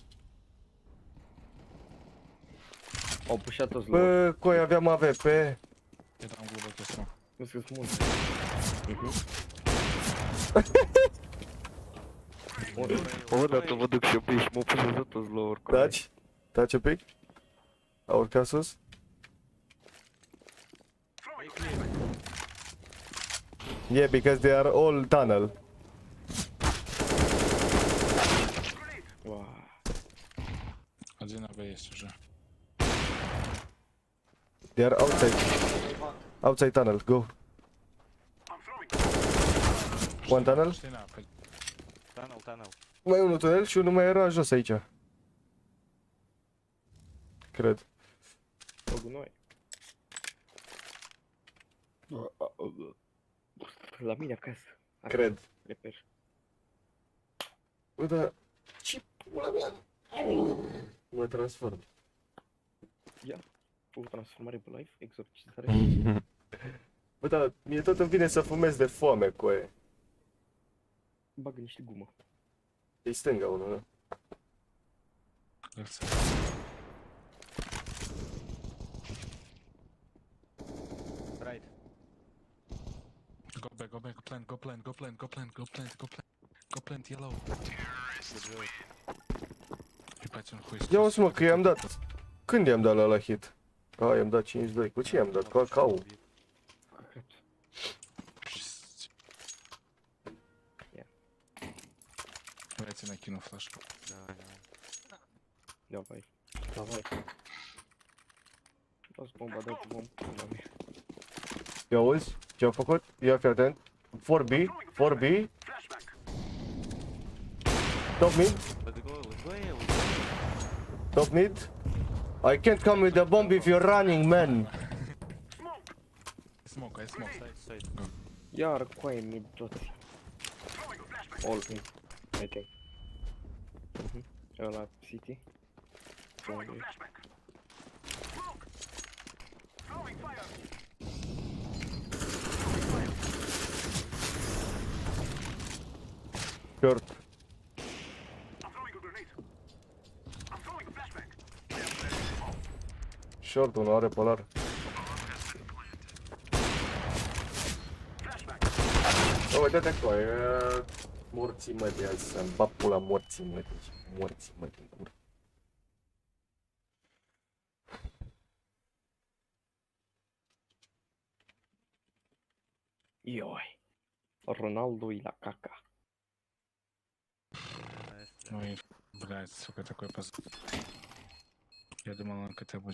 Au pușat toți la Bă, coi, aveam AVP. Я там глубокий срок. nu scris mult. O dată mă duc și eu și mă pușează toți la oricum. Taci un pic? A urcat sus? Yeah, because they are all tunnel. Wow. Один АБ есть уже. They are outside. Outside tunnel, go. One tunnel? Пошли на, Tunnel. Mai unul tunel și unul mai era jos aici. Cred. O gunoi. La mine acasă. Cred. Reper. Bă, dar... Ce pula mea? Mă transform. Ia. O transformare pe live, exorcizare. Bă, dar mie tot îmi vine să fumez de foame, coe. Bagă niște gumă. E stânga unul, nu? Right. Go back, go plant, yellow. Ебать, он хуй. Ia uzi, mă, că i-am dat. Când i-am dat la hit? I-am dat 5-2. Cu ce i-am dat? Cacao. Я тебе накину флешку. Давай. Dați bomba, dați bomba. Ia uzi? Ce-au făcut? Ia fi atent. 4B, 4B. Top mid. Top mid. I can't come with the bomb if you're running, man. Smoke, I smoke. Iar coaie mid toți. All mid. I think. Ăla City. Short. Short, unul are polar. Uite-te acolo, morții mă de azi, să-mi bag pula morții mă, deci morții mă din gură. Ioi. Ronaldo-i la caca. Ой, блядь, сука, такой позор. Я думал, он хотя бы...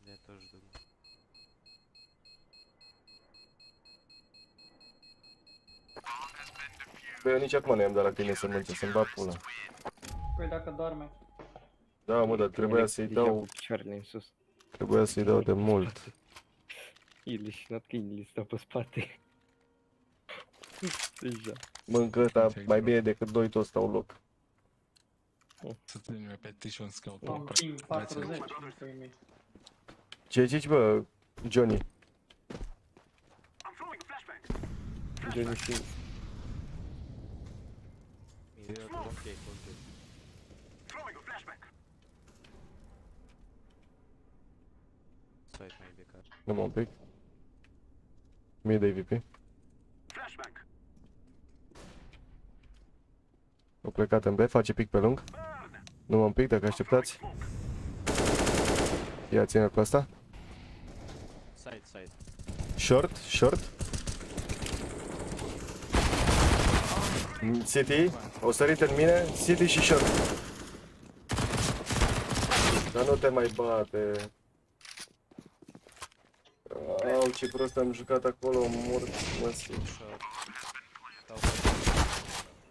Я тоже думаю. Bă, eu nici acum nu i-am dat la tine să mânce, să-mi bag pula. Păi dacă doarme. Da, mă, dar trebuia să-i dau, Picioarele în sus. trebuia să-i dau de mult. E leșinat că inile stau pe spate. Deja. Mâncă ăsta mai bine decât doi toți stau loc. Să trimite pe tishon scout. Am ping 40 în pui mei. Ce zici, bă, Johnny? Johnny Sins. Ok. Site mai becar. Numai un pic. Mie de AVP. O plecat în B, face pic pe lung. Numai un pic, dacă așteptați. Ia ține cu asta. Side. Short, short. City, o sărit în mine, City și short. Dar nu te mai bate. Au, ce prost am jucat acolo, mort, măsii.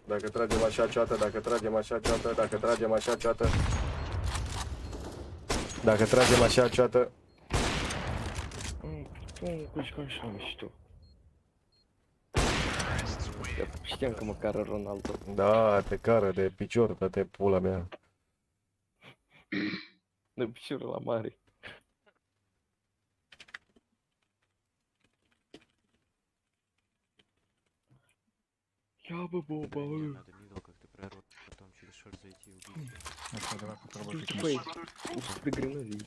Dacă tragem așa ceată, dacă tragem așa ceată, dacă tragem așa ceată. Dacă tragem așa ceată. Tu cu jucam așa mișto. Știam că mă cară Ronaldo. Da, te cară de picior, dă-te pula mea. De piciorul la mare. Ia bă, boba, Надо мидл как-то прорвать, потом через шорт зайти и убить. Ну-ка, давай попробуй Ты фигнуть. тупой. Ух ты, гренадер.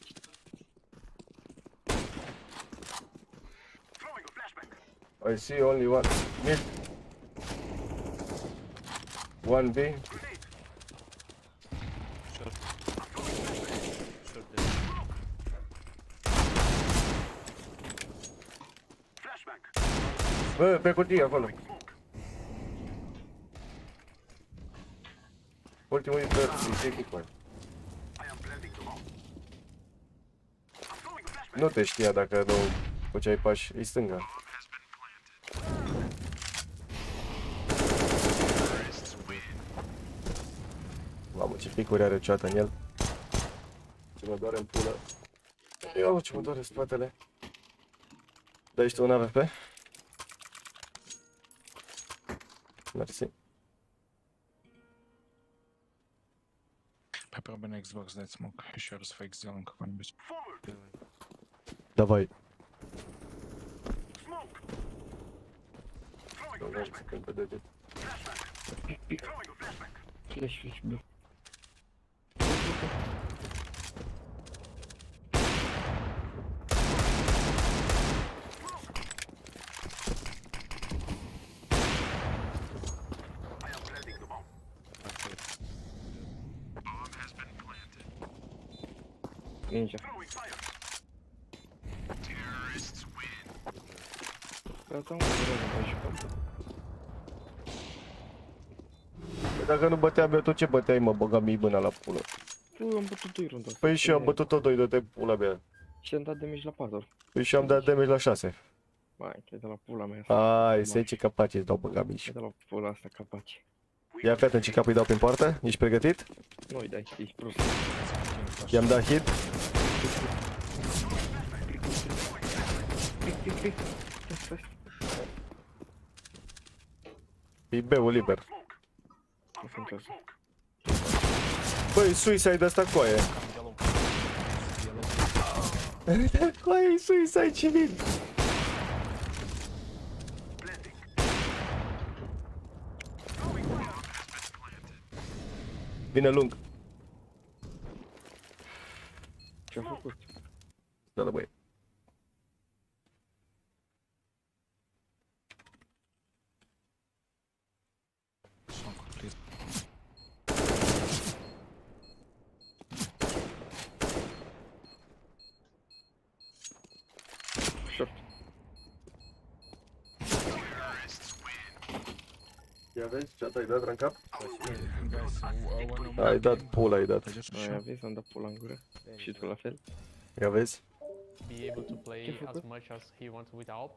I see only one. Mid. One B. Шорт. Шорт дает. Bă, pe cutie acolo. Ultimul e pe echipă. Nu te știa dacă nu făceai pași, e stânga. Mamă, ce picuri are ceata în el. Ce mă doare în pulă. Iau, ce mă doare spatele. Dai și tu un AVP? Mersi. Попробуй на Xbox дать смог. Еще раз фейк сделаем какой-нибудь. Давай. Давай, când подойдет. Пик. Флеш, бил. Ninja. Gata, mă, vreau jucăm. Dacă nu băteam eu, tot ce băteai, mă, băga mii mâna la pulă. Eu am bătut 2 runde. Păi și eu am bătut tot 2, dă-te pula mea. Și am dat damage la 4. Păi și am dat damage la 6. Mai, că e de la pula mea. Ai, să ce capaci îți dau băga mici. E de la pula asta capace. Ia fii atent ce cap îi dau prin poartă. Ești pregătit? Nu-i dai, ești prost. I-am dat hit. E B-ul liber. Nu contează. Băi, suicide ăsta coaie. Coaie, e suicide civil. Vine lung. Ce-a făcut? Da, da, băi. Short. Ia vezi ce ai dat în cap? Guys, Ai dat pula, ai dat. Aia vezi, am dat pula în gură. Și tu la fel. Ia vezi? Be able to play as much as he wants with AWP.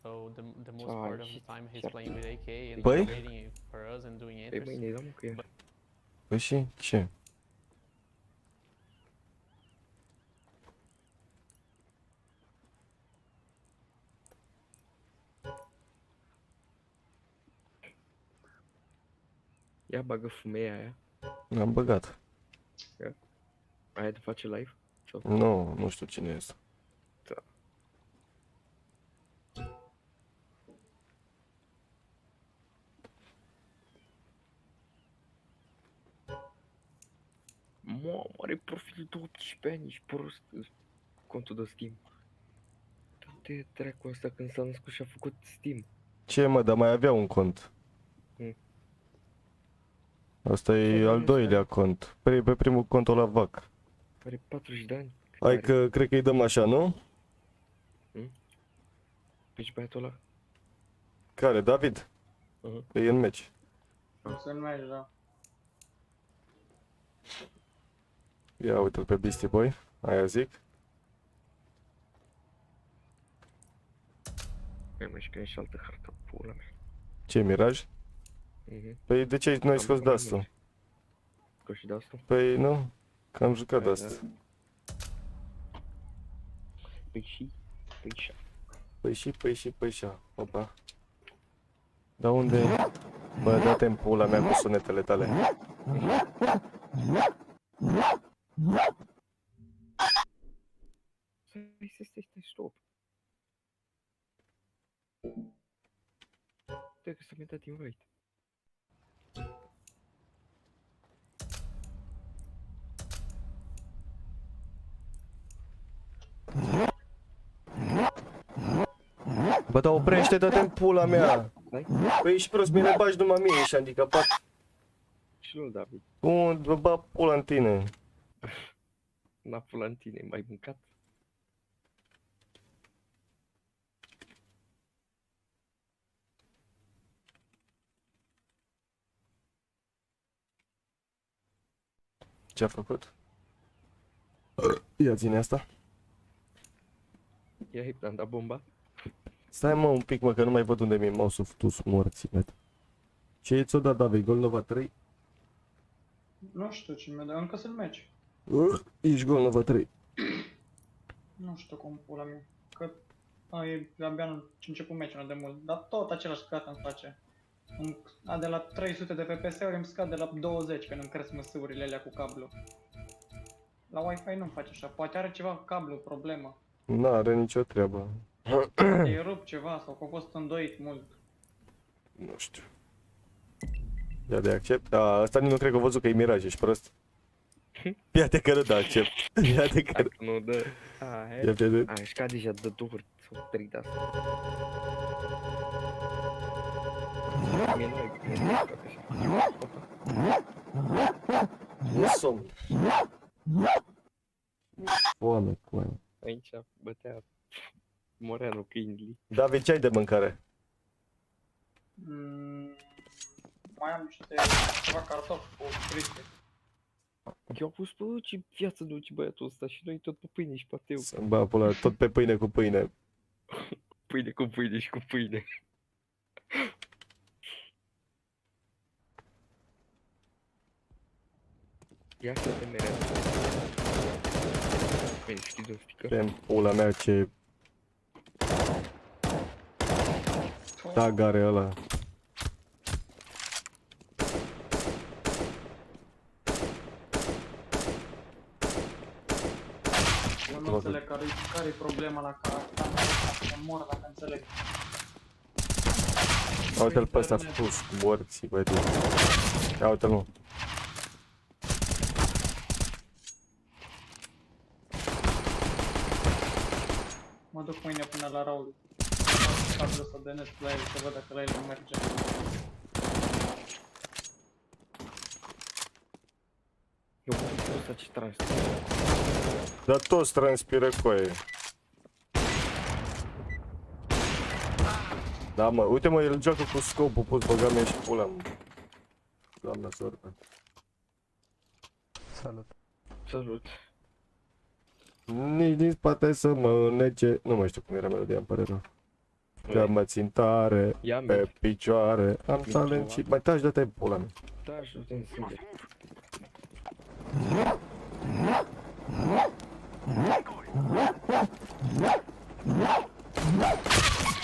So the most part of the time he's playing with AK and Păi? waiting for us and doing Păi entries. mâine, da mă, că e. Păi și ce? Ia bagă fumeia aia. L-am băgat. Aia te face live? Sau? Nu, nu știu cine este. Da. Mamă, are profil de 18 ani, ești prost. Contul de Steam. Toate dracu ăsta când s-a născut și a făcut Steam. Ce mă, dar mai avea un cont. Asta e al doilea cont. Pe primul cont o la VAC. Are 40 de ani. Hai că cred că îi dăm așa, nu? Deci băiatul ăla? Care, David? E în meci. Să nu mergi, da. Ia uite-l pe Beastie Boy. Aia zic. Mai mai și și altă hartă, pula mea. Ce, Miraj? Păi de ce nu ai scos de asta? Scos și de asta? Păi nu, că am jucat de asta. Păi și? Păi și? Păi și, opa. Dar unde? Bă, dă-te în pula mea cu sunetele tale. Stai, stop. Stai că s-a mi dat invite. Bă, dar oprește, dă-te în pula mea. Păi ești prost, mie ne bagi numai mie, ești handicapat. Și nu, David. Unde, bă, bă, pula în tine. N-a pula în tine, m-ai mâncat? Ce-a făcut? Ia ține asta. Ia hip, am dat bomba. Stai mă un pic mă, că nu mai văd unde mi-e mouse-ul futus morții, mă. Ce ți-o dat David? Golnova 3? Nu știu ce mi-a dat, încă sunt meci. Ești Golnova 3. Nu știu cum pula mea. Că e abia ce început meciul de mult, dar tot același scat îmi face. De la 300 de FPS-uri îmi scad de la 20 când îmi cresc măsurile alea cu cablu. La Wi-Fi nu-mi face așa, poate are ceva cablu, problemă. N-are nicio treabă. E rupt ceva sau că a fost îndoit mult. Nu știu. Ia de accept. Da, asta nu cred că a văzut că e Miraj, ești prost. Ia-te că nu da accept. Ia-te că nu. Nu dă. Ia-te de. Ai scad deja de 2 ori sau 3 de asta. Mie nu Nu somn. Foame, cu aia. Aici bătea Moreanu câinii. David, ce ai de mâncare? Mai am niște ceva cartofi cu friste. Eu am pus, bă, ce viață duce băiatul ăsta și noi tot pe pâine și pateu. Bă, pula, tot pe pâine cu pâine. Pâine cu pâine și cu pâine. Ia să te mereu. Bine, știi de o stică. În pula mea ce... Tag are ăla. Eu nu înțeleg care-i problema la camera. Mor dacă înțeleg. Uite-l pe ăsta spus, morții, băi. Ia uite-l, nu. Mă duc mâine până la Raul. Fac ăsta de net la el să văd dacă la el nu merge. Eu am ăsta ce transpiră. Dar toți transpiră coaie. Da, mă, uite mă, el joacă cu scopul, poți băga mea și pula mea. Doamna sortă. Salut. Salut. Nici din spate să mă nece... Nu mai știu cum era melodia, îmi pare rău. Că mă țin tare, pe picioare, am talent și... Mai taci de-te pula mea. Taci de-te în sânge.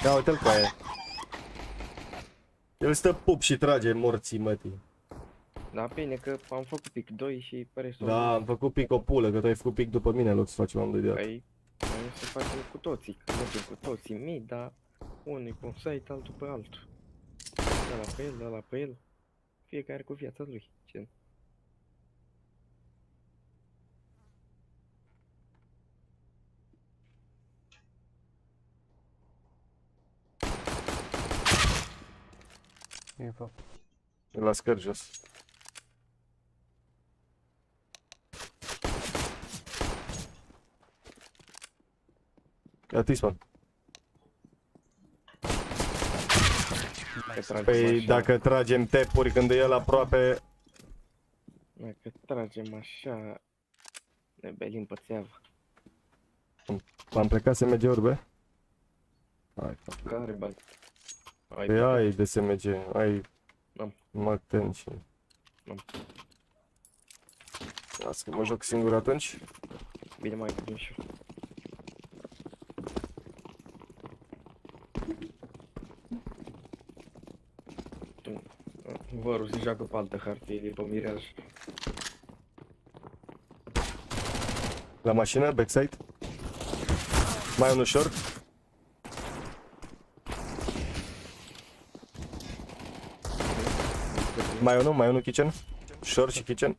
Ia uite-l cu aia. El stă pup și trage morții mătii. Da, bine că am făcut pic 2 și pare să... Da, am făcut pic o pulă, că tu ai făcut pic după mine, în loc să facem amândoi de iată. Păi, noi să facem cu toții, că mergem cu toții mii, dar unul pe un site, altul pe altul. Ăla pe el, ăla pe el. Fiecare cu viața lui. Ce? Info. La scări jos. Ia Tisman. Păi dacă tragem tepuri când e el aproape... Dacă tragem așa... Ne belim pe țeavă. Am plecat SMG-uri, bă? Hai, care bani? Păi ai de SMG, ai... Mac 10 și... Las că mă joc singur atunci. Bine, mai gândim și eu. Vărul se joacă pe altă hartă, e pe mireaj. La mașină, backside. Mai unul short. Mai unul kitchen. Short și kitchen.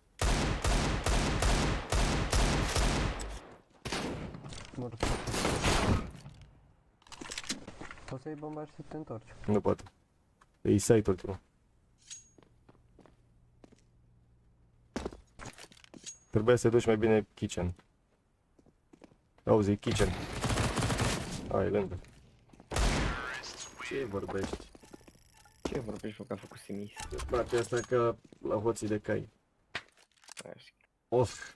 Poți să iei bomba și să te întorci. Nu poate. E site ultimul. Trebuia să te duci mai bine kitchen. Auzi, e kitchen. Ai, lângă. Ce vorbești? Ce vorbești, că a făcut simis? Îți place asta ca la hoții de cai. Of.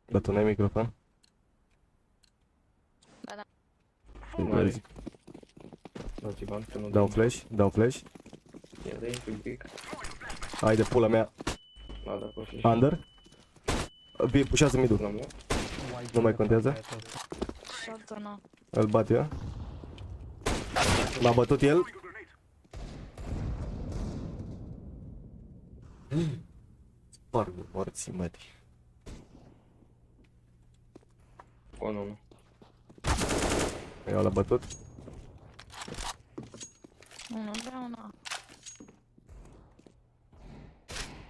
Dar tu n-ai microfon? Ba da. Vezi? Dau flash, dau flash. Ia dă-i un pic. Hai de pula mea. Under. Pușează mid-ul. Nu mai contează. Shotgun-ul. Îl bat eu. M-a bătut el. Sparg morții mătii. O, nu. Eu l-a bătut. Unul de una.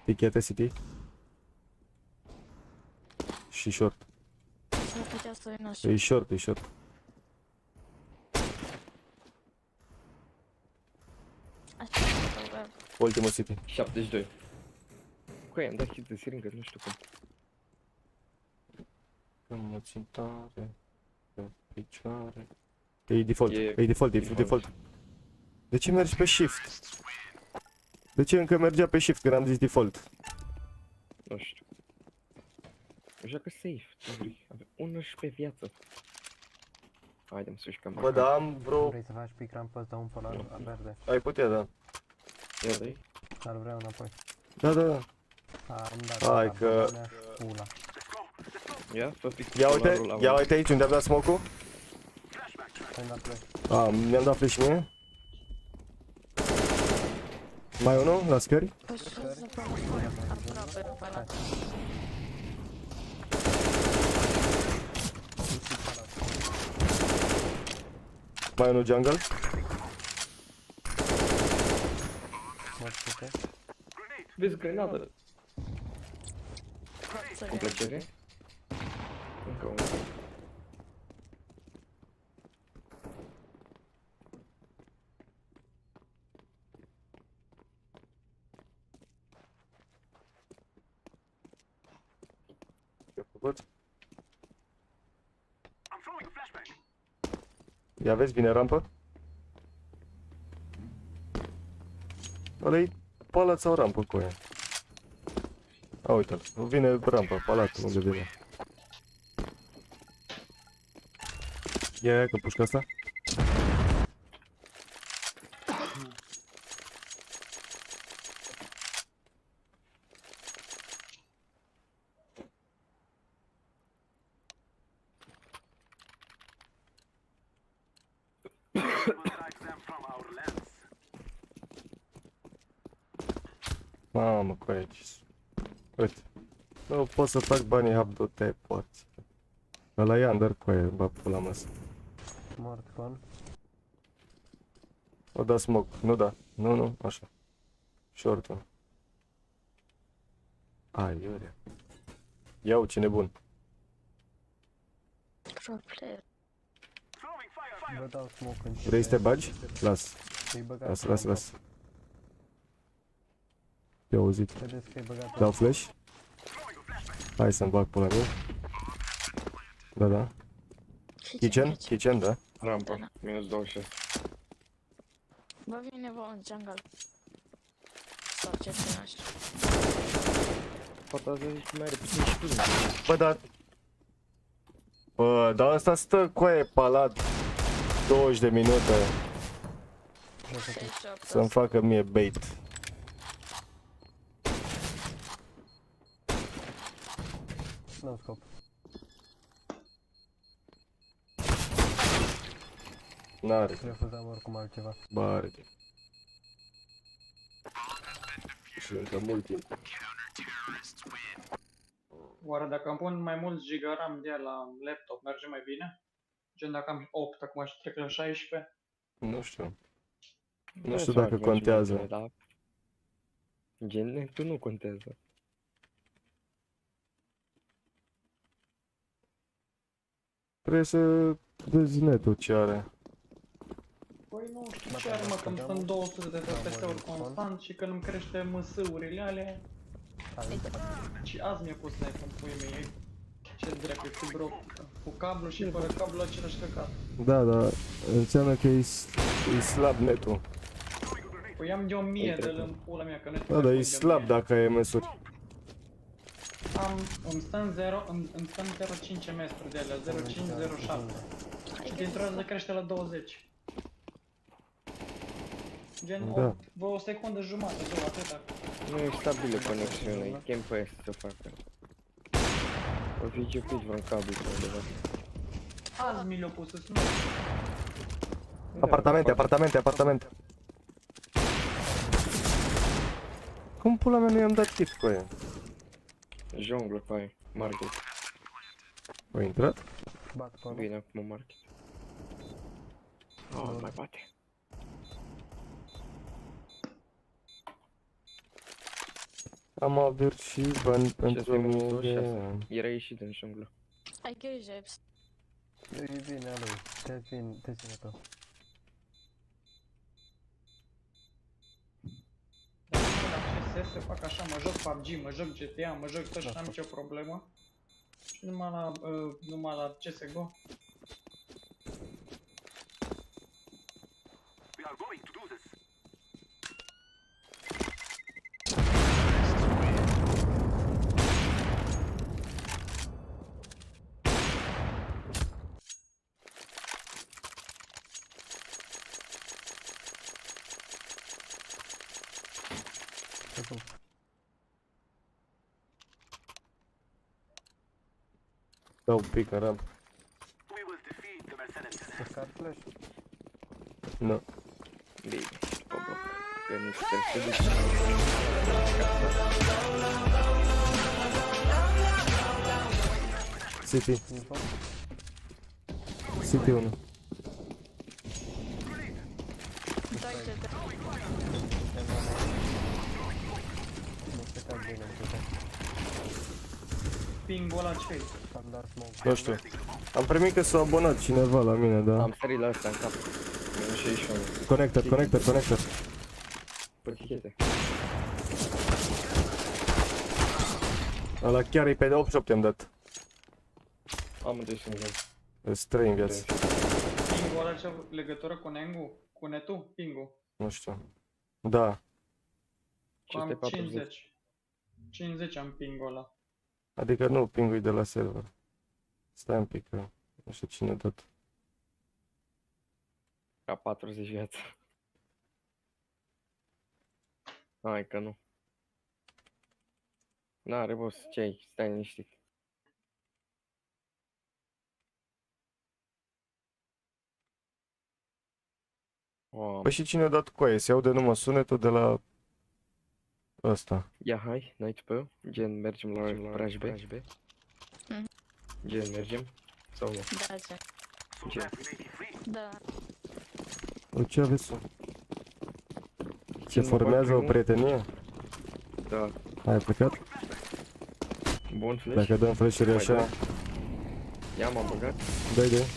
Pichete city. Și short. S-ar putea să vină E short, e short. Așa, bă. Ultimul city. 72. Cu aia am dat hit de siringă, nu știu cum. Când mă țin tare pe picioare. E default, e default, e default. De ce mergi pe shift? De ce încă mergea pe shift când am zis default? Nu știu. Joacă safe, tu vrei. Avem 11 viață. Haide-mi să jucăm. Bă, da, am vreo... Vrei să faci pick ramp ăsta un polar verde? Ai putea, da. Ia dai. Dar vreau înapoi. Da, da, da. Am dat Hai că... pula. Ia, fă pic. Ia uite aici unde am dat smoke-ul. Ai dat play. Mi-am dat flash mie. Mai unul la scări. Mai unul jungle. Vezi grenadă. Cu plăcere. Încă unul. Ce-a făcut? Ia vezi, vine rampă. Ăla-i palat sau rampă cu aia? A, uite-l, vine rampă, palatul, unde vine. Ia, că pușca asta. Mamă, cu aici. Uite. Nu pot să fac banii hap, du-te porți. Ăla e under cu aia, bă, pula mea. Mort con. O da smoke, nu da. Nu, așa. Short-ul. Ai, iurea. Iau, ce nebun. Vă dau smoke în chat. Vrei să te bagi? Las. Îi băgați Las. Te-au auzit. Vedeți că-i băgat. Dau flash. Hai să-mi bag pula mea. Da. Kitchen, da. Rampă, minus 26. Bă, vine vă în jungle. Sau ce țin așa. Poate azi zici mai repede și bine. Bă, dar ăsta stă cu aia palat 20 de minute să-mi facă mie bait. Nu scop. N-are. Refuzam oricum altceva. Ba, are. Și încă mult timp. Oare dacă îmi pun mai mulți giga RAM de la laptop, merge mai bine? Gen dacă am 8, acum și trec la 16? Nu știu. Nu știu dacă contează. Gen, tu nu contează. Trebuie să vezi netul ce are. Păi nu știu ce are, mă, că îmi stăm 200 de FPS-uri constant și când îmi crește MS-urile alea. Și azi mi-a pus snipe-ul în puii mei. Ce dracu, e fibra optică. Cu cablu și fără cablu același căcat. Da, înseamnă că e slab netul. Păi am de 1000 de în pula mea, că nu Da, dar e slab dacă ai MS-uri. Îmi stă în 0,5 ms de alea, 0,5-0,7. Și dintr-o dată crește la 20. Gen, Da. o secundă jumătate, două, atâta. Nu e stabilă conexiunea, e timp pe aia să facă. O fi ce pici vreun cablu pe undeva. Azi mi le-au pus să-ți nu. Apartamente. Cum pula mea nu i-am dat tip cu aia? Junglă pe aia, market. A intrat? Bine, acum market. Oh, mai bate. Am avut și bani pentru mine. Era ieșit din junglă. Ai grijă, Eps. E bine, lui. Te ține tu. La CS se fac așa, mă joc PUBG, mă joc GTA, mă joc tot și n-am nicio problemă. Și numai la CSGO. Dau un pic în ramp. Scar flash. Nu. Bine, după bloc. Că nu trebuie să duci. City. City 1. Dai de Nu se cad bine, nu se cad. Ping-ul ăla ce-i? Standard smoke. Nu știu. Am primit că s-a abonat cineva la mine, da. Am sărit la ăsta în cap. Minus 61. Connector, connector, connector. Pătichete. Ăla chiar e pe 88 am dat. Amândoi sunt joi. Îs 3 în viață. Ping-ul ăla ce legătură cu Nengu? Cu netul? Ping-ul. Nu știu. Da. Am 540. 50. 50 am ping-ul ăla. Adică nu pingui de la server. Stai un pic, că nu știu cine a dat. Ca 40 viață. Hai că nu. N-are boss, ce-ai? Stai liniștit. Wow. Păi și cine a dat coaie? Se aude numai sunetul de la ăsta. Ia hai, night pe gen mergem la Raj B. Gen mergem? Sau nu? Da, ce? Gen. Da. Ce aveți? Se Gen mă formează bag o primul? prietenie? Da. Ai plecat? Bun flash. Dacă dăm flash-uri Mai așa, dau. Ia m-am băgat. dai.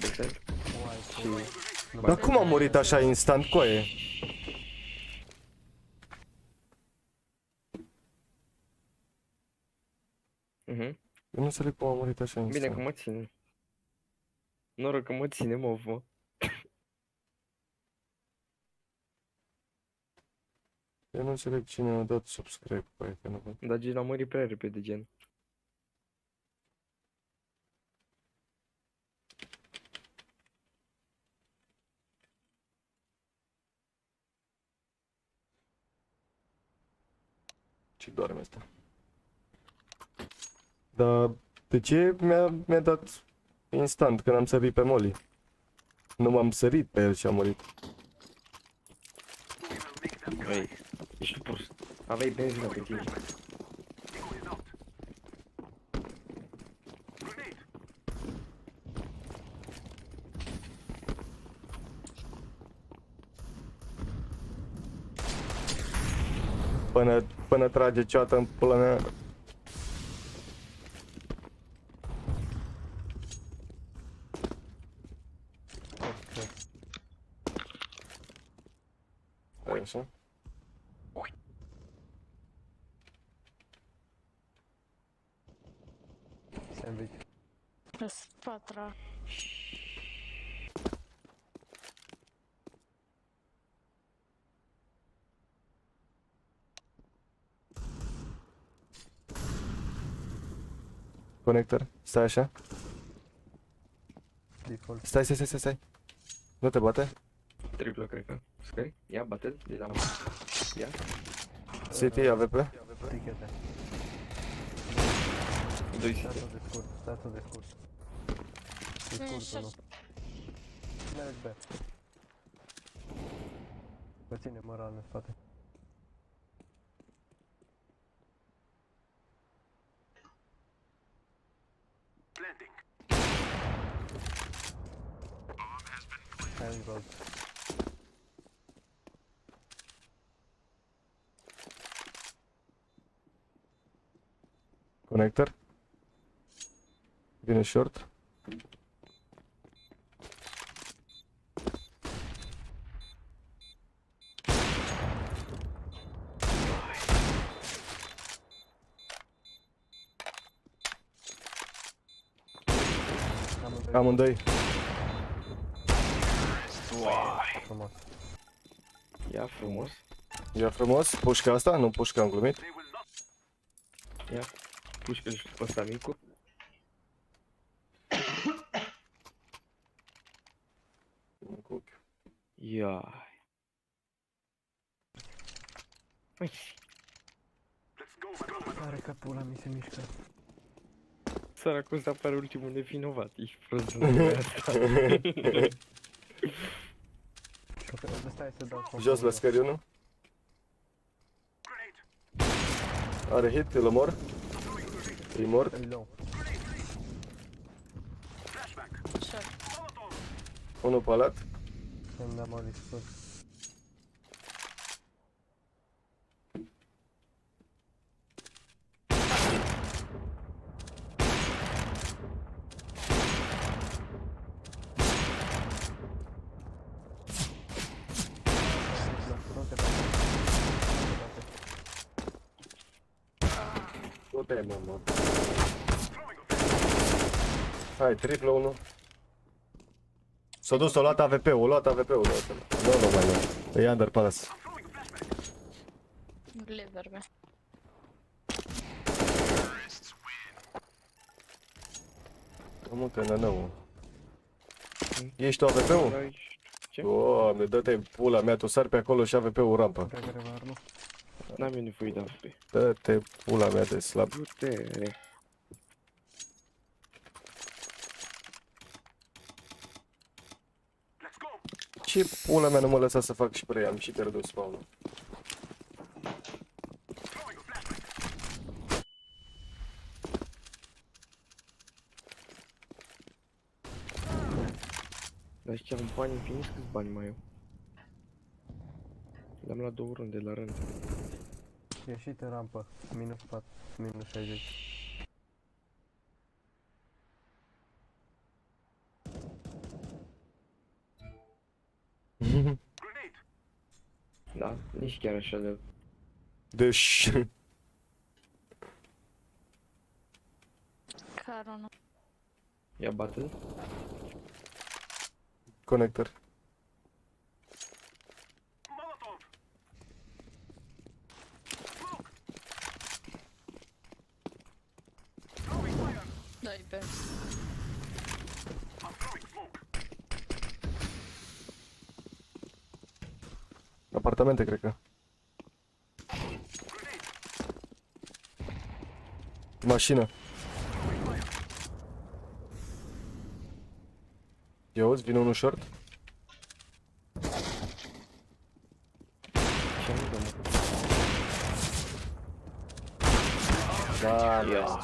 Backside. Și... Dar cum a murit așa instant coaie? Mhm. Eu nu înțeleg cum a murit așa instant. Bine că mă ține. Noroc că mă ține, mă. Eu nu înțeleg cine a dat subscribe coaie, că nu văd. Dar gen a murit prea repede, gen. Ce doarme asta? Dar de ce mi-a dat instant când am sărit pe Molly? Nu m-am sărit pe el și a murit. Băi, ești prost. Aveai benzină pe tine. Până trage ceata în pula mea. Stai așa. Sandwich. Patra. Conector. Stai așa. Default. Stai. Nu te bate? Triplă, cred că. Scrie? Ia, bate de la... Ia. City, AVP. Tichete. 2 Statul city. de scurt, statul de scurt. De scurt, nu. Mergi B. Vă ține moral în spate. Hai, road. Conector. Vine short. Amândoi. Frumos. Ia frumos. Ia frumos. Pușca asta? Nu pușca, am glumit. Ia. Pușcă-l și pe ăsta micu. Cu ochiul. Ia. Are că pula mi se mișcă. Săracul ăsta pare ultimul nevinovat, ești prost în lumea asta. Stai să dau foc. Jos la scări unul. Are hit, îl omor. E mort. E low. Unul palat. Îmi dăm o dispus. Du-te, mă. Hai, triplă 1. S-a dus, a luat AVP-ul, Nu mai lua. E under palace. Liver, bă. Mă, că nănău. Ești tu AVP-ul? Doamne, dă-te în pula mea, tu sari pe acolo și AVP-ul rampă. N-am eu nevoie de AVP. Dă-te pula mea de slab. Du-te. Ce pula mea nu mă lăsa să fac și pre, am și pierdut spawn-ul. Dar chiar un bani infiniți, câți bani mai au? Le-am luat 2 runde la rând. Ieșit în rampă. Minus 4, minus 60. Da, nici chiar așa de... Deci... Carona. Ia battle. Conector. Dai pe. Apartamente, cred că. Mașină. Eu auzi, vine unul short. Da, mă.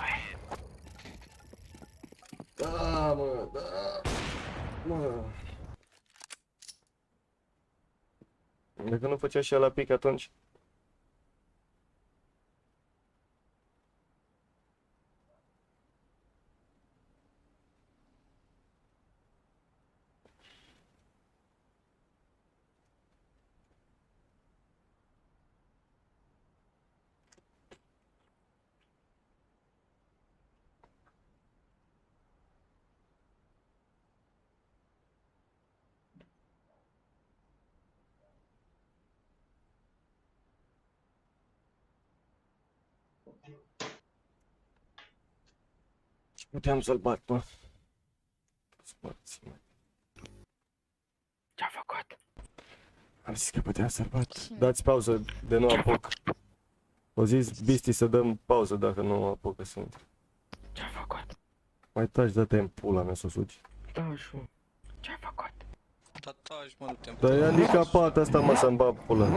Da, mă, da. Mă. Dacă nu făcea și la pic atunci. Puteam să-l bat, mă. Ce-a făcut? Am zis că puteam să-l bat. Dați pauză, de nu apuc. O zis Bisti să dăm pauză dacă nu apucă să intre. Ce-a făcut? Mai taci, dă-te în pula mea să o sugi. Da, șu. Ce-a făcut? Da, taci, mă, nu te-am... Dar e handicapat asta, mă, să-mi bag pula.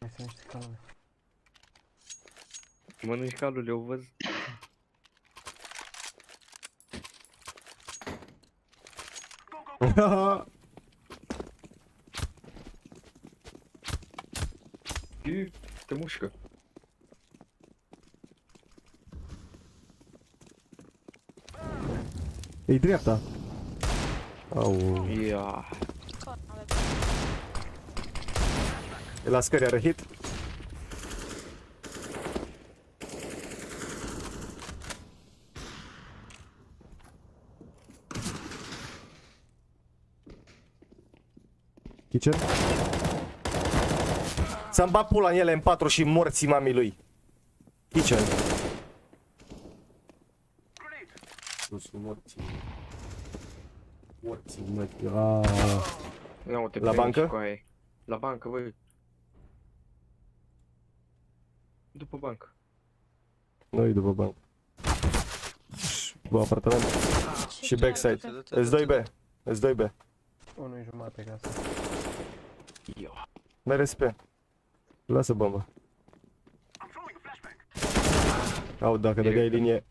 Mai sunt niște calule. Mănânci calule, o văz. Te mușcă. E dreapta. Au. Ia. E la scări, are hit. Kitchen. S-am bat pula în ele în 4 și morții mamii lui. Kitchen. fătusul morții. Morții, mătii. Aaaa. Ia uite, La pe bancă? aici, coaie. La bancă, băi. După bancă. Nu-i după bancă. Bă, apartament. Și backside. S2B. S2B. 1,5 casă. MRSP. Lasă bomba. Au, dacă dădeai linie.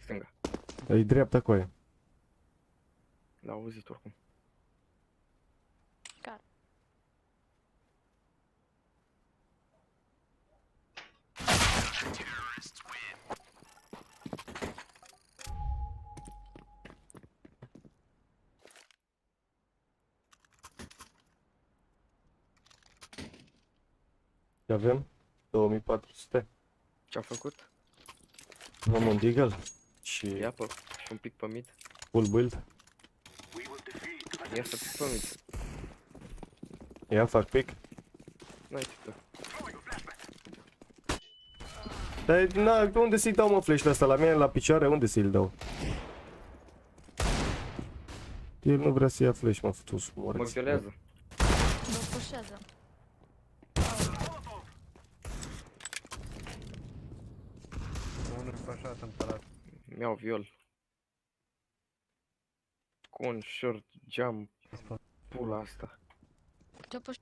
Stânga. E dreapta cu aia. L-a auzit oricum. Care? Ce avem? 2400. Ce-a făcut? Am un deagle. Și Ia pe, și un pic pe mid. full build. Ia să pic pe mid. Ia, fac pick. N-ai ce. Dar na, unde să-i dau mă flash-ul ăsta? La mine la picioare, unde să-i dau? El nu vrea să ia flash, mă, fătus, Mă morți. violează. Vă pușează. Unul pe așa tempărat. Mi-au viol. Cu un short jump. Pula asta. Te-o puș...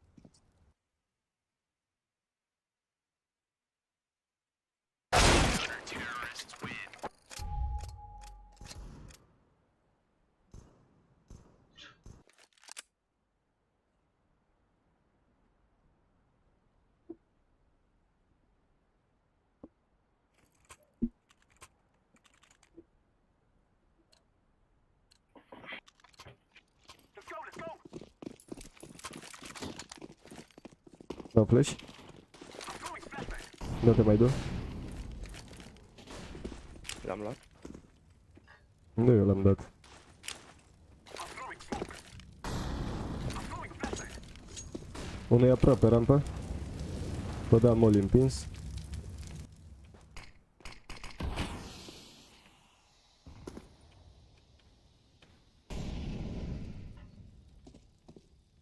Dau flash? Nu te mai du? L-am luat. Nu, eu l-am dat. Unul e aproape rampa. Vă da moli împins.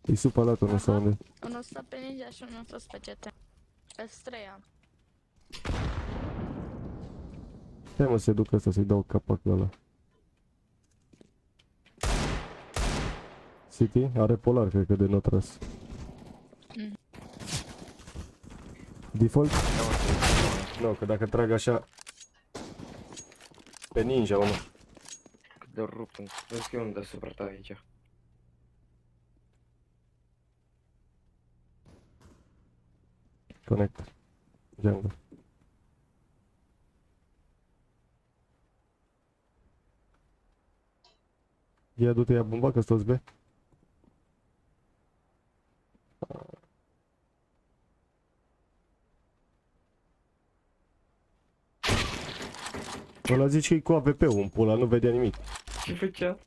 E sub palatul, nu sau unde. Unul stă pe ninja și unul stă pe CT. S3 am. Hai mă, se duc ăsta să-i dau capacul ăla. City are polar, cred că de not tras. Default? Nu, că dacă trag așa pe ninja, unul. Cât de rupt. Vezi că e unul deasupra ta aici. Connect. Jungle. Ia du-te, ia bomba, că-s toți B. Ăla zici că e cu AVP-ul în pula, nu vedea nimic. Ce făcea?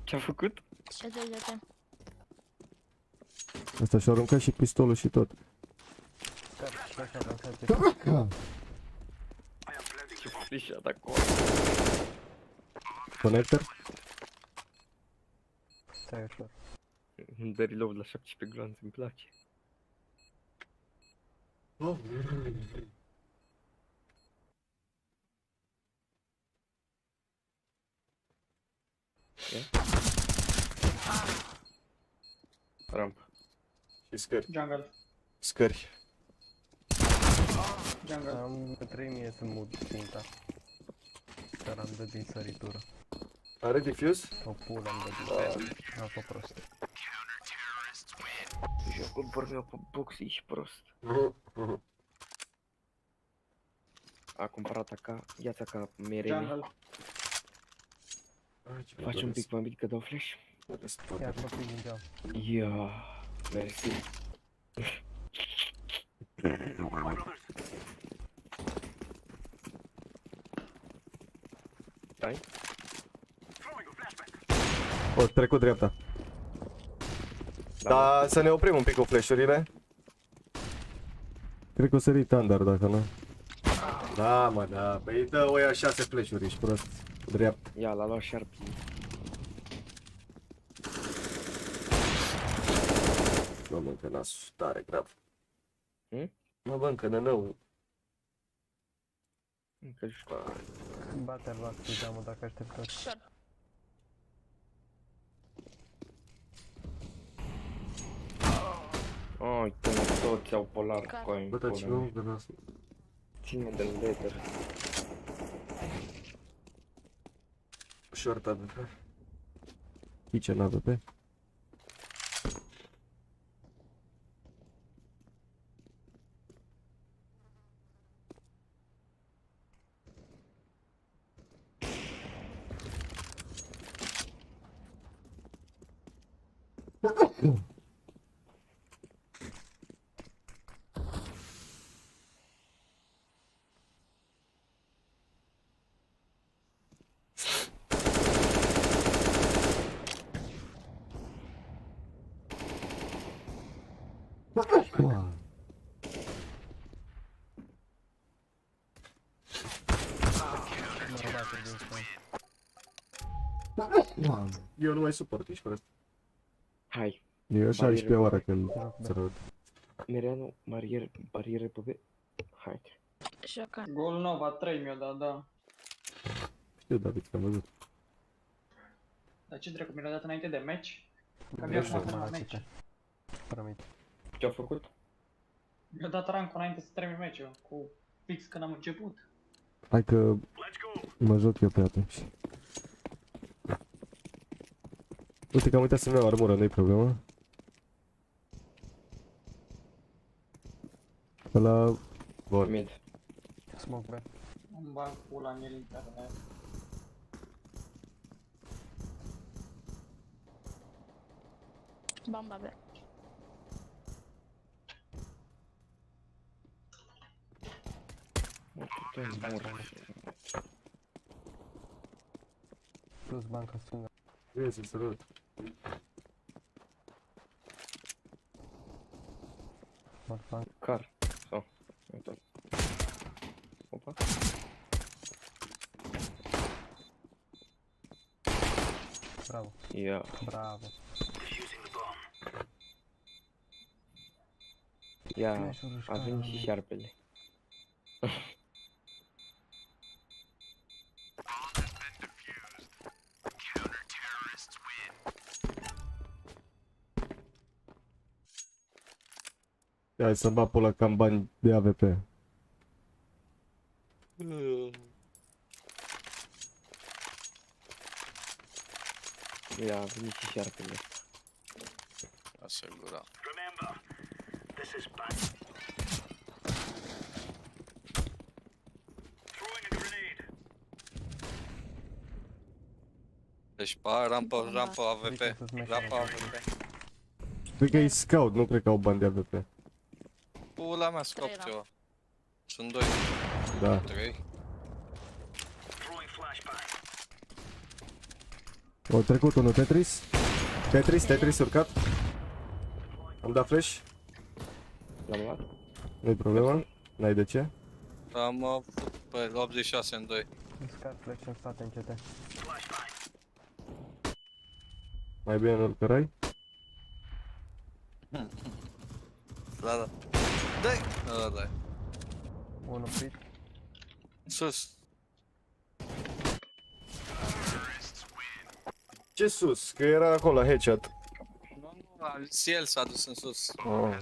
Ce-a făcut? CT. Asta și-a aruncat și pistolul și tot. Ce frișat acolo. Connector? Stai ușor. Îmi dă reload la 17 glanțe, îmi place. Ramp. Și scări. Jungle. Scări. Jungle. Am 3000 să mut ținta. Dar am dat din săritură. Are diffuse? O pulă am dat din a fost prost. Jocul vorbeau pe box, ești prost. A cumpărat AK, ia-ți AK merele. Jungle. Faci un pic pe mid că dau flash. Ia copii din geam. Ia, mersi. Stai. O, trecut dreapta. Da, să ne oprim un pic cu flash-urile. Cred că o sări Thunder, dacă nu. Da, mă, da. Păi dă oia 6 flash-uri, ești prost. Cu dreapta. Ia, l-a luat Sharpie. Mă mâncă nasul, tare grav. Hm? Mă mâncă nănău. Încă știu. Bate la cu dacă așteptați. Short. Ai, până toți au polar coin. Bă, dați nu, de nasul. Ține de letter. Short AWP. Kitchen AWP. Eu nu mai suport, ești prost. Hai. Eu așa aici pe oară când se răud. Mireanu, barieră pe B. Hai. Joacă. Gol Nova 3 mi-o dat, da. Știu, David, că am văzut. Dar ce dracu, mi l-a dat înainte de match? Că Nu abia știu. acum la match. Promit. Ce-a făcut? Mi-a dat rank înainte să termin match-ul, cu fix când am început. Hai că mă joc eu pe atunci. Uite că am uitat să-mi iau armură, nu-i problemă. Ăla... Bun. Mid. Smoke back. Îmi bag pula în el internet. Bamba B. Plus banca stângă. Bine să se rog. Car. Sau. Uite. Opa. Bravo. Ia. Bravo. Ia. A venit și șarpele. Hai să-mi bat pula cam bani de AVP. Ia, a venit și șarpele. Asigura. Deci, rampă AVP. Rampa AVP. Cred că e scout, nu cred că au bani de AVP. Pula mea, scop ceva. Sunt 2. Da. 3. O trecut unul Tetris. Tetris urcat. Am dat flash. L-am luat? Nu-i problemă. N-ai de ce. Am avut pe 86 în 2. Scar flash în spate încete. Mai bine nu-l cărai. Da. Dai! Da, dai. Unul prit. Sus. Ce sus? Că era acolo la headshot. Și el s-a dus în sus. Oh.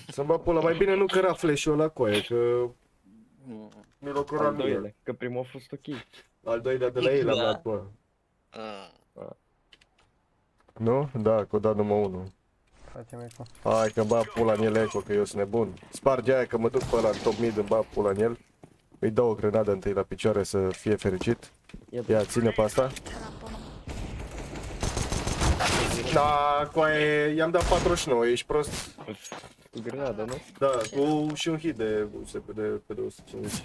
Să-mi bat pula, mai bine nu căra flash-ul ăla coaie, că... Mi l-o căra mie. Că primul a fost ok. Al doilea de la ei l-am dat, bă. Nu? Da, că o dat numai 1. Facem eco. Hai că bat pula în el eco, că eu sunt nebun. Sparge aia că mă duc pe ăla în top mid, îmi bat pula în el. Îi dau o grenadă întâi la picioare să fie fericit. Ia, ține pe asta. Da, coaie, i-am dat 49, ești prost? Cu grenadă, nu? Da, cu și un hit de pe 250.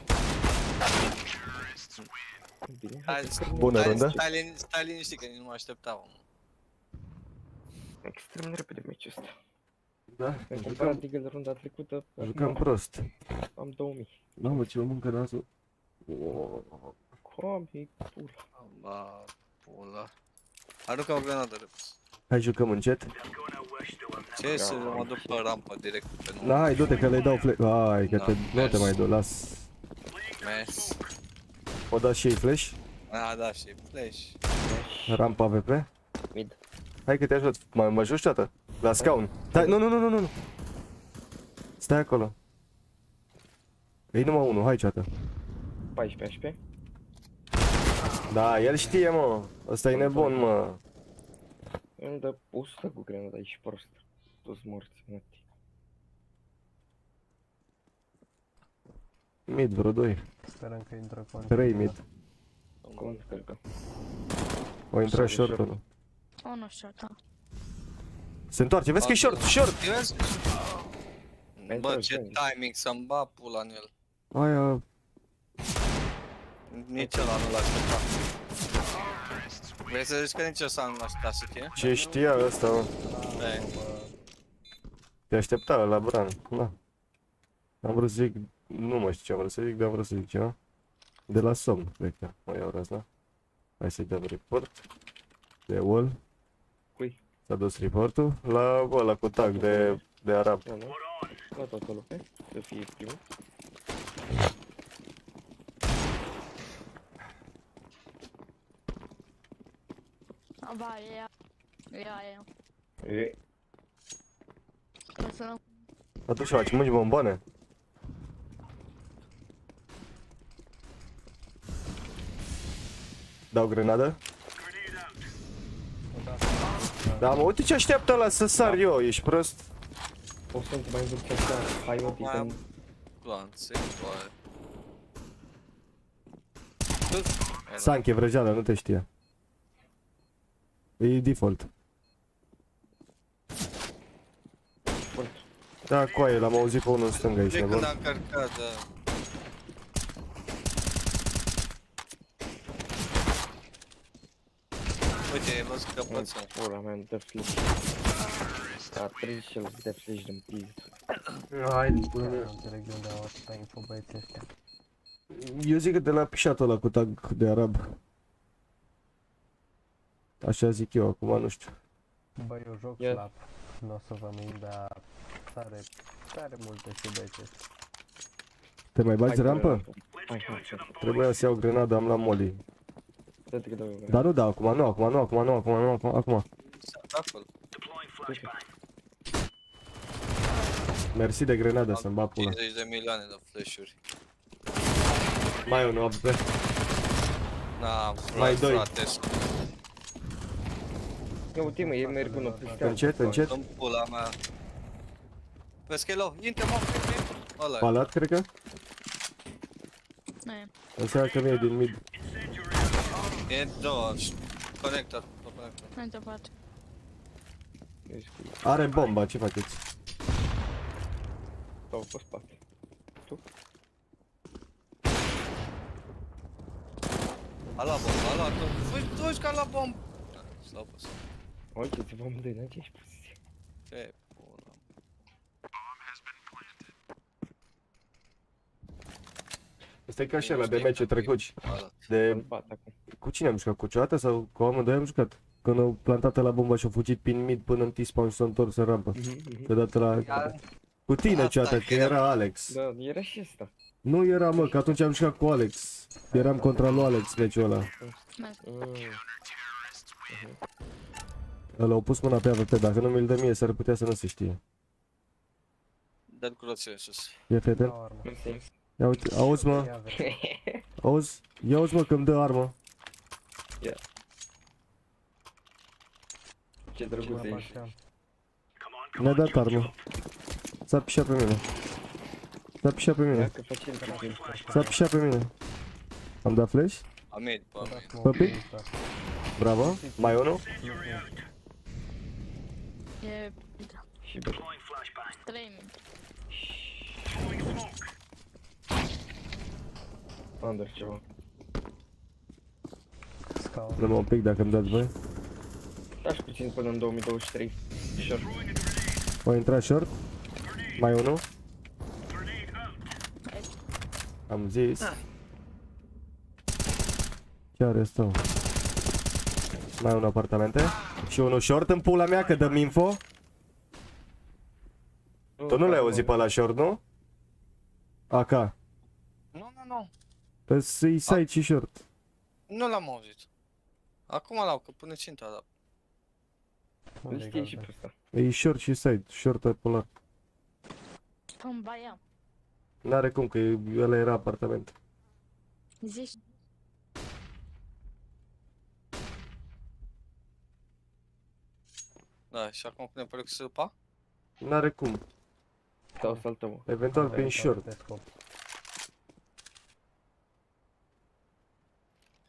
Bună rundă. Stai liniștit că nici nu mă așteptam. Extrem de repede meciul ăsta. Da, Am cumpărat Deagle runda trecută. jucăm prost. Am 2000. Mamă, ce mă mâncă nasul. Cum e pula? Ba, pula. Aruncă o granadă repede. Hai jucăm încet. Ce să mă duc pe rampă direct pe nu? Da, hai, du-te că le dau flash. Hai, că Da, nu te mai du, las. Mes. O dați și ei flash. Da, și flash. Rampa AVP. Mid. Hai că te ajut. Mă ajut ceată. La scaun. Stai, nu. Stai acolo. E numai unul, hai ceată. 14. Da, el știe, mă. Ăsta e nebun, mă. Îmi dă 100 cu grenada, ești prost. Toți morți, mătii. Mid, vreo 2. Sperăm că intră cu 3 mid. Cum cred că? O intra short-ul. O, nu știu, da. Se întoarce, vezi că e short. Bă, ce timing să-mi ba pula în el. Aia... Nici ăla nu l-aștepta. Vrei să zici că nici ăsta nu l-aștepta să fie? Ce știa ăsta, mă? Te aștepta la Bran, da. Am vrut să zic, nu mai știu ce am vrut să zic, dar am vrut să zic ceva. De la somn, cred că mă iau razna. Hai să-i dăm report. De wall. Cui? S-a dus reportul la ăla cu tag de arab. Da, nu? Gata acolo, pe? Să fie primul. Ba, ia. E. Să nu... Atunci faci, mânci bomboane. Dau grenadă. Da, mă, uite ce așteaptă ăla să sar eu, ești prost? O să mai văd ce așa, hai mă, Mai am glanțe, bă. Sanche, vrăjeală, nu te știa. E default. Da, coaie, l-am auzit pe unul în stânga aici, De când nebun. am cărcat, da. Uite, e văzut căpățul. Pula mea, îmi dă flash. A 30 și îl dă flash din pizd. Hai, Nu înțeleg de unde au atâta info băieții ăștia. eu zic că de la pișatul ăla cu tag de arab. Așa zic eu, acum nu știu. Bă, eu joc slab. Nu o să vă mint, dar tare multe și băieții ăștia. Te mai bați rampă? Hai. Trebuia să iau grenada, am la molly. Dă-te că dau eu. Dar nu, acum. Acolo. Mersi de grenada să-mi bat pula. 50 de milioane de flash-uri. Mai unul, AWP. Na, Mai doi. frate. Ia uite mă, e merg unul peste Încet. Dă-mi pula mea. Vezi că e low, intră mă, ăla e. Palat, cred că? Nu e. Înseamnă că vine din mid. E două, conector. Nu-i tăpat. Are bomba, ce faceți? Stau pe spate. Tu? A luat bomba, a luat-o. Fugi ca la bomba. Stau pe spate. Uite-ți-vă amândoi, n-ai ce-și poziție. Ce pula. Asta e ca și ăla de meciul trecut. De... Cu cine am jucat? Cu cealaltă sau cu amândoi am jucat? Când au plantat la bomba și au fugit prin mid până în T-spawn și s-au întors în rampă. Deodată la... Cu tine, ceată, că era Alex. Da, era și ăsta. Nu era, mă, că atunci am jucat cu Alex. Eram contra lui Alex meciul ăla. Ăla au pus mâna pe AWP, dacă nu mi-l dă mie, s-ar putea să nu se știe. Dă-l cu roțile sus. E fete? Ia uite, auzi mă. Auzi? Ia auzi mă că îmi dă armă. Ia. Ce drăguț ești. Mi-a dat armă. S-a pișat pe mine. S-a pișat pe mine. S-a pișat pe mine. Am dat flash? Amid, Păpi? Bravo. Mai unul? E... Și bă. 3 min. Under ceva. Dă-mă un pic dacă îmi dați voi. Dași puțin până în 2023. Ușor. O intra short. Mai unul. Am zis. Chiar este. Mai un apartamente. Și unul short în pula mea, că dăm info. Tu nu l-ai auzit pe la short, nu? AK. Nu. Să-i side și short. Nu l-am auzit. Acum l-au, că pune ținta, dar... Îl știi și pe ăsta. E short și side. Short polar. În baia. N-are cum, că ăla era apartament. Zici. Da, și acum punem pe să după? N-are cum. Sau saltăm. Eventual prin short.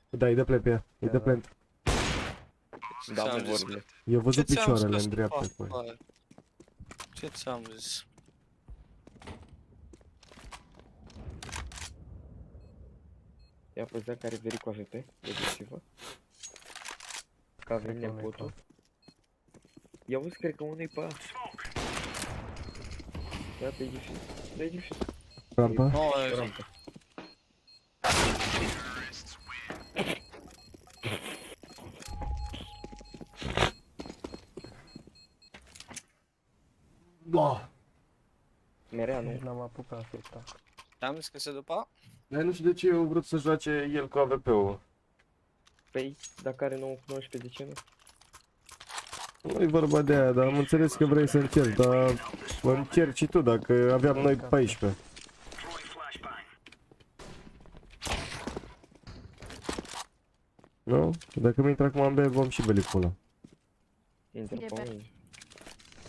Da, îi dă play pe ea. Îi dă plant. Da, mă vorbile. Eu văzut picioarele în dreapta cu aia. Ce ți-am zis? Ia pe Zac care veri cu AVP. Vedeți-vă. Că avem nepotul. Ia uzi, cred că unul-i pe ăla. Ia pe edifice. Pe edifice. Rampa? Rampa. Merea, nu? N-am apucat feta. Te-am zis că se după? Dar nu știu de ce eu vrut să joace el cu AVP-ul. Păi, dacă are 9-19, de ce nu? Nu-i vorba de aia, dar am înțeles că vrei să încerci, dar încerci și tu dacă aveam noi 14. Nu? Dacă mi intră acum în B, vom și beli pula. Intră pe mine.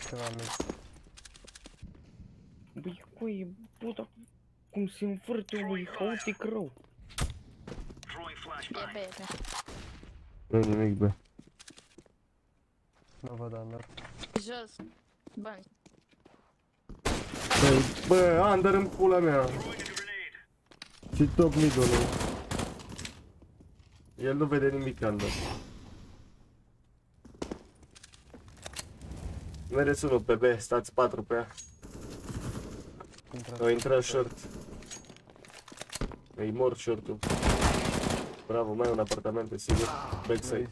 Ceva mic. Băi, cui, puta, cum se învârte omul, e haotic rău. E bine. Nu nimic, bă. Nu văd under. Jos. Bani. Bă, under în pula mea. Și top middle-ul. El nu vede nimic under. Mereți unul pe B, stați 4 pe A. O intra short. E mort short-ul. Bravo, mai un apartament, sigur. Backside.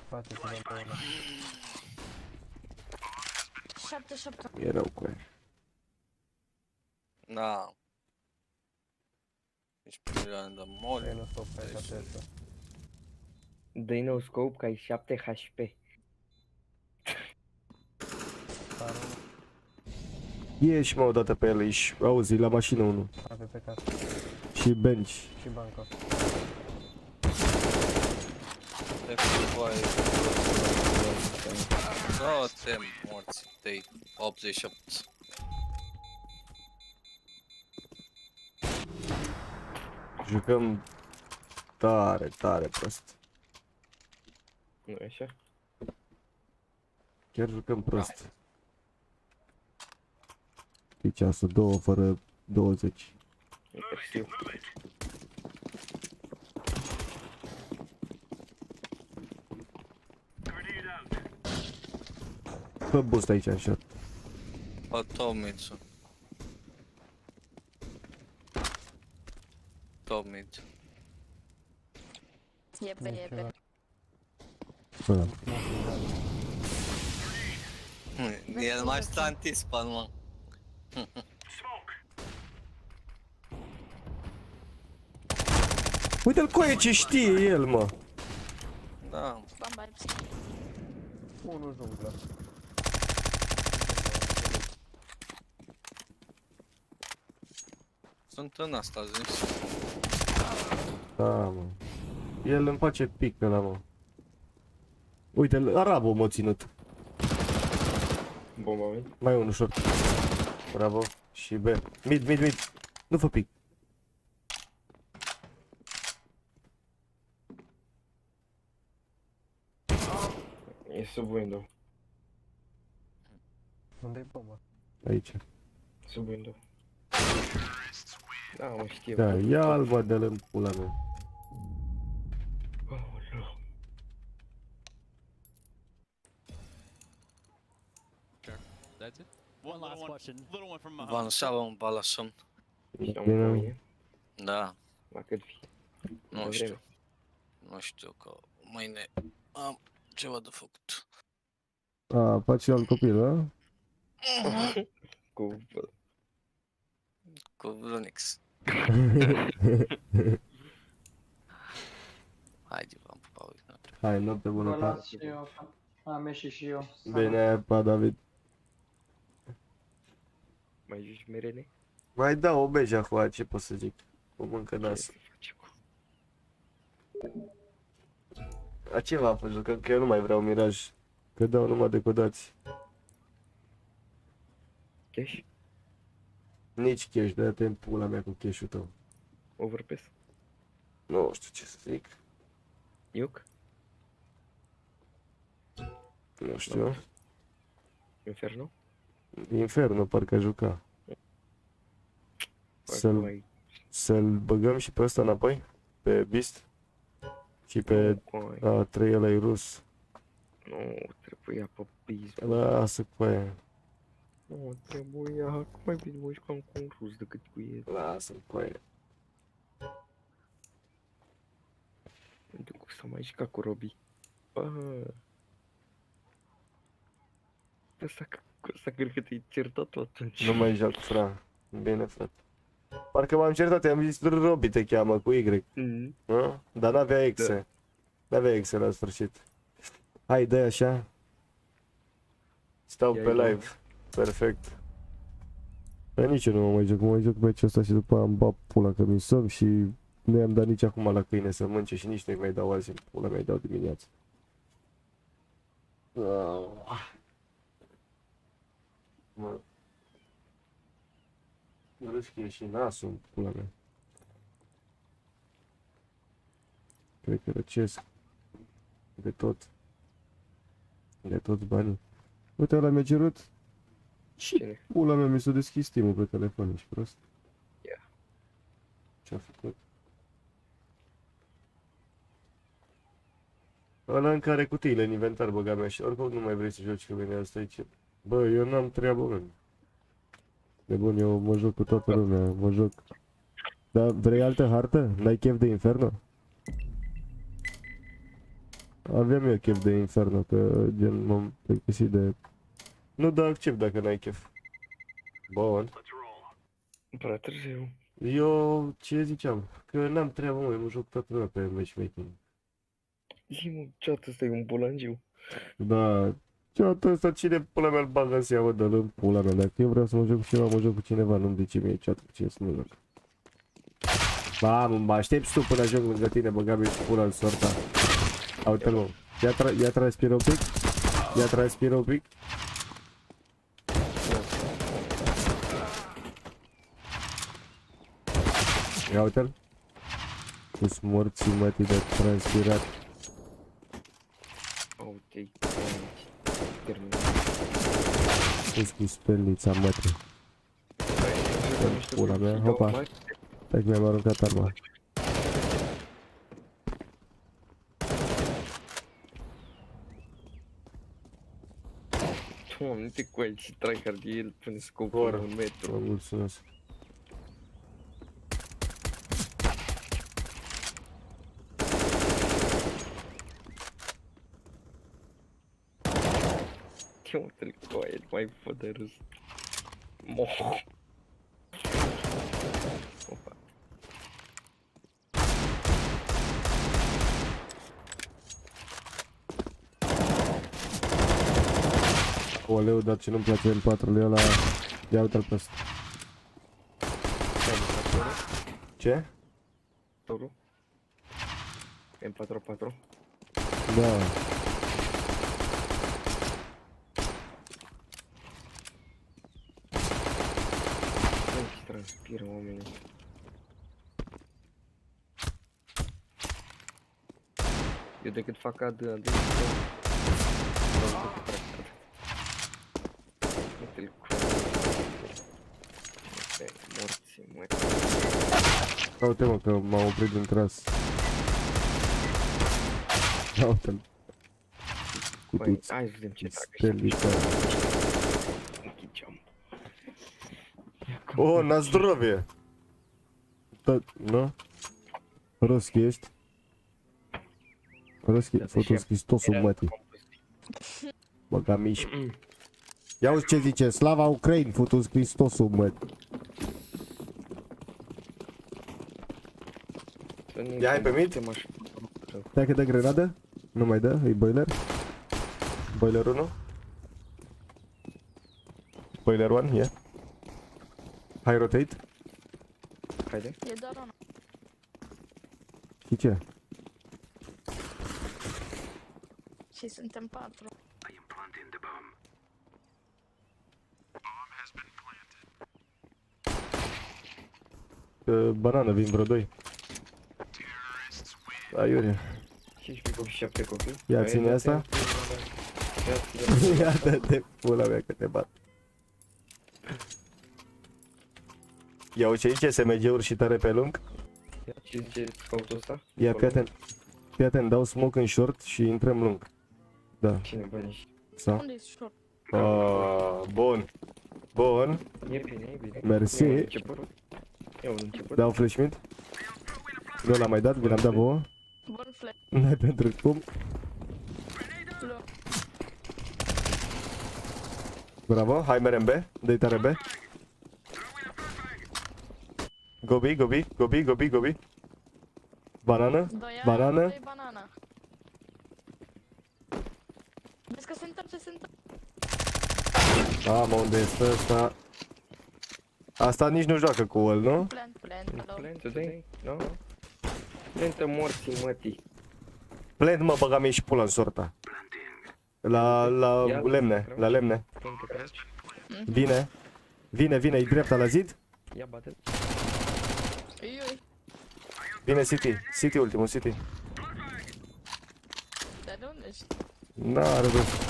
Spate să dăm pe ăla. 7-7. E rău cu aia. Da. Ești pe milioane de mori. Ei nu stau pe aici apesă. Dă-i no scope că ai 7 HP. Ieși mă odată pe el, ești, auzi, la mașină unul. Ave pe casă. Și bench. Și banca. E foaie. Toate morții tăi. 88. Jucăm tare, tare prost. Nu e așa? Chiar jucăm prost. E ceasul 2 fără 20. E târziu. Fă boost aici în short. Top mid-ul. Top mid. E pe. Bă. El mai stă antispan, mă. Uite-l coaie ce știe el, mă. Da. Unul junglă. Sunt în asta, zis. Da, mă. El îmi face pic pe la mă. Uite-l, arabul m-a ținut. Bomba mea. Mai unul short. Bravo. Și B. Mid. Nu fă pic. E sub window. Unde-i bomba? Aici. Sub window. Da, mă știu. Da, ia-l mă, dă-l în pula mea. Aoleu. expected. One last question. Little one from Bana seama un bala somn. Ești Bine. om voie? Da, La cât fi? nu De știu. vreme. Nu știu că mâine am ceva de făcut. A, faci alt copil, a? Cu Lunix. Haide, v-am pupat, uite, nu trebuie. Hai, noapte bună, Vă pa. las și eu. Am ieșit și eu. Bine, pa, David. Mai joci merene? Mai da o beja cu aia, ce pot să zic? O mâncă nas. A ceva pe jucăm, că eu nu mai vreau Miraj. Că dau numai decodați. Cash? Nici cash, dă-te în pula mea cu cash-ul tău. Overpass? Nu știu ce să zic. Iuc? Nu știu. Inferno? Inferno, parcă a juca. Să-l băgăm și pe ăsta înapoi? Pe Beast? Și pe A3 ăla e rus. Nu, trebuia pe Beast. Lasă cu aia. Nu, trebuia. Cum mai bine mă jucam cu un rus decât cu el? Lasă-l cu aia. Uite cum s-a mai jucat cu Robbie. Ăsta cred că te-ai certat atunci. Nu mai joc, fra. Bine, frate. Parcă m-am certat, i-am zis Robbie te cheamă, cu Y. Nu? Dar n-avea exe. N-avea exe la sfârșit. Hai, dă așa. Stau pe live. Perfect. Păi nici eu nu mă mai joc meciul ăsta și după aia am bat pula că mi somn și nu i-am dat nici acum la câine să mănânce și nici nu-i mai dau azi, pula mea-i dau dimineața. Mă râșchie și nasul, pula mea. Cred că răcesc de tot. De toți banii. Uite, ăla mi-a cerut și pula mea mi s-a deschis Steam-ul pe telefon, ești prost? Ce-a făcut? Ăla în care cutiile în inventar băga mea și oricum nu mai vrei să joci cu mine asta aici. Bă, eu n-am treabă, mă. De bun, eu mă joc cu toată lumea, mă joc. Dar vrei altă hartă? N-ai chef de Inferno? Aveam eu chef de Inferno, că gen m-am plictisit de... Nu dau accept dacă n-ai chef. Bun. Prea târziu. Eu ce ziceam? Că n-am treabă, mă, eu mă joc toată lumea pe matchmaking. Zi-mă, ceată ăsta e un bulangiu. Da, ceată ăsta cine pula mea îl bagă în seamă, dă-l în pula mea. Dacă eu vreau să mă joc cu ceva, mă joc cu cineva, nu-mi zice mie ceată cu cine să mă joc. Ba, mă aștepți tu până joc lângă tine, băga-mi și pula în sorta. Uite-l, mă, ia transpiră un pic. Ia transpiră un pic. Ia uite-l. Cu-s morții mătii de transpirat. Uite-i, Cu-s cu spelnița mătii. Pula mea, hopa. Stai că mi-am aruncat arma. Doamne, uite cu el și tryhard el pune scopul în metru. Vă mulțumesc. Ce uite-l cu el, mai fă de râs. Moh. Opa. Oleu, dar ce nu-mi place M4-ul ăla. Ia uite-l pe ăsta. Ce? Toru? M4-4? Da. Cum transpiră oamenii? Eu decât fac AD, uite-l cu... Morții, măi. Uite mă că m-am oprit din tras. Uite-l. Hai să vedem ce trag. Stelica. O, na zdrowie! No? Ruski ești? Ruski, fotos Hristosul mătii. Băga mici. Ia uzi ce zice, slava Ucrain, fotos Hristosul mătii. Ia hai pe mid? Stai că dă grenadă? Nu mai dă, e boiler. Boiler 1. Boiler 1, yeah. Hai rotate. Haide. E doar una. Și ce? Și suntem 4. Banană, vin vreo 2. Aiurea. 15 copii, 7 copii. Ia ține asta. Ia dă-te pula mea că te bat. Ia uite aici SMG-uri și tare pe lung. Ia ce zice scoutul ăsta? Ia fii atent, dau smoke în short și intrăm lung. Da. Cine bănești? Sau? Unde e short? Bun. Bun. E bine, e bine. Mersi. Eu un început. Dau flash mid. Nu l-am mai dat, vi l-am dat vouă. Bun flash. N-ai pentru cum. Bravo, hai merem B, dă-i tare B. Gobi, gobi, gobi, gobi, gobi. Banană, banană. Doi banana. Vezi că se întoarce, se întoarce. Mă, unde este ăsta? Asta nici nu joacă cu el, nu? Plant, Plantă, dai? Nu? Plantă morții, mătii. Plant, mă, băga mie și pula în sorta. La lemne, la lemne. Vine. Vine, e dreapta la zid. Ia bate. Vine City, ultimul City. Dar de unde ești? N-are rost.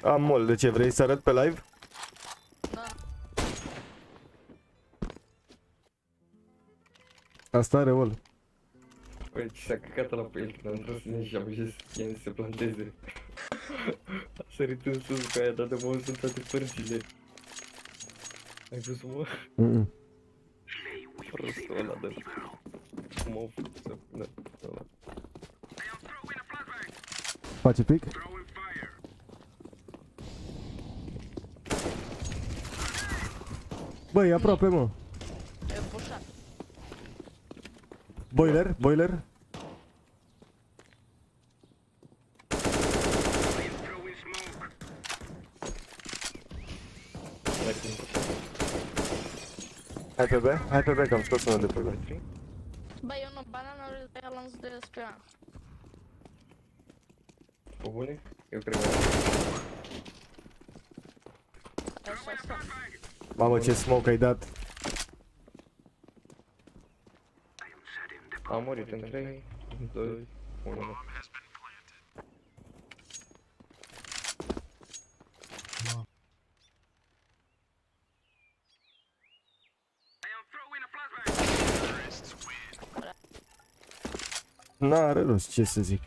Am mult, de ce vrei să arăt pe live? Da. Asta are ol. Păi, s-a căcat la pe el când am tras nici am zis să se planteze. A sărit în sus că aia, dar de mă sunt toate părțile. Ai văzut, mă? Prostul ăla de... Cum au făcut să... Da, ăla. Face pic? Băi, e aproape, mă. E pușat. Boiler, boiler. Hai pe B, că am scos unul de pe B. Băi, eu nu, banana de lanț de spera. Pe bune? Eu cred că... Așa. Mamă, ce smoke ai dat. Am murit în 3, 2, 1. N-are rost, ce să zic.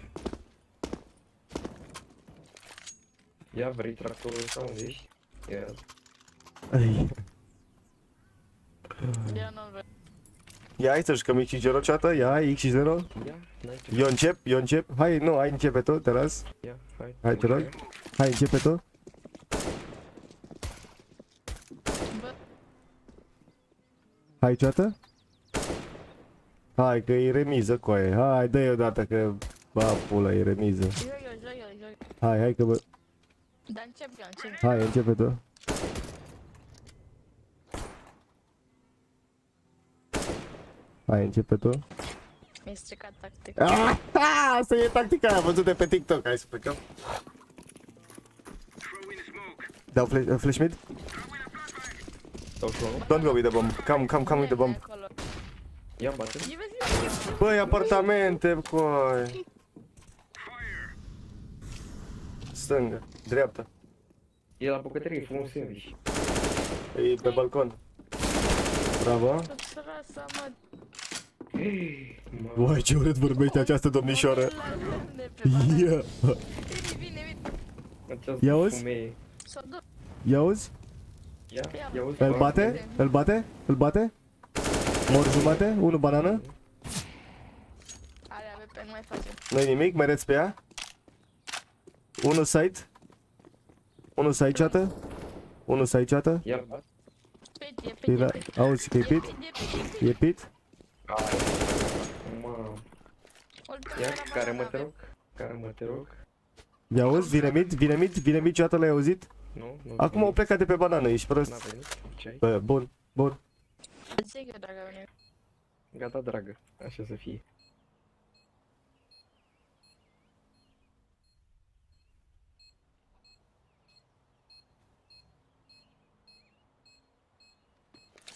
Ia, vrei tractorul ăsta unde ești? Ia. Ia nu-l văd. Ia, hai să jucăm X0 ceată, ia, X0. Ia, Eu încep, hai, nu, hai începe tu, te las. Ia, hai. Hai, te rog. Hai, începe tu. Hai, ceată. Hai, că e remiză, coaie. Hai, dă-i odată că... Ba, pula, e remiză. Joi. Hai că bă... Dar încep eu, încep. Hai, începe tu. Hai, începe tu. Mi-ai stricat tactica. Asta e tactica aia văzută pe TikTok. Hai să plecăm. Dau flash mid. Don't go with the bomb. Come with the bomb. Ia bate. Băi, apartamente, coi. Stânga, dreapta. E la bucătărie, fă un sandwich. E pe balcon. Bravo. Uai, ce urât vorbește această domnișoară. Ia. Ia auzi? Ia auzi? Ia uzi, Îl bate? Îl bate? Îl bate? Mor jumate? 1 banană? Are AWP, nu mai face. Nu-i nimic, mereți pe ea? 1 site? 1 site ceată? 1 site ceată? Ia. Pit, e pit. Auzi că e pit? E pit? Mamă. Ia, care-mă te rog? Care-mă te rog? Ia auzi, vine mid, ceată l-ai auzit? Nu, nu. Acum au plecat de pe banană, ești N-a prost. venit. Ce-ai? Bă, bun. Sigur, dacă vine. Gata, dragă. Așa să fie.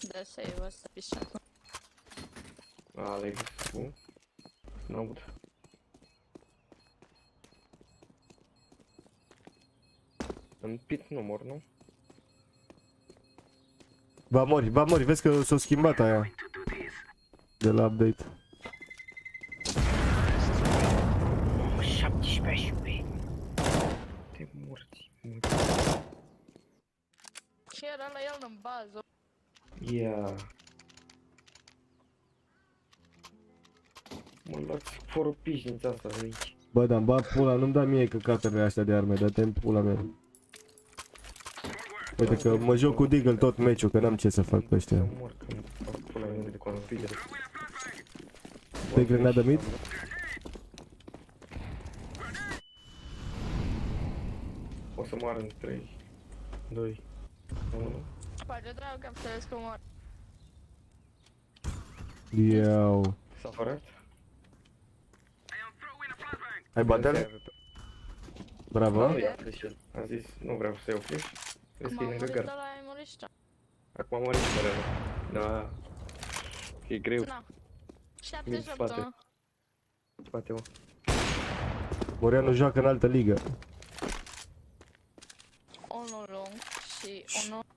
Da, save ăsta, pișat. Alex, tu? N-aud. În pit nu mor, nu? Va mori, vezi că s-a schimbat aia. De la update. 17 HP. Te morți. Ce era la el în bază? Ia. Mă luați fără pișnița asta de aici. Bă, dar bă, pula, nu-mi da mie căcatele astea de arme, dă-te în pula mea. Uite că mă joc cu Deagle tot meciul, că n-am ce să fac pe ăștia. Mor, că nu fac pula mea de configure. Te grenadă mid? O să moară în 3, 2, 1. Face dragă că am înțeles că mor. Iau. S-a fărat? Ai batel? Bravo. Nu ia flash. A zis, nu vreau să iau flash. Crezi că e lângă gard. Ai murit și tu. Acum a murit și părerea. Da. E greu. Na. Mid 78, spate. mă. Spate, mă. Moreanu joacă în altă ligă. Unul lung și unul...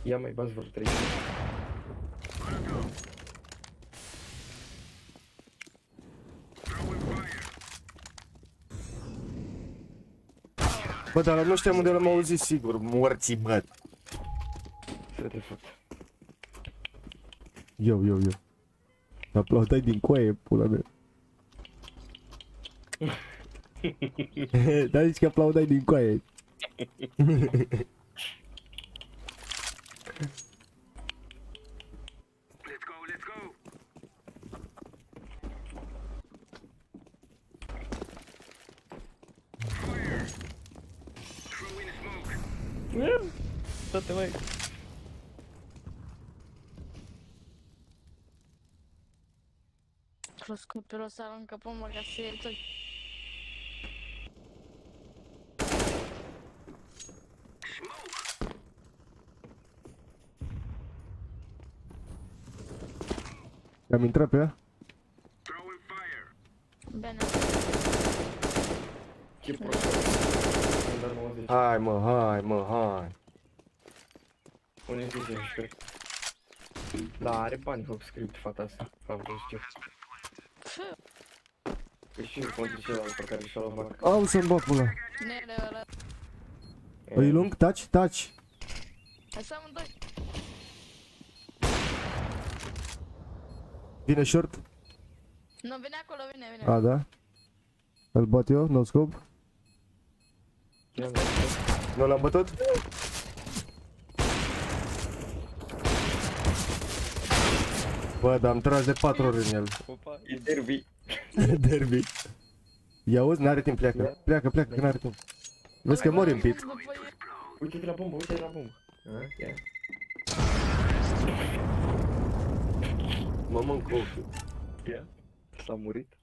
Ia mai bați vreo 3. Bă, dar nu știam unde l-am auzit sigur, morții, bă. Să te fac. Eu. Aplaudai din coaie, pula mea. Dar zici că aplaudai din coaie. Dă-te, măi. Croscopilul să aruncă pe mă ca să iei tot. Am intrat pe ea? Bine. Ce prost. Hai mă. Unde e ce știu? Da, are bani pe script fata asta. Am vrut știu. Că și eu contra celălalt pe care și-a luat vaca. Au să-mi bag pula. Nere ăla. Îi lung, taci. Așa amândoi. Vine short. Nu, vine acolo, vine. A, da. Îl bat eu, no scope. Nu l-am bătut? Bă, dar am tras de 4 ori în el. Opa, e derby. Derby. Ia auzi, n-are timp, pleacă, că n-are timp. Vezi că mori în pit. Uite-te la bombă. Ia. Mă mânc ochiul. Ia. S-a murit.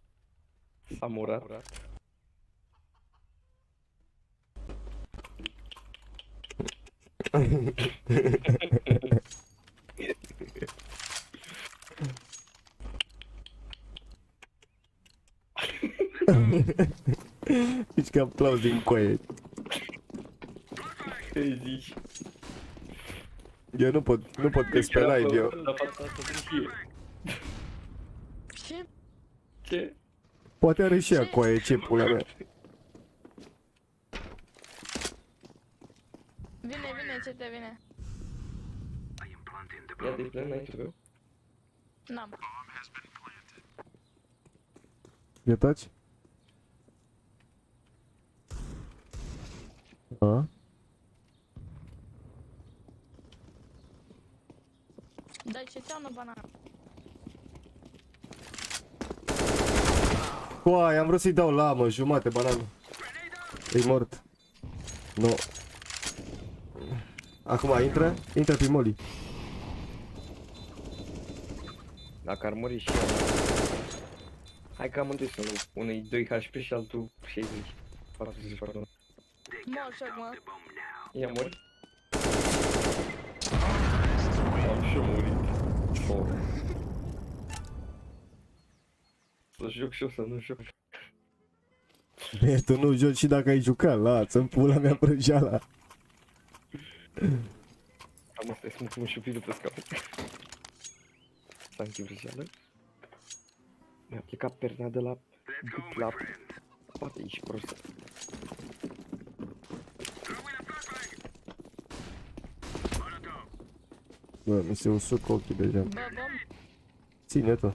S-a murat. Deci că aplauz din coaie. Ce zici? Eu nu pot că pe live eu. La fața asta de șie. Ce? Ce? Poate are și ea coaie, ce pula mea. Vine, ce te vine? Ia de plin, n-ai tu? N-am. E taci? A? Dai ce ți-am o banană. Coaie, am vrut să-i dau lamă, jumate banană. E mort. Nu. Acum intră pe Molly. Dacă ar muri și ea. Hai că amândoi să nu. Unul 2 HP și altul 60. 40, pardon. Mor șoc, mă. Ia mori. Am și murit. Oh. Să joc și eu să nu joc. Bine, tu nu joci și dacă ai jucat, lasă-mi pula mea prăjeala. Am asta, să mă șupi după scaun. S-a închis vrăjeală. Mi-a plecat perna de la gât la spate, ești prost. Bă, mi se usuc ochii deja. Bă, bă. Ține tu.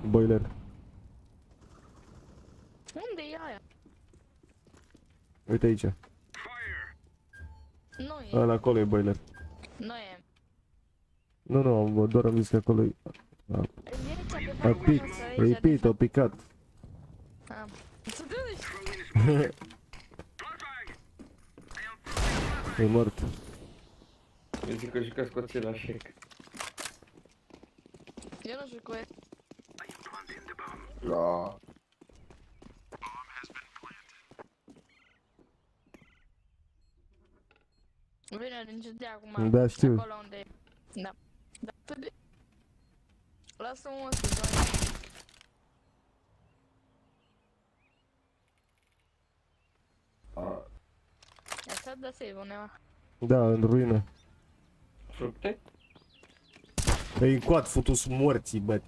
Boiler. Unde e aia? Uite aici. Nu e. Ăla acolo e boiler. Nu e. Nu, doar am zis că acolo e. A pic, repeat, a picat. Să duci. E mort. Eu zic că jucați cu acela șec. Eu nu joc cu el. Da. Vine din ce acum. Da, știu. Acolo unde e. Da. Da. Lasă-mă să joaie. Asta da save undeva. Da, în ruină. Fructe? E în coat, futus morții, bă.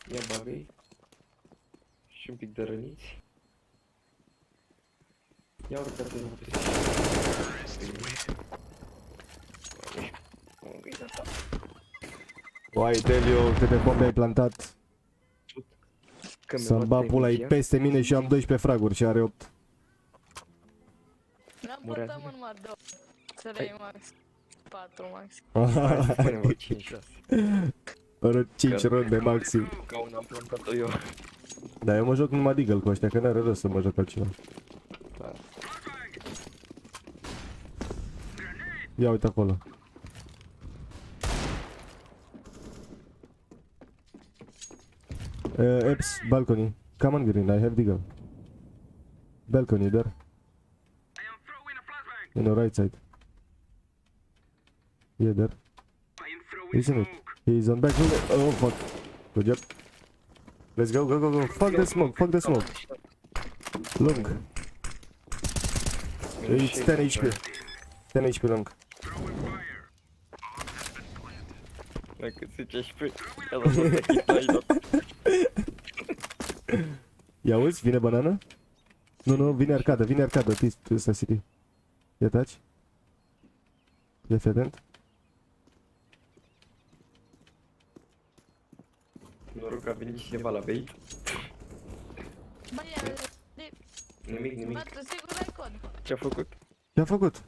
Ia bagă-i. Și un pic de răniți. Ia urcă-te la pe Uai, Delio, câte bombe ai plantat. Să-mi bat pula, e peste mine și am 12 fraguri și are 8. N-am bătăm în mar 2. 3 max. 4 max. Spune-mă 5-6. 5 runde maxim. Ca un am plantat-o eu. Da, eu mă joc numai Deagle cu ăștia, că n-are rost să mă joc altceva. Da. Ia uite acolo. Eps, balcony. Come on green, I have Deagle. Balcony there. In the right side. Yeah, there. Isn't it? He's on back. Oh fuck. Good job. Let's go, go, go, go. Fuck the smoke, fuck the smoke. Long. It's 10 HP. 10 HP long. Dacă se ceși pe... Ia lăsă să hit la idot. Ia uzi, vine banana? Nu, vine arcadă, tu ăsta city. Ia taci. Ia fi atent. Noroc că a venit cineva la bait. Bă, ia, Nimic. bă, tu sigur ai cod. Ce-a făcut? Ce-a făcut?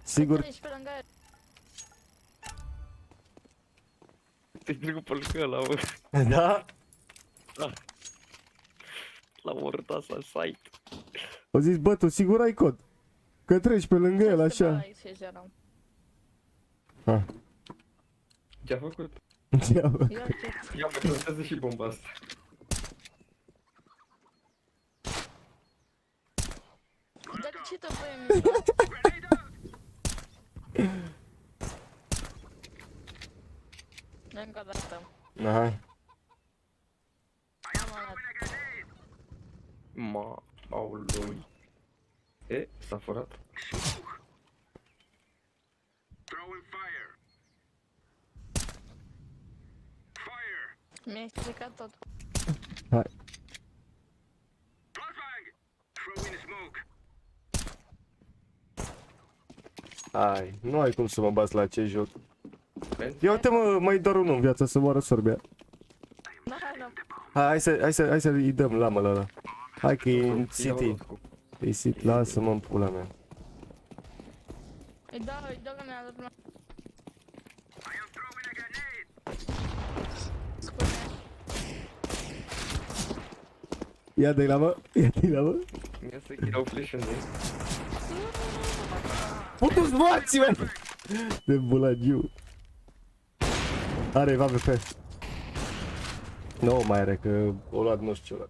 Sigur. Ești pe lângă el. Te-ai trecut pe lângă ăla, mă. Da? Da. L-am omorât asta în site. O zis, bă, tu sigur ai cod. Că treci pe lângă el, așa. Ha. Ce-a făcut? Ia, bă. Ia mă, plantează și bomba asta. Dar de ce te pui în mijloc? Încă o dată. Aha. Ma, aului. E, s-a furat. Mi-ai explicat tot. Hai. Hai, nu ai cum să mă bați la acest joc. Ia uite mă, mai doar unul în viață să moară Sorbia. Da, da. Hai să-i dăm lamă la ăla. Hai că e în City. E City, lasă-mă în pula mea. Îi dau că mi-a dat la... Ia de la mă, ia de la mă. Ia să dau flash-ul de Putu-ți morții, mă! De bulagiu. Are va VP. Nu mai are, că o luat nu știu ce o luat.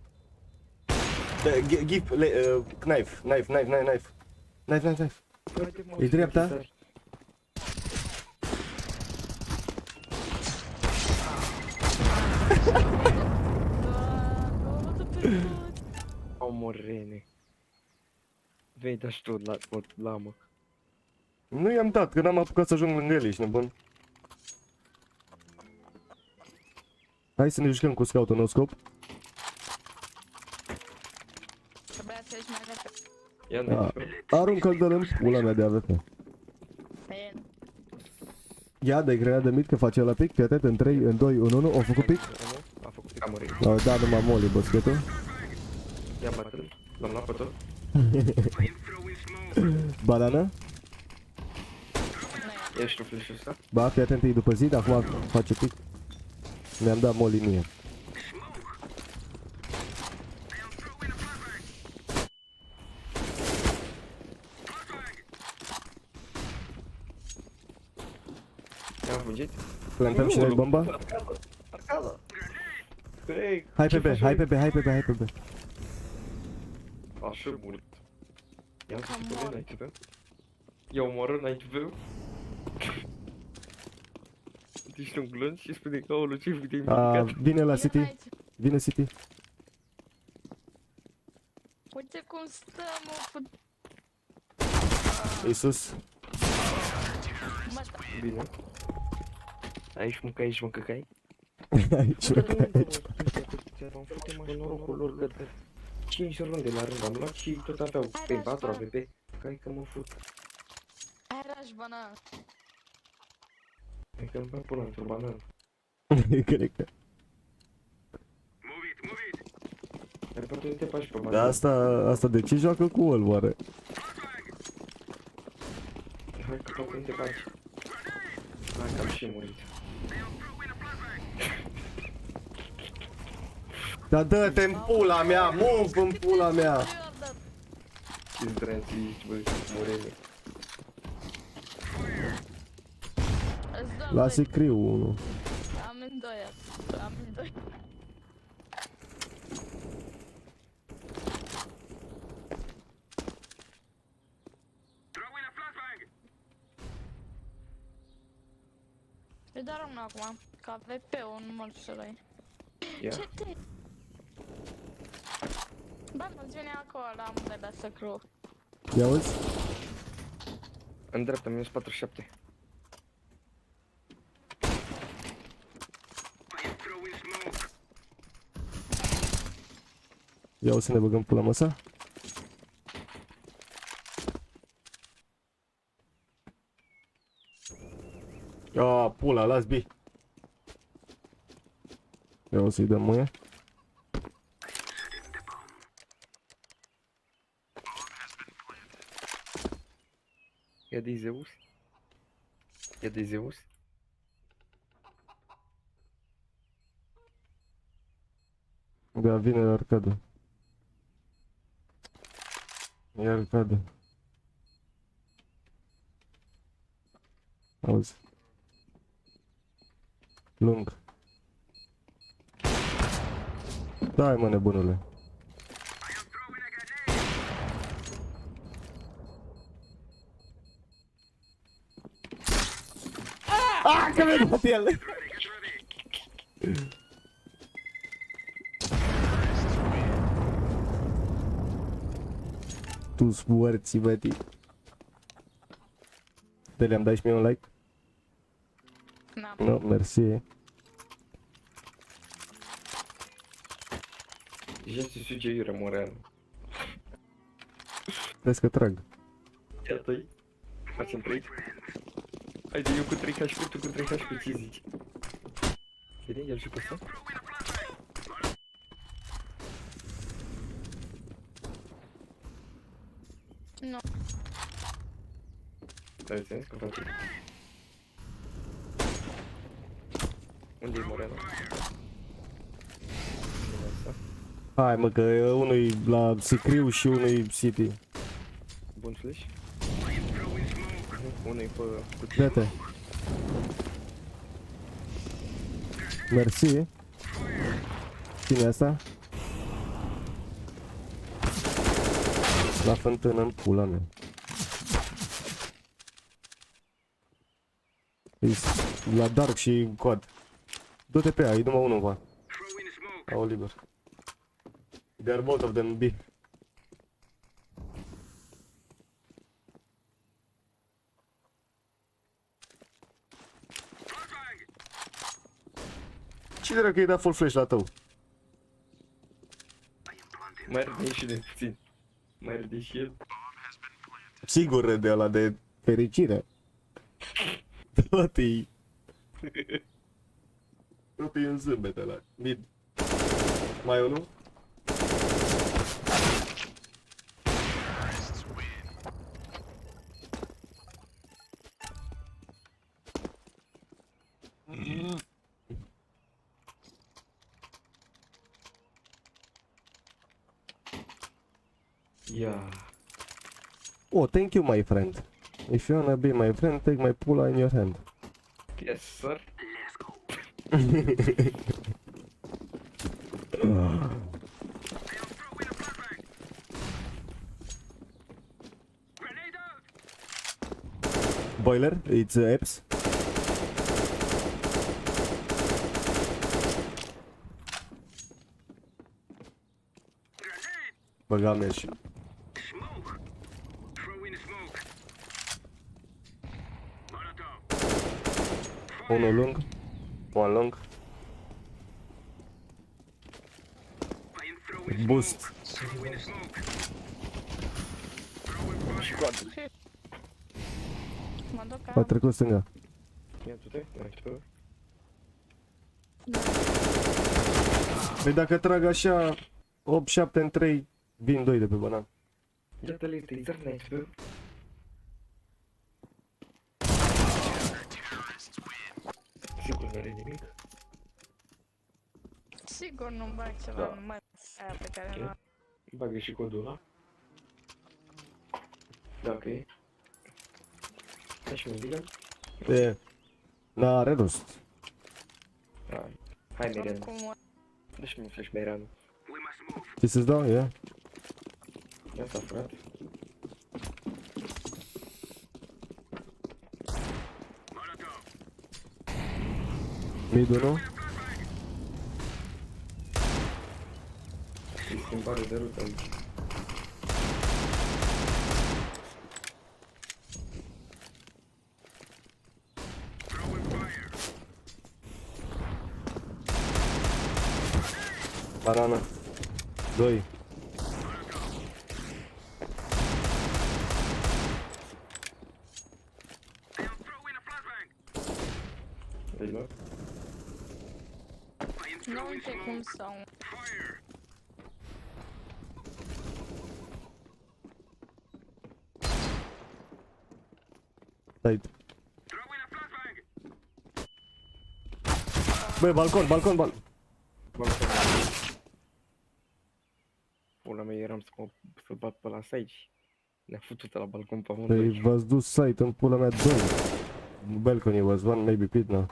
Give, knife. Knife. E dreapta? Omorene. Vei da și tu la lamă. Nu i-am dat, că n-am apucat să ajung lângă el, ești nebun. Hai să ne jucăm cu scout-ul nou scop. Trebuia să ieși mai repede. Ia Aruncă-l de-l în pula mea de AVP. Ia de grenada de mid că face la pic, fii atent, în 3, în 2, în 1, au făcut pic. A făcut pic, a murit. Au dat numai molly, boschetul. Ia bate-l, l-am luat pe tot. Banana. Ești tu flash-ul ăsta? Ba, fii atent, e după zid, acum face pic. Mi-am dat molly mie. I-am fugit. Plantăm și noi bomba? Arcada! Hai pe B, hai pe B. Așa mult. Ia-mi să pe înainte pe. Ia omoră înainte pe. Ești un glonț și spune că aoleu ce de imicat. Vine la City. Vine City. Uite cum stă, mă, E sus. Bine. Aici mă căcai. Aici mă căcai. Am făcut mă norocul lor că 5 runde la rând am luat și tot aveau pe 4 AVP. Cai că mă fut. Ai raș banană. E că îmi fac pula într-o banană. Cred că. Ai poate te faci pe banană. Dar asta de ce joacă cu el, oare? Hai că poate te faci. Hai că am și murit. Dar dă-te în pula mea, move în pula mea! Ce-ți transiști, băi, morele. Lasă-i criu unul. Amândoi. Îi dar unul acum, că AVP-ul nu mă știu la ei. Ce te... Bă, nu-ți vine acolo la de la săcru. Ia auzi? În dreapta, minus 47. Ia o să ne băgăm pula măsa. Ia pula, las B. Ia o să-i dăm muie. Ia de Zeus. Ia de Zeus. Da, vine la arcadă. E arcadă. Auzi. Lung. Dai mă, nebunule. Ah, că mi-a dat el! Tu-s morții, bătii. Le-am dat și mie un like? No, mersi. Je suis suggeiură, Morean. Vezi că trag. Iată-i. Facem 3. Haide, eu cu 3 HP, tu cu 3 HP, ce zici? Vede, el și cu asta? Nu. Ai înțeles că face? Unde-i Morean? Hai mă, că unul la Sicriu și unul City. Bun flash? Unul-i pe cutie. Dă-te. Mersi. Cine e asta? La fântână în pula mea. E la Dark și Quad. Du-te pe ea, e numai unul, va. Au liber. They are both of them B. Cine dracu i-a dat full flash la tău? Mai râde și de puțin. Mai râde și el. Sigur râde ăla de fericire. Tot-i... Tot-i un zâmbet ăla. Mid. Mai unul? Yeah. Oh, thank you, my friend. If you wanna be my friend, take my pula in your hand. Yes, sir. Boiler, it's apps. Băgam eu și... Unul lung. One long. Boost. Mă duc A trecut stânga. Ia tu-te, mai tu. Păi dacă trag așa 8-7 în 3, vin 2 de pe banan. Iată-le, te-i țăr next, bă. Sigur nu are nimic. Sigur nu-mi bag ceva în mână aia pe care nu. Bagă și codul ăla. Dacă e. Hai și medical. E, n-are rost. Hai Merian. Dă-și mi flash Merian. Ce să-ți dau? Ia. Ia asta, frate. Mid-ul nu? E schimbare de rută aici. Banana. 2. Nu uite cum stau. Side. Băi, balcon, balcon, balcon. Pula mea, eram să bat pe la side și ne-a futut la balcon pe Păi amândoi. v-ați dus site în pula mea 2. Balcony was one, maybe pit now.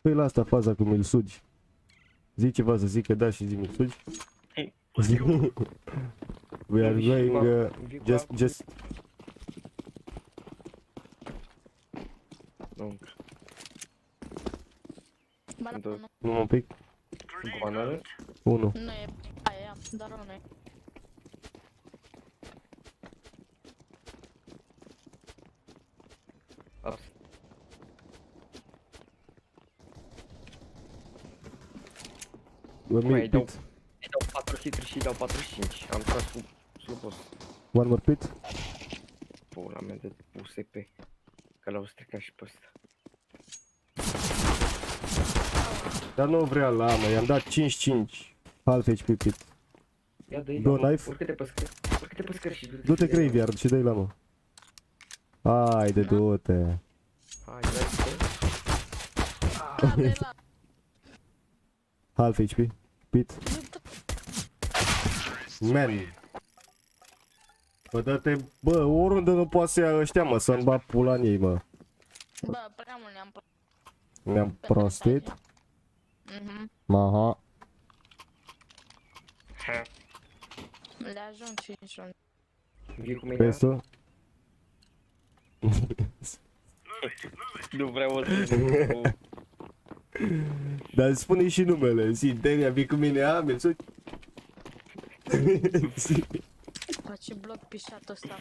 Păi la asta faza cu mi-l sugi. Zic ceva să zic că da și zi mi-l sugi. We are going just Nu. Bananul. nu un pic. Banană? 1. Nu e aia, dar nu e. Ups. Mai dau 4 hituri și dau 45. Am tras cu slupos. One more pit. Pula mea de USP. Că l-au stricat și pe ăsta. Dar nu vrea la mă, i-am dat 5-5. Half HP pit. Ia dă-i Go la mă. knife. Urcă-te pe scări. Urcă-te pe scări și Du-te graveyard și dă-i la mă. Haide, du-te. Hai, dai-te. Half HP. Pit. Man. Bă, dă-te, bă, oriunde nu poate să ia ăștia, mă, să-mi bat pula în ei, mă. Bă, prea mult ne-am Ne-am prostit. Aha. Le ajung 5 rund. Vii cu mine? Vezi tu? Nu vreau să Dar spune și numele, zi, Delia, vii cu mine, a, mi-l Face bloc pișatul ăsta.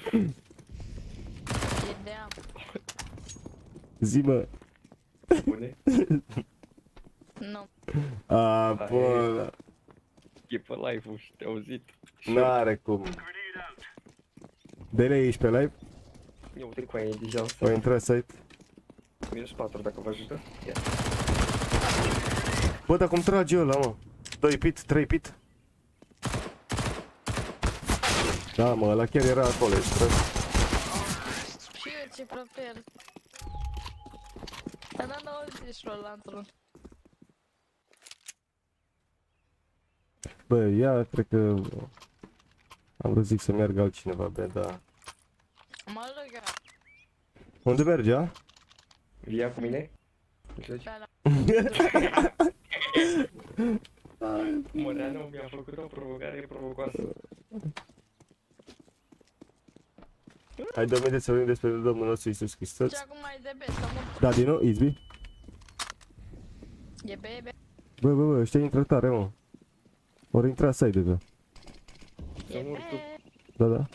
E de am. Zi, mă. Bune? Nu. A, bă. E pe live-ul și te-a auzit. N-are cum. Delia, ești pe live? Ia uite cu aia, e deja O intra site. minus 4 dacă vă ajută. Ia. Bă, dar cum trage ăla, mă? 2 pit, 3 pit. Da, mă, ăla chiar era acolo, ești prost. Și eu ce prefer. Dar n-am auzit și ăla într-un. Bă, ia, cred că... Am vrut zic să meargă altcineva, bă, da. Mă lăga. Unde merge, a? Via cu mine? Înțelegi? Da, da. Măreanu mi-a făcut o provocare provocoasă. Hai, dă-mi să vorbim despre Domnul nostru Iisus Hristos. Și acum mai de best, am un... Da, din nou, Izbi? E bebe. Bă, ăștia intră tare, mă. Ori intra side deja. E bebe. Da.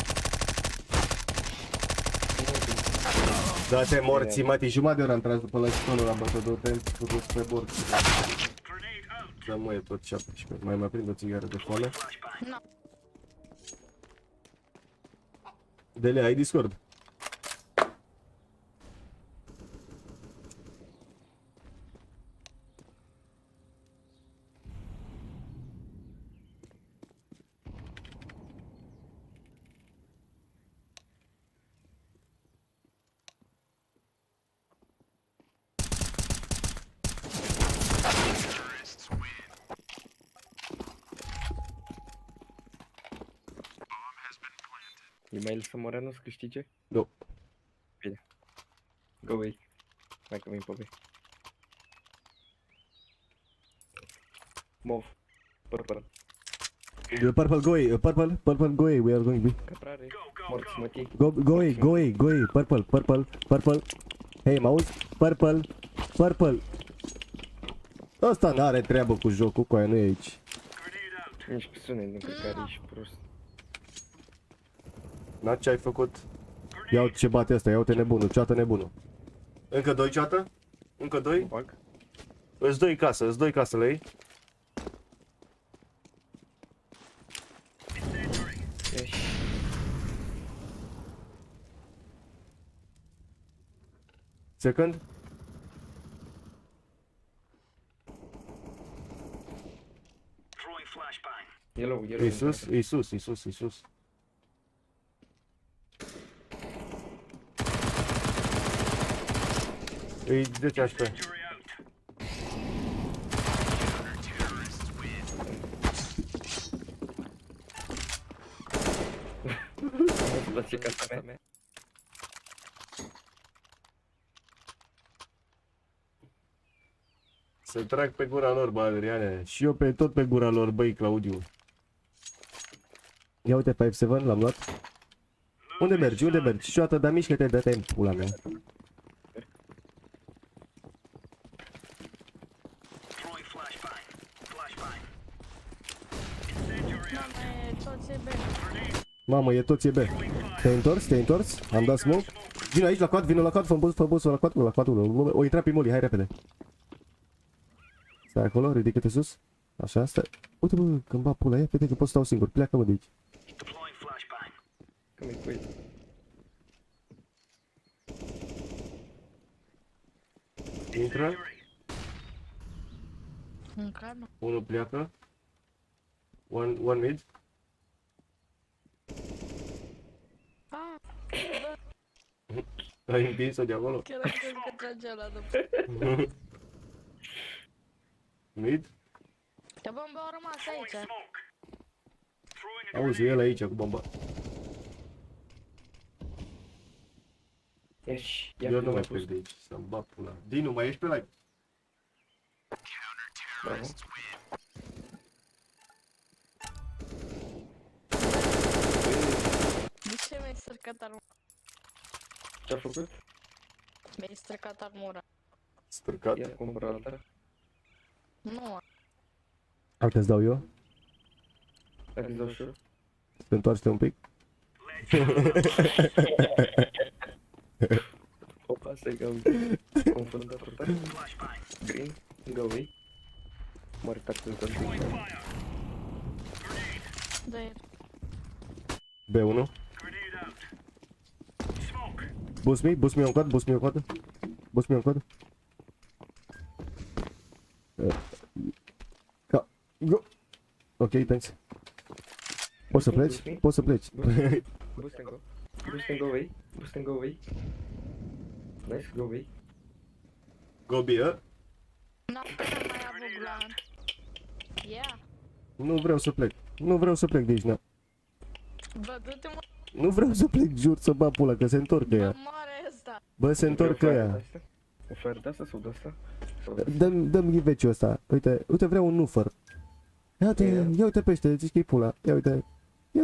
Da-te morții, mati, jumătate de oră am tras după la stonul la bătădor, te-am făcut spre bord. Da, mă, e tot 17. Mai prind o țigară de foame? Nu. Delia, ai Discord? E-mail să Măreanu să câștige? Nu. Bine. Go away. Hai că vin pe B. Mov. Purple. Purple, go away, purple, go away, we are going B. Caprare. Morți mătii. Go away, purple. Hei, mă auzi? Purple. Ăsta n-are treabă cu jocul, cu aia nu e aici. Nici cu sunet, nu cred că are, ești prost. Na, ce ai făcut? Ia uite ce bate asta, ia uite nebunul, ceată nebunul. Încă 2 ceată? Încă 2? Îți doi casă la ei. Second? Yellow. Iisus. Îi 10 HP. Îți place casa mea? Să trag pe gura lor, bă, Adriane. Și eu tot pe gura lor, băi, Claudiu. Ia uite, 5-7, l-am luat. Unde mergi? Unde mergi? Șoată, dar mișcă-te, dă-te în pula mea. Mama, e toți e B. Mamă, e toți e B. Te-ai întors? Te-ai întors? Am dat smoke. Vino aici la quad, vino la quad, fă boss la quad 1. O intra pe Molly, hai repede. Stai acolo, ridică-te sus. Așa, stai. Uite bă, când bat pula, ia, vede că pot stau singur, pleacă mă de aici. Că mi-i cu ei. Intră, În carne. unul pleacă. One mid. Ah, Ai împins-o de acolo. chiar am crezut că tragea la după. Mid. Că bomba au rămas aici. Auzi, el aici cu bomba. Ești, Eu nu mai plec de aici, să-mi bat pula. Dinu, mai ești pe live? Bravo. De ce mi-ai stricat armura? Ce-a făcut? Mi-ai stricat armura. Stârcat. Ia cumpără alta. Nu. Uite-ți dau eu. Dacă îți dau și eu. Te întoarce un pic. Opa, stai că am confundat total. Green, go away. Mori tactul tot. Da-i. B1. Boost me on quad, boost me on quad. Boost me on quad. Go. Ok, thanks. Poți să pleci? Poți să pleci. Boost and go. Boost and go away. Boost and go away. Nice, go away. Go B, N-am mai avut blan. Ia. Nu vreau să plec. Nu vreau să plec de aici, na. Bă, du-te mă. Nu vreau să plec, jur, să bat pula, că se întorc ăia. Bă, moare ăsta. Bă, se întorc ăia. Ofer de asta sau de asta? Dă-mi ghiveciul ăsta. Uite, vreau un nufer. Ia uite pește, zici că-i pula. Ia uite. Ia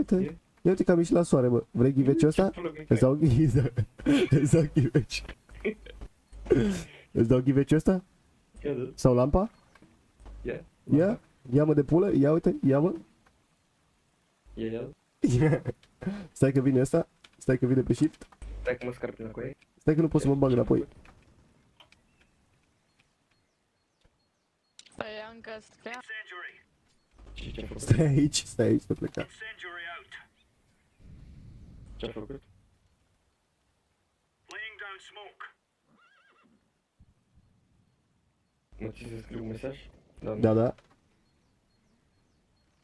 uite că am ieșit la soare, bă. Vrei ghiveciul ăsta? Îți dau ghiveciul. Îți dau ghiveciul ăsta? Sau lampa? Ia? Ia-mă de pulă, ia uite, ia-mă. E el? Stai că vine ăsta. Stai că vine pe shift. Stai că mă scarp înapoi. Stai că nu pot să mă bag înapoi. Păi încă stea. Stai aici, să pleca. Ce-a făcut? Mă ții să scriu un mesaj? Da.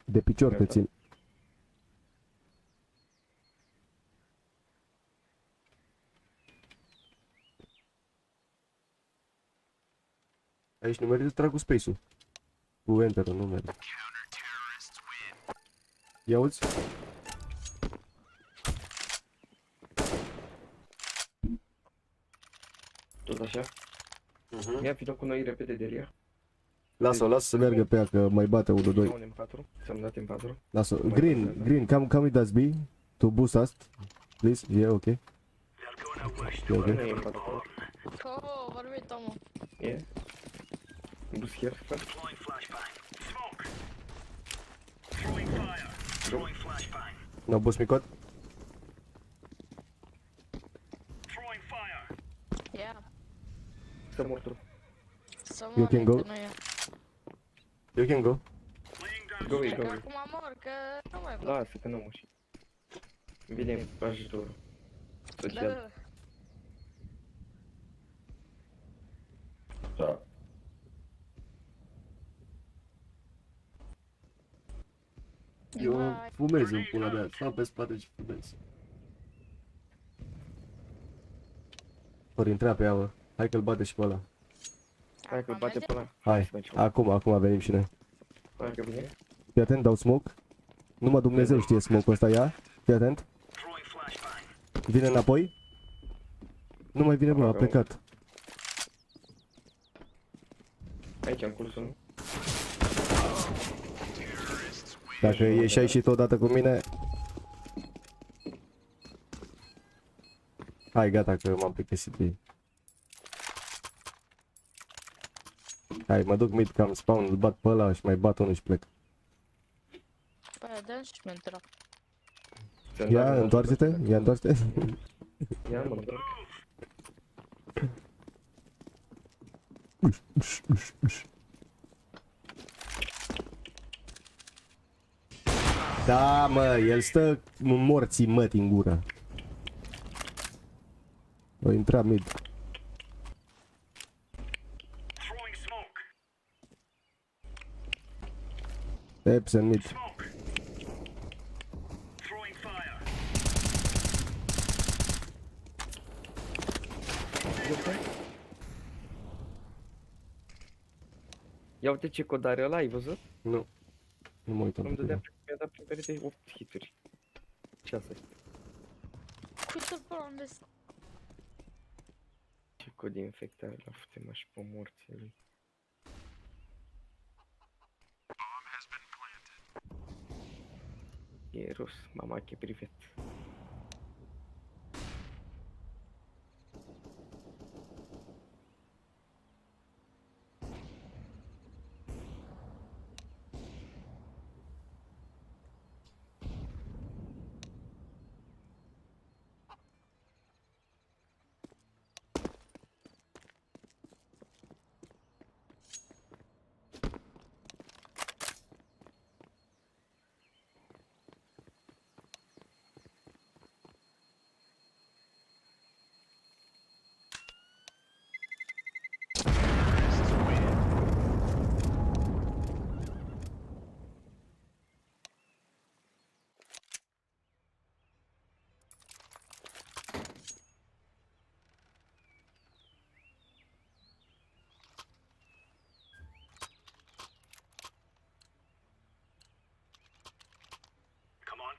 De picior te țin. Aici nu merge să trag cu space-ul. Cu enter-ul, nu merge. Ia uzi? Tot așa? Ia vino cu noi repede de ea. Lasă-o să meargă pe ea, că mai bate 1-2. Ți-am dat M4. Lasă-o. Green, come with us B. To boost us. Please, yeah, ok. Ok. Oh, vorbit omul. Yeah. Boost here, fac. No, boost me code. Ia. Să mor tu. Să You can go. că nu e. You can go. Go away, Că go away. acum mor, că nu mai pot. Lasă că nu mă și. Vine ajutorul. Social. Da. Eu fumez în pula mea, stau pe spate și fumez. Ori intra pe ea, mă. Hai că-l bate și pe ăla. Hai că-l bate pe ăla. Hai, acum venim și noi. Hai că vine. Fii atent, dau smoke. Numai Dumnezeu știe smoke-ul ăsta, ia. Fii atent. Vine înapoi. Nu mai vine, bă, a plecat. Aici am cursul. Dacă ieșeai și tu odată cu mine... Hai, gata, că m-am plictisit pe ei. Hai, mă duc mid cam spawn, îl bat pe ăla și mai bat unul și plec. Păi, dă și mi-a intrat. Ia, întoarce-te, ia, întoarce-te. Ia, mă întorc. Da, mă, el stă morții mătii în gură. O intra mid. Epson mid. Ia uite ce cod are ăla, ai văzut? Nu. Nu mă uitam. Mi-a dat prin perete 8 hituri. Ce asta e? Uite-l pe unde Ce cod de infectare la fute-mă și pe morții lui. E rus, mama che privet.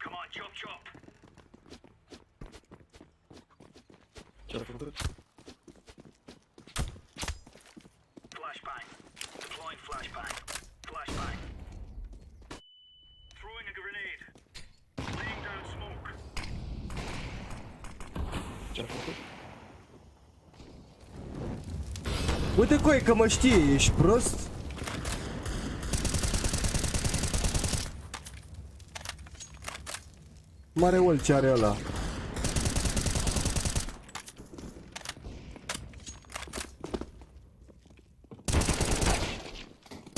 Come on, chop chop. Ce-a făcut? Flashbang. Deploying flashbang. Flashbang. Throwing a grenade. Laying down smoke. Ce-a făcut? Uite coi că mă știe, ești prost? Mare ol ce are ăla.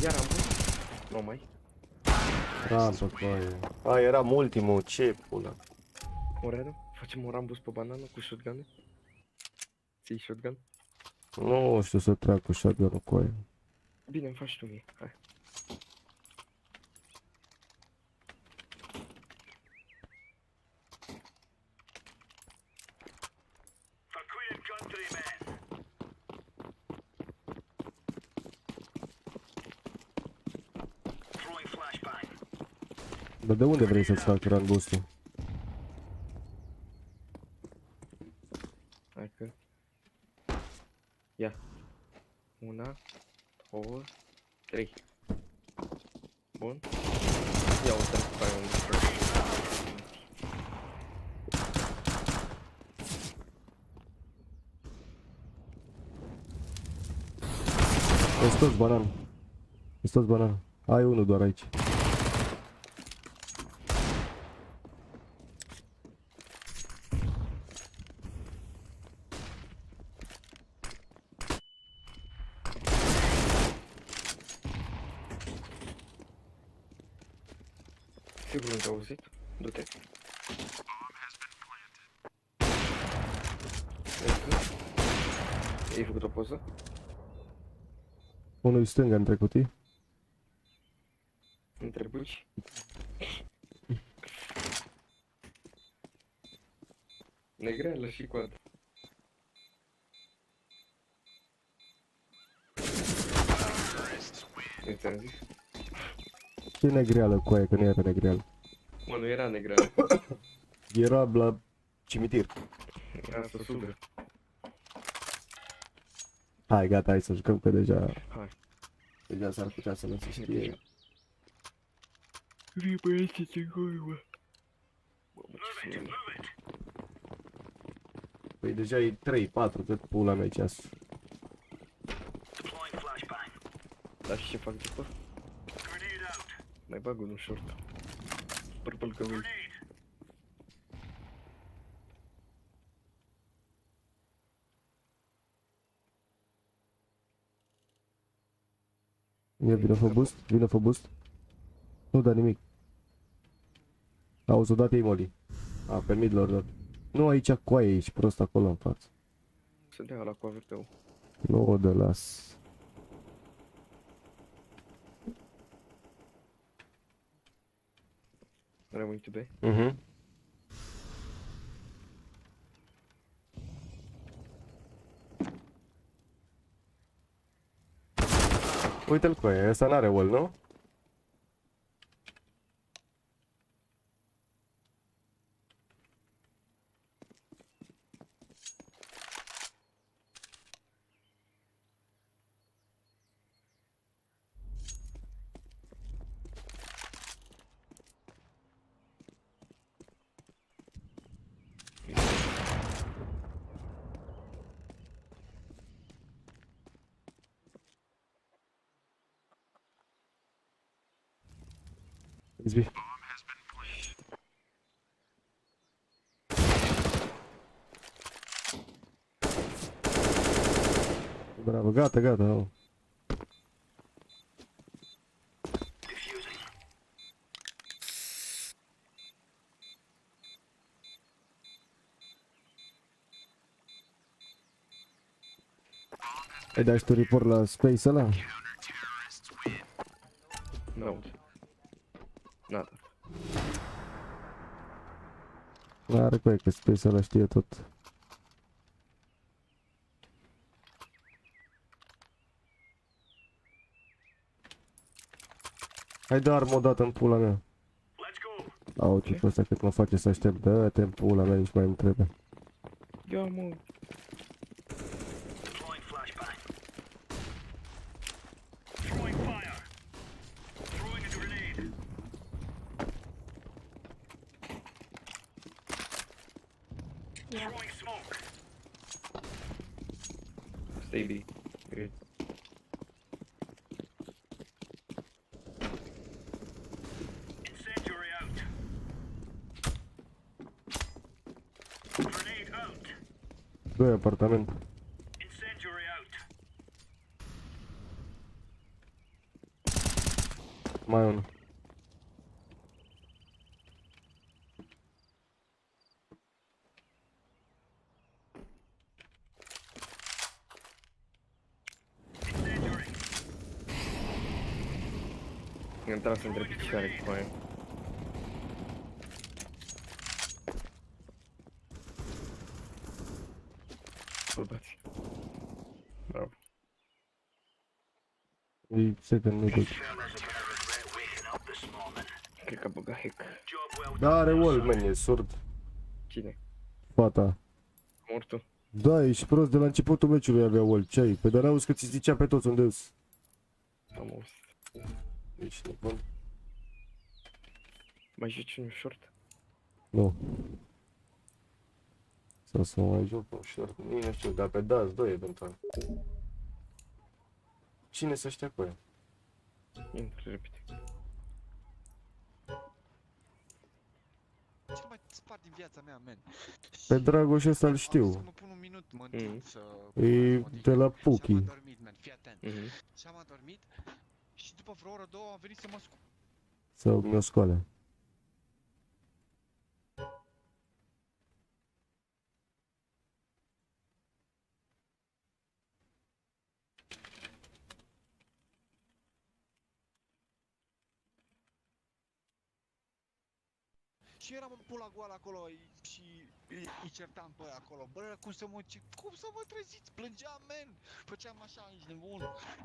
Iar am pus? Nu mai. Rampă, coaie. A, eram ultimul, ce pula. Oreadu? Facem un rambus pe banană cu shotgun? Ții shotgun? Nu știu să trag cu shotgun-ul, coaie. Bine, îmi faci tu mie, hai. For Queen Country, man. Throwing flashbang. Dar de unde vrei să-ți fac run boost-ul? Hai că... Ia. 1, 2, 3. Bun. Ia uite-l pe aia unde trebuie. Ești toți banan. Ești toți banan. Ai unul doar aici. Sigur nu te-a auzit? Du-te. Ai făcut o poză? Unul stânga între cutii. Între buci? Negreală și coadă. Nu ți-am zis? Ce negreală, coaie, că nu era negreală. Mă, nu era negreală. Era la cimitir. Era să sudă. Hai, gata, hai să jucăm, că deja... Hai. Deja s-ar putea să nu se știe. Vii băieții ce goi, bă. Mamă, ce sună. Păi deja e 3-4, cât pula mea ceas. Dar și ce fac după? Mai bag unul short. Purple căvânt. Ia, vină fă boost, vină fă boost. Nu da nimic. Auzi, o dat ei Molly. A, pe mid lor dat. Nu aici coaie, aici, prost acolo în față. Să dea ăla cu AVP-ul. Nu o dă, las. Rămâi tu, B? Uite-l coaie, ăsta n-are wall, nu? Izbi. Bravo, gata, gata. Oh. Ai dat și tu report la space ăla? Nu. Nada. Are cu că space ăla știe tot. Hai de armă odată în pula mea. Au, tipul ăsta cât mă face să aștept, dă-te în pula mea, nici mai îmi trebuie. Ia mă. Stay B. Good. Doi apartament. Mai unul. Mi-am tras între picioare cu aia. Bărbați. Bravo. E second middle. Cred că a băgat hack. Da, are wall, man, e surd. Cine? Fata. Mortul. Da, ești prost, de la începutul meciului avea wall, ce ai? Păi dar n-auzi că ți zicea pe toți unde-s. Am auzit. Ești nebun. Mai joci un short? Nu. Sau să mai joc un short, nici nu știu, dar pe dați, doi eventual. Cine să știa cu aia? Intră repede. Ce mai spart din viața mea, man? Pe Dragoș ăsta-l știu. Să mă pun un minut, mă întind să... E de la Puki. Și am adormit, man, fii atent. Și am adormit și după vreo oră, două, a venit să mă scoate. Să mi-o scoale. Și eram în pula goală acolo și îi certam pe ăia acolo. Bă, cum să mă... Cum să mă treziți? Plângeam, man! Făceam așa, ești nebun.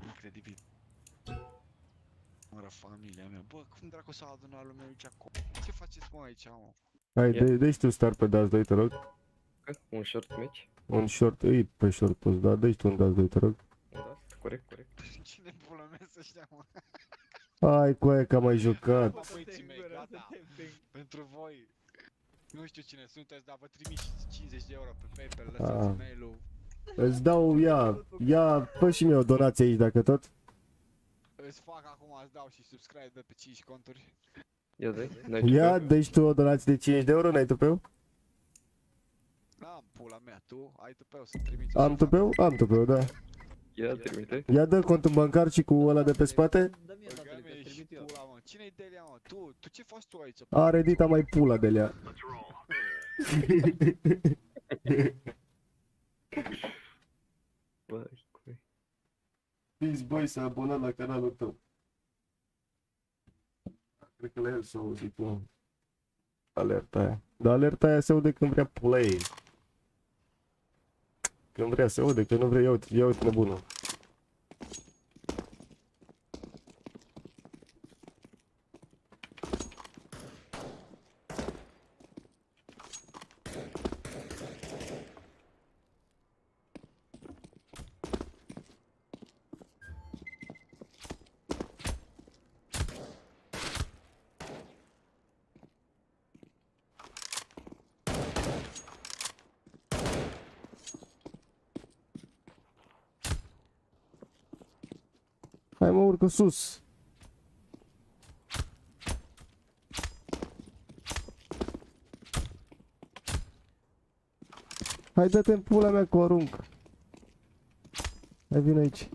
Incredibil. Măra familia mea. Bă, cum dracu s-a adunat lumea aici acolo? Ce faceți, mă, aici, mă? Hai, dă-i tu start pe dați 2, te rog. Un short match? Un short, îi pe short poți, dar dă-i tu un dați 2, te rog. corect. Cine pula mea să știa, mă? Hai cu aia că am mai jucat. Băieții mei, gata. Pentru voi. Nu știu cine sunteți, dar vă trimit 50 de euro pe PayPal, lăsați mail-ul. Îți dau, ia, fă și mie o donație aici dacă tot. Îți fac acum, îți dau și subscribe de pe 5 conturi. Ia dă-i. Ia, dă-și tu o donație de 5 de euro, n-ai tupeu? N-am pula mea, tu ai tupeu să trimiți. Am tupeu? Am tupeu, da. Ia trimite. Ia dă contul bancar și cu ăla de pe spate. Pula, mă. Cine-i Delia, mă? Tu ce faci tu aici? Are dita mai pula de lea. Fiți băi să abonați la canalul tău. Cred că la el s-a auzit, nu? Alerta aia. Dar alerta aia se aude când vrea pula ei. Când vrea se aude, când nu vrea, ia uite nebunul. Hai mă, urcă sus. Hai dă-te în pula mea cu o arunc. Hai vin aici.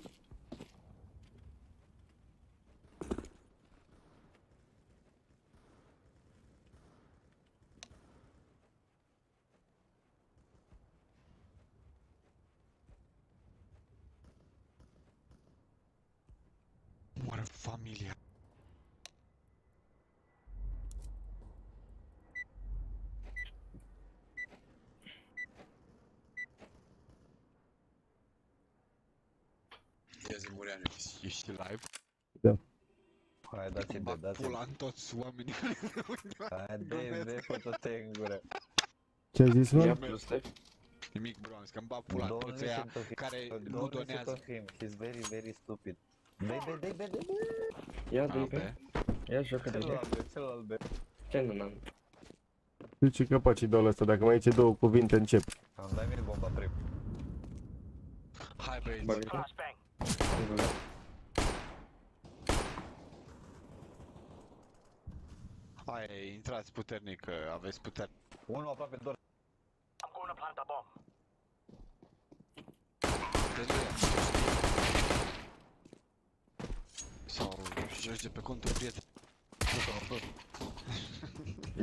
Moară familia. Ia zi, Mureanu, ești live? Da. Hai, dați-i de, dați-i. Pula în toți oamenii care se uită. Hai, de, fă-te în gură. Ce ai zis, mă? Nimic, bro, am zis că-mi bag pula în toți aia care nu donează. He's very, very stupid. Dai. Ia dă-i pe. Ia joacă de Celălalt de. Ce nu n-am? Știu ce capaci dau ăsta, dacă mai zice două cuvinte încep. Am dai mie bomba prim. Hai băieți. Hai, intrați puternic, aveți putere. Unul aproape doar. Sau joci de pe contul prieten.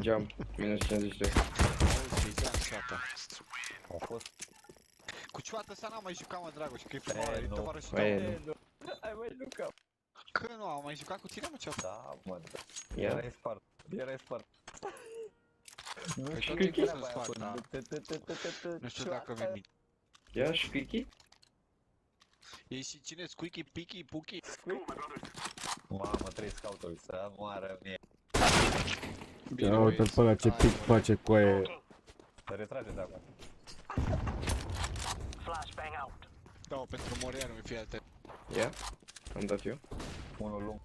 Jump, minus 52. Au fost. Cu cioată ăsta n-am mai jucat, mă, Dragoș, că e prima oară, e tovarășul tău. Hai mai jucam. Că nu, am mai jucat cu tine, mă, cioată? Da, mă, Ia. Erai spart. Păi tot timpul sunt spart, da. Nu știu dacă mi-e mic. Ia și Quickie? E și cine? Squeaky, Picky, Puki? Mamă, 3 scouturi, să moară mie. Ia uite-l pe ăla ce pic face cu aia. Să retrage de acum. Da, pentru Moreanu, fii atent. Ia, am dat eu. Unul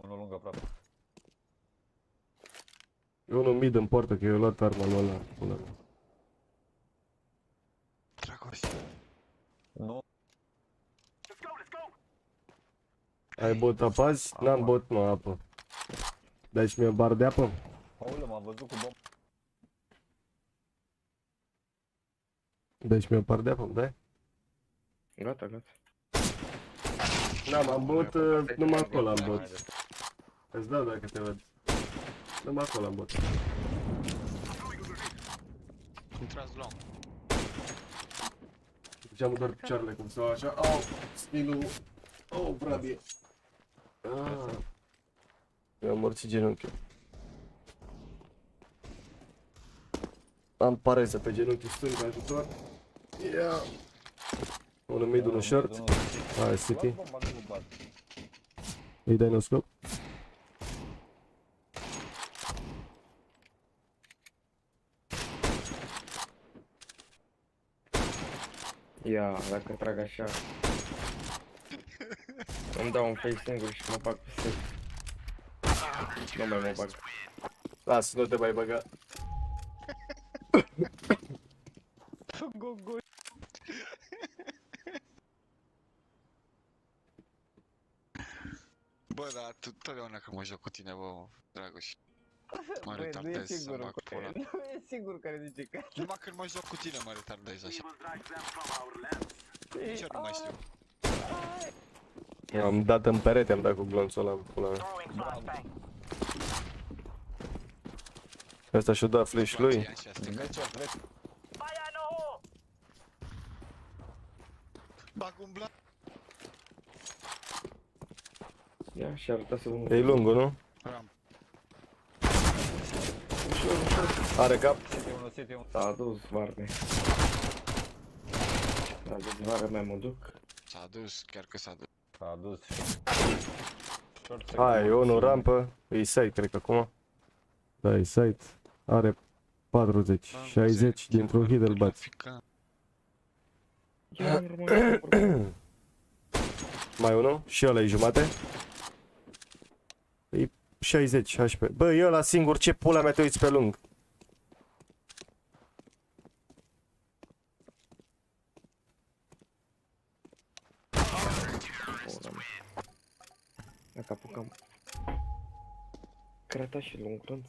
lung aproape. E unul mid în poartă, că eu luat arma lui ăla. Dragoș. Nu. Ai bot apazi? N-am bot, mă, apă. Dai și mie bar de apă? Aoleu, m-am văzut cu bomba. Dai și mie bar de apă, dai? Gata. N-am, am bot, numai acolo am bot. Îți dau dacă te văd. Numai acolo am bot. Intrați long. Ziceam doar picioarele cum stau așa. Au, stilul. Au, bravie. Mi-am morțit genunchiul. Am pareză pe genunchiul stâng, ajutor. Ia. Unul mid, unul short. Hai, City. Îi dai no-scope? Ia, dacă trag așa. Îmi dau un fake singur și mă bag pe set. Nu mai mă bag. Lasă, nu te mai băga. Gogoi. Bă, dar tu totdeauna când mă joc cu tine, bă, Dragoș. Mă Băi, nu e retardez să sigur bag pula. Nu e sigur care zice că... Numai când mă joc cu tine mă retardez așa. Nici eu nu mai știu. Am dat în perete, am dat cu glonțul ăla în pula mea. Asta și-o dat flash lui. Bag un blan. Ia și arăta să vă E lungul, nu? Are cap. S-a dus varme. S-a dus varme, mă duc. S-a dus, chiar că s-a dus. S-a dus. Hai, unul rampă. E site, cred că acum. Da, e site. Are 40, 60 dintr-un hit îl bați. Mai unul? Și ăla e jumate? E 60 HP. Bă, e ăla singur, ce pula mea te uiți pe lung? Dacă apucam. Crata și lung glonț.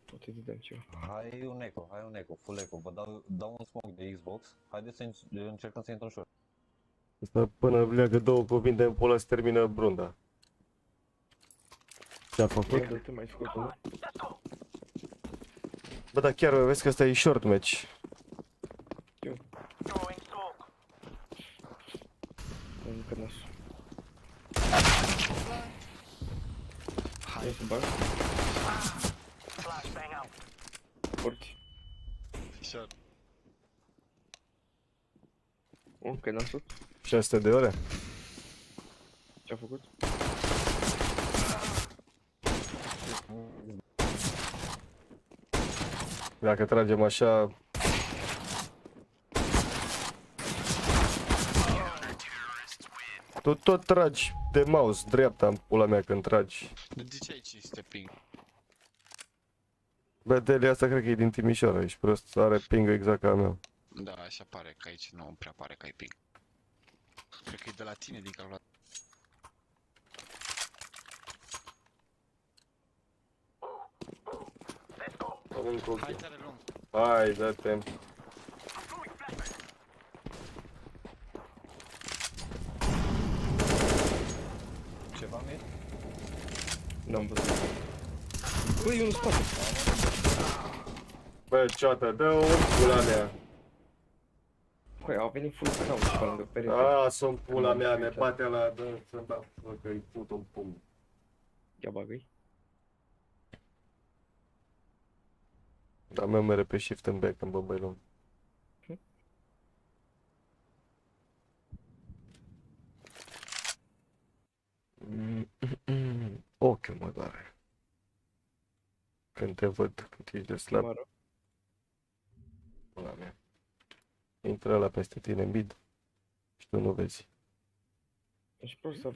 Poate dădeam ceva. Hai un eco, full eco. Vă dau un smoke de Xbox. Haideți să încercăm să intrăm short. Asta până leagă două cuvinte în pula se termină brunda. Ce-a făcut? Bă, dar chiar vezi că ăsta e short match. Încă nasul. Hai să bag. Porți. Short. Încă nasul. 600 de ore? Ce-a făcut? Dacă tragem așa... Tu tot tragi de mouse dreapta în pula mea când tragi. De ce ai 500 ping? Bă, Deli, asta cred că e din Timișoara, ești prost, are ping exact ca a meu. Da, așa pare că aici nu prea pare că ai ping. Cred că e de la tine din calculator. Hai tare lung. Hai, dă-te. Ceva mid? N-am văzut. Băi, e un spate. Bă, cioată, dă-o pula mea. Băi, au venit full count pe lângă perete. Sunt pula mea, ne bate la dă să dau, că-i put un pumn. Ia bagă-i. Da, meu mere pe shift în back, în băbăi lung. Ochiul mă doare. Când te văd, când ești de slab. Pula mea. Intră ăla peste tine în bid și tu nu vezi. Ești prost să